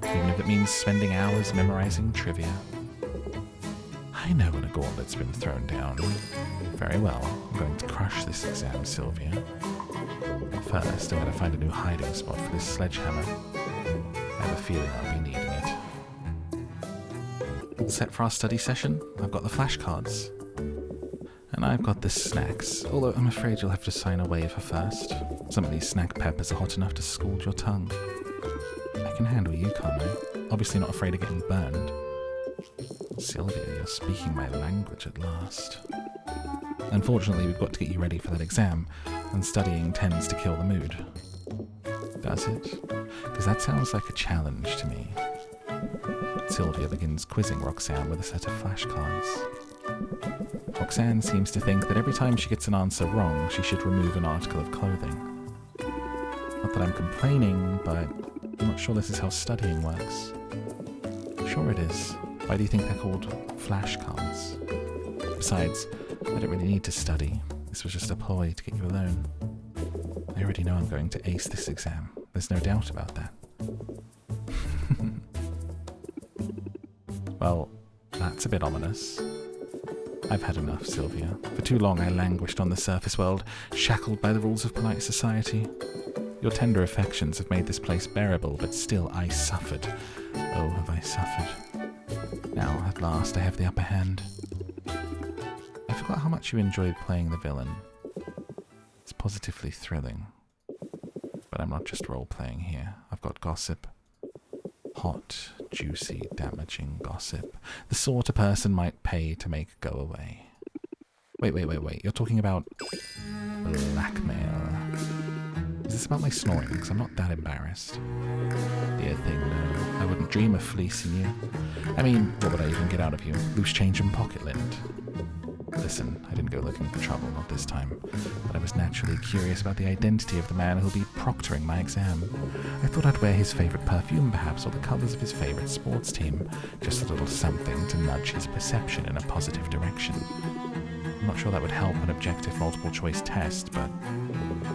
Even if it means spending hours memorizing trivia. I know when a gauntlet's been thrown down. Very well, I'm going to crush this exam, Sylvia. First, I'm going to find a new hiding spot for this sledgehammer. I have a feeling I'll be needing it. All set for our study session? I've got the flashcards. And I've got the snacks, although I'm afraid you'll have to sign a waiver first. Some of these snack peppers are hot enough to scald your tongue. I can handle you, can't I? Obviously not afraid of getting burned. Sylvia, you're speaking my language at last. Unfortunately, we've got to get you ready for that exam, and studying tends to kill the mood. Does it? Because that sounds like a challenge to me. Sylvia begins quizzing Roxanne with a set of flashcards. Roxanne seems to think that every time she gets an answer wrong, she should remove an article of clothing. Not that I'm complaining, but I'm not sure this is how studying works. Sure it is. Why do you think they're called flashcards? Besides, I don't really need to study. This was just a ploy to get you alone. I already know I'm going to ace this exam. There's no doubt about that. Well, that's a bit ominous. I've had enough, Sylvia. For too long I languished on the surface world, shackled by the rules of polite society. Your tender affections have made this place bearable, but still I suffered. Oh, have I suffered. Now, at last, I have the upper hand. I forgot how much you enjoyed playing the villain. It's positively thrilling. But I'm not just role-playing here. I've got gossip. Hot, juicy, damaging gossip. The sort a person might pay to make go away. Wait. You're talking about blackmail. Is this about my snoring? Because I'm not that embarrassed. Dear thing, no. I wouldn't dream of fleecing you. I mean, what would I even get out of you? Loose change and pocket lint. Listen, I didn't go looking for trouble, not this time. But I was naturally curious about the identity of the man who'll be proctoring my exam. I thought I'd wear his favourite perfume, perhaps, or the colours of his favourite sports team. Just a little something to nudge his perception in a positive direction. I'm not sure that would help an objective multiple choice test, but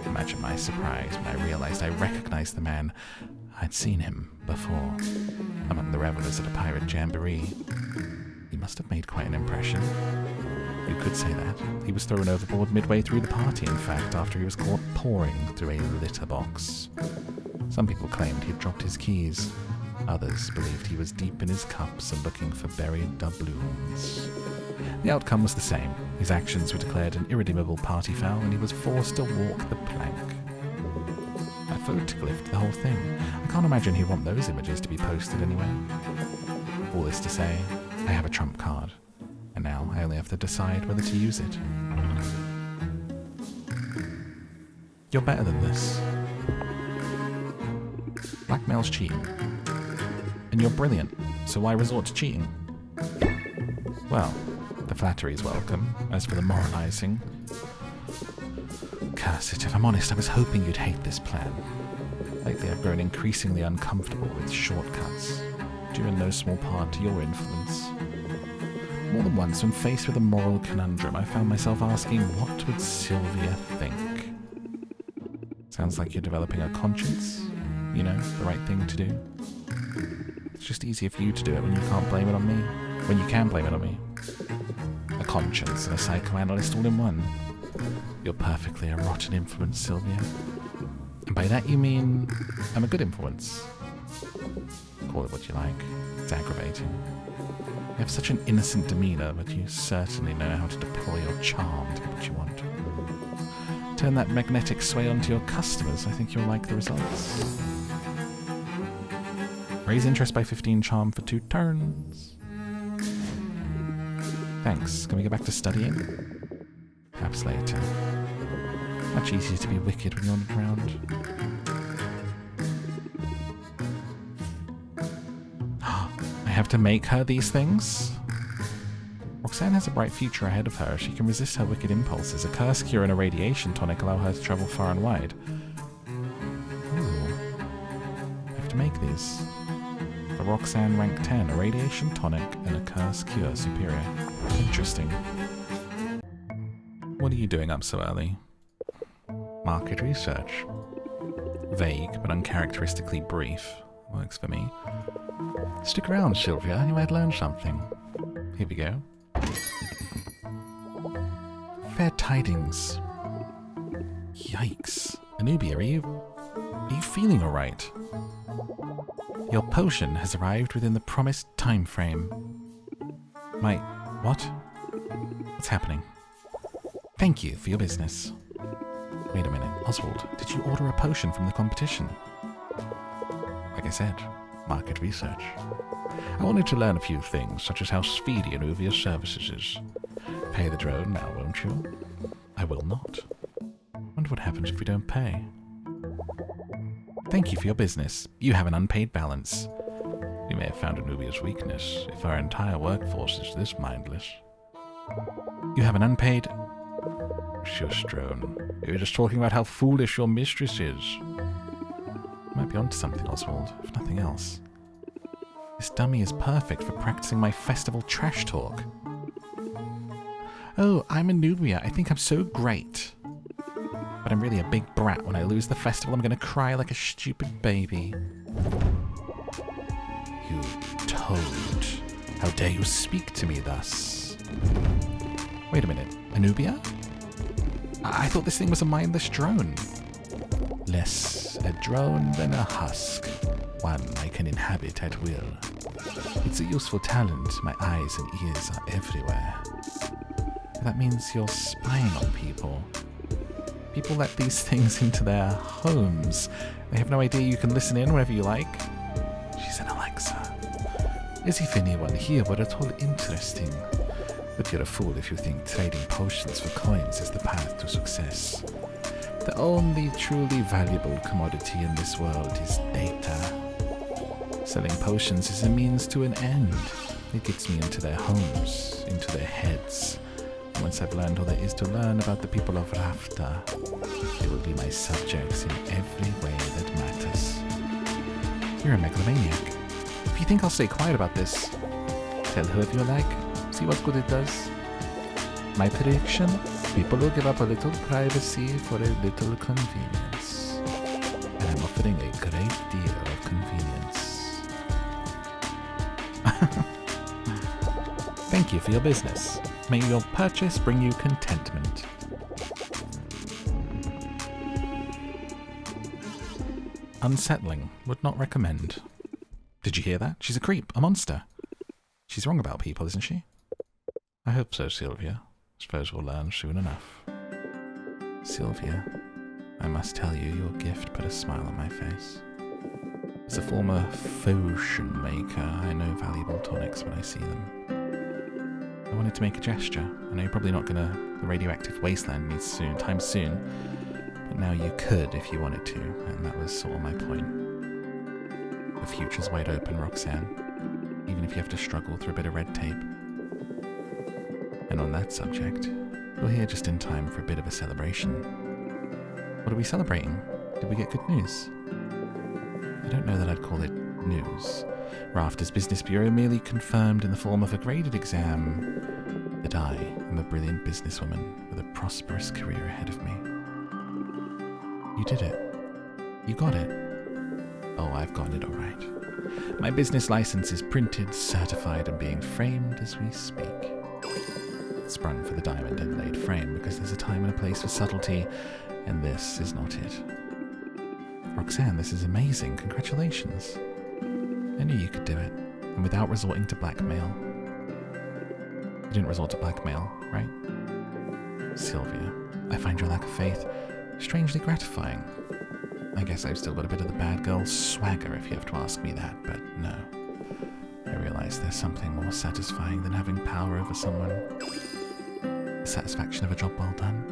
imagine my surprise when I realised I recognised the man. I'd seen him before, among the revellers at a pirate jamboree. He must have made quite an impression. You could say that. He was thrown overboard midway through the party, in fact, after he was caught pouring through a litter box. Some people claimed he had dropped his keys. Others believed he was deep in his cups and looking for buried doubloons. The outcome was the same. His actions were declared an irredeemable party foul, and he was forced to walk the plank. I photoglyphed the whole thing. I can't imagine he'd want those images to be posted anywhere. All this to say, I have a trump card, and now I only have to decide whether to use it. You're better than this. Blackmail's cheating. And you're brilliant, so why resort to cheating? Well, the flattery is welcome. As for the moralizing... Curse it, if I'm honest, I was hoping you'd hate this plan. Lately I've grown increasingly uncomfortable with shortcuts, due in no small part to your influence. More than once, when faced with a moral conundrum, I found myself asking, what would Sylvia think? Sounds like you're developing a conscience. You know, the right thing to do. It's just easier for you to do it when you can't blame it on me. When you can blame it on me. A conscience and a psychoanalyst all in one. You're perfectly a rotten influence, Sylvia. And by that you mean I'm a good influence. Call it what you like. It's aggravating. You have such an innocent demeanour, but you certainly know how to deploy your charm to get what you want. Turn that magnetic sway onto your customers. I think you'll like the results. Raise interest by 15 charm for 2 turns. Thanks. Can we get back to studying? Perhaps later. Much easier to be wicked when you're not around. I have to make her these things? Roxanne has a bright future ahead of her. She can resist her wicked impulses. A curse cure and a radiation tonic allow her to travel far and wide. Ooh. I have to make these. For Roxanne, rank 10, a radiation tonic and a curse cure superior. Interesting. What are you doing up so early? Market research. Vague, but uncharacteristically brief. Works for me. Stick around, Sylvia. You might learn something. Here we go. Fair tidings. Yikes. ANUBIA, are you feeling alright? Your potion has arrived within the promised time frame. What? What's happening? Thank you for your business. Wait a minute, Oswald, did you order a potion from the competition? Like I said, market research. I wanted to learn a few things, such as how speedy ANUBIA's services is. Pay the drone now, won't you? I will not. Wonder what happens if we don't pay. Thank you for your business. You have an unpaid balance. You may have found ANUBIA's weakness, if our entire workforce is this mindless. You have an unpaid... Shush, drone. You were just talking about how foolish your mistress is. You might be onto something, Oswald, if nothing else. This dummy is perfect for practicing my festival trash talk. Oh, I'm ANUBIA. I think I'm so great. But I'm really a big brat. When I lose the festival, I'm going to cry like a stupid baby. You toad. How dare you speak to me thus? Wait a minute. ANUBIA? I thought this thing was a mindless drone. Less a drone than a husk. One I can inhabit at will. It's a useful talent. My eyes and ears are everywhere. That means you're spying on people. People let these things into their homes. They have no idea you can listen in whenever you like. She's an Alexa. As if anyone here were at all interesting. But you're a fool if you think trading potions for coins is the path to success. The only truly valuable commodity in this world is data. Selling potions is a means to an end. It gets me into their homes, into their heads. And once I've learned all there is to learn about the people of Rafta, they will be my subjects in every way that matters. You're a megalomaniac. If you think I'll stay quiet about this, tell whoever you like. See what good it does. My prediction? People will give up a little privacy for a little convenience. And I'm offering a great deal of convenience. Thank you for your business. May your purchase bring you contentment. Unsettling. Would not recommend. Did you hear that? She's a creep, a monster. She's wrong about people, isn't she? I hope so, Sylvia. Suppose we'll learn soon enough. Sylvia, I must tell you, your gift put a smile on my face. As a former potion maker, I know valuable tonics when I see them. I wanted to make a gesture. I know you're probably not gonna... The radioactive wasteland needs time soon. But now you could if you wanted to, and that was sort of my point. The future's wide open, Roxanne. Even if you have to struggle through a bit of red tape. And on that subject, you're here just in time for a bit of a celebration. What are we celebrating? Did we get good news? I don't know that I'd call it news. Rafter's Business Bureau merely confirmed in the form of a graded exam that I am a brilliant businesswoman with a prosperous career ahead of me. You did it. You got it. Oh, I've got it all right. My business license is printed, certified, and being framed as we speak. Sprung for the diamond inlaid frame because there's a time and a place for subtlety, and this is not it. Roxanne, this is amazing. Congratulations. I knew you could do it, and without resorting to blackmail. You didn't resort to blackmail, right? Sylvia, I find your lack of faith strangely gratifying. I guess I've still got a bit of the bad girl swagger if you have to ask me that, but no. I realize there's something more satisfying than having power over someone. The satisfaction of a job well done.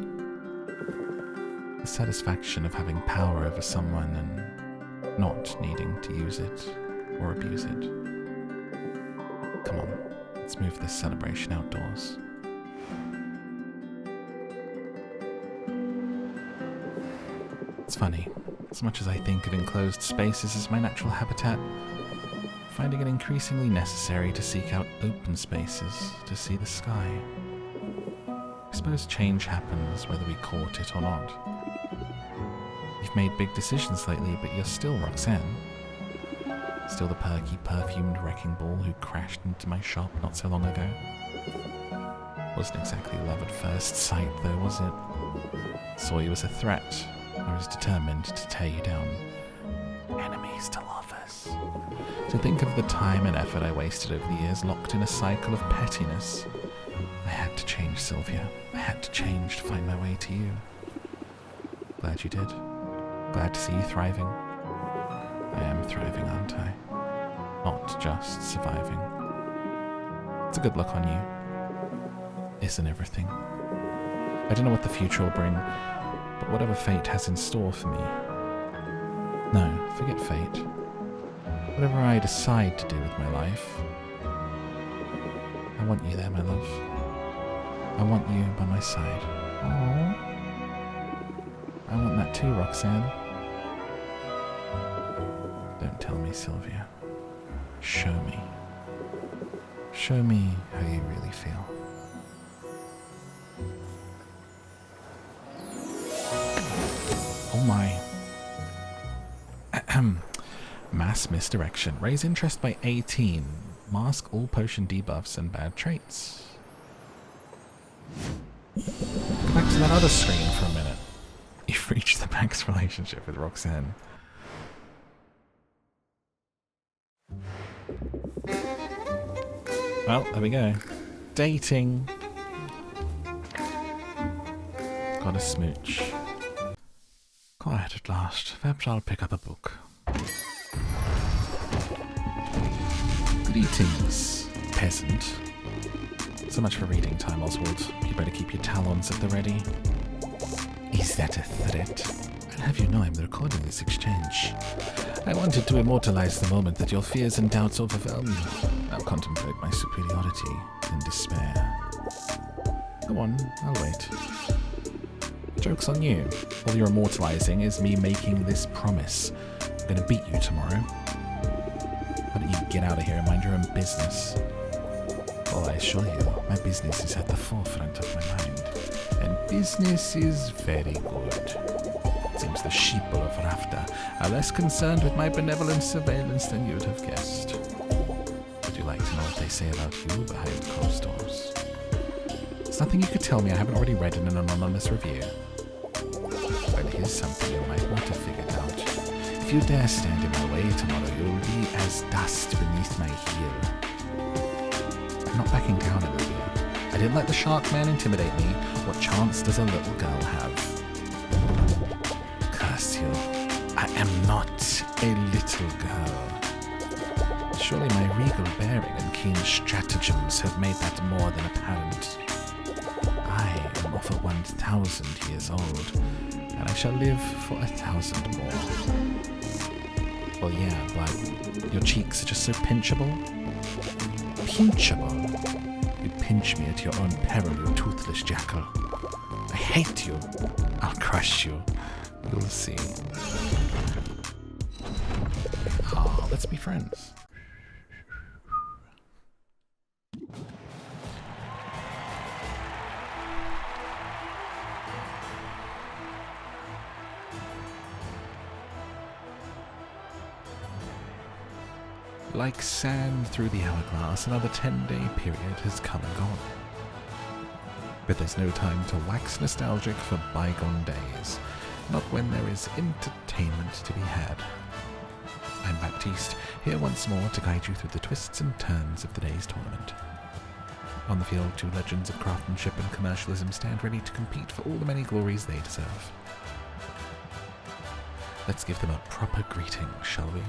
The satisfaction of having power over someone and not needing to use it or abuse it. Come on, let's move this celebration outdoors. It's funny, as much as I think of enclosed spaces as my natural habitat, finding it increasingly necessary to seek out open spaces to see the sky. I suppose change happens whether we court it or not. You've made big decisions lately, but you're still Roxanne. Still the perky, perfumed wrecking ball who crashed into my shop not so long ago. Wasn't exactly love at first sight though, was it? Saw you as a threat. I was determined to tear you down. Enemies to lovers. To think of the time and effort I wasted over the years locked in a cycle of pettiness. I had to change, Sylvia. I had to change to find my way to you. Glad you did. Glad to see you thriving. I am thriving, aren't I? Not just surviving. It's a good look on you. Isn't everything? I don't know what the future will bring, but whatever fate has in store for me. No, forget fate. Whatever I decide to do with my life, I want you there, my love. I want you by my side. Aww. I want that too, Roxanne. Don't tell me, Sylvia. Show me. Show me how you really feel. Oh my. Mass misdirection. Raise interest by 18. Mask all potion debuffs and bad traits. Go back to that other screen for a minute. You've reached the max relationship with Roxanne. Well, there we go. Dating. Got a smooch. Quiet at last. Perhaps I'll pick up a book. Greetings, peasant. So much for reading time, Oswald. You better keep your talons at the ready. Is that a threat? I'll have you know I'm recording this exchange. I wanted to immortalize the moment that your fears and doubts overwhelm you. Now contemplate my superiority in despair. Go on, I'll wait. Joke's on you. All you're immortalizing is me making this promise. I'm gonna beat you tomorrow. Why don't you get out of here and mind your own business? Well, I assure you, my business is at the forefront of my mind. And business is very good. It seems the sheeple of Rafta are less concerned with my benevolent surveillance than you'd have guessed. Would you like to know what they say about you behind closed doors? There's nothing you could tell me I haven't already read in an anonymous review. But here's something you might want to figure out. If you dare stand in my way tomorrow, you'll be as dust beneath my heel. I'm not backing down, ANUBIA. I didn't let the shark man intimidate me. What chance does a little girl have? Curse you. I am not a little girl. Surely my regal bearing and keen stratagems have made that more than apparent. I am over 1,000 years old, and I shall live for 1,000 more. Well, yeah, but your cheeks are just so pinchable. Pinchable? You pinch me at your own peril, you toothless jackal. I hate you. I'll crush you. We'll see. Ah, let's be friends. Like sand through the hourglass, another 10-day period has come and gone. But there's no time to wax nostalgic for bygone days, not when there is entertainment to be had. I'm Baptiste, here once more to guide you through the twists and turns of the day's tournament. On the field, two legends of craftsmanship and commercialism stand ready to compete for all the many glories they deserve. Let's give them a proper greeting, shall we?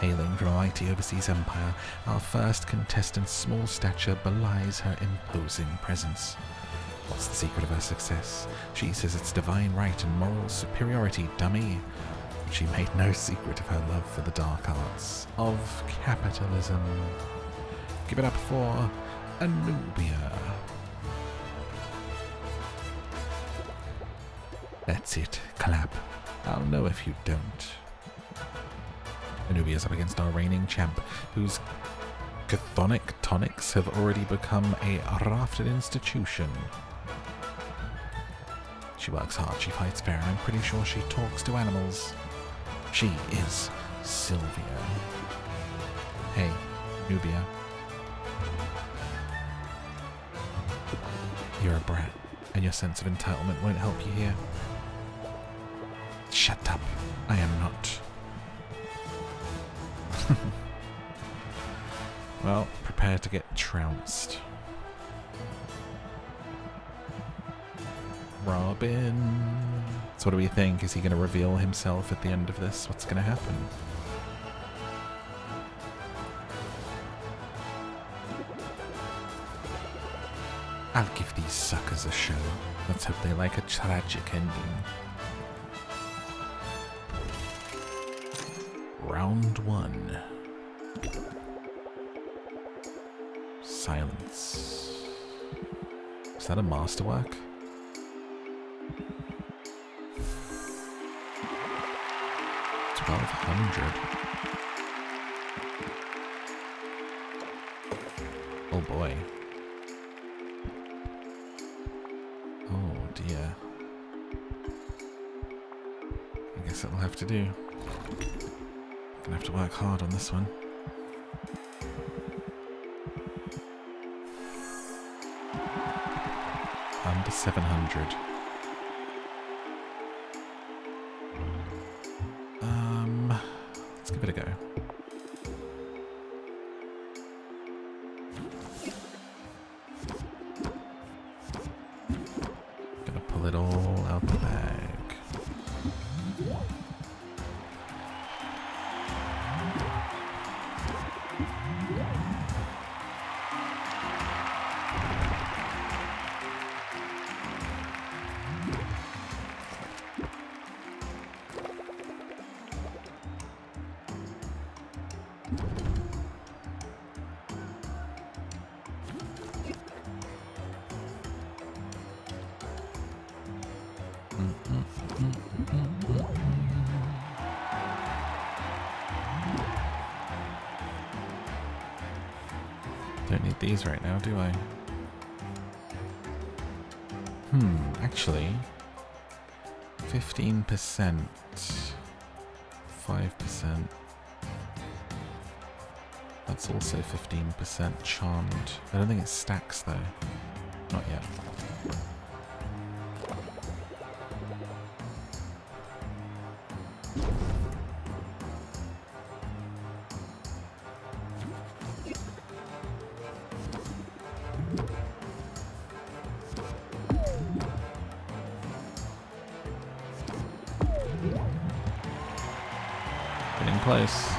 Hailing from a mighty overseas empire, our first contestant's small stature belies her imposing presence. What's the secret of her success? She says it's divine right and moral superiority, dummy. She made no secret of her love for the dark arts of capitalism. Give it up for ANUBIA. That's it, clap. I'll know if you don't. ANUBIA is up against our reigning champ, whose chthonic tonics have already become a rafted institution. She works hard, she fights fair, and I'm pretty sure she talks to animals. She is Sylvia. Hey, ANUBIA. You're a brat, and your sense of entitlement won't help you here. Shut up. I am not. Well, prepare to get trounced. Robin. So what do we think? Is he going to reveal himself at the end of this? What's going to happen? I'll give these suckers a show. Let's hope they like a tragic ending. Round 1. Silence. Is that a masterwork? $1,200. Oh boy. Oh dear. I guess it'll have to do. Gonna have to work hard on this one. Under 700. Let's give it a go. Gonna pull it all out the bag. Don't need these right now, do I? Actually, 15%, 5%. That's also 15% charmed. I don't think it stacks though. Not yet. Getting close.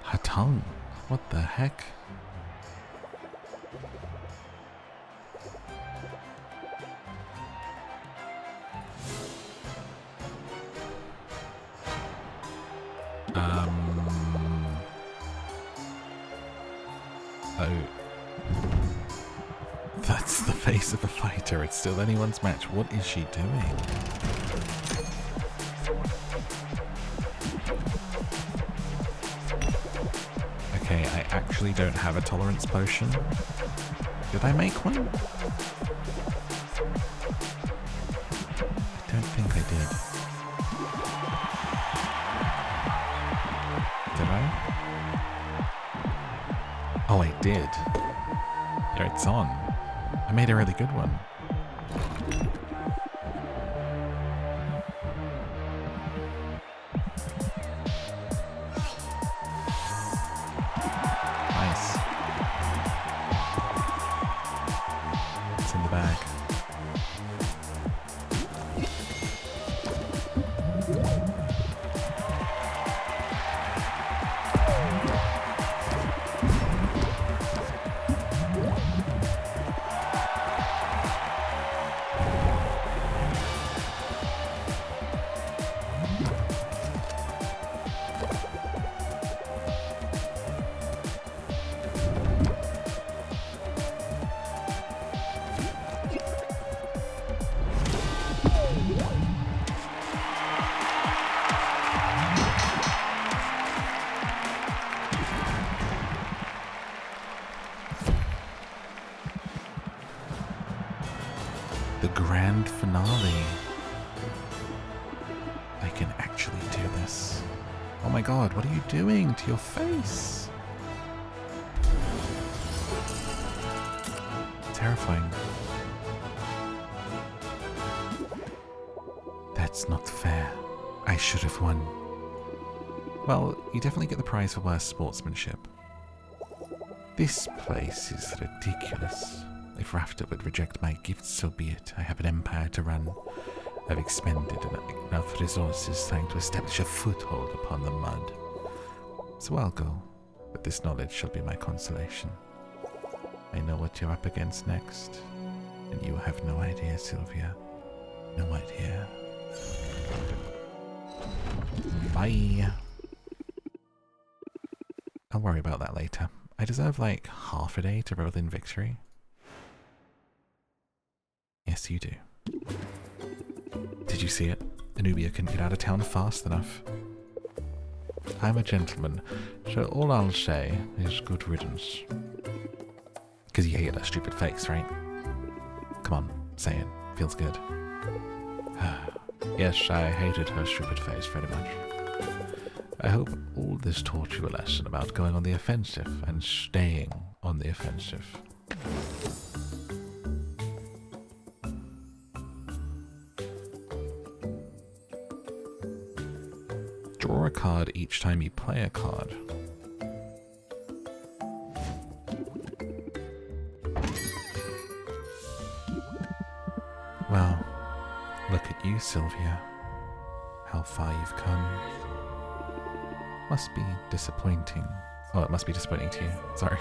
Her tongue. What the heck? Oh. That's the face of a fighter. It's still anyone's match. What is she doing? Okay, I actually don't have a tolerance potion. Did I make one? I don't think I did. Did I? Oh, I did. There, it's on. I made a really good one. Nice. It's in the bag. The grand finale. I can actually do this. Oh my god, what are you doing to your face? Terrifying. That's not fair. I should have won. Well, you definitely get the prize for worst sportsmanship. This place is ridiculous. If Rafter would reject my gifts, so be it. I have an empire to run. I've expended enough resources trying to establish a foothold upon the mud. So I'll go, but this knowledge shall be my consolation. I know what you're up against next, and you have no idea, Sylvia. No idea. Bye. I'll worry about that later. I deserve like half a day to roll in victory. Yes, you do. Did you see it? ANUBIA couldn't get out of town fast enough. I'm a gentleman, so all I'll say is good riddance. Because you hate her stupid face, right? Come on, say it. Feels good. Yes, I hated her stupid face very much. I hope all this taught you a lesson about going on the offensive and staying on the offensive. Draw a card each time you play a card. Well, look at you, Sylvia. How far you've come. Must be disappointing. Oh, it must be disappointing to you. Sorry.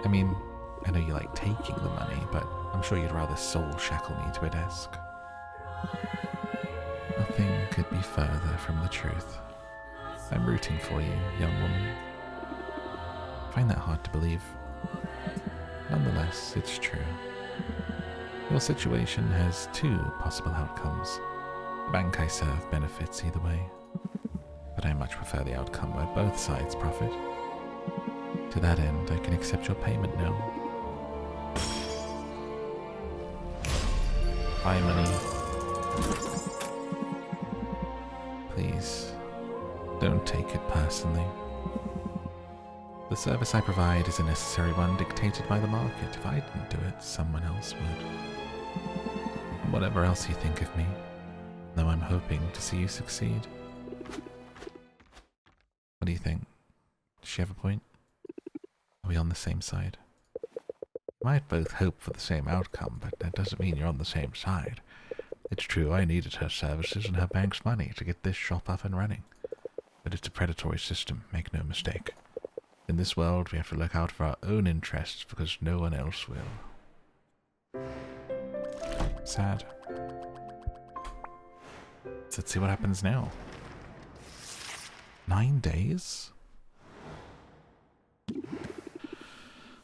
I mean, I know you like taking the money, but I'm sure you'd rather soul shackle me to a desk. Nothing could be further from the truth. I'm rooting for you, young woman. I find that hard to believe. Nonetheless, it's true. Your situation has two possible outcomes. The bank I serve benefits either way, but I much prefer the outcome where both sides profit. To that end, I can accept your payment now. Bye, money. Please, don't take it personally. The service I provide is a necessary one dictated by the market. If I didn't do it, someone else would. Whatever else you think of me, though I'm hoping to see you succeed. What do you think? Does she have a point? Are we on the same side? We might both hope for the same outcome, but that doesn't mean you're on the same side. It's true, I needed her services and her bank's money to get this shop up and running. But it's a predatory system, make no mistake. In this world, we have to look out for our own interests because no one else will. Sad. So let's see what happens now. 9 days?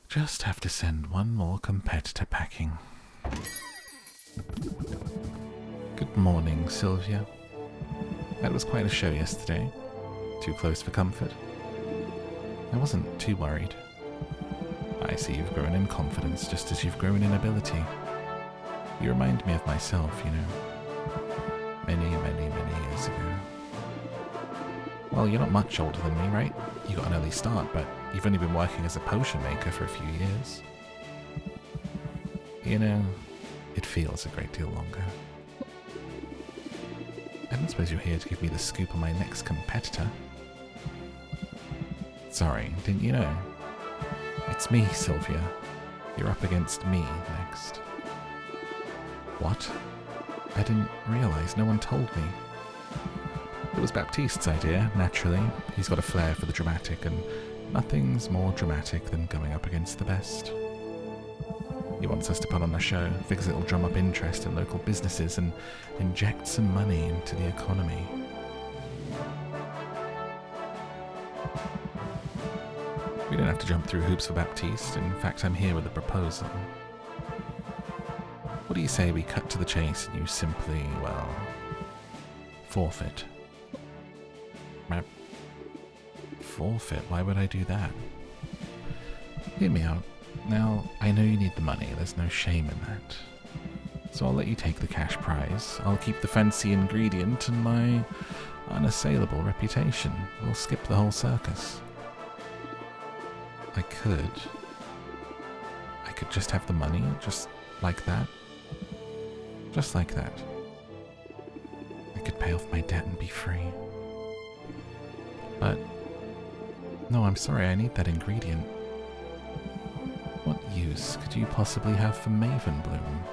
Just have to send one more competitor packing. Good morning, Sylvia. That was quite a show yesterday. Too close for comfort. I wasn't too worried. I see you've grown in confidence just as you've grown in ability. You remind me of myself, you know. Many years ago. Well, you're not much older than me, right? You got an early start, but you've only been working as a potion maker for a few years. You know, it feels a great deal longer. I don't suppose you're here to give me the scoop on my next competitor. Sorry, didn't you know? It's me, Sylvia. You're up against me next. What? I didn't realize, no one told me. It was Baptiste's idea, naturally. He's got a flair for the dramatic, and nothing's more dramatic than going up against the best. He wants us to put on a show, figures it'll drum up interest in local businesses and inject some money into the economy. We don't have to jump through hoops for Baptiste. In fact, I'm here with a proposal. What do you say we cut to the chase and you simply, well, forfeit? Forfeit? Why would I do that? Hear me out. Now, I know you need the money, there's no shame in that. So I'll let you take the cash prize. I'll keep the fancy ingredient and my unassailable reputation. We'll skip the whole circus. I could just have the money, just like that. Just like that. I could pay off my debt and be free. But, no, I'm sorry, I need that ingredient. What use could you possibly have for Maven Bloom?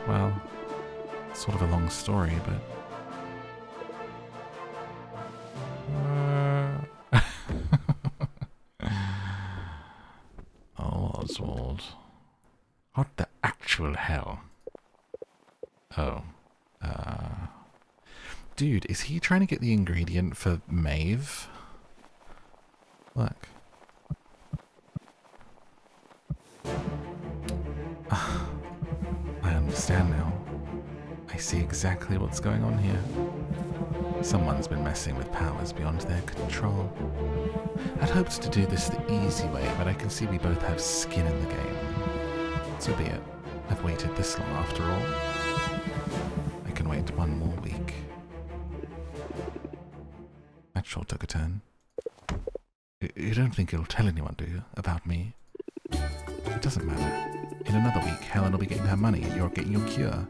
Well, sort of a long story, but... Oh, Oswald. What the actual hell? Oh. Dude, is he trying to get the ingredient for Maeve? Look. I understand now. I see exactly what's going on here. Someone's been messing with powers beyond their control. I'd hoped to do this the easy way, but I can see we both have skin in the game. So be it. I've waited this long after all. I can wait one more week. That sure took a turn. You don't think you'll tell anyone, do you, about me? It doesn't matter. In another week, Helen will be getting her money and you're getting your cure.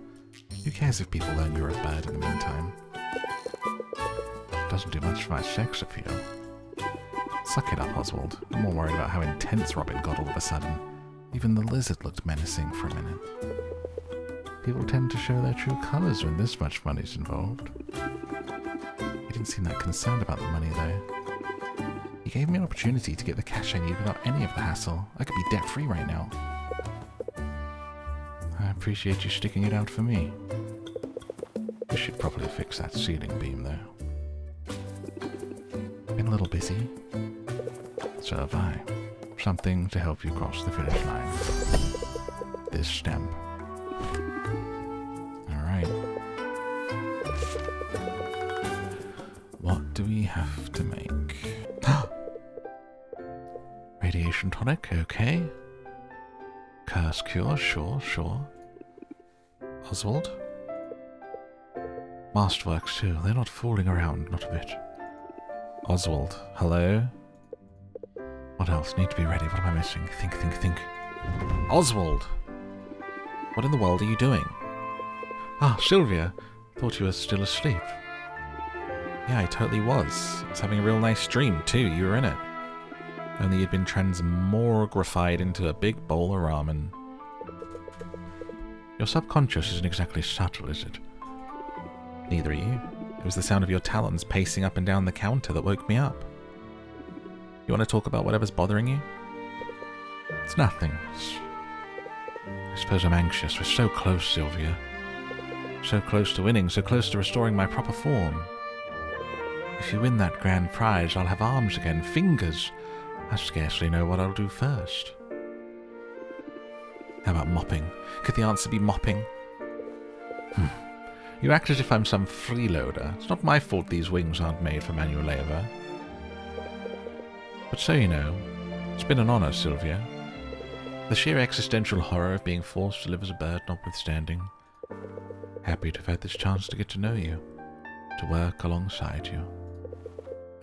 Who cares if people learn you're a bird in the meantime? Doesn't do much for my sex appeal. Suck it up, Oswald. I'm more worried about how intense Robin got all of a sudden. Even the lizard looked menacing for a minute. People tend to show their true colours when this much money's involved. He didn't seem that concerned about the money, though. He gave me an opportunity to get the cash I need without any of the hassle. I could be debt-free right now. I appreciate you sticking it out for me. We should probably fix that ceiling beam, though. Been a little busy. So have I. Something to help you cross the finish line. This stamp. Alright. What do we have to make? Radiation tonic, okay. Curse cure, sure. Oswald? Masterworks too, they're not fooling around, not a bit. Oswald, hello? What else? Need to be ready, what am I missing? Think. Oswald! What in the world are you doing? Ah, Sylvia! Thought you were still asleep. Yeah, I totally was. I was having a real nice dream too, you were in it. Only you'd been transmogrified into a big bowl of ramen. Your subconscious isn't exactly subtle, is it? Neither are you. It was the sound of your talons pacing up and down the counter that woke me up. You want to talk about whatever's bothering you? It's nothing. I suppose I'm anxious. We're so close, Sylvia. So close to winning, so close to restoring my proper form. If you win that grand prize, I'll have arms again, fingers. I scarcely know what I'll do first. How about mopping? Could the answer be mopping? You act as if I'm some freeloader. It's not my fault these wings aren't made for manual labour. But so you know, it's been an honour, Sylvia. The sheer existential horror of being forced to live as a bird notwithstanding. Happy to have had this chance to get to know you, to work alongside you.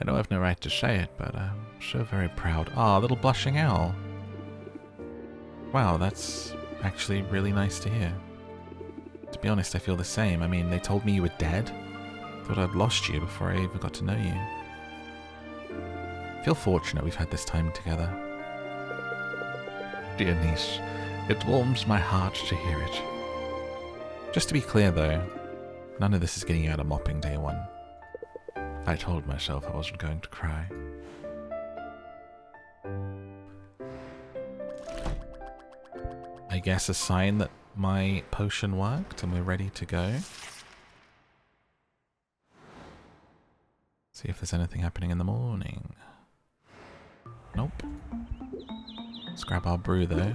I know I've no right to say it, but I'm so very proud. Ah, little blushing owl. Wow, that's actually really nice to hear. To be honest, I feel the same. I mean, they told me you were dead. Thought I'd lost you before I even got to know you. I feel fortunate we've had this time together. Dear niece, it warms my heart to hear it. Just to be clear though, none of this is getting you out of mopping day one. I told myself I wasn't going to cry. I guess a sign that my potion worked and we're ready to go. See if there's anything happening in the morning. Nope. Let's grab our brew though.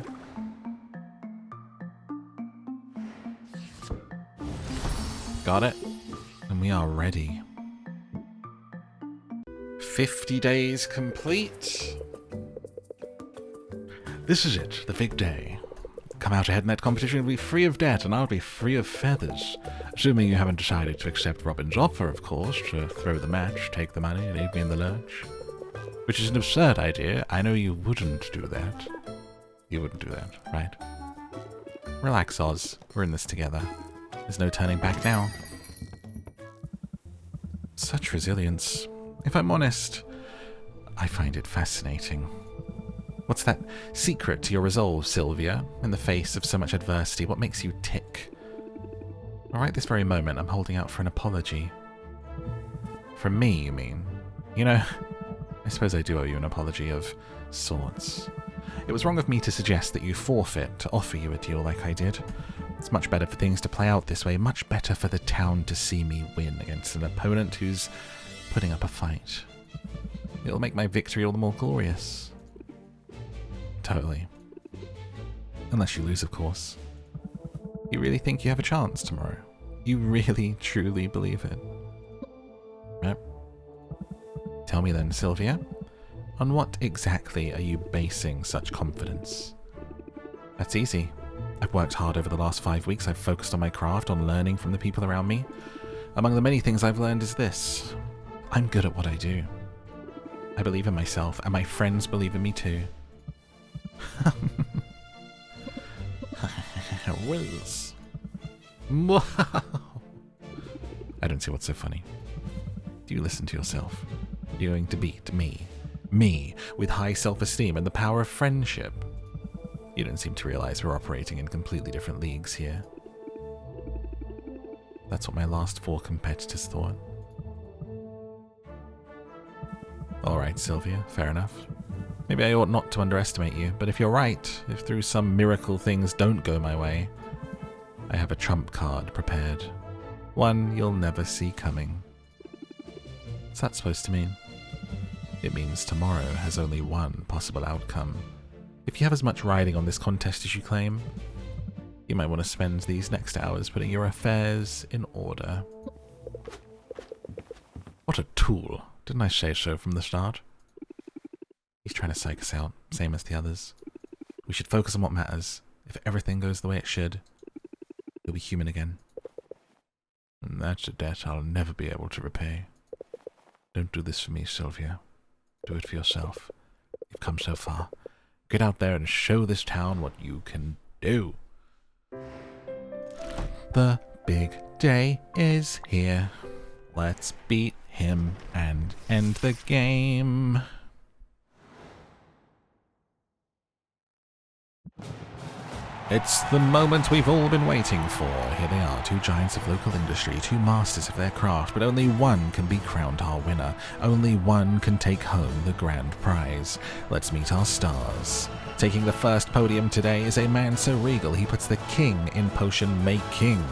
Got it. And we are ready. 50 days complete. This is it, the big day. Come out ahead in that competition and be free of debt, and I'll be free of feathers. Assuming you haven't decided to accept Robin's offer, of course, to throw the match, take the money, and leave me in the lurch. Which is an absurd idea. I know you wouldn't do that. You wouldn't do that, right? Relax, Oz. We're in this together. There's no turning back now. Such resilience. If I'm honest, I find it fascinating. What's that secret to your resolve, Sylvia? In the face of so much adversity, what makes you tick? Right this very moment, I'm holding out for an apology. From me, you mean? You know, I suppose I do owe you an apology of sorts. It was wrong of me to suggest that you forfeit to offer you a deal like I did. It's much better for things to play out this way, much better for the town to see me win against an opponent who's putting up a fight. It'll make my victory all the more glorious. Totally. Unless you lose, of course. You really think you have a chance tomorrow? You really, truly believe it? Yep. Tell me then, Sylvia, on what exactly are you basing such confidence? That's easy. I've worked hard over the last 5 weeks. I've focused on my craft, on learning from the people around me. Among the many things I've learned is this. I'm good at what I do. I believe in myself, and my friends believe in me too. Wills. I don't see what's so funny. Do you listen to yourself? You're going to beat me. Me, with high self-esteem and the power of friendship. You don't seem to realize we're operating in completely different leagues here. That's what my last 4 competitors thought. Alright, Sylvia, fair enough. Maybe I ought not to underestimate you, but if you're right, if through some miracle things don't go my way, I have a trump card prepared. One you'll never see coming. What's that supposed to mean? It means tomorrow has only one possible outcome. If you have as much riding on this contest as you claim, you might want to spend these next hours putting your affairs in order. What a tool. Didn't I say so from the start? He's trying to psych us out, same as the others. We should focus on what matters. If everything goes the way it should, you'll be human again. And that's a debt I'll never be able to repay. Don't do this for me, Sylvia. Do it for yourself. You've come so far. Get out there and show this town what you can do. The big day is here. Let's beat him and end the game. It's the moment we've all been waiting for. Here they are, 2 giants of local industry, 2 masters of their craft, but only one can be crowned our winner. Only one can take home the grand prize. Let's meet our stars. Taking the first podium today is a man so regal he puts the king in potion making.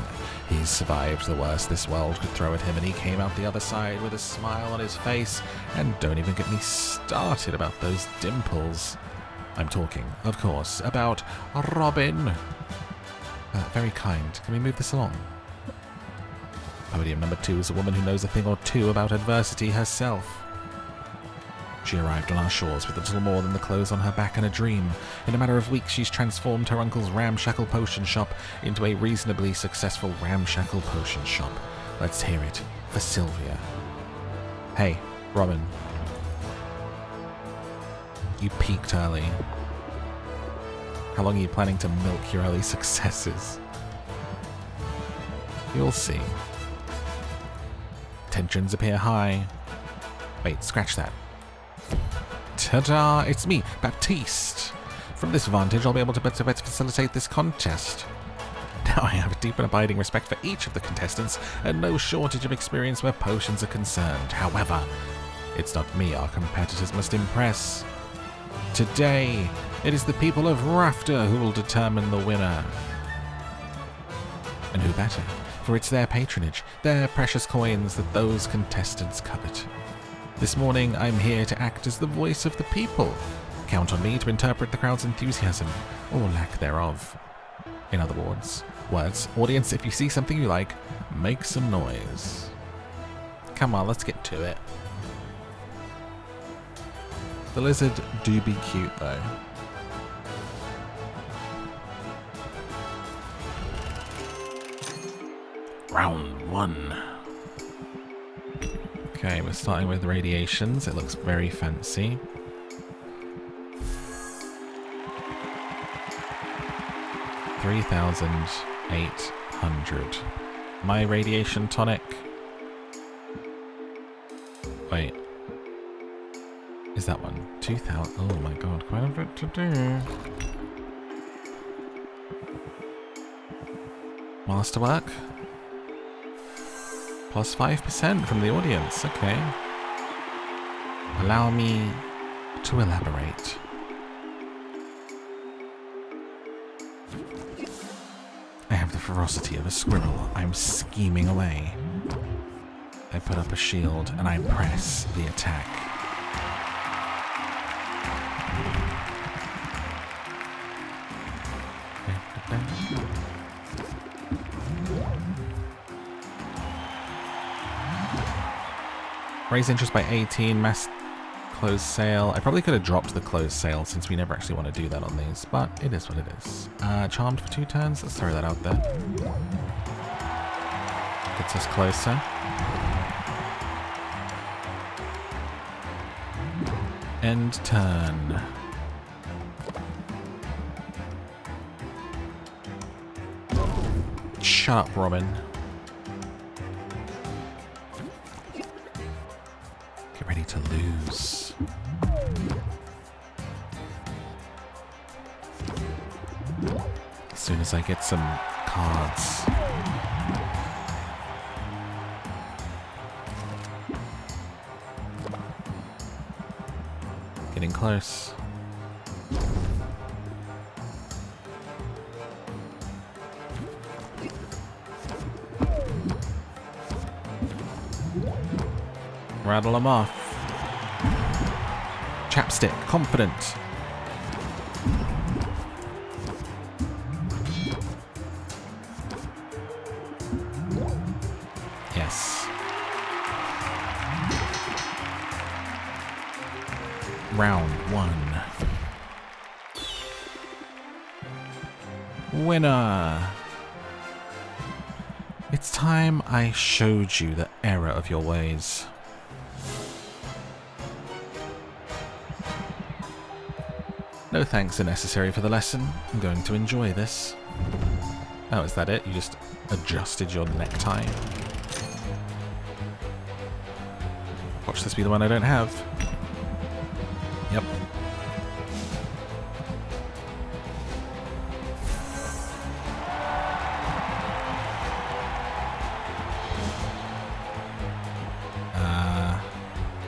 He's survived the worst this world could throw at him, and he came out the other side with a smile on his face. And don't even get me started about those dimples. I'm talking, of course, about Robin. Very kind. Can we move this along? Podium number 2 is a woman who knows a thing or two about adversity herself. She arrived on our shores with a little more than the clothes on her back and a dream. In a matter of weeks, she's transformed her uncle's ramshackle potion shop into a reasonably successful ramshackle potion shop. Let's hear it for Sylvia. Hey, Robin. You peaked early. How long are you planning to milk your early successes? You'll see. Tensions appear high. Wait, scratch that. Ta-da! It's me, Baptiste. From this vantage, I'll be able to better facilitate this contest. Now I have a deep and abiding respect for each of the contestants, and no shortage of experience where potions are concerned. However, it's not me our competitors must impress. Today, it is the people of Rafter who will determine the winner. And who better? For it's their patronage, their precious coins that those contestants covet. This morning, I'm here to act as the voice of the people. Count on me to interpret the crowd's enthusiasm, or lack thereof. In other words, audience, if you see something you like, make some noise. Come on, let's get to it. The lizard do be cute, though. Round 1. Okay, we're starting with radiations. It looks very fancy. $3,800. My radiation tonic. Wait. Is that one? 2,000. Oh my god, quite a bit to do. Master work? Plus 5% from the audience. Okay. Allow me to elaborate. I have the ferocity of a squirrel. I'm scheming away. I put up a shield and I press the attack. Raise interest by 18, mass closed sale. I probably could have dropped the closed sale since we never actually want to do that on these, but it is what it is. Charmed for 2 turns, let's throw that out there. Gets us closer. End turn. Shut up, Robin. Get ready to lose. As soon as I get some cards. Getting close. Rattle them off. Chapstick, confident. Yes. Round 1. Winner! It's time I showed you the error of your ways. No thanks are necessary for the lesson. I'm going to enjoy this. Oh, is that it? You just adjusted your necktie? Watch this be the one I don't have. Yep.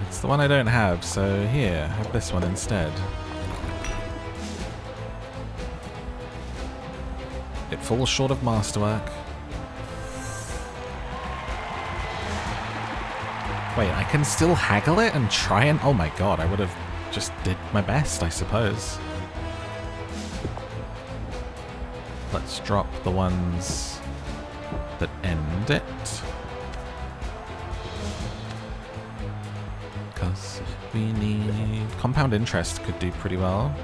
It's the one I don't have, so here, have this one instead. It falls short of masterwork. Wait, I can still haggle it and try and... Oh my god, I would have just did my best, I suppose. Let's drop the ones that end it. Because we need... Compound interest could do pretty well.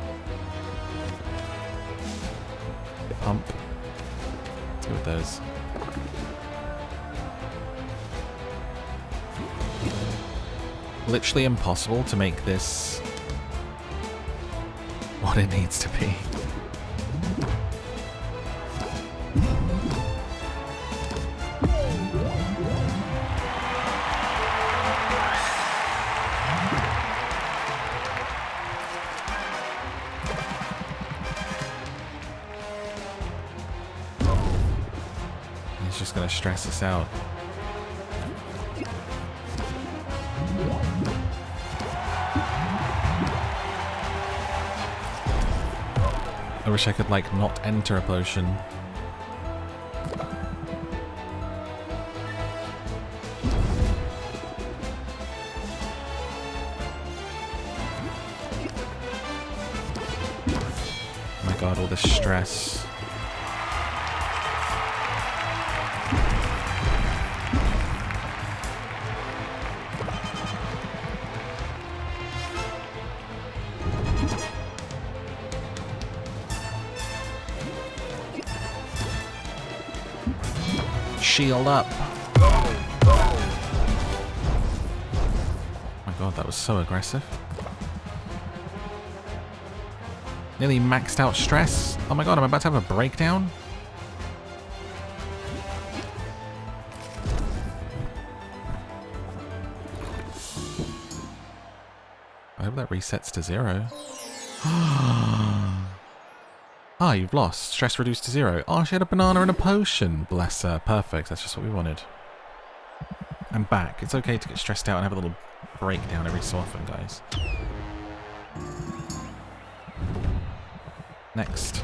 Pump. Let's go with those. Literally impossible to make this what it needs to be. He's just gonna stress us out. I wish I could, like, not enter a potion. Oh my god, all this stress. Shield up. Oh my god, that was so aggressive. Nearly maxed out stress. Oh my god, I'm about to have a breakdown. I hope that resets to 0. Ah, you've lost. Stress reduced to 0. Oh, she had a banana and a potion. Bless her. Perfect. That's just what we wanted. I'm back. It's okay to get stressed out and have a little breakdown every so often, guys. Next.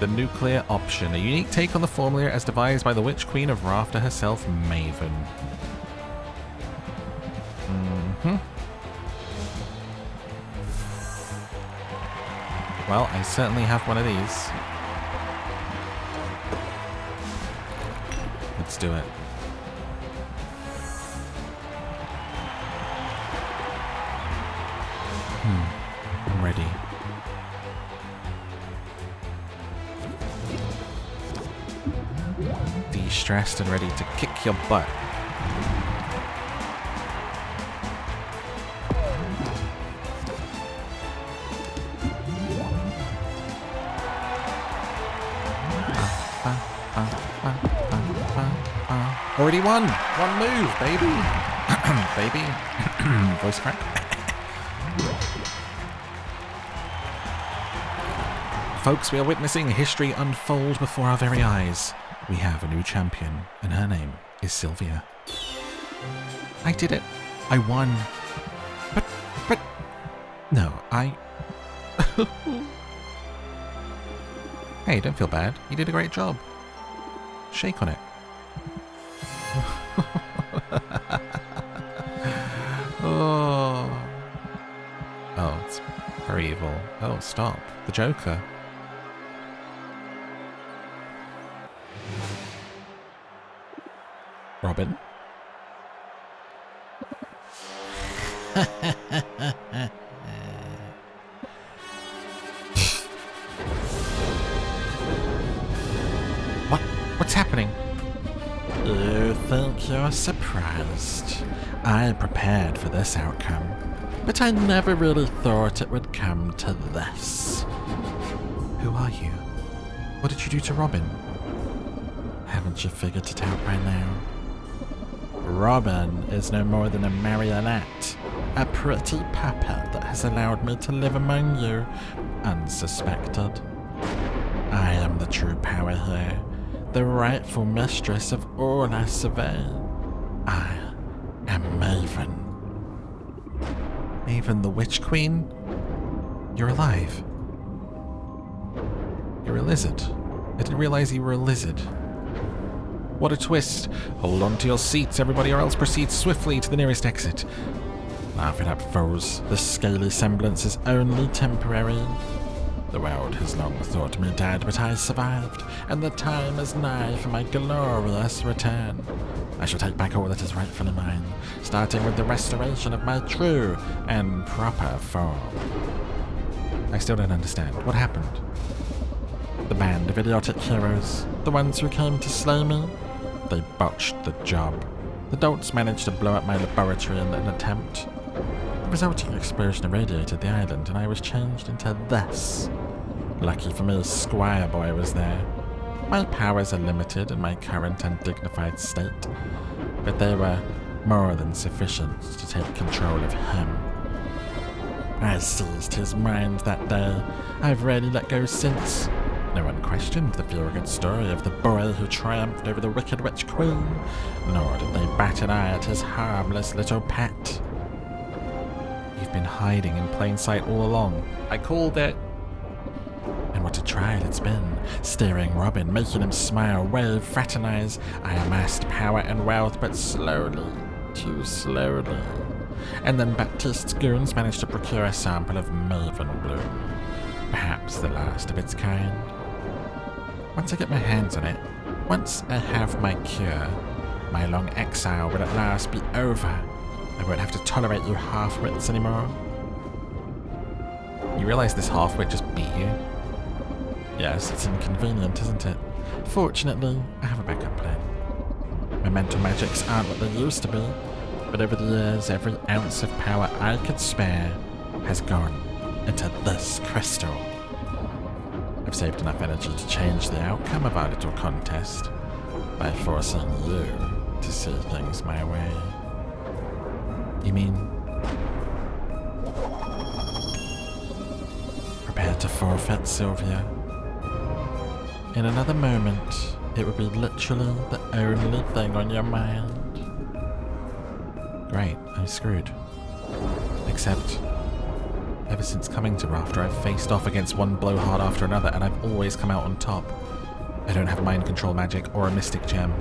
The nuclear option. A unique take on the formula as devised by the Witch Queen of Rafter herself, Maven. Well, I certainly have one of these. Let's do it. I'm ready. De-stressed and ready to kick your butt. Already won! One move, baby! Baby. Voice crack. Folks, we are witnessing history unfold before our very eyes. We have a new champion, and her name is Sylvia. I did it. I won. But... No, Hey, don't feel bad. You did a great job. Shake on it. Oh, it's very evil. Oh, stop. The Joker. Robin? What's happening? You think you're surprised? I prepared for this outcome, but I never really thought it would come to this. Who are you? What did you do to Robin? Haven't you figured it out by now? Robin is no more than a marionette, a pretty puppet that has allowed me to live among you, unsuspected. I am the true power here, the rightful mistress of all I survey. I am Maven. Maven the Witch Queen? You're alive. You're a lizard. I didn't realize you were a lizard. What a twist. Hold on to your seats, everybody, or else proceed swiftly to the nearest exit. Laugh it up, foes. The scaly semblance is only temporary. The world has long thought me dead, but I survived, and the time is nigh for my glorious return. I shall take back all that is rightfully mine, starting with the restoration of my true and proper form. I still don't understand. What happened? The band of idiotic heroes, the ones who came to slay me, they botched the job. The dolts managed to blow up my laboratory in an attempt. The resulting explosion irradiated the island, and I was changed into this. Lucky for me, Squire Boy was there. My powers are limited in my current undignified state, but they were more than sufficient to take control of him. I seized his mind that day. I've rarely let go since. No one questioned the feel-good story of the boy who triumphed over the wicked witch queen, nor did they bat an eye at his harmless little pet. You've been hiding in plain sight all along. I called it. And what a trial it's been. Steering Robin, making him smile, wave, fraternize. I amassed power and wealth, but slowly, too slowly. And then Baptiste's goons managed to procure a sample of Maven Bloom. Perhaps the last of its kind. Once I get my hands on it, once I have my cure, my long exile will at last be over. I won't have to tolerate you half-wits anymore. You realize this half-wit just beat you? Yes, it's inconvenient, isn't it? Fortunately, I have a backup plan. My mental magics aren't what they used to be, but over the years, every ounce of power I could spare has gone into this crystal. I've saved enough energy to change the outcome of our little contest by forcing you to see things my way. You mean... Prepare to forfeit, Sylvia. In another moment, it would be literally the only thing on your mind. Great, I'm screwed. Except... ever since coming to Rafter, I've faced off against one blowhard after another, and I've always come out on top. I don't have mind control magic or a mystic gem,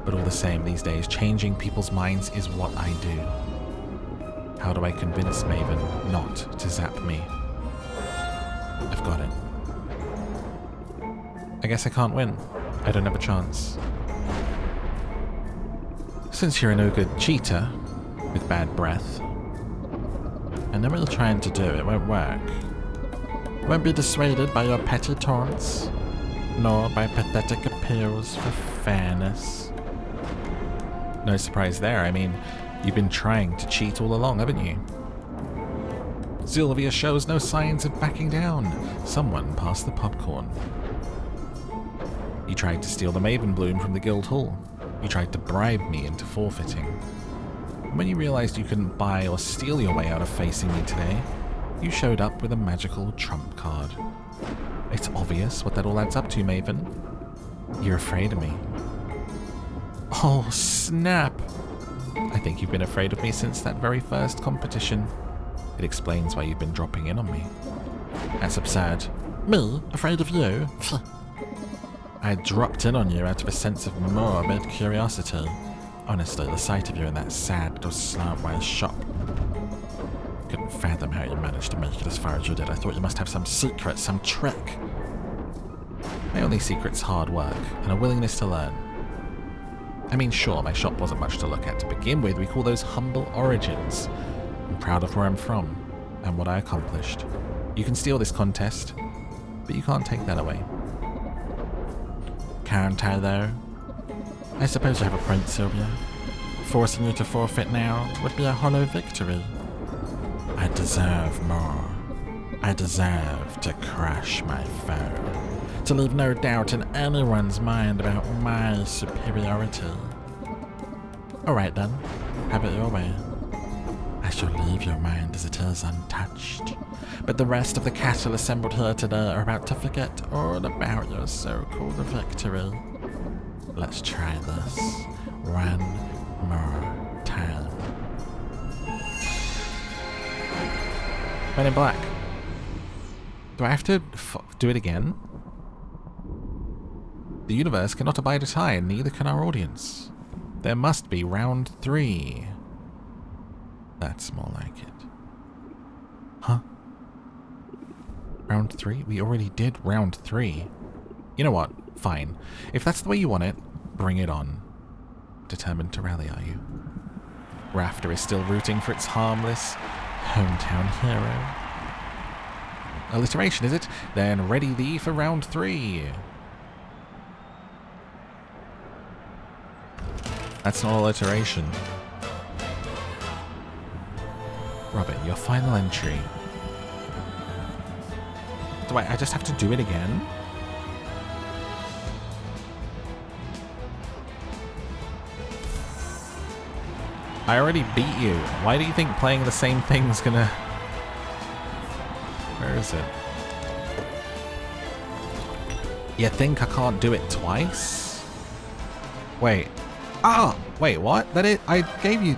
but all the same, these days, changing people's minds is what I do. How do I convince Maven not to zap me? I've got it. I guess I can't win. I don't have a chance. Since you're a no-good cheater with bad breath, I know what you're trying to do. It won't work. Won't be dissuaded by your petty taunts, nor by pathetic appeals for fairness. No surprise there. I mean, you've been trying to cheat all along, haven't you? Sylvia shows no signs of backing down. Someone passed the popcorn. You tried to steal the Maven Bloom from the guild hall. You tried to bribe me into forfeiting. And when you realized you couldn't buy or steal your way out of facing me today, you showed up with a magical trump card. It's obvious what that all adds up to, Maven. You're afraid of me. Oh, snap! I think you've been afraid of me since that very first competition. It explains why you've been dropping in on me. That's absurd. Me? Afraid of you? I dropped in on you out of a sense of morbid curiosity. Honestly, the sight of you in that sad little slant-wise shop. Couldn't fathom how you managed to make it as far as you did. I thought you must have some secret, some trick. My only secret's hard work and a willingness to learn. I mean, sure, my shop wasn't much to look at to begin with. We call those humble origins. I'm proud of where I'm from and what I accomplished. You can steal this contest, but you can't take that away. Can't I, though? I suppose you have a point, Sylvia. Forcing you to forfeit now would be a hollow victory. I deserve more. I deserve to crush my foe. To leave no doubt in anyone's mind about my superiority. Alright then, have it your way. I shall leave your mind as it is untouched. But the rest of the cattle assembled here today are about to forget all about your so-called victory. Let's try this one more time. Men in Black. Do I have to do it again? The universe cannot abide a tie, and neither can our audience. There must be round 3. That's more like it. Huh? Round 3? We already did round 3. You know what? Fine. If that's the way you want it, bring it on. Determined to rally, are you? Rafter is still rooting for its harmless hometown hero. Alliteration, is it? Then ready thee for round 3. That's not alliteration. Robin, your final entry. Do I just have to do it again? I already beat you. Why do you think playing the same thing's gonna... Where is it? You think I can't do it twice? Wait. Ah! Wait, what? I gave you...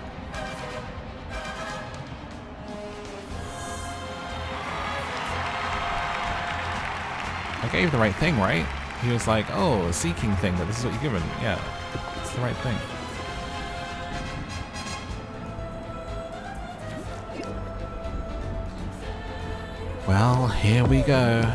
I gave the right thing, right? He was like, oh, a seeking thing, but this is what you're given. Yeah, it's the right thing. Well, here we go.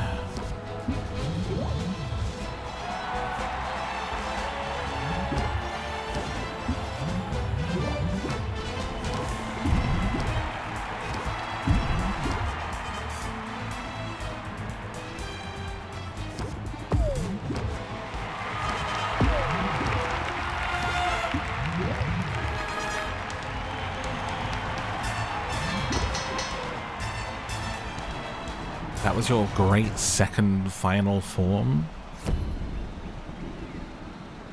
That was your great second final form?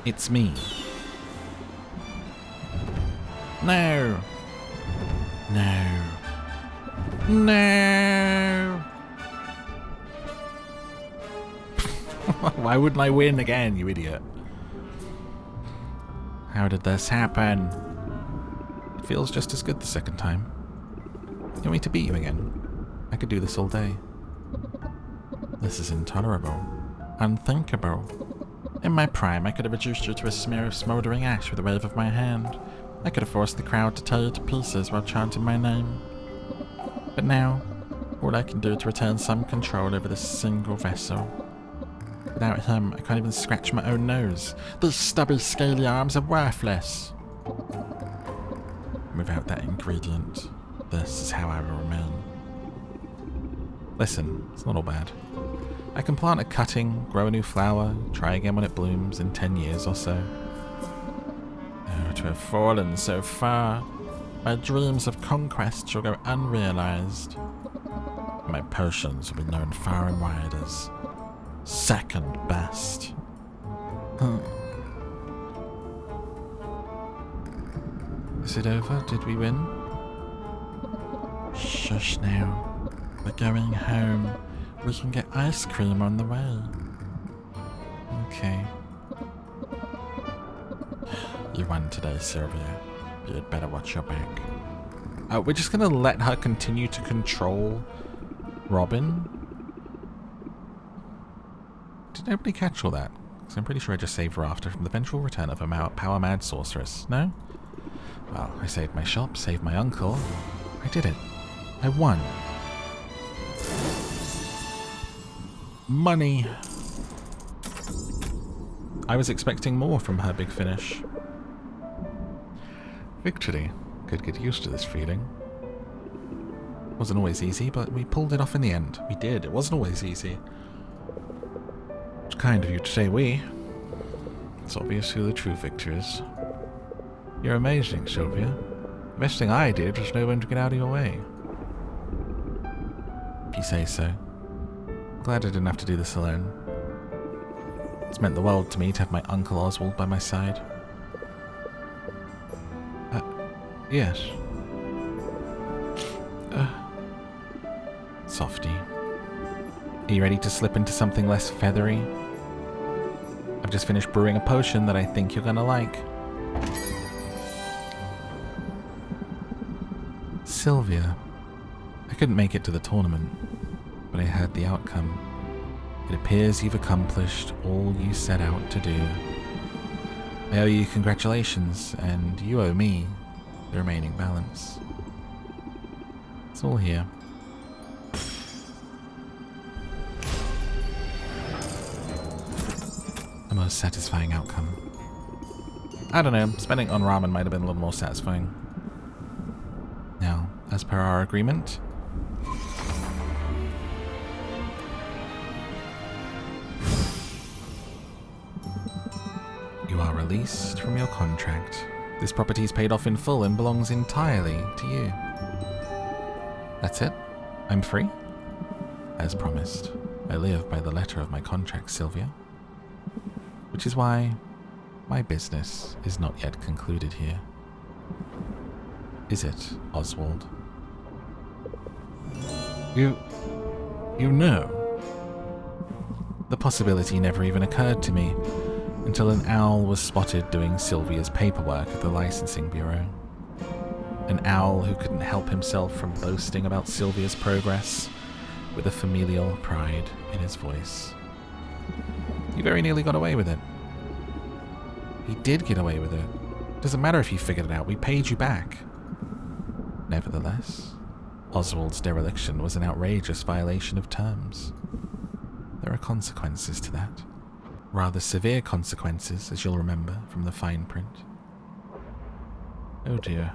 It's me. No. No. No. Why wouldn't I win again, you idiot? How did this happen? It feels just as good the second time. You want me to beat you again? I could do this all day. This is intolerable. Unthinkable. In my prime, I could have reduced you to a smear of smouldering ash with a wave of my hand. I could have forced the crowd to tear you to pieces while chanting my name. But now, all I can do to return some control over this single vessel. Without him, I can't even scratch my own nose. These stubby, scaly arms are worthless. Without that ingredient, this is how I will remain. Listen, it's not all bad. I can plant a cutting, grow a new flower, try again when it blooms in 10 years or so. Oh, to have fallen so far. My dreams of conquest shall go unrealized. My potions will be known far and wide as second best. Is it over? Did we win? Shush now. We're going home. We can get ice cream on the way. Okay. You won today, Sylvia. You'd better watch your back. We're just gonna let her continue to control Robin. Did nobody catch all that? Because I'm pretty sure I just saved her after from the eventual return of a power-mad sorceress. No? Well, I saved my shop, saved my uncle. I did it. I won. Money. I was expecting more from her big finish. Victory. Could get used to this feeling. Wasn't always easy, but we pulled it off in the end. We did. It wasn't always easy. It's kind of you to say we. It's obvious who the true victor is. You're amazing, Sylvia. The best thing I did was know when to get out of your way. If you say so. Glad I didn't have to do this alone. It's meant the world to me to have my Uncle Oswald by my side. Yes. Softy. Are you ready to slip into something less feathery? I've just finished brewing a potion that I think you're gonna like. Sylvia. I couldn't make it to the tournament, but I heard the outcome. It appears you've accomplished all you set out to do. I owe you congratulations, and you owe me the remaining balance. It's all here. A most satisfying outcome. I don't know, spending on ramen might have been a little more satisfying. Now, as per our agreement, you are released from your contract. This property is paid off in full and belongs entirely to you. That's it? I'm free? As promised, I live by the letter of my contract, Sylvia. Which is why my business is not yet concluded here. Is it, Oswald? You know? The possibility never even occurred to me until an owl was spotted doing Sylvia's paperwork at the licensing bureau. An owl who couldn't help himself from boasting about Sylvia's progress with a familial pride in his voice. He very nearly got away with it. He did get away with it. Doesn't matter if you figured it out, we paid you back. Nevertheless, Oswald's dereliction was an outrageous violation of terms. There are consequences to that. Rather severe consequences, as you'll remember from the fine print. Oh dear.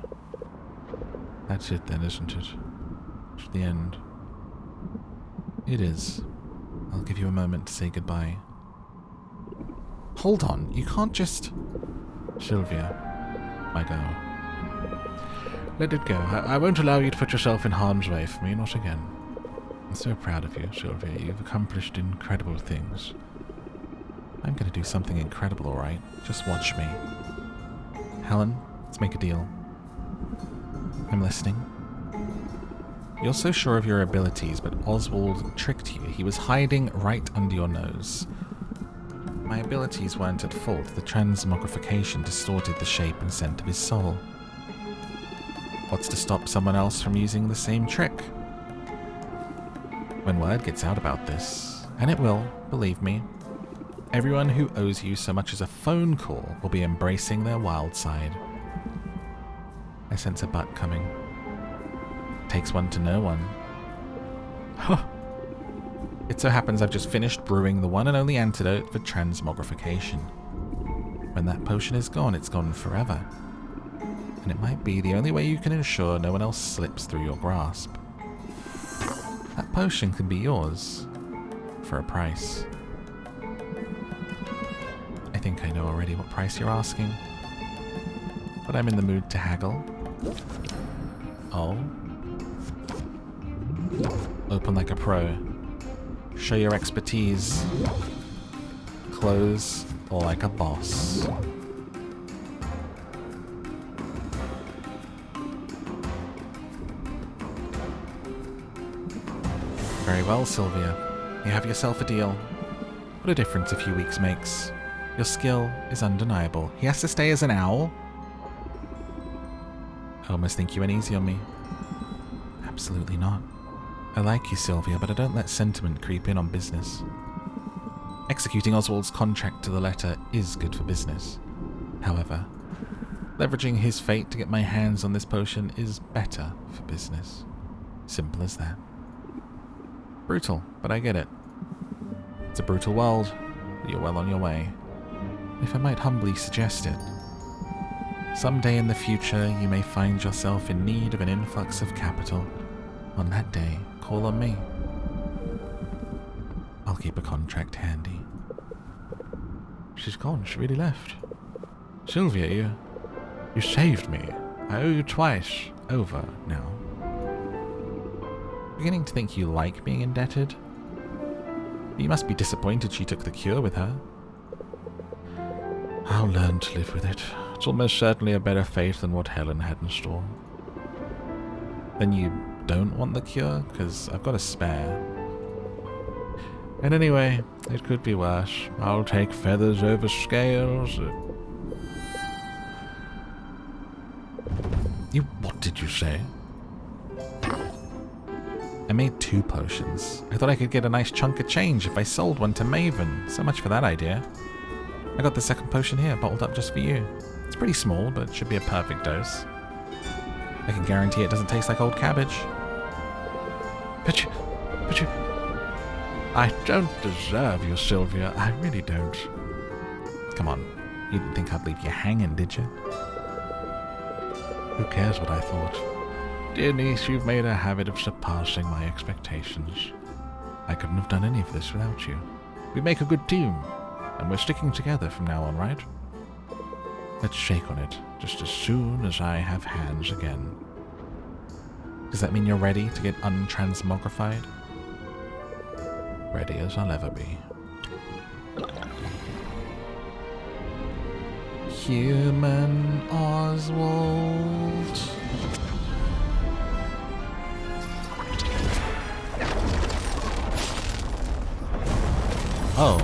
That's it then, isn't it? It's the end. It is. I'll give you a moment to say goodbye. Hold on, you can't just... Sylvia, my girl. Let it go. I won't allow you to put yourself in harm's way for me, not again. I'm so proud of you, Sylvia. You've accomplished incredible things. I'm going to do something incredible, alright? Just watch me. Helen, let's make a deal. I'm listening. You're so sure of your abilities, but Oswald tricked you. He was hiding right under your nose. My abilities weren't at fault. The transmogrification distorted the shape and scent of his soul. What's to stop someone else from using the same trick? When word gets out about this, and it will, believe me, everyone who owes you so much as a phone call will be embracing their wild side. I sense a but coming. Takes one to know one. Huh. It so happens I've just finished brewing the one and only antidote for transmogrification. When that potion is gone, it's gone forever. And it might be the only way you can ensure no one else slips through your grasp. That potion can be yours. For a price. I think I know already what price you're asking. but I'm in the mood to haggle. Oh. Open like a pro. Show your expertise. Close like a boss. Very well, Sylvia. You have yourself a deal. What a difference a few weeks makes. Your skill is undeniable. He has to stay as an owl? I almost think you went easy on me. Absolutely not. I like you, Sylvia, but I don't let sentiment creep in on business. Executing Oswald's contract to the letter is good for business. However, leveraging his fate to get my hands on this potion is better for business. Simple as that. Brutal, but I get it. It's a brutal world, but you're well on your way. If I might humbly suggest it, someday in the future you may find yourself in need of an influx of capital. On that day, call on me. I'll keep a contract handy. She's gone. She really left. Sylvia, you saved me. I owe you twice over now. Beginning to think you like being indebted? You must be disappointed she took the cure with her. I'll learn to live with it. It's almost certainly a better fate than what Helen had in store. Then you don't want the cure? Because I've got a spare. And anyway, it could be worse. I'll take feathers over scales. What did you say? I made 2 potions. I thought I could get a nice chunk of change if I sold one to Maven. So much for that idea. I got the second potion here, bottled up just for you. It's pretty small, but it should be a perfect dose. I can guarantee it doesn't taste like old cabbage. But you... I don't deserve you, Sylvia. I really don't. Come on. You didn't think I'd leave you hanging, did you? Who cares what I thought? Dear niece, you've made a habit of surpassing my expectations. I couldn't have done any of this without you. We make a good team, and we're sticking together from now on, right? Let's shake on it, just as soon as I have hands again. Does that mean you're ready to get untransmogrified? Ready as I'll ever be. Human Oswald. Oh.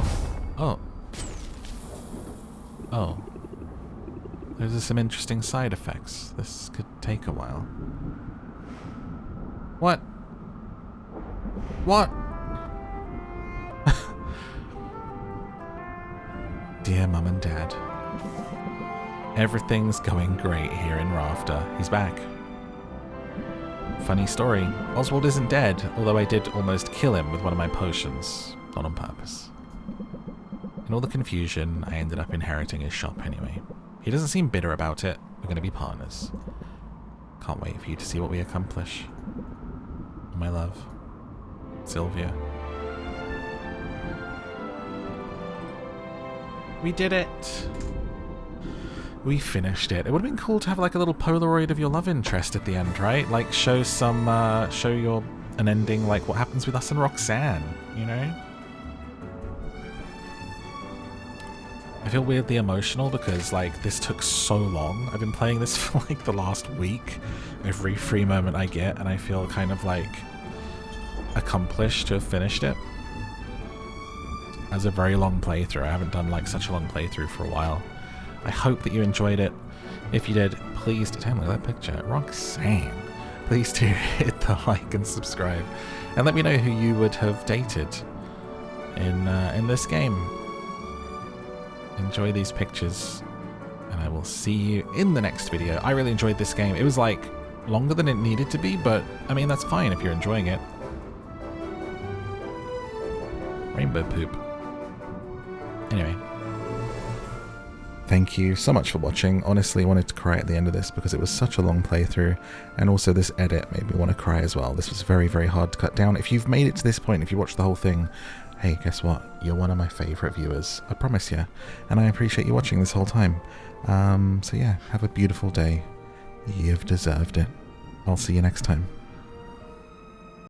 Those are some interesting side effects. This could take a while. What? Dear Mum and Dad. Everything's going great here in Rafter. He's back. Funny story. Oswald isn't dead, although I did almost kill him with one of my potions. Not on purpose. In all the confusion, I ended up inheriting his shop anyway. He doesn't seem bitter about it. We're going to be partners. Can't wait for you to see what we accomplish. My love. Sylvia. We did it! We finished it. It would have been cool to have like a little Polaroid of your love interest at the end, right? Like show an ending like what happens with us and Roxanne, you know? I feel weirdly emotional because like this took so long. I've been playing this for like the last week, every free moment I get, and I feel kind of like accomplished to have finished it. As a very long playthrough. I haven't done like such a long playthrough for a while. I hope that you enjoyed it. If you did, please do, look at that picture. Roxanne. Please do hit the like and subscribe. And let me know who you would have dated in this game. Enjoy these pictures. And I will see you in the next video. I really enjoyed this game. It was like longer than it needed to be, but I mean that's fine if you're enjoying it. Rainbow poop. Anyway. Thank you so much for watching. Honestly, I wanted to cry at the end of this because it was such a long playthrough, and also this edit made me want to cry as well. This was very, very hard to cut down. If you've made it to this point, if you watched the whole thing, hey, guess what? You're one of my favourite viewers. I promise you. And I appreciate you watching this whole time. So yeah, have a beautiful day. You've deserved it. I'll see you next time.